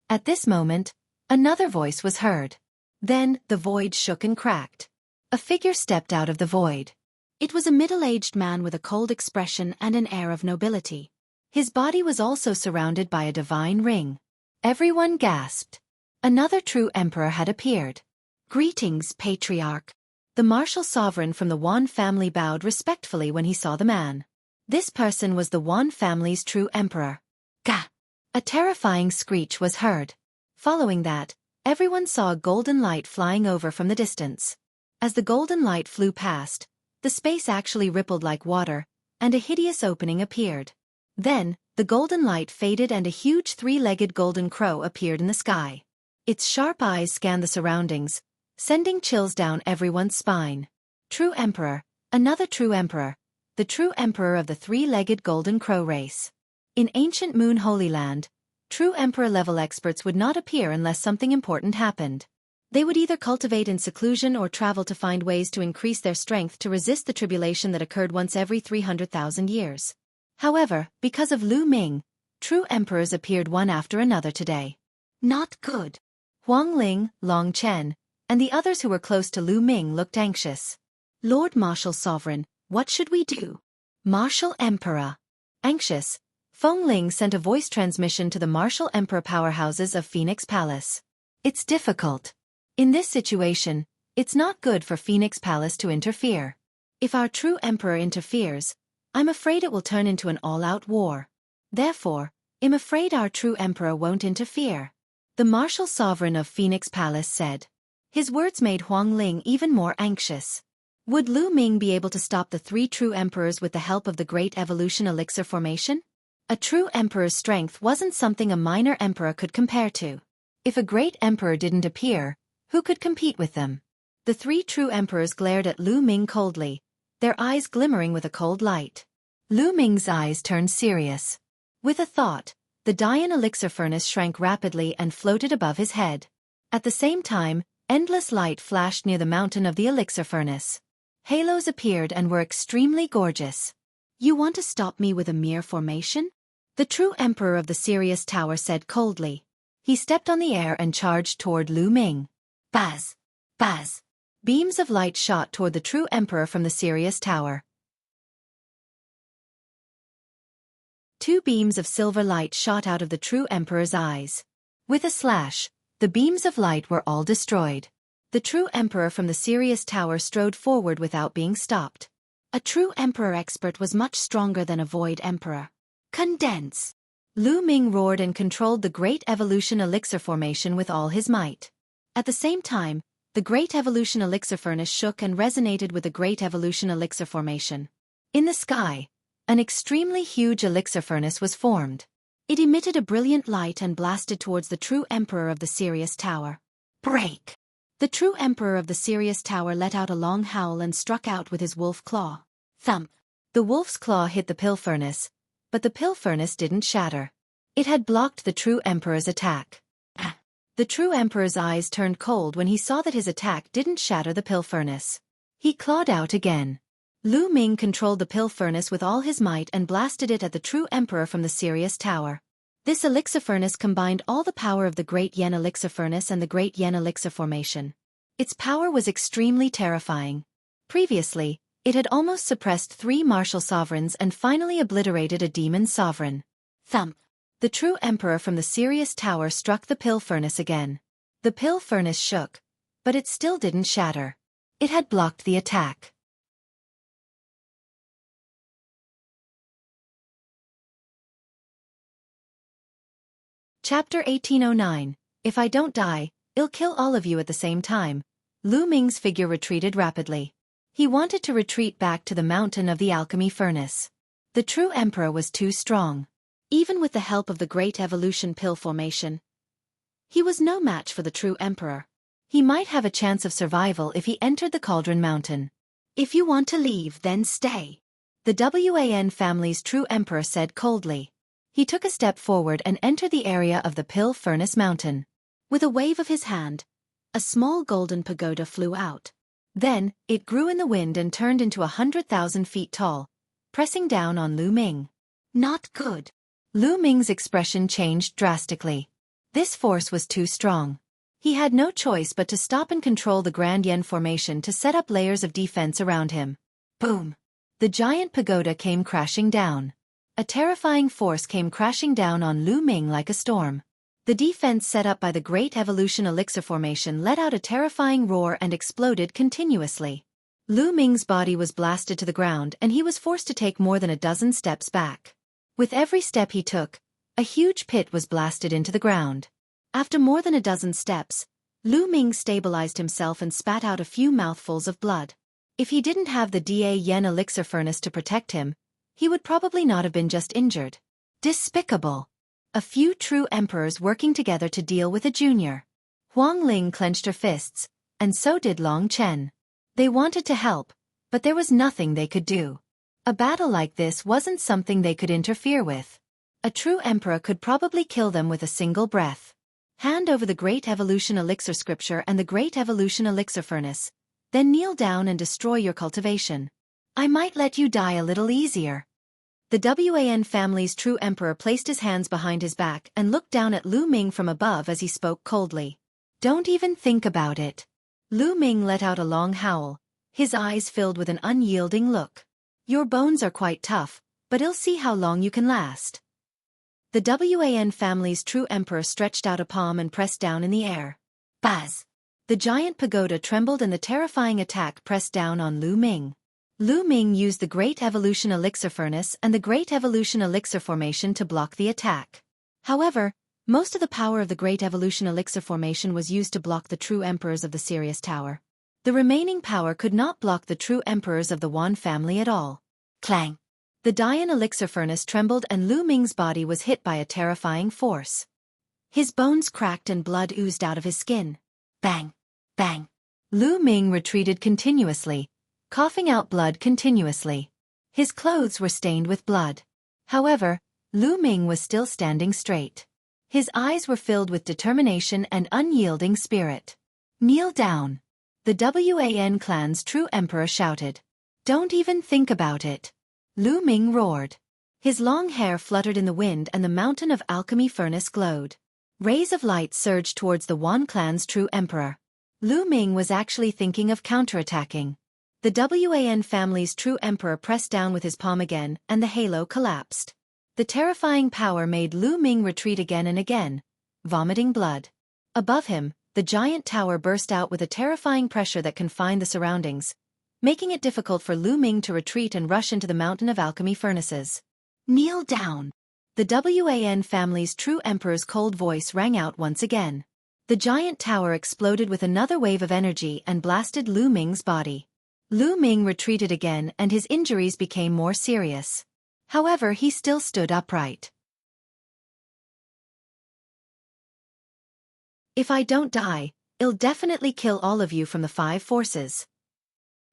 At this moment, another voice was heard. Then, the void shook and cracked. A figure stepped out of the void. It was a middle-aged man with a cold expression and an air of nobility. His body was also surrounded by a divine ring. Everyone gasped. Another true emperor had appeared. Greetings, Patriarch. The martial sovereign from the Wan family bowed respectfully when he saw the man. This person was the Wan family's true emperor. Gah! A terrifying screech was heard. Following that, everyone saw a golden light flying over from the distance. As the golden light flew past, the space actually rippled like water, and a hideous opening appeared. Then, the golden light faded and a huge three-legged golden crow appeared in the sky. Its sharp eyes scanned the surroundings, sending chills down everyone's spine. True Emperor, another true emperor, the true emperor of the three-legged golden crow race. In ancient Moon Holy Land, true emperor-level experts would not appear unless something important happened. They would either cultivate in seclusion or travel to find ways to increase their strength to resist the tribulation that occurred once every 300,000 years. However, because of Lu Ming, true emperors appeared one after another today. Not good. Huang Ling, Long Chen, and the others who were close to Lu Ming looked anxious. Lord Martial Sovereign, what should we do? Martial Emperor. Anxious, Feng Ling sent a voice transmission to the Martial Emperor powerhouses of Phoenix Palace. It's difficult. In this situation, it's not good for Phoenix Palace to interfere. If our true emperor interferes, I'm afraid it will turn into an all-out war. Therefore, I'm afraid our true emperor won't interfere. The Martial Sovereign of Phoenix Palace said. His words made Huang Ling even more anxious. Would Lu Ming be able to stop the three true emperors with the help of the Great Evolution Elixir formation? A true emperor's strength wasn't something a minor emperor could compare to. If a great emperor didn't appear, who could compete with them? The three true emperors glared at Lu Ming coldly, their eyes glimmering with a cold light. Lu Ming's eyes turned serious. With a thought, the Dian elixir furnace shrank rapidly and floated above his head. At the same time, endless light flashed near the mountain of the elixir furnace. Halos appeared and were extremely gorgeous. You want to stop me with a mere formation? The true emperor of the Sirius Tower said coldly. He stepped on the air and charged toward Lu Ming. Buzz! Buzz! Beams of light shot toward the true emperor from the Sirius Tower. Two beams of silver light shot out of the true emperor's eyes. With a slash, the beams of light were all destroyed. The true emperor from the Sirius Tower strode forward without being stopped. A true emperor expert was much stronger than a void emperor. Condense! Lu Ming roared and controlled the Great Evolution Elixir formation with all his might. At the same time, the Great Evolution Elixir furnace shook and resonated with the Great Evolution Elixir formation. In the sky, an extremely huge elixir furnace was formed. It emitted a brilliant light and blasted towards the true emperor of the Sirius Tower. Break! The true emperor of the Sirius Tower let out a long howl and struck out with his wolf claw. Thump! The wolf's claw hit the pill furnace, but the pill furnace didn't shatter. It had blocked the true emperor's attack. The true emperor's eyes turned cold when he saw that his attack didn't shatter the pill furnace. He clawed out again. Lu Ming controlled the pill furnace with all his might and blasted it at the true emperor from the Sirius Tower. This elixir furnace combined all the power of the Great Yen elixir furnace and the Great Yen elixir formation. Its power was extremely terrifying. Previously, it had almost suppressed 3 martial sovereigns and finally obliterated a demon sovereign. Thump! The true emperor from the Sirius Tower struck the pill furnace again. The pill furnace shook, but it still didn't shatter. It had blocked the attack. Chapter 1809. If I don't die, I'll kill all of you at the same time. Lu Ming's figure retreated rapidly. He wanted to retreat back to the mountain of the alchemy furnace. The true emperor was too strong. Even with the help of the Great Evolution Pill formation, he was no match for the true emperor. He might have a chance of survival if he entered the Cauldron Mountain. If you want to leave, then stay. The WAN family's true emperor said coldly. He took a step forward and entered the area of the Pill Furnace Mountain. With a wave of his hand, a small golden pagoda flew out. Then, it grew in the wind and turned into 100,000 feet tall, pressing down on Lu Ming. Not good. Lu Ming's expression changed drastically. This force was too strong. He had no choice but to stop and control the Grand Yen formation to set up layers of defense around him. Boom! The giant pagoda came crashing down. A terrifying force came crashing down on Lu Ming like a storm. The defense set up by the Great Evolution Elixir formation let out a terrifying roar and exploded continuously. Lu Ming's body was blasted to the ground and he was forced to take more than a dozen steps back. With every step he took, a huge pit was blasted into the ground. After more than a dozen steps, Lu Ming stabilized himself and spat out a few mouthfuls of blood. If he didn't have the Da Yen elixir furnace to protect him, he would probably not have been just injured. Despicable. A few true emperors working together to deal with a junior. Huang Ling clenched her fists, and so did Long Chen. They wanted to help, but there was nothing they could do. A battle like this wasn't something they could interfere with. A true emperor could probably kill them with a single breath. Hand over the Great Evolution Elixir Scripture and the Great Evolution Elixir Furnace. Then kneel down and destroy your cultivation. I might let you die a little easier. The Wan family's true emperor placed his hands behind his back and looked down at Lu Ming from above as he spoke coldly. Don't even think about it. Lu Ming let out a long howl, his eyes filled with an unyielding look. Your bones are quite tough, but I'll see how long you can last. The Wan family's true emperor stretched out a palm and pressed down in the air. Buzz! The giant pagoda trembled and the terrifying attack pressed down on Lu Ming. Lu Ming used the Great Evolution Elixir Furnace and the Great Evolution Elixir Formation to block the attack. However, most of the power of the Great Evolution Elixir Formation was used to block the true emperors of the Sirius Tower. The remaining power could not block the true emperors of the Wan family at all. Clang! The Dian Elixir Furnace trembled and Lu Ming's body was hit by a terrifying force. His bones cracked and blood oozed out of his skin. Bang! Bang! Lu Ming retreated continuously, coughing out blood continuously. His clothes were stained with blood. However, Lu Ming was still standing straight. His eyes were filled with determination and unyielding spirit. Kneel down. The Wan clan's true emperor shouted. Don't even think about it. Lu Ming roared. His long hair fluttered in the wind and the mountain of alchemy furnace glowed. Rays of light surged towards the Wan clan's true emperor. Lu Ming was actually thinking of counterattacking. The Wan family's true emperor pressed down with his palm again, and the halo collapsed. The terrifying power made Lu Ming retreat again and again, vomiting blood. Above him, the giant tower burst out with a terrifying pressure that confined the surroundings, making it difficult for Lu Ming to retreat and rush into the mountain of alchemy furnaces. Kneel down. The Wan family's true emperor's cold voice rang out once again. The giant tower exploded with another wave of energy and blasted Lu Ming's body. Lu Ming retreated again and his injuries became more serious. However, he still stood upright. If I don't die, I'll definitely kill all of you from the 5 forces.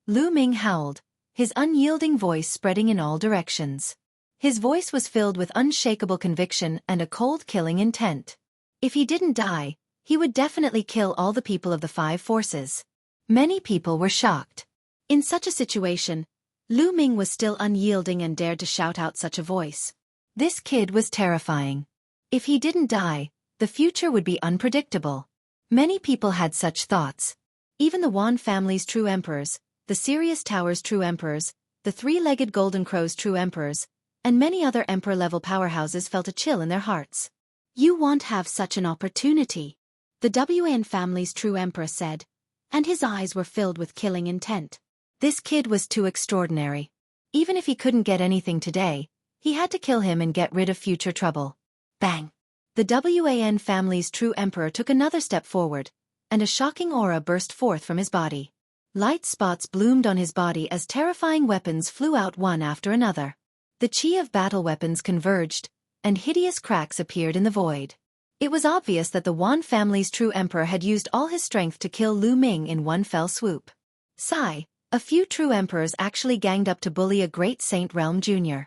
Lu Ming howled, his unyielding voice spreading in all directions. His voice was filled with unshakable conviction and a cold killing intent. If he didn't die, he would definitely kill all the people of the 5 forces. Many people were shocked. In such a situation, Lu Ming was still unyielding and dared to shout out such a voice. This kid was terrifying. If he didn't die, the future would be unpredictable. Many people had such thoughts. Even the Wan family's true emperors, the Sirius Tower's true emperors, the 3-legged Golden Crow's true emperors, and many other emperor-level powerhouses felt a chill in their hearts. You won't have such an opportunity, the Wan family's true emperor said, and his eyes were filled with killing intent. This kid was too extraordinary. Even if he couldn't get anything today, he had to kill him and get rid of future trouble. Bang! The Wan family's true emperor took another step forward, and a shocking aura burst forth from his body. Light spots bloomed on his body as terrifying weapons flew out one after another. The chi of battle weapons converged, and hideous cracks appeared in the void. It was obvious that the Wan family's true emperor had used all his strength to kill Lu Ming in one fell swoop. Sigh, a few true emperors actually ganged up to bully a great Saint Realm Jr.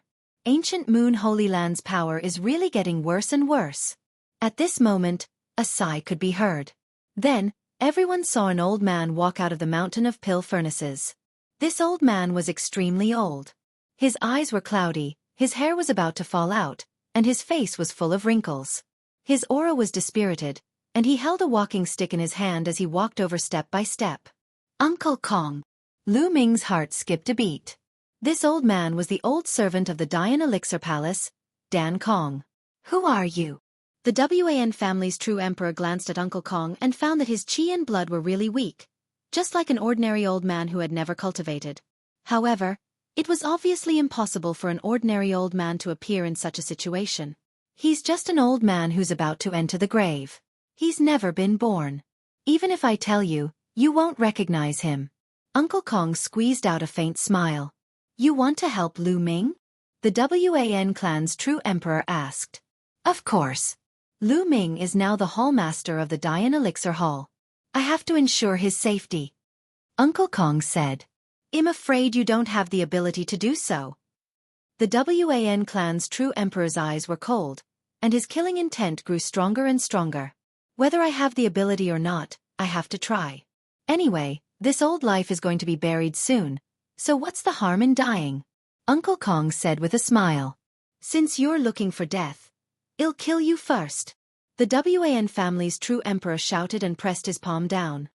Ancient Moon Holy Land's power is really getting worse and worse. At this moment, a sigh could be heard. Then, everyone saw an old man walk out of the mountain of pill furnaces. This old man was extremely old. His eyes were cloudy, his hair was about to fall out, and his face was full of wrinkles. His aura was dispirited, and he held a walking stick in his hand as he walked over step by step. Uncle Kong. Lu Ming's heart skipped a beat. This old man was the old servant of the Dian Elixir Palace, Dan Kong. Who are you? The Wan family's true emperor glanced at Uncle Kong and found that his chi and blood were really weak, just like an ordinary old man who had never cultivated. However, it was obviously impossible for an ordinary old man to appear in such a situation. He's just an old man who's about to enter the grave. He's never been born. Even if I tell you, you won't recognize him. Uncle Kong squeezed out a faint smile. You want to help Lu Ming? The Wan clan's true emperor asked. Of course. Lu Ming is now the hallmaster of the Dian Elixir Hall. I have to ensure his safety. Uncle Kong said. I'm afraid you don't have the ability to do so. The Wan clan's true emperor's eyes were cold, and his killing intent grew stronger and stronger. Whether I have the ability or not, I have to try. Anyway, this old life is going to be buried soon, so what's the harm in dying? Uncle Kong said with a smile. Since you're looking for death, I'll kill you first. The Wan family's true emperor shouted and pressed his palm down.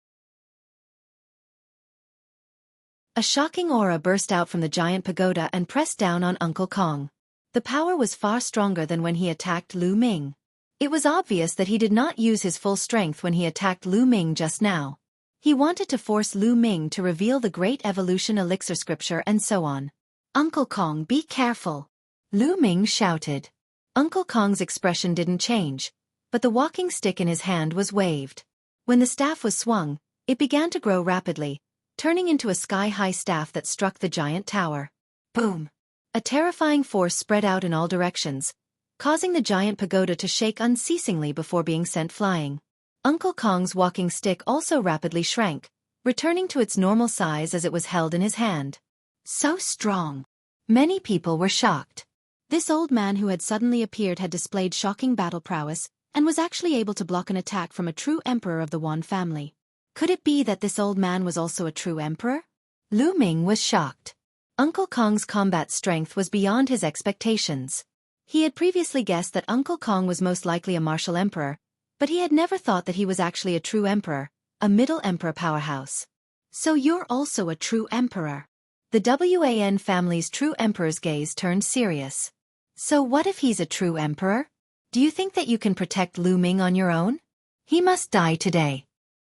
A shocking aura burst out from the giant pagoda and pressed down on Uncle Kong. The power was far stronger than when he attacked Lu Ming. It was obvious that he did not use his full strength when he attacked Lu Ming just now. He wanted to force Lu Ming to reveal the Great Evolution Elixir Scripture and so on. Uncle Kong, be careful! Lu Ming shouted. Uncle Kong's expression didn't change, but the walking stick in his hand was waved. When the staff was swung, it began to grow rapidly, turning into a sky-high staff that struck the giant tower. Boom! A terrifying force spread out in all directions, causing the giant pagoda to shake unceasingly before being sent flying. Uncle Kong's walking stick also rapidly shrank, returning to its normal size as it was held in his hand. So strong! Many people were shocked. This old man who had suddenly appeared had displayed shocking battle prowess, and was actually able to block an attack from a true emperor of the Wan family. Could it be that this old man was also a true emperor? Lu Ming was shocked. Uncle Kong's combat strength was beyond his expectations. He had previously guessed that Uncle Kong was most likely a martial emperor, but he had never thought that he was actually a true emperor, a middle emperor powerhouse. So you're also a true emperor. The Wan family's true emperor's gaze turned serious. So what if he's a true emperor? Do you think that you can protect Lu Ming on your own? He must die today.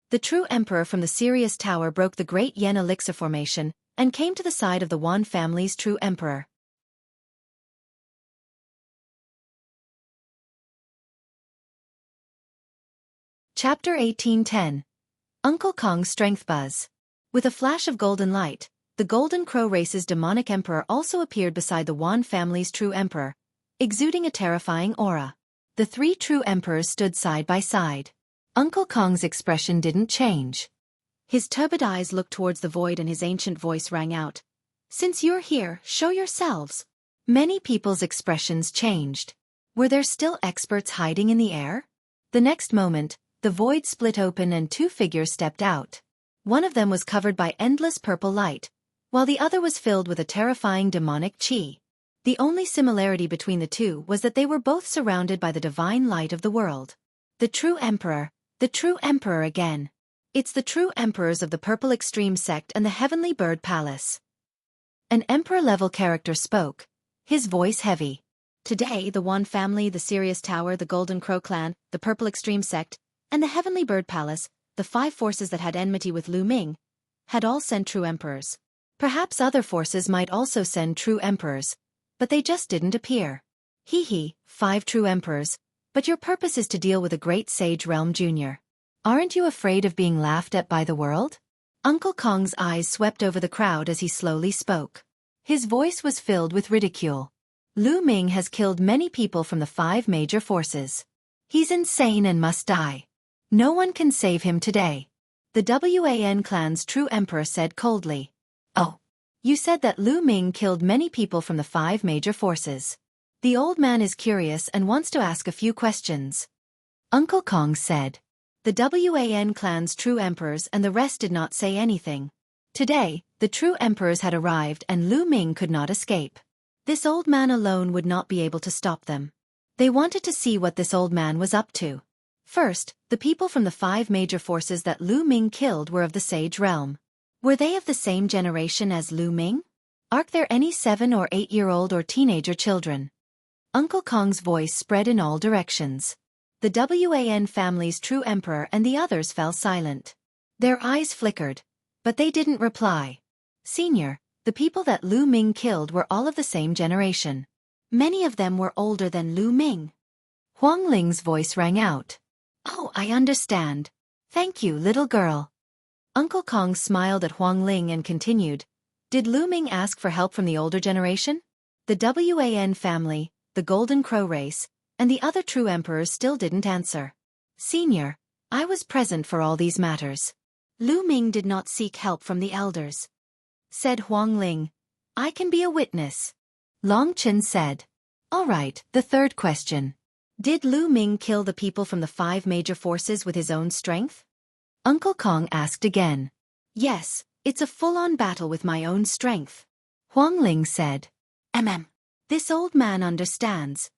The true emperor from the Sirius Tower broke the Great Yen Elixir formation and came to the side of the Wan family's true emperor. Chapter 18:10. Uncle Kong's Strength Buzz. With a flash of golden light, the Golden Crow race's demonic emperor also appeared beside the Wan family's true emperor, exuding a terrifying aura. The three true emperors stood side by side. Uncle Kong's expression didn't change. His turbid eyes looked towards the void and his ancient voice rang out. Since you're here, show yourselves. Many people's expressions changed. Were there still experts hiding in the air? The next moment, the void split open and two figures stepped out. One of them was covered by endless purple light, while the other was filled with a terrifying demonic chi. The only similarity between the two was that they were both surrounded by the divine light of the world. The true emperor again. It's the true emperors of the Purple Extreme Sect and the Heavenly Bird Palace. An emperor-level character spoke, his voice heavy. Today, the Wan family, the Sirius Tower, the Golden Crow clan, the Purple Extreme Sect, and the Heavenly Bird Palace, the five forces that had enmity with Lu Ming, had all sent true emperors. Perhaps other forces might also send true emperors, but they just didn't appear. Hee, 5 true emperors, but your purpose is to deal with a great sage realm junior. Aren't you afraid of being laughed at by the world? Uncle Kong's eyes swept over the crowd as he slowly spoke. His voice was filled with ridicule. Lu Ming has killed many people from the 5 major forces. He's insane and must die. No one can save him today. The Wan clan's true emperor said coldly. Oh. You said that Lu Ming killed many people from the 5 major forces. The old man is curious and wants to ask a few questions. Uncle Kong said. The Wan clan's true emperors and the rest did not say anything. Today, the true emperors had arrived and Lu Ming could not escape. This old man alone would not be able to stop them. They wanted to see what this old man was up to. First, the people from the 5 major forces that Lu Ming killed were of the Sage realm. Were they of the same generation as Lu Ming? Are there any 7- or 8-year-old or teenager children? Uncle Kong's voice spread in all directions. The Wan family's true emperor and the others fell silent. Their eyes flickered, but they didn't reply. Senior, the people that Lu Ming killed were all of the same generation. Many of them were older than Lu Ming. Huang Ling's voice rang out. Oh, I understand. Thank you, little girl. Uncle Kong smiled at Huang Ling and continued. Did Lu Ming ask for help from the older generation? The Wan family, the Golden Crow race, and the other true emperors still didn't answer. Senior, I was present for all these matters. Lu Ming did not seek help from the elders. Said Huang Ling, I can be a witness. Long Chen said. All right, the third question. Did Lu Ming kill the people from the 5 major forces with his own strength? Uncle Kong asked again. Yes, it's a full-on battle with my own strength. Huang Ling said. This old man understands.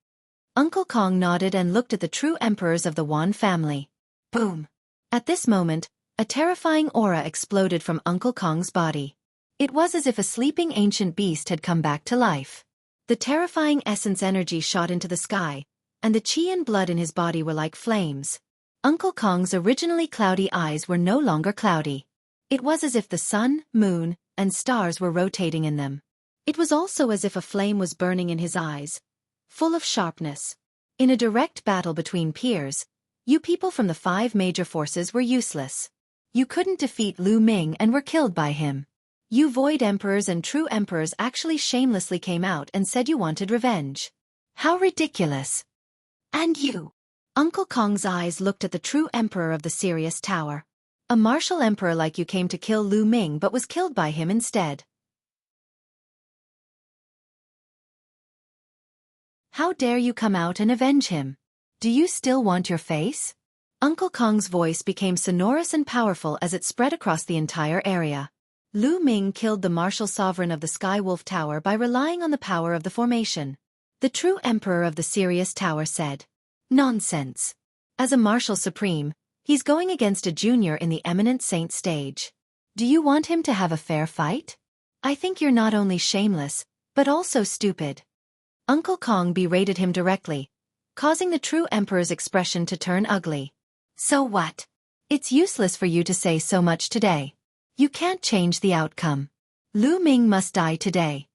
Uncle Kong nodded and looked at the true emperors of the Wan family. Boom! At this moment, a terrifying aura exploded from Uncle Kong's body. It was as if a sleeping ancient beast had come back to life. The terrifying essence energy shot into the sky, and the chi and blood in his body were like flames. Uncle Kong's originally cloudy eyes were no longer cloudy. It was as if the sun, moon, and stars were rotating in them. It was also as if a flame was burning in his eyes, full of sharpness. In a direct battle between peers, you people from the 5 major forces were useless. You couldn't defeat Lu Ming and were killed by him. You void emperors and true emperors actually shamelessly came out and said you wanted revenge. How ridiculous. And you? Uncle Kong's eyes looked at the true emperor of the Sirius Tower. A martial emperor like you came to kill Lu Ming but was killed by him instead. How dare you come out and avenge him? Do you still want your face? Uncle Kong's voice became sonorous and powerful as it spread across the entire area. Lu Ming killed the martial sovereign of the Sky Wolf Tower by relying on the power of the formation. The true emperor of the Sirius Tower said. Nonsense. As a martial supreme, he's going against a junior in the eminent saint stage. Do you want him to have a fair fight? I think you're not only shameless, but also stupid. Uncle Kong berated him directly, causing the true emperor's expression to turn ugly. So what? It's useless for you to say so much today. You can't change the outcome. Lu Ming must die today.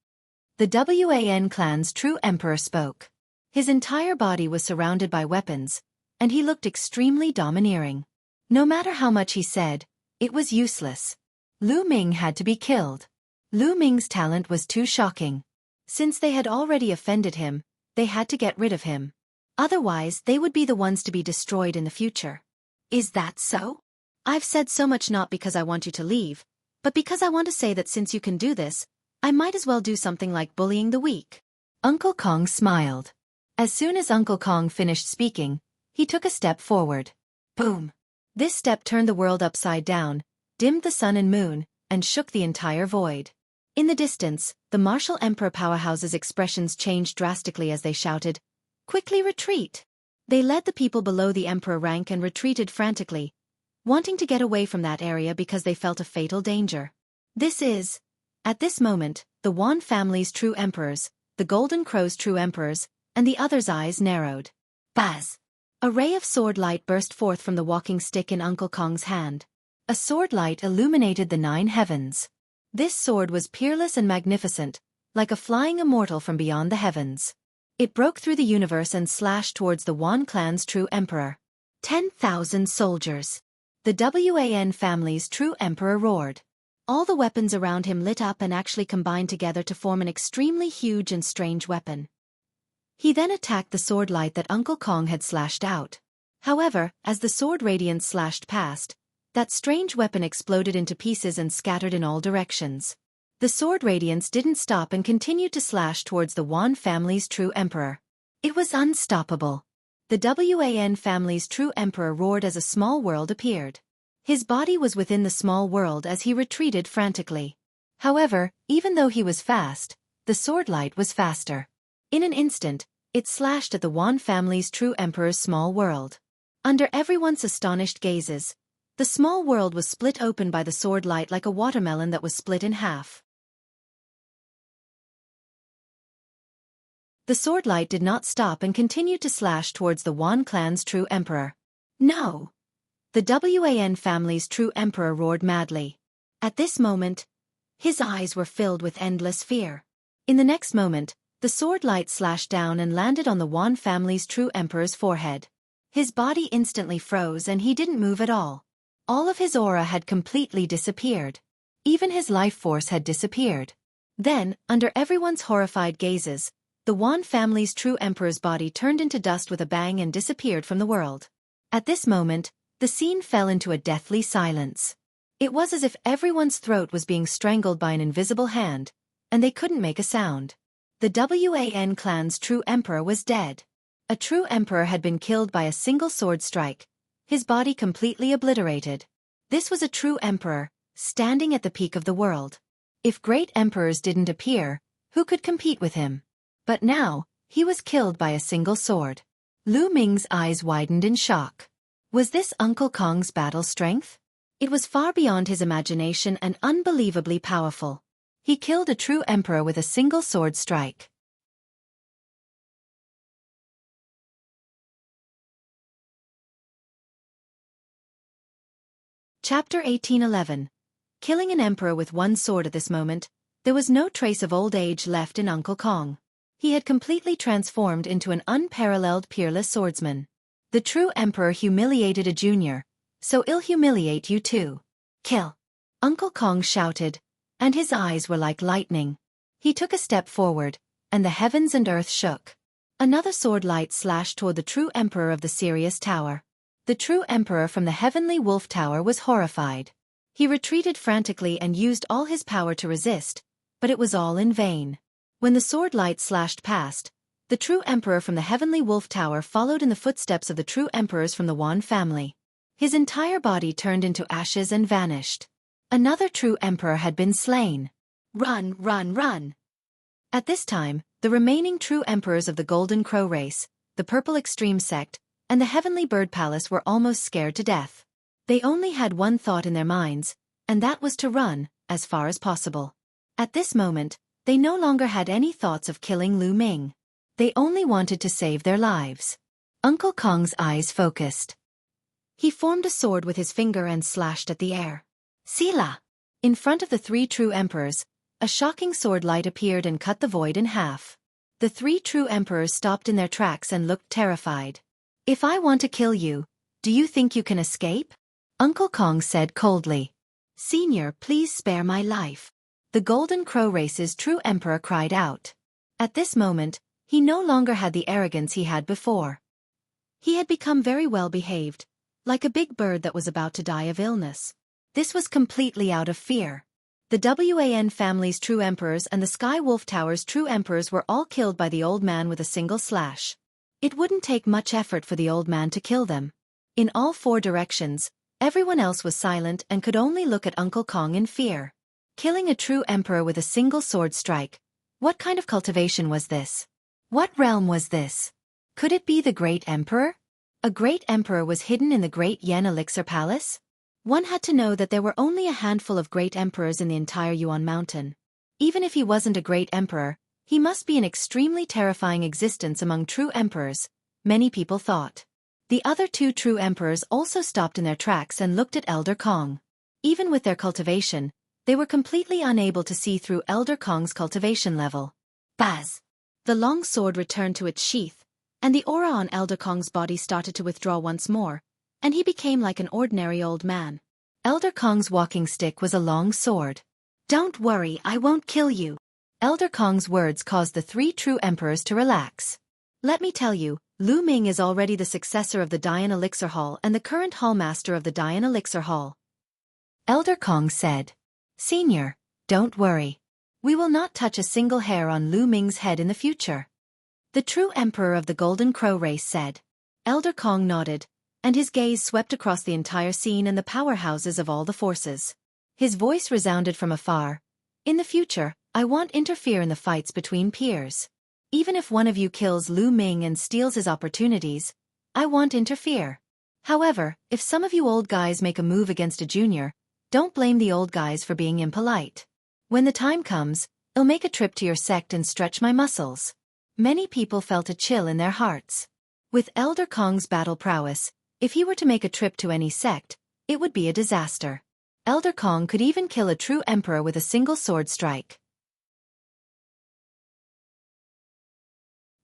The Wan clan's true emperor spoke. His entire body was surrounded by weapons, and he looked extremely domineering. No matter how much he said, it was useless. Lu Ming had to be killed. Lu Ming's talent was too shocking. Since they had already offended him, they had to get rid of him. Otherwise, they would be the ones to be destroyed in the future. Is that so? I've said so much not because I want you to leave, but because I want to say that since you can do this, I might as well do something like bullying the weak. Uncle Kong smiled. As soon as Uncle Kong finished speaking, he took a step forward. Boom! This step turned the world upside down, dimmed the sun and moon, and shook the entire void. In the distance, the martial emperor powerhouse's expressions changed drastically as they shouted, Quickly retreat! They led the people below the emperor rank and retreated frantically, wanting to get away from that area because they felt a fatal danger. At this moment, the Wan family's true emperors, the Golden Crow's true emperors, and the others' eyes narrowed. Buzz! A ray of sword light burst forth from the walking stick in Uncle Kong's hand. A sword light illuminated the 9 heavens. This sword was peerless and magnificent, like a flying immortal from beyond the heavens. It broke through the universe and slashed towards the Wan clan's true emperor. 10,000 soldiers. The Wan family's true emperor roared. All the weapons around him lit up and actually combined together to form an extremely huge and strange weapon. He then attacked the sword light that Uncle Kong had slashed out. However, as the sword radiance slashed past, that strange weapon exploded into pieces and scattered in all directions. The sword radiance didn't stop and continued to slash towards the Wan family's true emperor. It was unstoppable. The Wan family's true emperor roared as a small world appeared. His body was within the small world as he retreated frantically. However, even though he was fast, the sword light was faster. In an instant, it slashed at the Wan family's true emperor's small world. Under everyone's astonished gazes, the small world was split open by the sword light like a watermelon that was split in half. The sword light did not stop and continued to slash towards the Wan clan's true emperor. No! The Wan family's true emperor roared madly. At this moment, his eyes were filled with endless fear. In the next moment, the sword light slashed down and landed on the Wan family's true emperor's forehead. His body instantly froze and he didn't move at all. All of his aura had completely disappeared. Even his life force had disappeared. Then, under everyone's horrified gazes, the Wan family's true emperor's body turned into dust with a bang and disappeared from the world. At this moment, the scene fell into a deathly silence. It was as if everyone's throat was being strangled by an invisible hand, and they couldn't make a sound. The Wan clan's true emperor was dead. A true emperor had been killed by a single sword strike, his body completely obliterated. This was a true emperor, standing at the peak of the world. If great emperors didn't appear, who could compete with him? But now, he was killed by a single sword. Lu Ming's eyes widened in shock. Was this Uncle Kong's battle strength? It was far beyond his imagination and unbelievably powerful. He killed a true emperor with a single sword strike. Chapter 1811. Killing an emperor with one sword. At this moment, there was no trace of old age left in Uncle Kong. He had completely transformed into an unparalleled peerless swordsman. The true emperor humiliated a junior, so he'll humiliate you too. Kill! Uncle Kong shouted, and his eyes were like lightning. He took a step forward, and the heavens and earth shook. Another sword light slashed toward the true emperor of the Sirius Tower. The true emperor from the Heavenly Wolf Tower was horrified. He retreated frantically and used all his power to resist, but it was all in vain. When the sword light slashed past, the true emperor from the Heavenly Wolf Tower followed in the footsteps of the true emperors from the Wan family. His entire body turned into ashes and vanished. Another true emperor had been slain. Run, run, run! At this time, the remaining true emperors of the Golden Crow race, the Purple Extreme sect, and the Heavenly Bird Palace were almost scared to death. They only had one thought in their minds, and that was to run, as far as possible. At this moment, they no longer had any thoughts of killing Lu Ming. They only wanted to save their lives. Uncle Kong's eyes focused. He formed a sword with his finger and slashed at the air. Sila! In front of the three true emperors, a shocking sword light appeared and cut the void in half. The three true emperors stopped in their tracks and looked terrified. If I want to kill you, do you think you can escape? Uncle Kong said coldly. Senior, please spare my life. The Golden Crow race's true emperor cried out. At this moment, he no longer had the arrogance he had before. He had become very well behaved, like a big bird that was about to die of illness. This was completely out of fear. The Wan family's true emperors and the Sky Wolf Tower's true emperors were all killed by the old man with a single slash. It wouldn't take much effort for the old man to kill them. In all four directions, everyone else was silent and could only look at Uncle Kong in fear. Killing a true emperor with a single sword strike. What kind of cultivation was this? What realm was this? Could it be the Great Emperor? A Great Emperor was hidden in the Great Yen Elixir Palace? One had to know that there were only a handful of Great Emperors in the entire Yuan Mountain. Even if he wasn't a Great Emperor, he must be an extremely terrifying existence among true emperors, many people thought. The other two true emperors also stopped in their tracks and looked at Elder Kong. Even with their cultivation, they were completely unable to see through Elder Kong's cultivation level. Buzz! The long sword returned to its sheath, and the aura on Elder Kong's body started to withdraw once more, and he became like an ordinary old man. Elder Kong's walking stick was a long sword. Don't worry, I won't kill you. Elder Kong's words caused the three true emperors to relax. Let me tell you, Lu Ming is already the successor of the Dian Elixir Hall and the current hallmaster of the Dian Elixir Hall. Elder Kong said. Senior, don't worry. We will not touch a single hair on Lu Ming's head in the future. The true emperor of the Golden Crow race said. Elder Kong nodded, and his gaze swept across the entire scene and the powerhouses of all the forces. His voice resounded from afar. In the future, I won't interfere in the fights between peers. Even if one of you kills Lu Ming and steals his opportunities, I won't interfere. However, if some of you old guys make a move against a junior, don't blame the old guys for being impolite. When the time comes, I'll make a trip to your sect and stretch my muscles. Many people felt a chill in their hearts. With Elder Kong's battle prowess, if he were to make a trip to any sect, it would be a disaster. Elder Kong could even kill a true emperor with a single sword strike.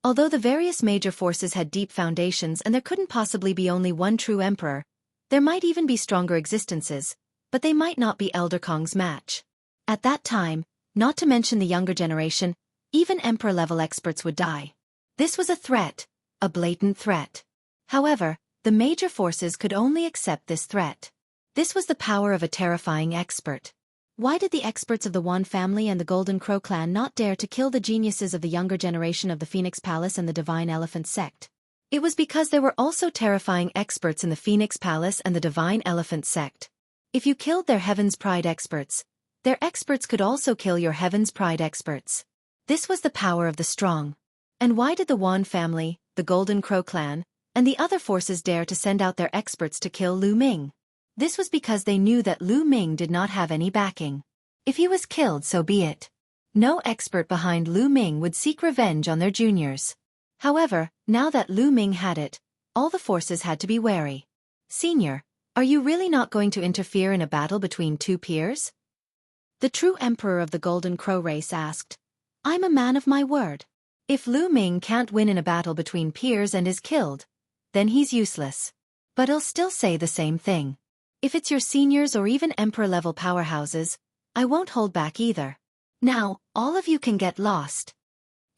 Although the various major forces had deep foundations and there couldn't possibly be only one true emperor, there might even be stronger existences, but they might not be Elder Kong's match. At that time, Not to mention the younger generation, even Emperor-level experts would die. This was a threat, a blatant threat. However, the major forces could only accept this threat. This was the power of a terrifying expert. Why did the experts of the Wan family and the Golden Crow clan not dare to kill the geniuses of the younger generation of the Phoenix Palace and the Divine Elephant sect? It was because there were also terrifying experts in the Phoenix Palace and the Divine Elephant sect. If you killed their Heaven's Pride experts, their experts could also kill your Heaven's Pride experts. This was the power of the strong. And why did the Wan family, the Golden Crow clan, and the other forces dare to send out their experts to kill Lu Ming? This was because they knew that Lu Ming did not have any backing. If he was killed, so be it. No expert behind Lu Ming would seek revenge on their juniors. However, now that Lu Ming had it, all the forces had to be wary. Senior, are you really not going to interfere in a battle between two peers? The true emperor of the Golden Crow race asked. I'm a man of my word. If Lu Ming can't win in a battle between peers and is killed, then he's useless. But I'll still say the same thing. If it's your seniors or even emperor-level powerhouses, I won't hold back either. Now, all of you can get lost.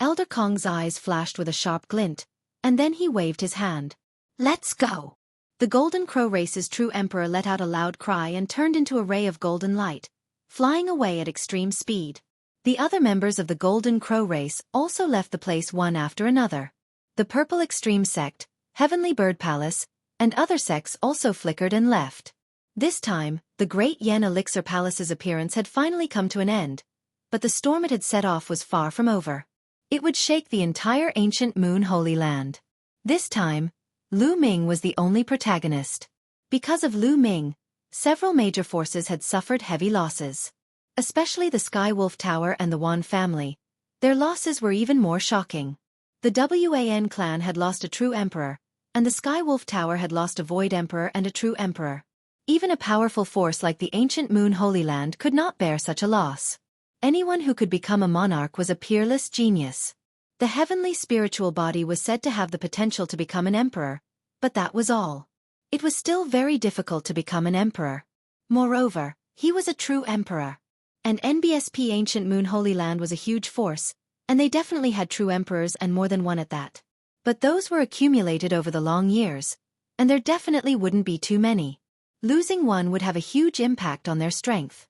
Elder Kong's eyes flashed with a sharp glint, and then he waved his hand. Let's go! The Golden Crow race's true emperor let out a loud cry and turned into a ray of golden light, flying away at extreme speed. The other members of the Golden Crow race also left the place one after another. The Purple Extreme sect, Heavenly Bird Palace, and other sects also flickered and left. This time, the Great Yen Elixir Palace's appearance had finally come to an end, but the storm it had set off was far from over. It would shake the entire ancient Moon Holy Land. This time, Lu Ming was the only protagonist. Because of Lu Ming, several major forces had suffered heavy losses. Especially the Sky Wolf Tower and the Wan family. Their losses were even more shocking. The Wan clan had lost a true emperor, and the Sky Wolf Tower had lost a void emperor and a true emperor. Even a powerful force like the ancient Moon Holy Land could not bear such a loss. Anyone who could become a monarch was a peerless genius. The heavenly spiritual body was said to have the potential to become an emperor, but that was all. It was still very difficult to become an emperor. Moreover, he was a true emperor. And NBSP Ancient Moon Holy Land was a huge force, and they definitely had true emperors and more than one at that. But those were accumulated over the long years, and there definitely wouldn't be too many. Losing one would have a huge impact on their strength.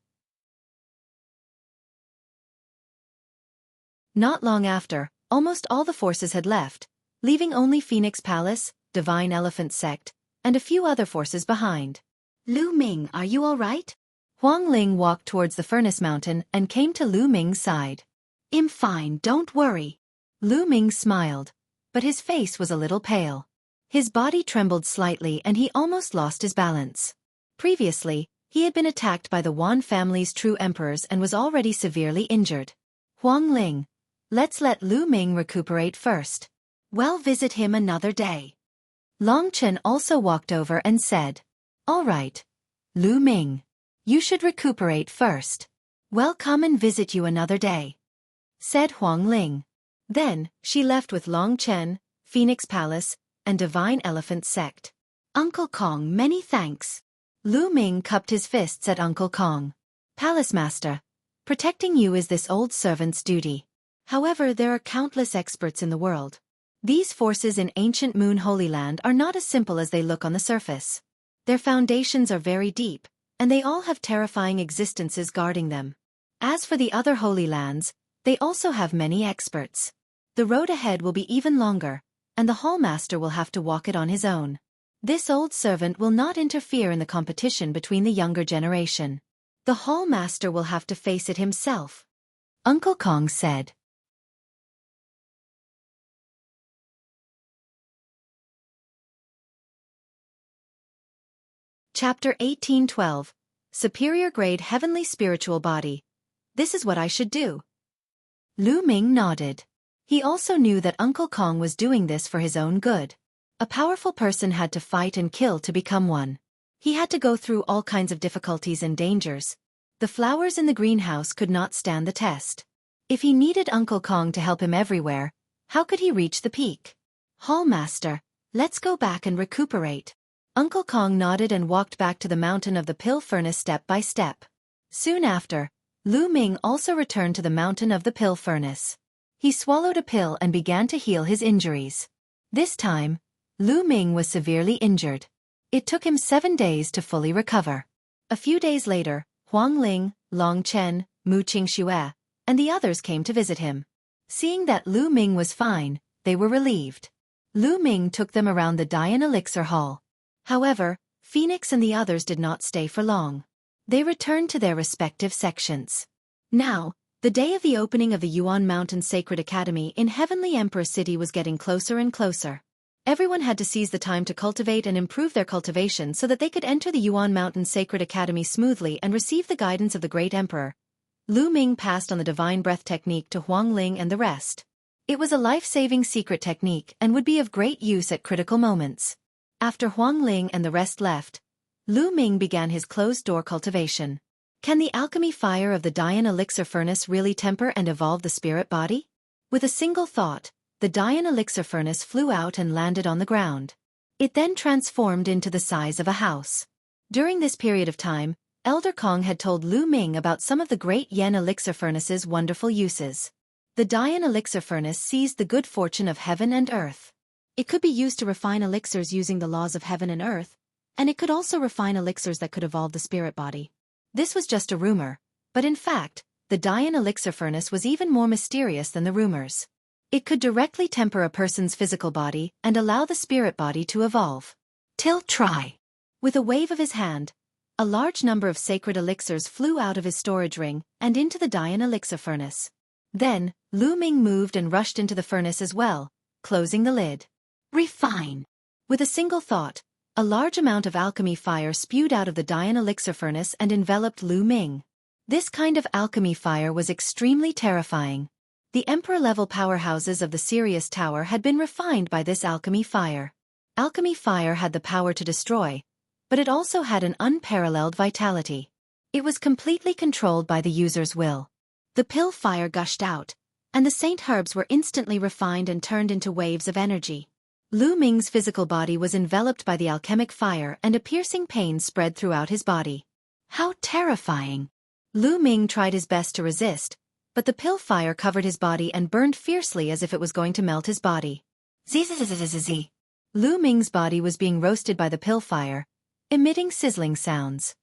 Not long after, almost all the forces had left, leaving only Phoenix Palace, Divine Elephant Sect, and a few other forces behind. Lu Ming, are you all right? Huang Ling walked towards the Furnace Mountain and came to Lu Ming's side. I'm fine, don't worry. Lu Ming smiled, but his face was a little pale. His body trembled slightly and he almost lost his balance. Previously, he had been attacked by the Wan family's true emperors and was already severely injured. Huang Ling, let's let Lu Ming recuperate first. We'll visit him another day. Long Chen also walked over and said, all right, Lu Ming, you should recuperate first. We'll come and visit you another day, said Huang Ling. Then, she left with Long Chen, Phoenix Palace, and Divine Elephant Sect. Uncle Kong, many thanks. Lu Ming cupped his fists at Uncle Kong. Palace Master, protecting you is this old servant's duty. However, there are countless experts in the world. These forces in ancient Moon Holy Land are not as simple as they look on the surface. Their foundations are very deep, and they all have terrifying existences guarding them. As for the other Holy Lands, they also have many experts. The road ahead will be even longer, and the Hall Master will have to walk it on his own. This old servant will not interfere in the competition between the younger generation. The Hall Master will have to face it himself, Uncle Kong said. Chapter 1812. Superior Grade Heavenly Spiritual Body. This is what I should do. Lu Ming nodded. He also knew that Uncle Kong was doing this for his own good. A powerful person had to fight and kill to become one. He had to go through all kinds of difficulties and dangers. The flowers in the greenhouse could not stand the test. If he needed Uncle Kong to help him everywhere, how could he reach the peak? Hall Master, let's go back and recuperate. Uncle Kong nodded and walked back to the mountain of the pill furnace step by step. Soon after, Lu Ming also returned to the mountain of the pill furnace. He swallowed a pill and began to heal his injuries. This time, Lu Ming was severely injured. It took him 7 days to fully recover. A few days later, Huang Ling, Long Chen, Mu Qingxue, and the others came to visit him. Seeing that Lu Ming was fine, they were relieved. Lu Ming took them around the Dian Elixir Hall. However, Phoenix and the others did not stay for long. They returned to their respective sections. Now, the day of the opening of the Yuan Mountain Sacred Academy in Heavenly Emperor City was getting closer and closer. Everyone had to seize the time to cultivate and improve their cultivation so that they could enter the Yuan Mountain Sacred Academy smoothly and receive the guidance of the Great Emperor. Lu Ming passed on the Divine Breath technique to Huang Ling and the rest. It was a life-saving secret technique and would be of great use at critical moments. After Huang Ling and the rest left, Lu Ming began his closed-door cultivation. Can the alchemy fire of the Dian Elixir Furnace really temper and evolve the spirit body? With a single thought, the Dian Elixir Furnace flew out and landed on the ground. It then transformed into the size of a house. During this period of time, Elder Kong had told Lu Ming about some of the Great Yen Elixir Furnace's wonderful uses. The Dian Elixir Furnace seized the good fortune of heaven and earth. It could be used to refine elixirs using the laws of heaven and earth, and it could also refine elixirs that could evolve the spirit body. This was just a rumor, but in fact, the Dian Elixir Furnace was even more mysterious than the rumors. It could directly temper a person's physical body and allow the spirit body to evolve. Till try. With a wave of his hand, a large number of sacred elixirs flew out of his storage ring and into the Dian Elixir Furnace. Then, Lu Ming moved and rushed into the furnace as well, closing the lid. Refine. With a single thought, a large amount of alchemy fire spewed out of the Dian Elixir Furnace and enveloped Lu Ming. This kind of alchemy fire was extremely terrifying. The Emperor-level powerhouses of the Sirius Tower had been refined by this alchemy fire. Alchemy fire had the power to destroy, but it also had an unparalleled vitality. It was completely controlled by the user's will. The pill fire gushed out, and the saint herbs were instantly refined and turned into waves of energy. Lu Ming's physical body was enveloped by the alchemic fire and a piercing pain spread throughout his body. How terrifying! Lu Ming tried his best to resist, but the pill fire covered his body and burned fiercely as if it was going to melt his body. Zzz. Lu Ming's body was being roasted by the pill fire, emitting sizzling sounds.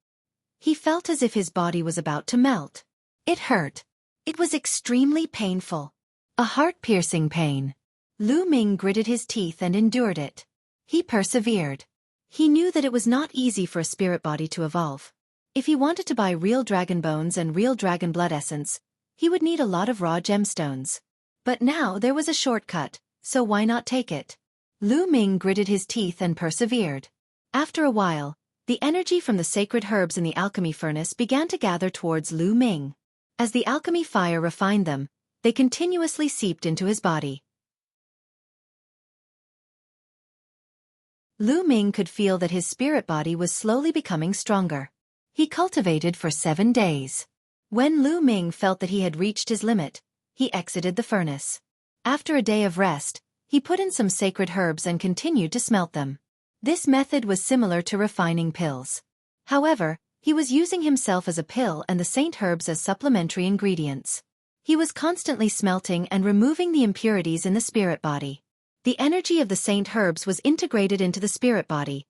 He felt as if his body was about to melt. It hurt. It was extremely painful. A heart-piercing pain. Lu Ming gritted his teeth and endured it. He persevered. He knew that it was not easy for a spirit body to evolve. If he wanted to buy real dragon bones and real dragon blood essence, he would need a lot of raw gemstones. But now there was a shortcut, so why not take it? Lu Ming gritted his teeth and persevered. After a while, the energy from the sacred herbs in the alchemy furnace began to gather towards Lu Ming. As the alchemy fire refined them, they continuously seeped into his body. Lu Ming could feel that his spirit body was slowly becoming stronger. He cultivated for 7 days. When Lu Ming felt that he had reached his limit, he exited the furnace. After a day of rest, he put in some sacred herbs and continued to smelt them. This method was similar to refining pills. However, he was using himself as a pill and the saint herbs as supplementary ingredients. He was constantly smelting and removing the impurities in the spirit body. The energy of the saint herbs was integrated into the spirit body,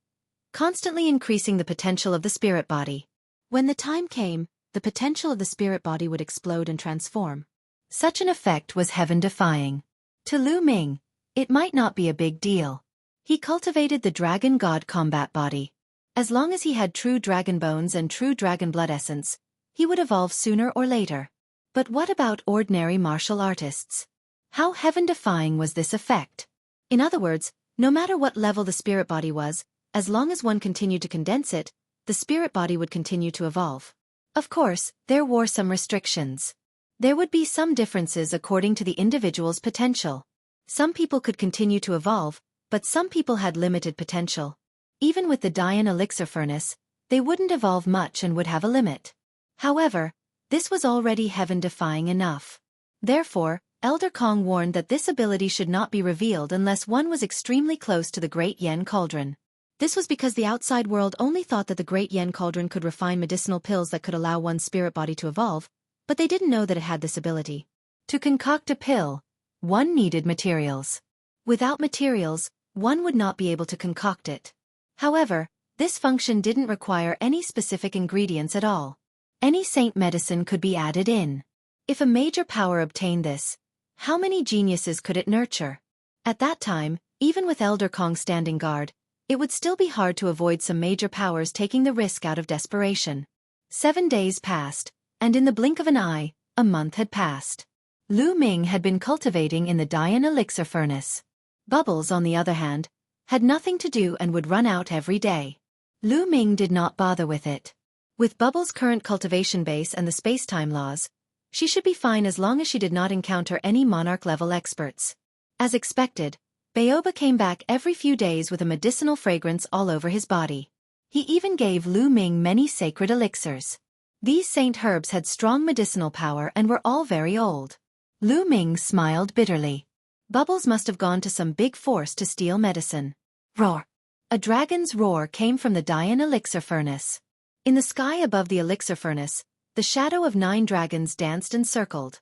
constantly increasing the potential of the spirit body. When the time came, the potential of the spirit body would explode and transform. Such an effect was heaven-defying. To Lu Ming, it might not be a big deal. He cultivated the dragon god combat body. As long as he had true dragon bones and true dragon blood essence, he would evolve sooner or later. But what about ordinary martial artists? How heaven-defying was this effect? In other words, no matter what level the spirit body was, as long as one continued to condense it, the spirit body would continue to evolve. Of course, there were some restrictions. There would be some differences according to the individual's potential. Some people could continue to evolve, but some people had limited potential. Even with the Dian Elixir Furnace, they wouldn't evolve much and would have a limit. However, this was already heaven-defying enough. Therefore, Elder Kong warned that this ability should not be revealed unless one was extremely close to the Great Yen Cauldron. This was because the outside world only thought that the Great Yen Cauldron could refine medicinal pills that could allow one's spirit body to evolve, but they didn't know that it had this ability. To concoct a pill, one needed materials. Without materials, one would not be able to concoct it. However, this function didn't require any specific ingredients at all. Any saint medicine could be added in. If a major power obtained this, how many geniuses could it nurture? At that time, even with Elder Kong standing guard, it would still be hard to avoid some major powers taking the risk out of desperation. 7 days passed, and in the blink of an eye, a month had passed. Lu Ming had been cultivating in the Dian elixir furnace. Bubbles, on the other hand, had nothing to do and would run out every day. Lu Ming did not bother with it. With Bubbles' current cultivation base and the space-time laws, she should be fine as long as she did not encounter any monarch-level experts. As expected, Baoba came back every few days with a medicinal fragrance all over his body. He even gave Lu Ming many sacred elixirs. These saint herbs had strong medicinal power and were all very old. Lu Ming smiled bitterly. Bubbles must have gone to some big force to steal medicine. Roar! A dragon's roar came from the Dian elixir furnace. In the sky above the elixir furnace, the shadow of 9 dragons danced and circled.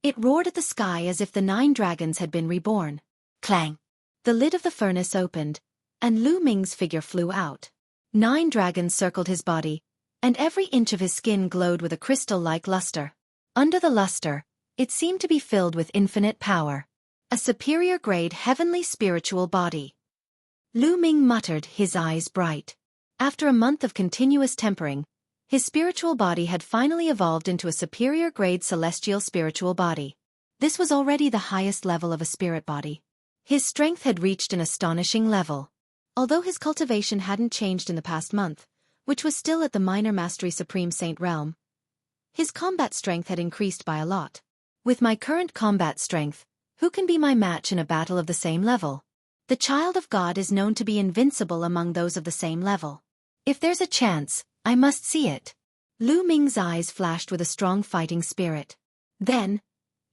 It roared at the sky as if the 9 dragons had been reborn. Clang! The lid of the furnace opened, and Lu Ming's figure flew out. 9 dragons circled his body, and every inch of his skin glowed with a crystal-like luster. Under the luster, it seemed to be filled with infinite power. A superior-grade heavenly spiritual body. Lu Ming muttered, his eyes bright. After a month of continuous tempering, his spiritual body had finally evolved into a superior-grade celestial spiritual body. This was already the highest level of a spirit body. His strength had reached an astonishing level. Although his cultivation hadn't changed in the past month, which was still at the Minor Mastery Supreme Saint realm, his combat strength had increased by a lot. With my current combat strength, who can be my match in a battle of the same level? The child of God is known to be invincible among those of the same level. If there's a chance, I must see it. Lu Ming's eyes flashed with a strong fighting spirit. Then,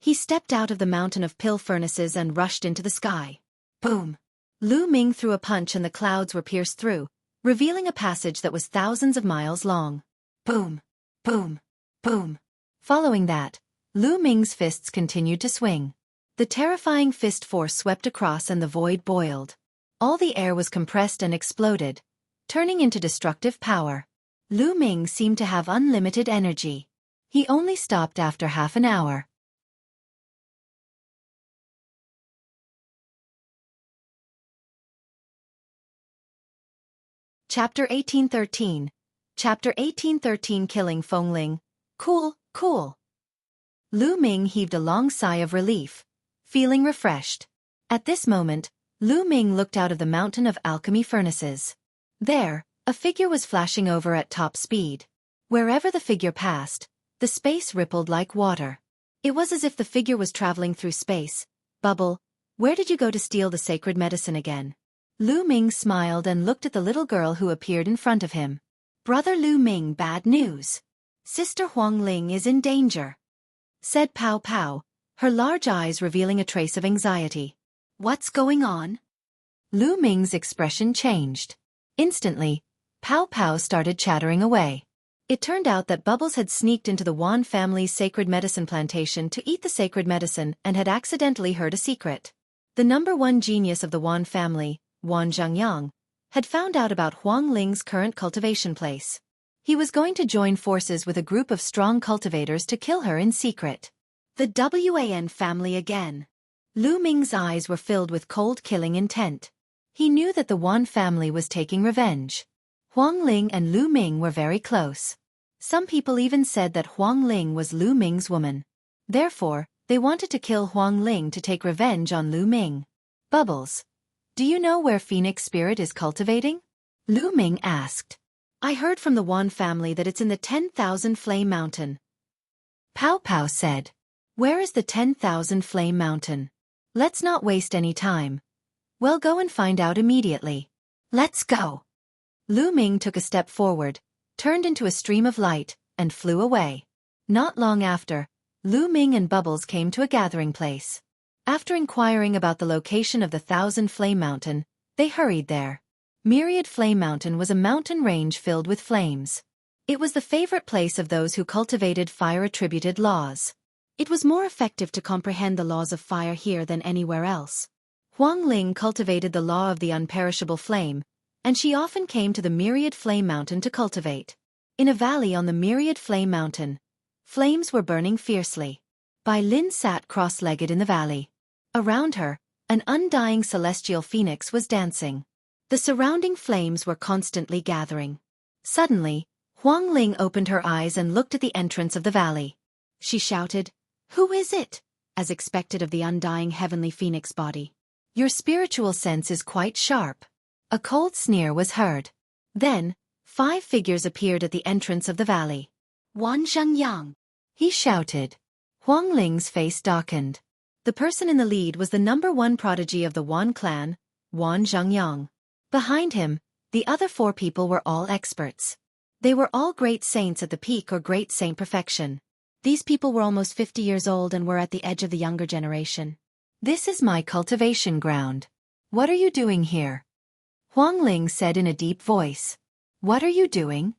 he stepped out of the mountain of pill furnaces and rushed into the sky. Boom! Lu Ming threw a punch and the clouds were pierced through, revealing a passage that was thousands of miles long. Boom! Boom! Boom! Following that, Lu Ming's fists continued to swing. The terrifying fist force swept across and the void boiled. All the air was compressed and exploded, turning into destructive power. Lu Ming seemed to have unlimited energy. He only stopped after half an hour. Chapter 1813. Chapter 1813. Killing Fengling. Cool, cool. Lu Ming heaved a long sigh of relief, feeling refreshed. At this moment, Lu Ming looked out of the mountain of alchemy furnaces. There, a figure was flashing over at top speed. Wherever the figure passed, the space rippled like water. It was as if the figure was traveling through space. Bubble, where did you go to steal the sacred medicine again? Lu Ming smiled and looked at the little girl who appeared in front of him. Brother Lu Ming, bad news. Sister Huang Ling is in danger, said Pow Pow, her large eyes revealing a trace of anxiety. What's going on? Lu Ming's expression changed. Instantly, Pow Pow started chattering away. It turned out that Bubbles had sneaked into the Wan family's sacred medicine plantation to eat the sacred medicine and had accidentally heard a secret. The #1 genius of the Wan family, Wan Zhengyang, had found out about Huang Ling's current cultivation place. He was going to join forces with a group of strong cultivators to kill her in secret. The Wan family again. Lu Ming's eyes were filled with cold killing intent. He knew that the Wan family was taking revenge. Huang Ling and Lu Ming were very close. Some people even said that Huang Ling was Lu Ming's woman. Therefore, they wanted to kill Huang Ling to take revenge on Lu Ming. Bubbles, do you know where Phoenix Spirit is cultivating? Lu Ming asked. I heard from the Wan family that it's in the 10,000 Flame Mountain. Pow Pow said. Where is the 10,000 Flame Mountain? Let's not waste any time. We'll go and find out immediately. Let's go. Lu Ming took a step forward, turned into a stream of light, and flew away. Not long after, Lu Ming and Bubbles came to a gathering place. After inquiring about the location of the 1,000 Flame Mountain, they hurried there. Myriad Flame Mountain was a mountain range filled with flames. It was the favorite place of those who cultivated fire-attributed laws. It was more effective to comprehend the laws of fire here than anywhere else. Huang Ling cultivated the law of the unperishable flame, and she often came to the Myriad Flame Mountain to cultivate. In a valley on the Myriad Flame Mountain, flames were burning fiercely. Bai Lin sat cross-legged in the valley. Around her, an undying celestial phoenix was dancing. The surrounding flames were constantly gathering. Suddenly, Huang Ling opened her eyes and looked at the entrance of the valley. She shouted, "Who is it?" as expected of the undying heavenly phoenix body. "Your spiritual sense is quite sharp." A cold sneer was heard. Then, 5 figures appeared at the entrance of the valley. "Wan Zhengyang," he shouted. Huang Ling's face darkened. The person in the lead was the #1 prodigy of the Wan clan, Wan Zhengyang. Behind him, the other 4 people were all experts. They were all great saints at the peak or great saint perfection. These people were almost 50 years old and were at the edge of the younger generation. "This is my cultivation ground. What are you doing here?" Huang Ling said in a deep voice. "What are you doing?"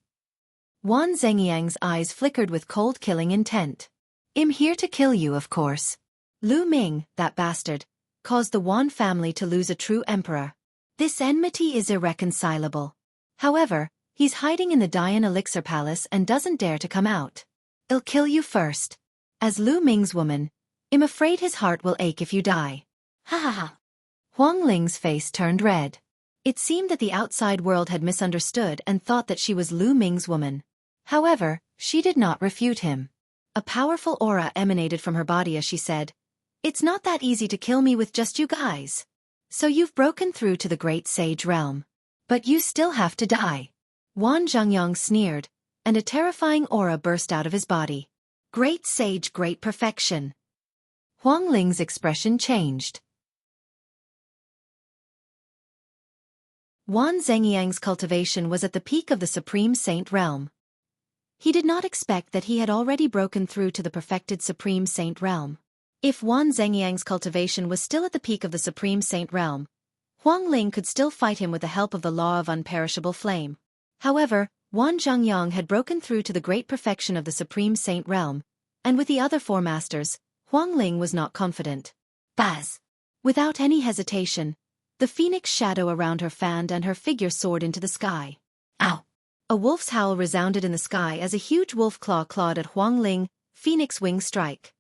Wan Zhengyang's eyes flickered with cold killing intent. "I'm here to kill you, of course." Lu Ming, that bastard, caused the Wan family to lose a true emperor. This enmity is irreconcilable. However, he's hiding in the Dian Elixir Palace and doesn't dare to come out. "I'll kill you first. As Lu Ming's woman, I'm afraid his heart will ache if you die." Ha ha ha. Huang Ling's face turned red. It seemed that the outside world had misunderstood and thought that she was Lu Ming's woman. However, she did not refute him. A powerful aura emanated from her body as she said, "It's not that easy to kill me with just you guys. So you've broken through to the great sage realm. But you still have to die." Wan Zhengyang sneered, and a terrifying aura burst out of his body. "Great sage, great perfection." Huang Ling's expression changed. Wan Zhengyang's cultivation was at the peak of the Supreme Saint realm. He did not expect that he had already broken through to the perfected Supreme Saint realm. If Wan Zhengyang's cultivation was still at the peak of the Supreme Saint realm, Huang Ling could still fight him with the help of the law of unperishable flame. However, Wan Zhengyang had broken through to the great perfection of the Supreme Saint realm, and with the other 4 masters, Huang Ling was not confident. Baz! Without any hesitation, the phoenix shadow around her fanned and her figure soared into the sky. Ow! A wolf's howl resounded in the sky as a huge wolf claw clawed at Huang Ling, phoenix wing strike.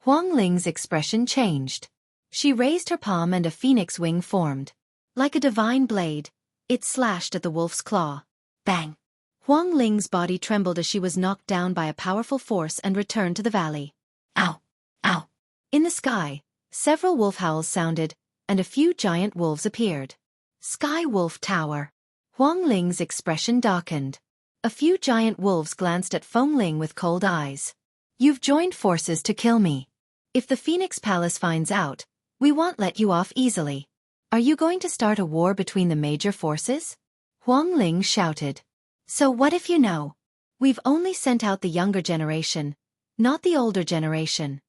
Huang Ling's expression changed. She raised her palm and a phoenix wing formed. Like a divine blade, it slashed at the wolf's claw. Bang! Huang Ling's body trembled as she was knocked down by a powerful force and returned to the valley. Ow! Ow! In the sky, several wolf howls sounded, and a few giant wolves appeared. Sky Wolf Tower. Huang Ling's expression darkened. A few giant wolves glanced at Feng Ling with cold eyes. "You've joined forces to kill me. If the Phoenix Palace finds out, we won't let you off easily. Are you going to start a war between the major forces?" Huang Ling shouted. "So what if you know? We've only sent out the younger generation, not the older generation."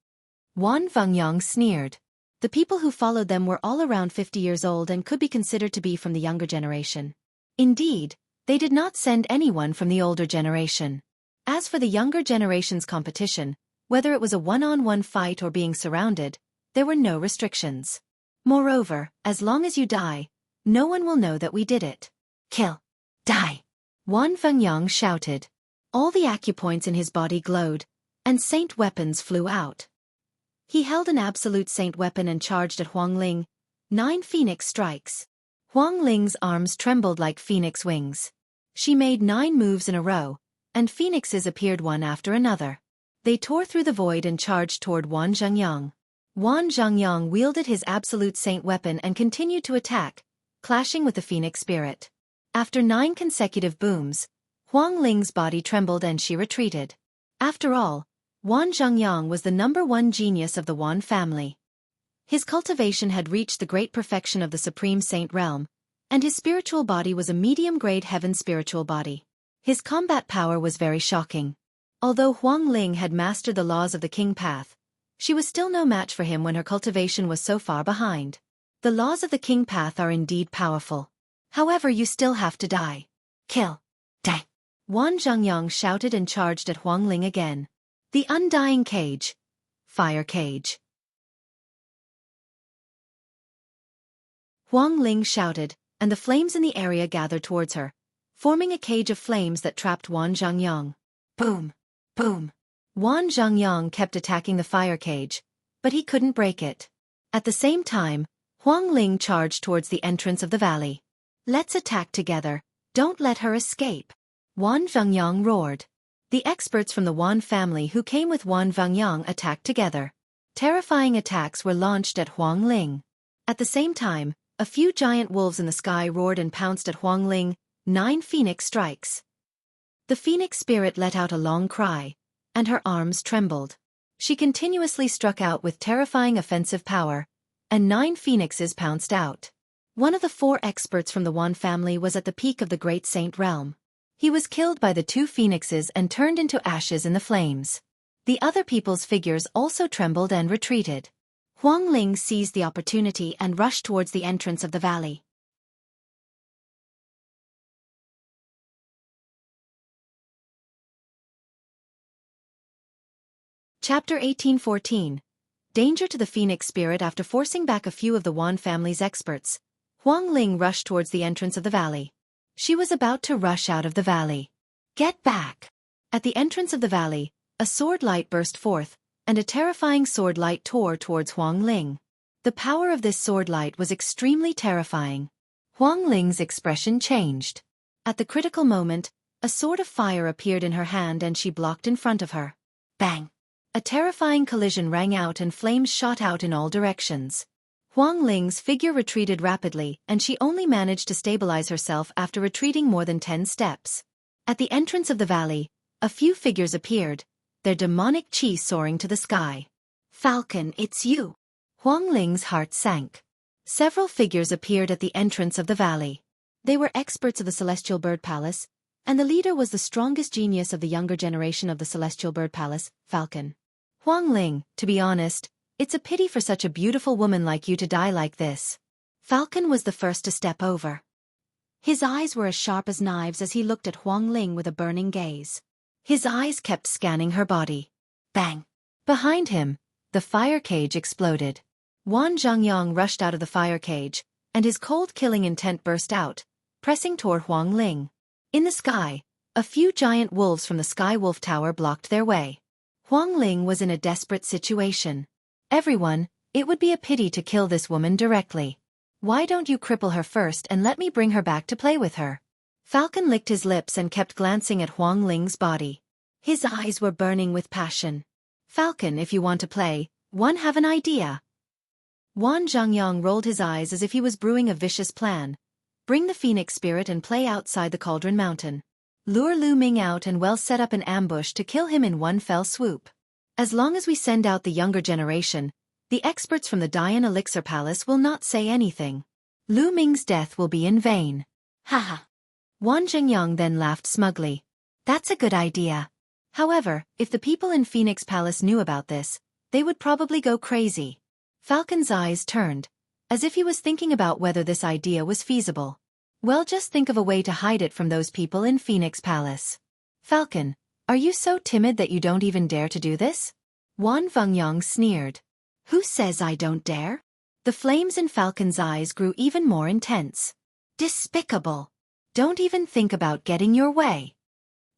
Wan Vengyang sneered. The people who followed them were all around 50 years old and could be considered to be from the younger generation. Indeed, they did not send anyone from the older generation. As for the younger generation's competition, whether it was a one-on-one fight or being surrounded, there were no restrictions. Moreover, as long as you die, no one will know that we did it. "Kill! Die!" Wan Vengyang shouted. All the acupoints in his body glowed, and saint weapons flew out. He held an absolute saint weapon and charged at Huang Ling. 9 phoenix strikes. Huang Ling's arms trembled like phoenix wings. She made 9 moves in a row, and phoenixes appeared one after another. They tore through the void and charged toward Wan Zhengyang. Wan Zhengyang wielded his absolute saint weapon and continued to attack, clashing with the phoenix spirit. After 9 consecutive booms, Huang Ling's body trembled and she retreated. After all, Wan Zhengyang was the #1 genius of the Wan family. His cultivation had reached the great perfection of the Supreme Saint realm, and his spiritual body was a medium-grade heaven spiritual body. His combat power was very shocking. Although Huang Ling had mastered the laws of the King Path, she was still no match for him when her cultivation was so far behind. The laws of the King Path are indeed powerful. However, you still have to die. Kill. Die. Wan Zhengyang shouted and charged at Huang Ling again. The undying cage. Fire cage. Huang Ling shouted, and the flames in the area gathered towards her, forming a cage of flames that trapped Wan Zhengyang. Boom! Boom! Wan Zhengyang kept attacking the fire cage, but he couldn't break it. At the same time, Huang Ling charged towards the entrance of the valley. Let's attack together, don't let her escape. Wan Zhengyang roared. The experts from the Wan family who came with Wan Zhengyang attacked together. Terrifying attacks were launched at Huang Ling. At the same time, a few giant wolves in the sky roared and pounced at Huang Ling, 9 phoenix strikes. The phoenix spirit let out a long cry, and her arms trembled. She continuously struck out with terrifying offensive power, and 9 phoenixes pounced out. One of the 4 experts from the Wan family was at the peak of the Great Saint realm. He was killed by the 2 phoenixes and turned into ashes in the flames. The other people's figures also trembled and retreated. Huang Ling seized the opportunity and rushed towards the entrance of the valley. Chapter 1814. Danger to the Phoenix Spirit. After forcing back a few of the Wan family's experts, Huang Ling rushed towards the entrance of the valley. She was about to rush out of the valley. Get back! At the entrance of the valley, a sword light burst forth, and a terrifying sword light tore towards Huang Ling. The power of this sword light was extremely terrifying. Huang Ling's expression changed. At the critical moment, a sword of fire appeared in her hand and she blocked in front of her. Bang! A terrifying collision rang out and flames shot out in all directions. Huang Ling's figure retreated rapidly and she only managed to stabilize herself after retreating more than 10 steps. At the entrance of the valley, a few figures appeared, their demonic chi soaring to the sky. Falcon, it's you! Huang Ling's heart sank. Several figures appeared at the entrance of the valley. They were experts of the Celestial Bird Palace, and the leader was the strongest genius of the younger generation of the Celestial Bird Palace, Falcon. Huang Ling, to be honest, it's a pity for such a beautiful woman like you to die like this. Falcon was the first to step over. His eyes were as sharp as knives as he looked at Huang Ling with a burning gaze. His eyes kept scanning her body. Bang! Behind him, the fire cage exploded. Wan Zhengyang rushed out of the fire cage, and his cold killing intent burst out, pressing toward Huang Ling. In the sky, a few giant wolves from the Sky Wolf Tower blocked their way. Huang Ling was in a desperate situation. Everyone, it would be a pity to kill this woman directly. Why don't you cripple her first and let me bring her back to play with her? Falcon licked his lips and kept glancing at Huang Ling's body. His eyes were burning with passion. Falcon, if you want to play, have an idea. Wan Zhengyang rolled his eyes as if he was brewing a vicious plan. Bring the Phoenix Spirit and play outside the Cauldron Mountain. Lure Lu Ming out and set up an ambush to kill him in one fell swoop. As long as we send out the younger generation, the experts from the Dian Elixir Palace will not say anything. Lu Ming's death will be in vain. Haha. Wan Zhengyang then laughed smugly. That's a good idea. However, if the people in Phoenix Palace knew about this, they would probably go crazy. Falcon's eyes turned, as if he was thinking about whether this idea was feasible. Well, just think of a way to hide it from those people in Phoenix Palace. Falcon, are you so timid that you don't even dare to do this? Wan Zhengyang sneered. Who says I don't dare? The flames in Falcon's eyes grew even more intense. Despicable. Don't even think about getting your way.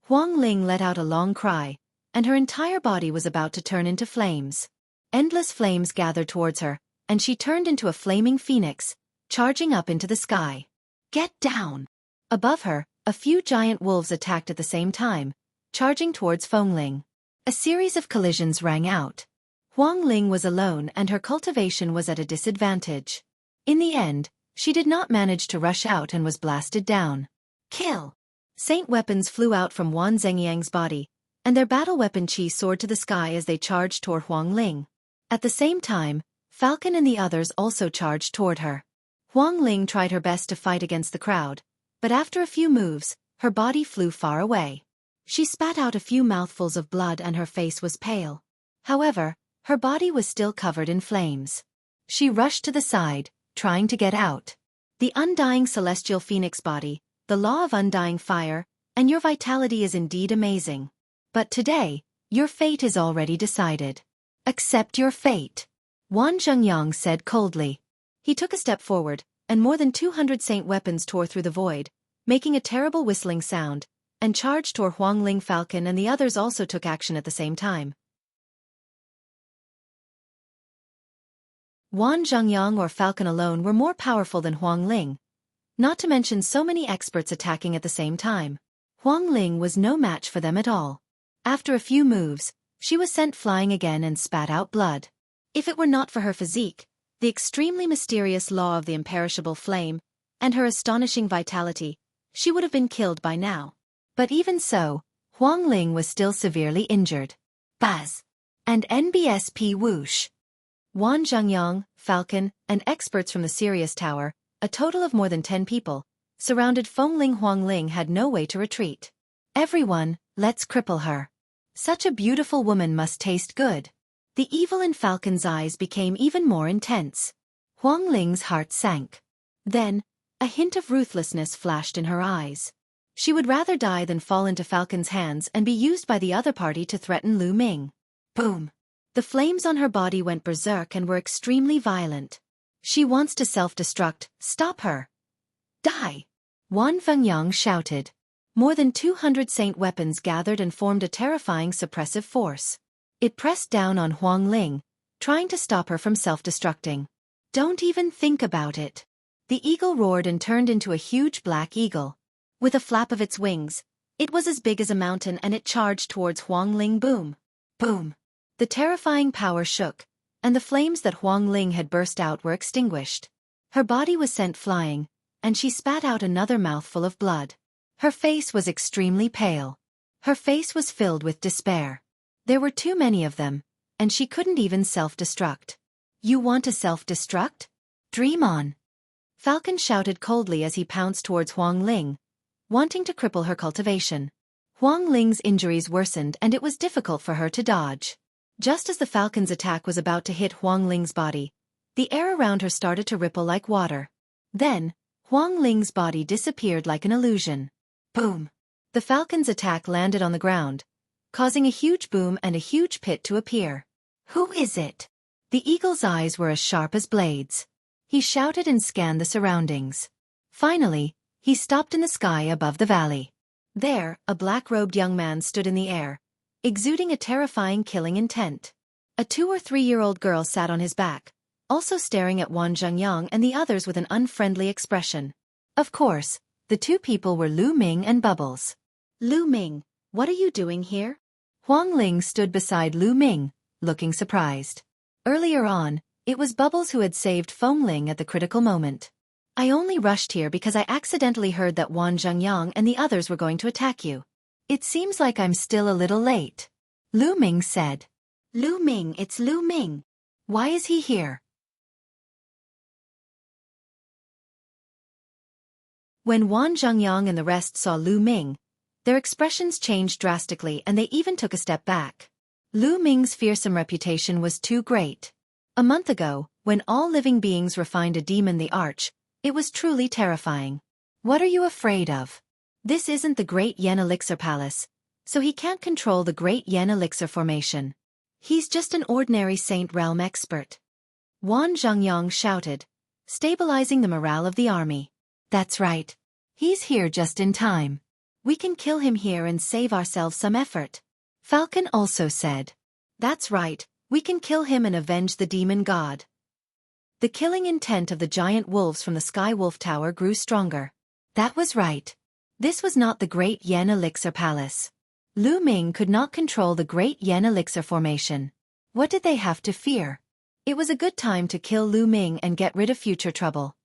Huang Ling let out a long cry, and her entire body was about to turn into flames. Endless flames gathered towards her, and she turned into a flaming phoenix, charging up into the sky. Get down! Above her, a few giant wolves attacked at the same time, charging towards Feng Ling. A series of collisions rang out. Huang Ling was alone and her cultivation was at a disadvantage. In the end, she did not manage to rush out and was blasted down. Kill! Saint weapons flew out from Wan Zhengyang's body, and their battle weapon chi soared to the sky as they charged toward Huang Ling. At the same time, Falcon and the others also charged toward her. Huang Ling tried her best to fight against the crowd, but after a few moves, her body flew far away. She spat out a few mouthfuls of blood and her face was pale. However, her body was still covered in flames. She rushed to the side, trying to get out. The undying celestial phoenix body, the law of undying fire, and your vitality is indeed amazing. But today, your fate is already decided. Accept your fate, Wan Zhengyang said coldly. He took a step forward, and more than 200 saint weapons tore through the void, making a terrible whistling sound, and charged toward Huang Ling. Falcon and the others also took action at the same time. Wan Zhengyang or Falcon alone were more powerful than Huang Ling, not to mention so many experts attacking at the same time. Huang Ling was no match for them at all. After a few moves, she was sent flying again and spat out blood. If it were not for her physique, the extremely mysterious law of the imperishable flame, and her astonishing vitality, she would have been killed by now. But even so, Huang Ling was still severely injured. Buzz! And NBSP whoosh! Wan Zhengyang, Falcon, and experts from the Sirius Tower, a total of more than 10 people, surrounded Fengling. Huang Ling had no way to retreat. Everyone, let's cripple her. Such a beautiful woman must taste good. The evil in Falcon's eyes became even more intense. Huang Ling's heart sank. Then, a hint of ruthlessness flashed in her eyes. She would rather die than fall into Falcon's hands and be used by the other party to threaten Lu Ming. Boom! The flames on her body went berserk and were extremely violent. She wants to self-destruct, stop her. Die! Wan Fengyang shouted. More than 200 saint weapons gathered and formed a terrifying suppressive force. It pressed down on Huang Ling, trying to stop her from self-destructing. Don't even think about it. The eagle roared and turned into a huge black eagle. With a flap of its wings, it was as big as a mountain and it charged towards Huang Ling. Boom! Boom! The terrifying power shook, and the flames that Huang Ling had burst out were extinguished. Her body was sent flying, and she spat out another mouthful of blood. Her face was extremely pale. Her face was filled with despair. There were too many of them, and she couldn't even self-destruct. You want to self-destruct? Dream on! Falcon shouted coldly as he pounced towards Huang Ling, wanting to cripple her cultivation. Huang Ling's injuries worsened and it was difficult for her to dodge. Just as the Falcon's attack was about to hit Huang Ling's body, the air around her started to ripple like water. Then, Huang Ling's body disappeared like an illusion. Boom! The Falcon's attack landed on the ground, causing a huge boom and a huge pit to appear. Who is it? The eagle's eyes were as sharp as blades. He shouted and scanned the surroundings. Finally, he stopped in the sky above the valley. There, a black-robed young man stood in the air, exuding a terrifying killing intent. A 2- or 3-year-old girl sat on his back, also staring at Wan Zhengyang and the others with an unfriendly expression. Of course, the two people were Lu Ming and Bubbles. Lu Ming, what are you doing here? Huang Ling stood beside Lu Ming, looking surprised. Earlier on, it was Bubbles who had saved Fengling at the critical moment. I only rushed here because I accidentally heard that Wan Zhengyang and the others were going to attack you. It seems like I'm still a little late. Lu Ming said. Lu Ming, it's Lu Ming. Why is he here? When Wan Zhengyang and the rest saw Lu Ming, their expressions changed drastically and they even took a step back. Lu Ming's fearsome reputation was too great. A month ago, when all living beings refined a demon the Arch, it was truly terrifying. What are you afraid of? This isn't the Great Yen Elixir Palace, so he can't control the Great Yen Elixir formation. He's just an ordinary Saint Realm expert. Wan Zhengyang shouted, stabilizing the morale of the army. That's right. He's here just in time. We can kill him here and save ourselves some effort. Falcon also said. That's right, we can kill him and avenge the demon god. The killing intent of the giant wolves from the Sky Wolf Tower grew stronger. That was right. This was not the Great Yen Elixir Palace. Lu Ming could not control the Great Yen Elixir formation. What did they have to fear? It was a good time to kill Lu Ming and get rid of future trouble.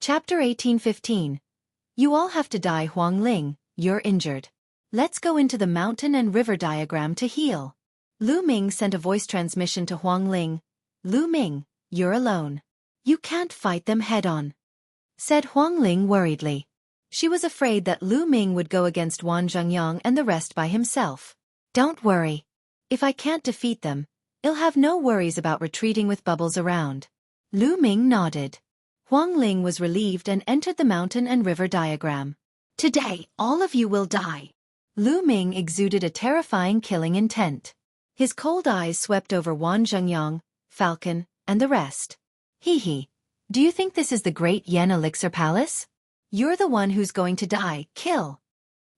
Chapter 18:15. You all have to die. Huang Ling, you're injured. Let's go into the mountain and river diagram to heal. Lu Ming sent a voice transmission to Huang Ling. Lu Ming, you're alone. You can't fight them head-on, said Huang Ling worriedly. She was afraid that Lu Ming would go against Wan Zhengyang and the rest by himself. Don't worry. If I can't defeat them, I'll have no worries about retreating with bubbles around. Lu Ming nodded. Huang Ling was relieved and entered the mountain and river diagram. Today, all of you will die. Lu Ming exuded a terrifying killing intent. His cold eyes swept over Wan Zhengyang, Falcon, and the rest. Hee hee. Do you think this is the great Yen Elixir Palace? You're the one who's going to die, kill.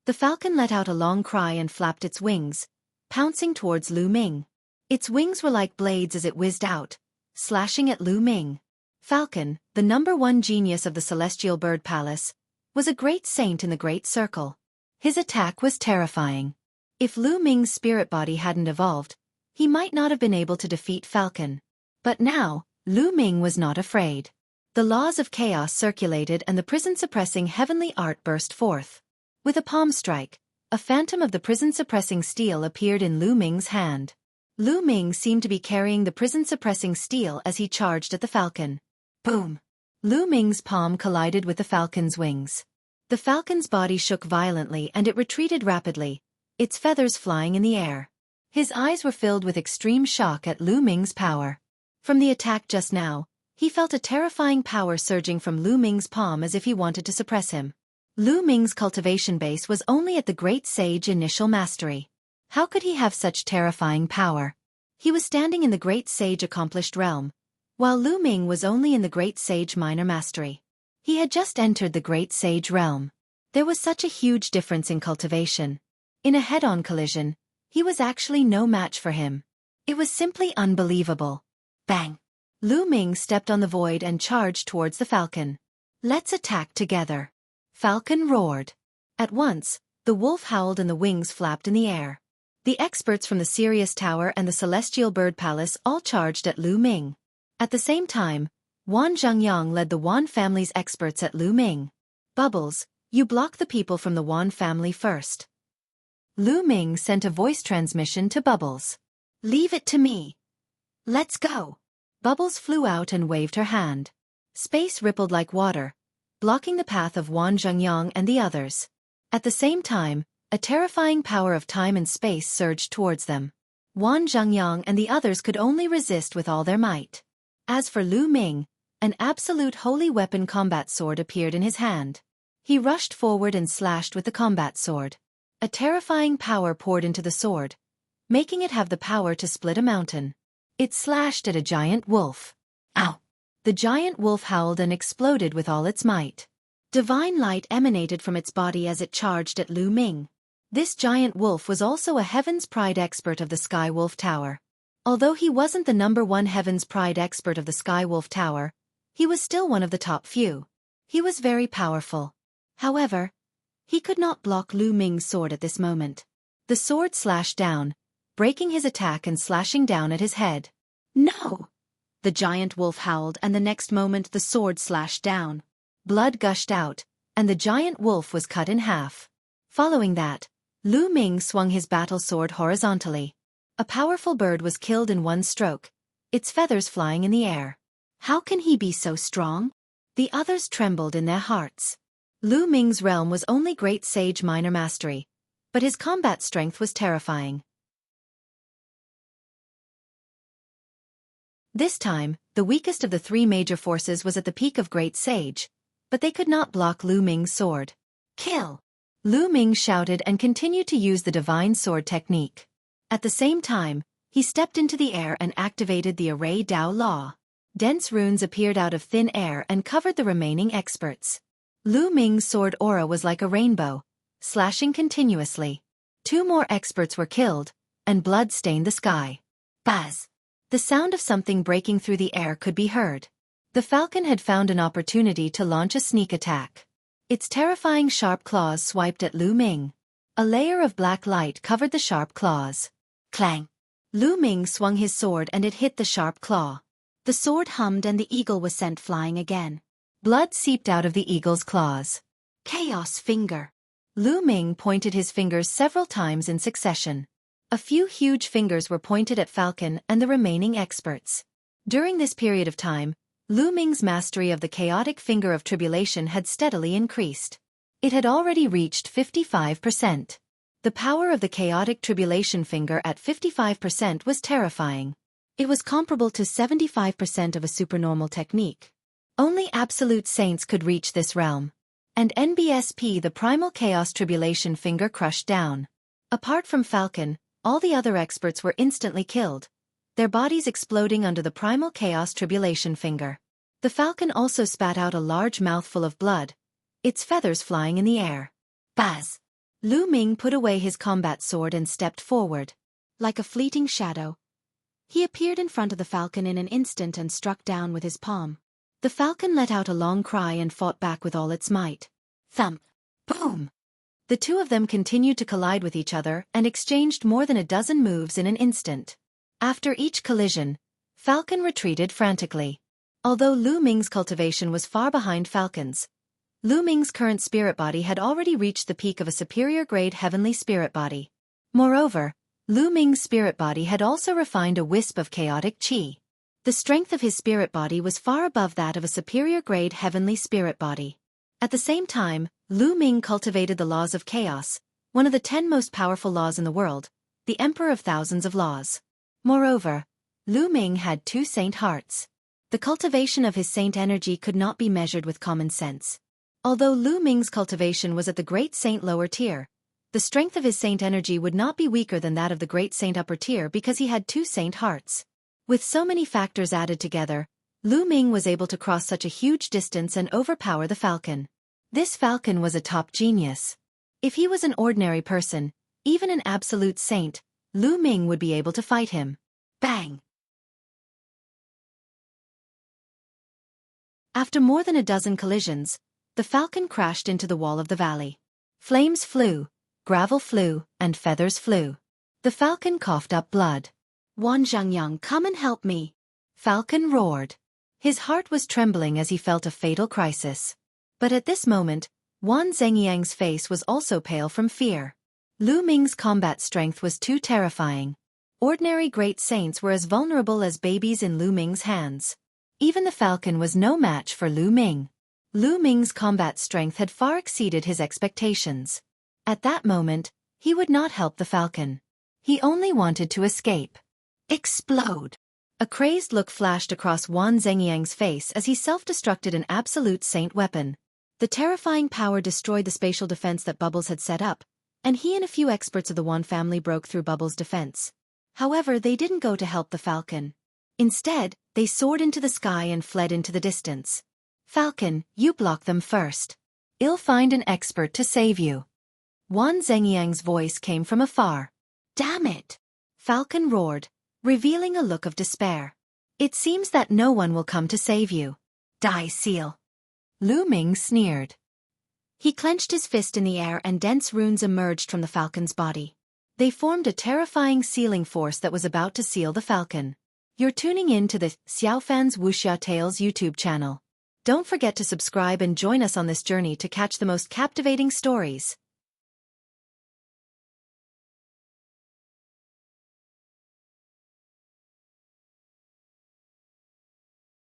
The falcon let out a long cry and flapped its wings, pouncing towards Lu Ming. Its wings were like blades as it whizzed out, slashing at Lu Ming. Falcon, the #1 genius of the Celestial Bird Palace, was a great saint in the Great Circle. His attack was terrifying. If Lu Ming's spirit body hadn't evolved, he might not have been able to defeat Falcon. But now, Lu Ming was not afraid. The laws of chaos circulated and the prison-suppressing heavenly art burst forth. With a palm strike, a phantom of the prison-suppressing steel appeared in Lu Ming's hand. Lu Ming seemed to be carrying the prison-suppressing steel as he charged at the falcon. Boom! Lu Ming's palm collided with the falcon's wings. The falcon's body shook violently and it retreated rapidly, its feathers flying in the air. His eyes were filled with extreme shock at Lu Ming's power. From the attack just now, he felt a terrifying power surging from Lu Ming's palm as if he wanted to suppress him. Lu Ming's cultivation base was only at the Great Sage Initial Mastery. How could he have such terrifying power? He was standing in the Great Sage Accomplished Realm, while Lu Ming was only in the Great Sage Minor Mastery. He had just entered the Great Sage Realm. There was such a huge difference in cultivation. In a head-on collision, he was actually no match for him. It was simply unbelievable. Bang! Lu Ming stepped on the void and charged towards the falcon. Let's attack together. Falcon roared. At once, the wolf howled and the wings flapped in the air. The experts from the Sirius Tower and the Celestial Bird Palace all charged at Lu Ming. At the same time, Wan Zhengyang led the Wan family's experts at Lu Ming. Bubbles, you block the people from the Wan family first. Lu Ming sent a voice transmission to Bubbles. Leave it to me. Let's go. Bubbles flew out and waved her hand. Space rippled like water, blocking the path of Wan Zhengyang and the others. At the same time, a terrifying power of time and space surged towards them. Wan Zhengyang and the others could only resist with all their might. As for Lu Ming, an absolute holy weapon combat sword appeared in his hand. He rushed forward and slashed with the combat sword. A terrifying power poured into the sword, making it have the power to split a mountain. It slashed at a giant wolf. Ow! The giant wolf howled and exploded with all its might. Divine light emanated from its body as it charged at Lu Ming. This giant wolf was also a Heaven's Pride expert of the Sky Wolf Tower. Although he wasn't the #1 Heaven's Pride expert of the Sky Wolf Tower, he was still one of the top few. He was very powerful. However, he could not block Lu Ming's sword at this moment. The sword slashed down, breaking his attack and slashing down at his head. No! The giant wolf howled and the next moment the sword slashed down. Blood gushed out, and the giant wolf was cut in half. Following that, Lu Ming swung his battle sword horizontally. A powerful bird was killed in one stroke, its feathers flying in the air. How can he be so strong? The others trembled in their hearts. Lu Ming's realm was only Great Sage Minor Mastery, but his combat strength was terrifying. This time, the weakest of the three major forces was at the peak of Great Sage, but they could not block Lu Ming's sword. Kill! Lu Ming shouted and continued to use the Divine Sword technique. At the same time, he stepped into the air and activated the Array Dao Law. Dense runes appeared out of thin air and covered the remaining experts. Lu Ming's sword aura was like a rainbow, slashing continuously. 2 more experts were killed, and blood stained the sky. Buzz! The sound of something breaking through the air could be heard. The falcon had found an opportunity to launch a sneak attack. Its terrifying sharp claws swiped at Lu Ming. A layer of black light covered the sharp claws. Clang! Lu Ming swung his sword and it hit the sharp claw. The sword hummed and the eagle was sent flying again. Blood seeped out of the eagle's claws. Chaos Finger! Lu Ming pointed his fingers several times in succession. A few huge fingers were pointed at Falcon and the remaining experts. During this period of time, Lu Ming's mastery of the chaotic finger of tribulation had steadily increased. It had already reached 55%. The power of the chaotic tribulation finger at 55% was terrifying. It was comparable to 75% of a supernormal technique. Only absolute saints could reach this realm. And NBSP, the primal chaos tribulation finger, crushed down. Apart from Falcon, all the other experts were instantly killed, their bodies exploding under the primal chaos tribulation finger. The Falcon also spat out a large mouthful of blood, its feathers flying in the air. Buzz! Lu Ming put away his combat sword and stepped forward. Like a fleeting shadow, he appeared in front of the Falcon in an instant and struck down with his palm. The Falcon let out a long cry and fought back with all its might. Thump! Boom! The two of them continued to collide with each other and exchanged more than a dozen moves in an instant. After each collision, Falcon retreated frantically. Although Lu Ming's cultivation was far behind Falcon's, Lu Ming's current spirit body had already reached the peak of a superior-grade heavenly spirit body. Moreover, Lu Ming's spirit body had also refined a wisp of chaotic qi. The strength of his spirit body was far above that of a superior-grade heavenly spirit body. At the same time, Lu Ming cultivated the laws of chaos, one of the 10 most powerful laws in the world, the emperor of thousands of laws. Moreover, Lu Ming had 2 saint hearts. The cultivation of his saint energy could not be measured with common sense. Although Lu Ming's cultivation was at the great saint lower tier, the strength of his saint energy would not be weaker than that of the great saint upper tier because he had 2 saint hearts. With so many factors added together, Lu Ming was able to cross such a huge distance and overpower the Falcon. This Falcon was a top genius. If he was an ordinary person, even an absolute saint, Lu Ming would be able to fight him. Bang! After more than a dozen collisions, the Falcon crashed into the wall of the valley. Flames flew, gravel flew, and feathers flew. The Falcon coughed up blood. Wan Zhangyang, come and help me! Falcon roared. His heart was trembling as he felt a fatal crisis. But at this moment, Wan Zhengyang's face was also pale from fear. Lu Ming's combat strength was too terrifying. Ordinary great saints were as vulnerable as babies in Lu Ming's hands. Even the Falcon was no match for Lu Ming. Lu Ming's combat strength had far exceeded his expectations. At that moment, he would not help the Falcon. He only wanted to escape. Explode! A crazed look flashed across Wan Zhengyang's face as he self-destructed an absolute saint weapon. The terrifying power destroyed the spatial defense that Bubbles had set up, and he and a few experts of the Wan family broke through Bubbles' defense. However, they didn't go to help the Falcon. Instead, they soared into the sky and fled into the distance. Falcon, you block them first. I'll find an expert to save you. Wan Zhengyang's voice came from afar. Damn it! Falcon roared, revealing a look of despair. It seems that no one will come to save you. Die, seal! Lu Ming sneered. He clenched his fist in the air and dense runes emerged from the Falcon's body. They formed a terrifying sealing force that was about to seal the Falcon. You're tuning in to the Xiaofan's Wuxia Tales YouTube channel. Don't forget to subscribe and join us on this journey to catch the most captivating stories.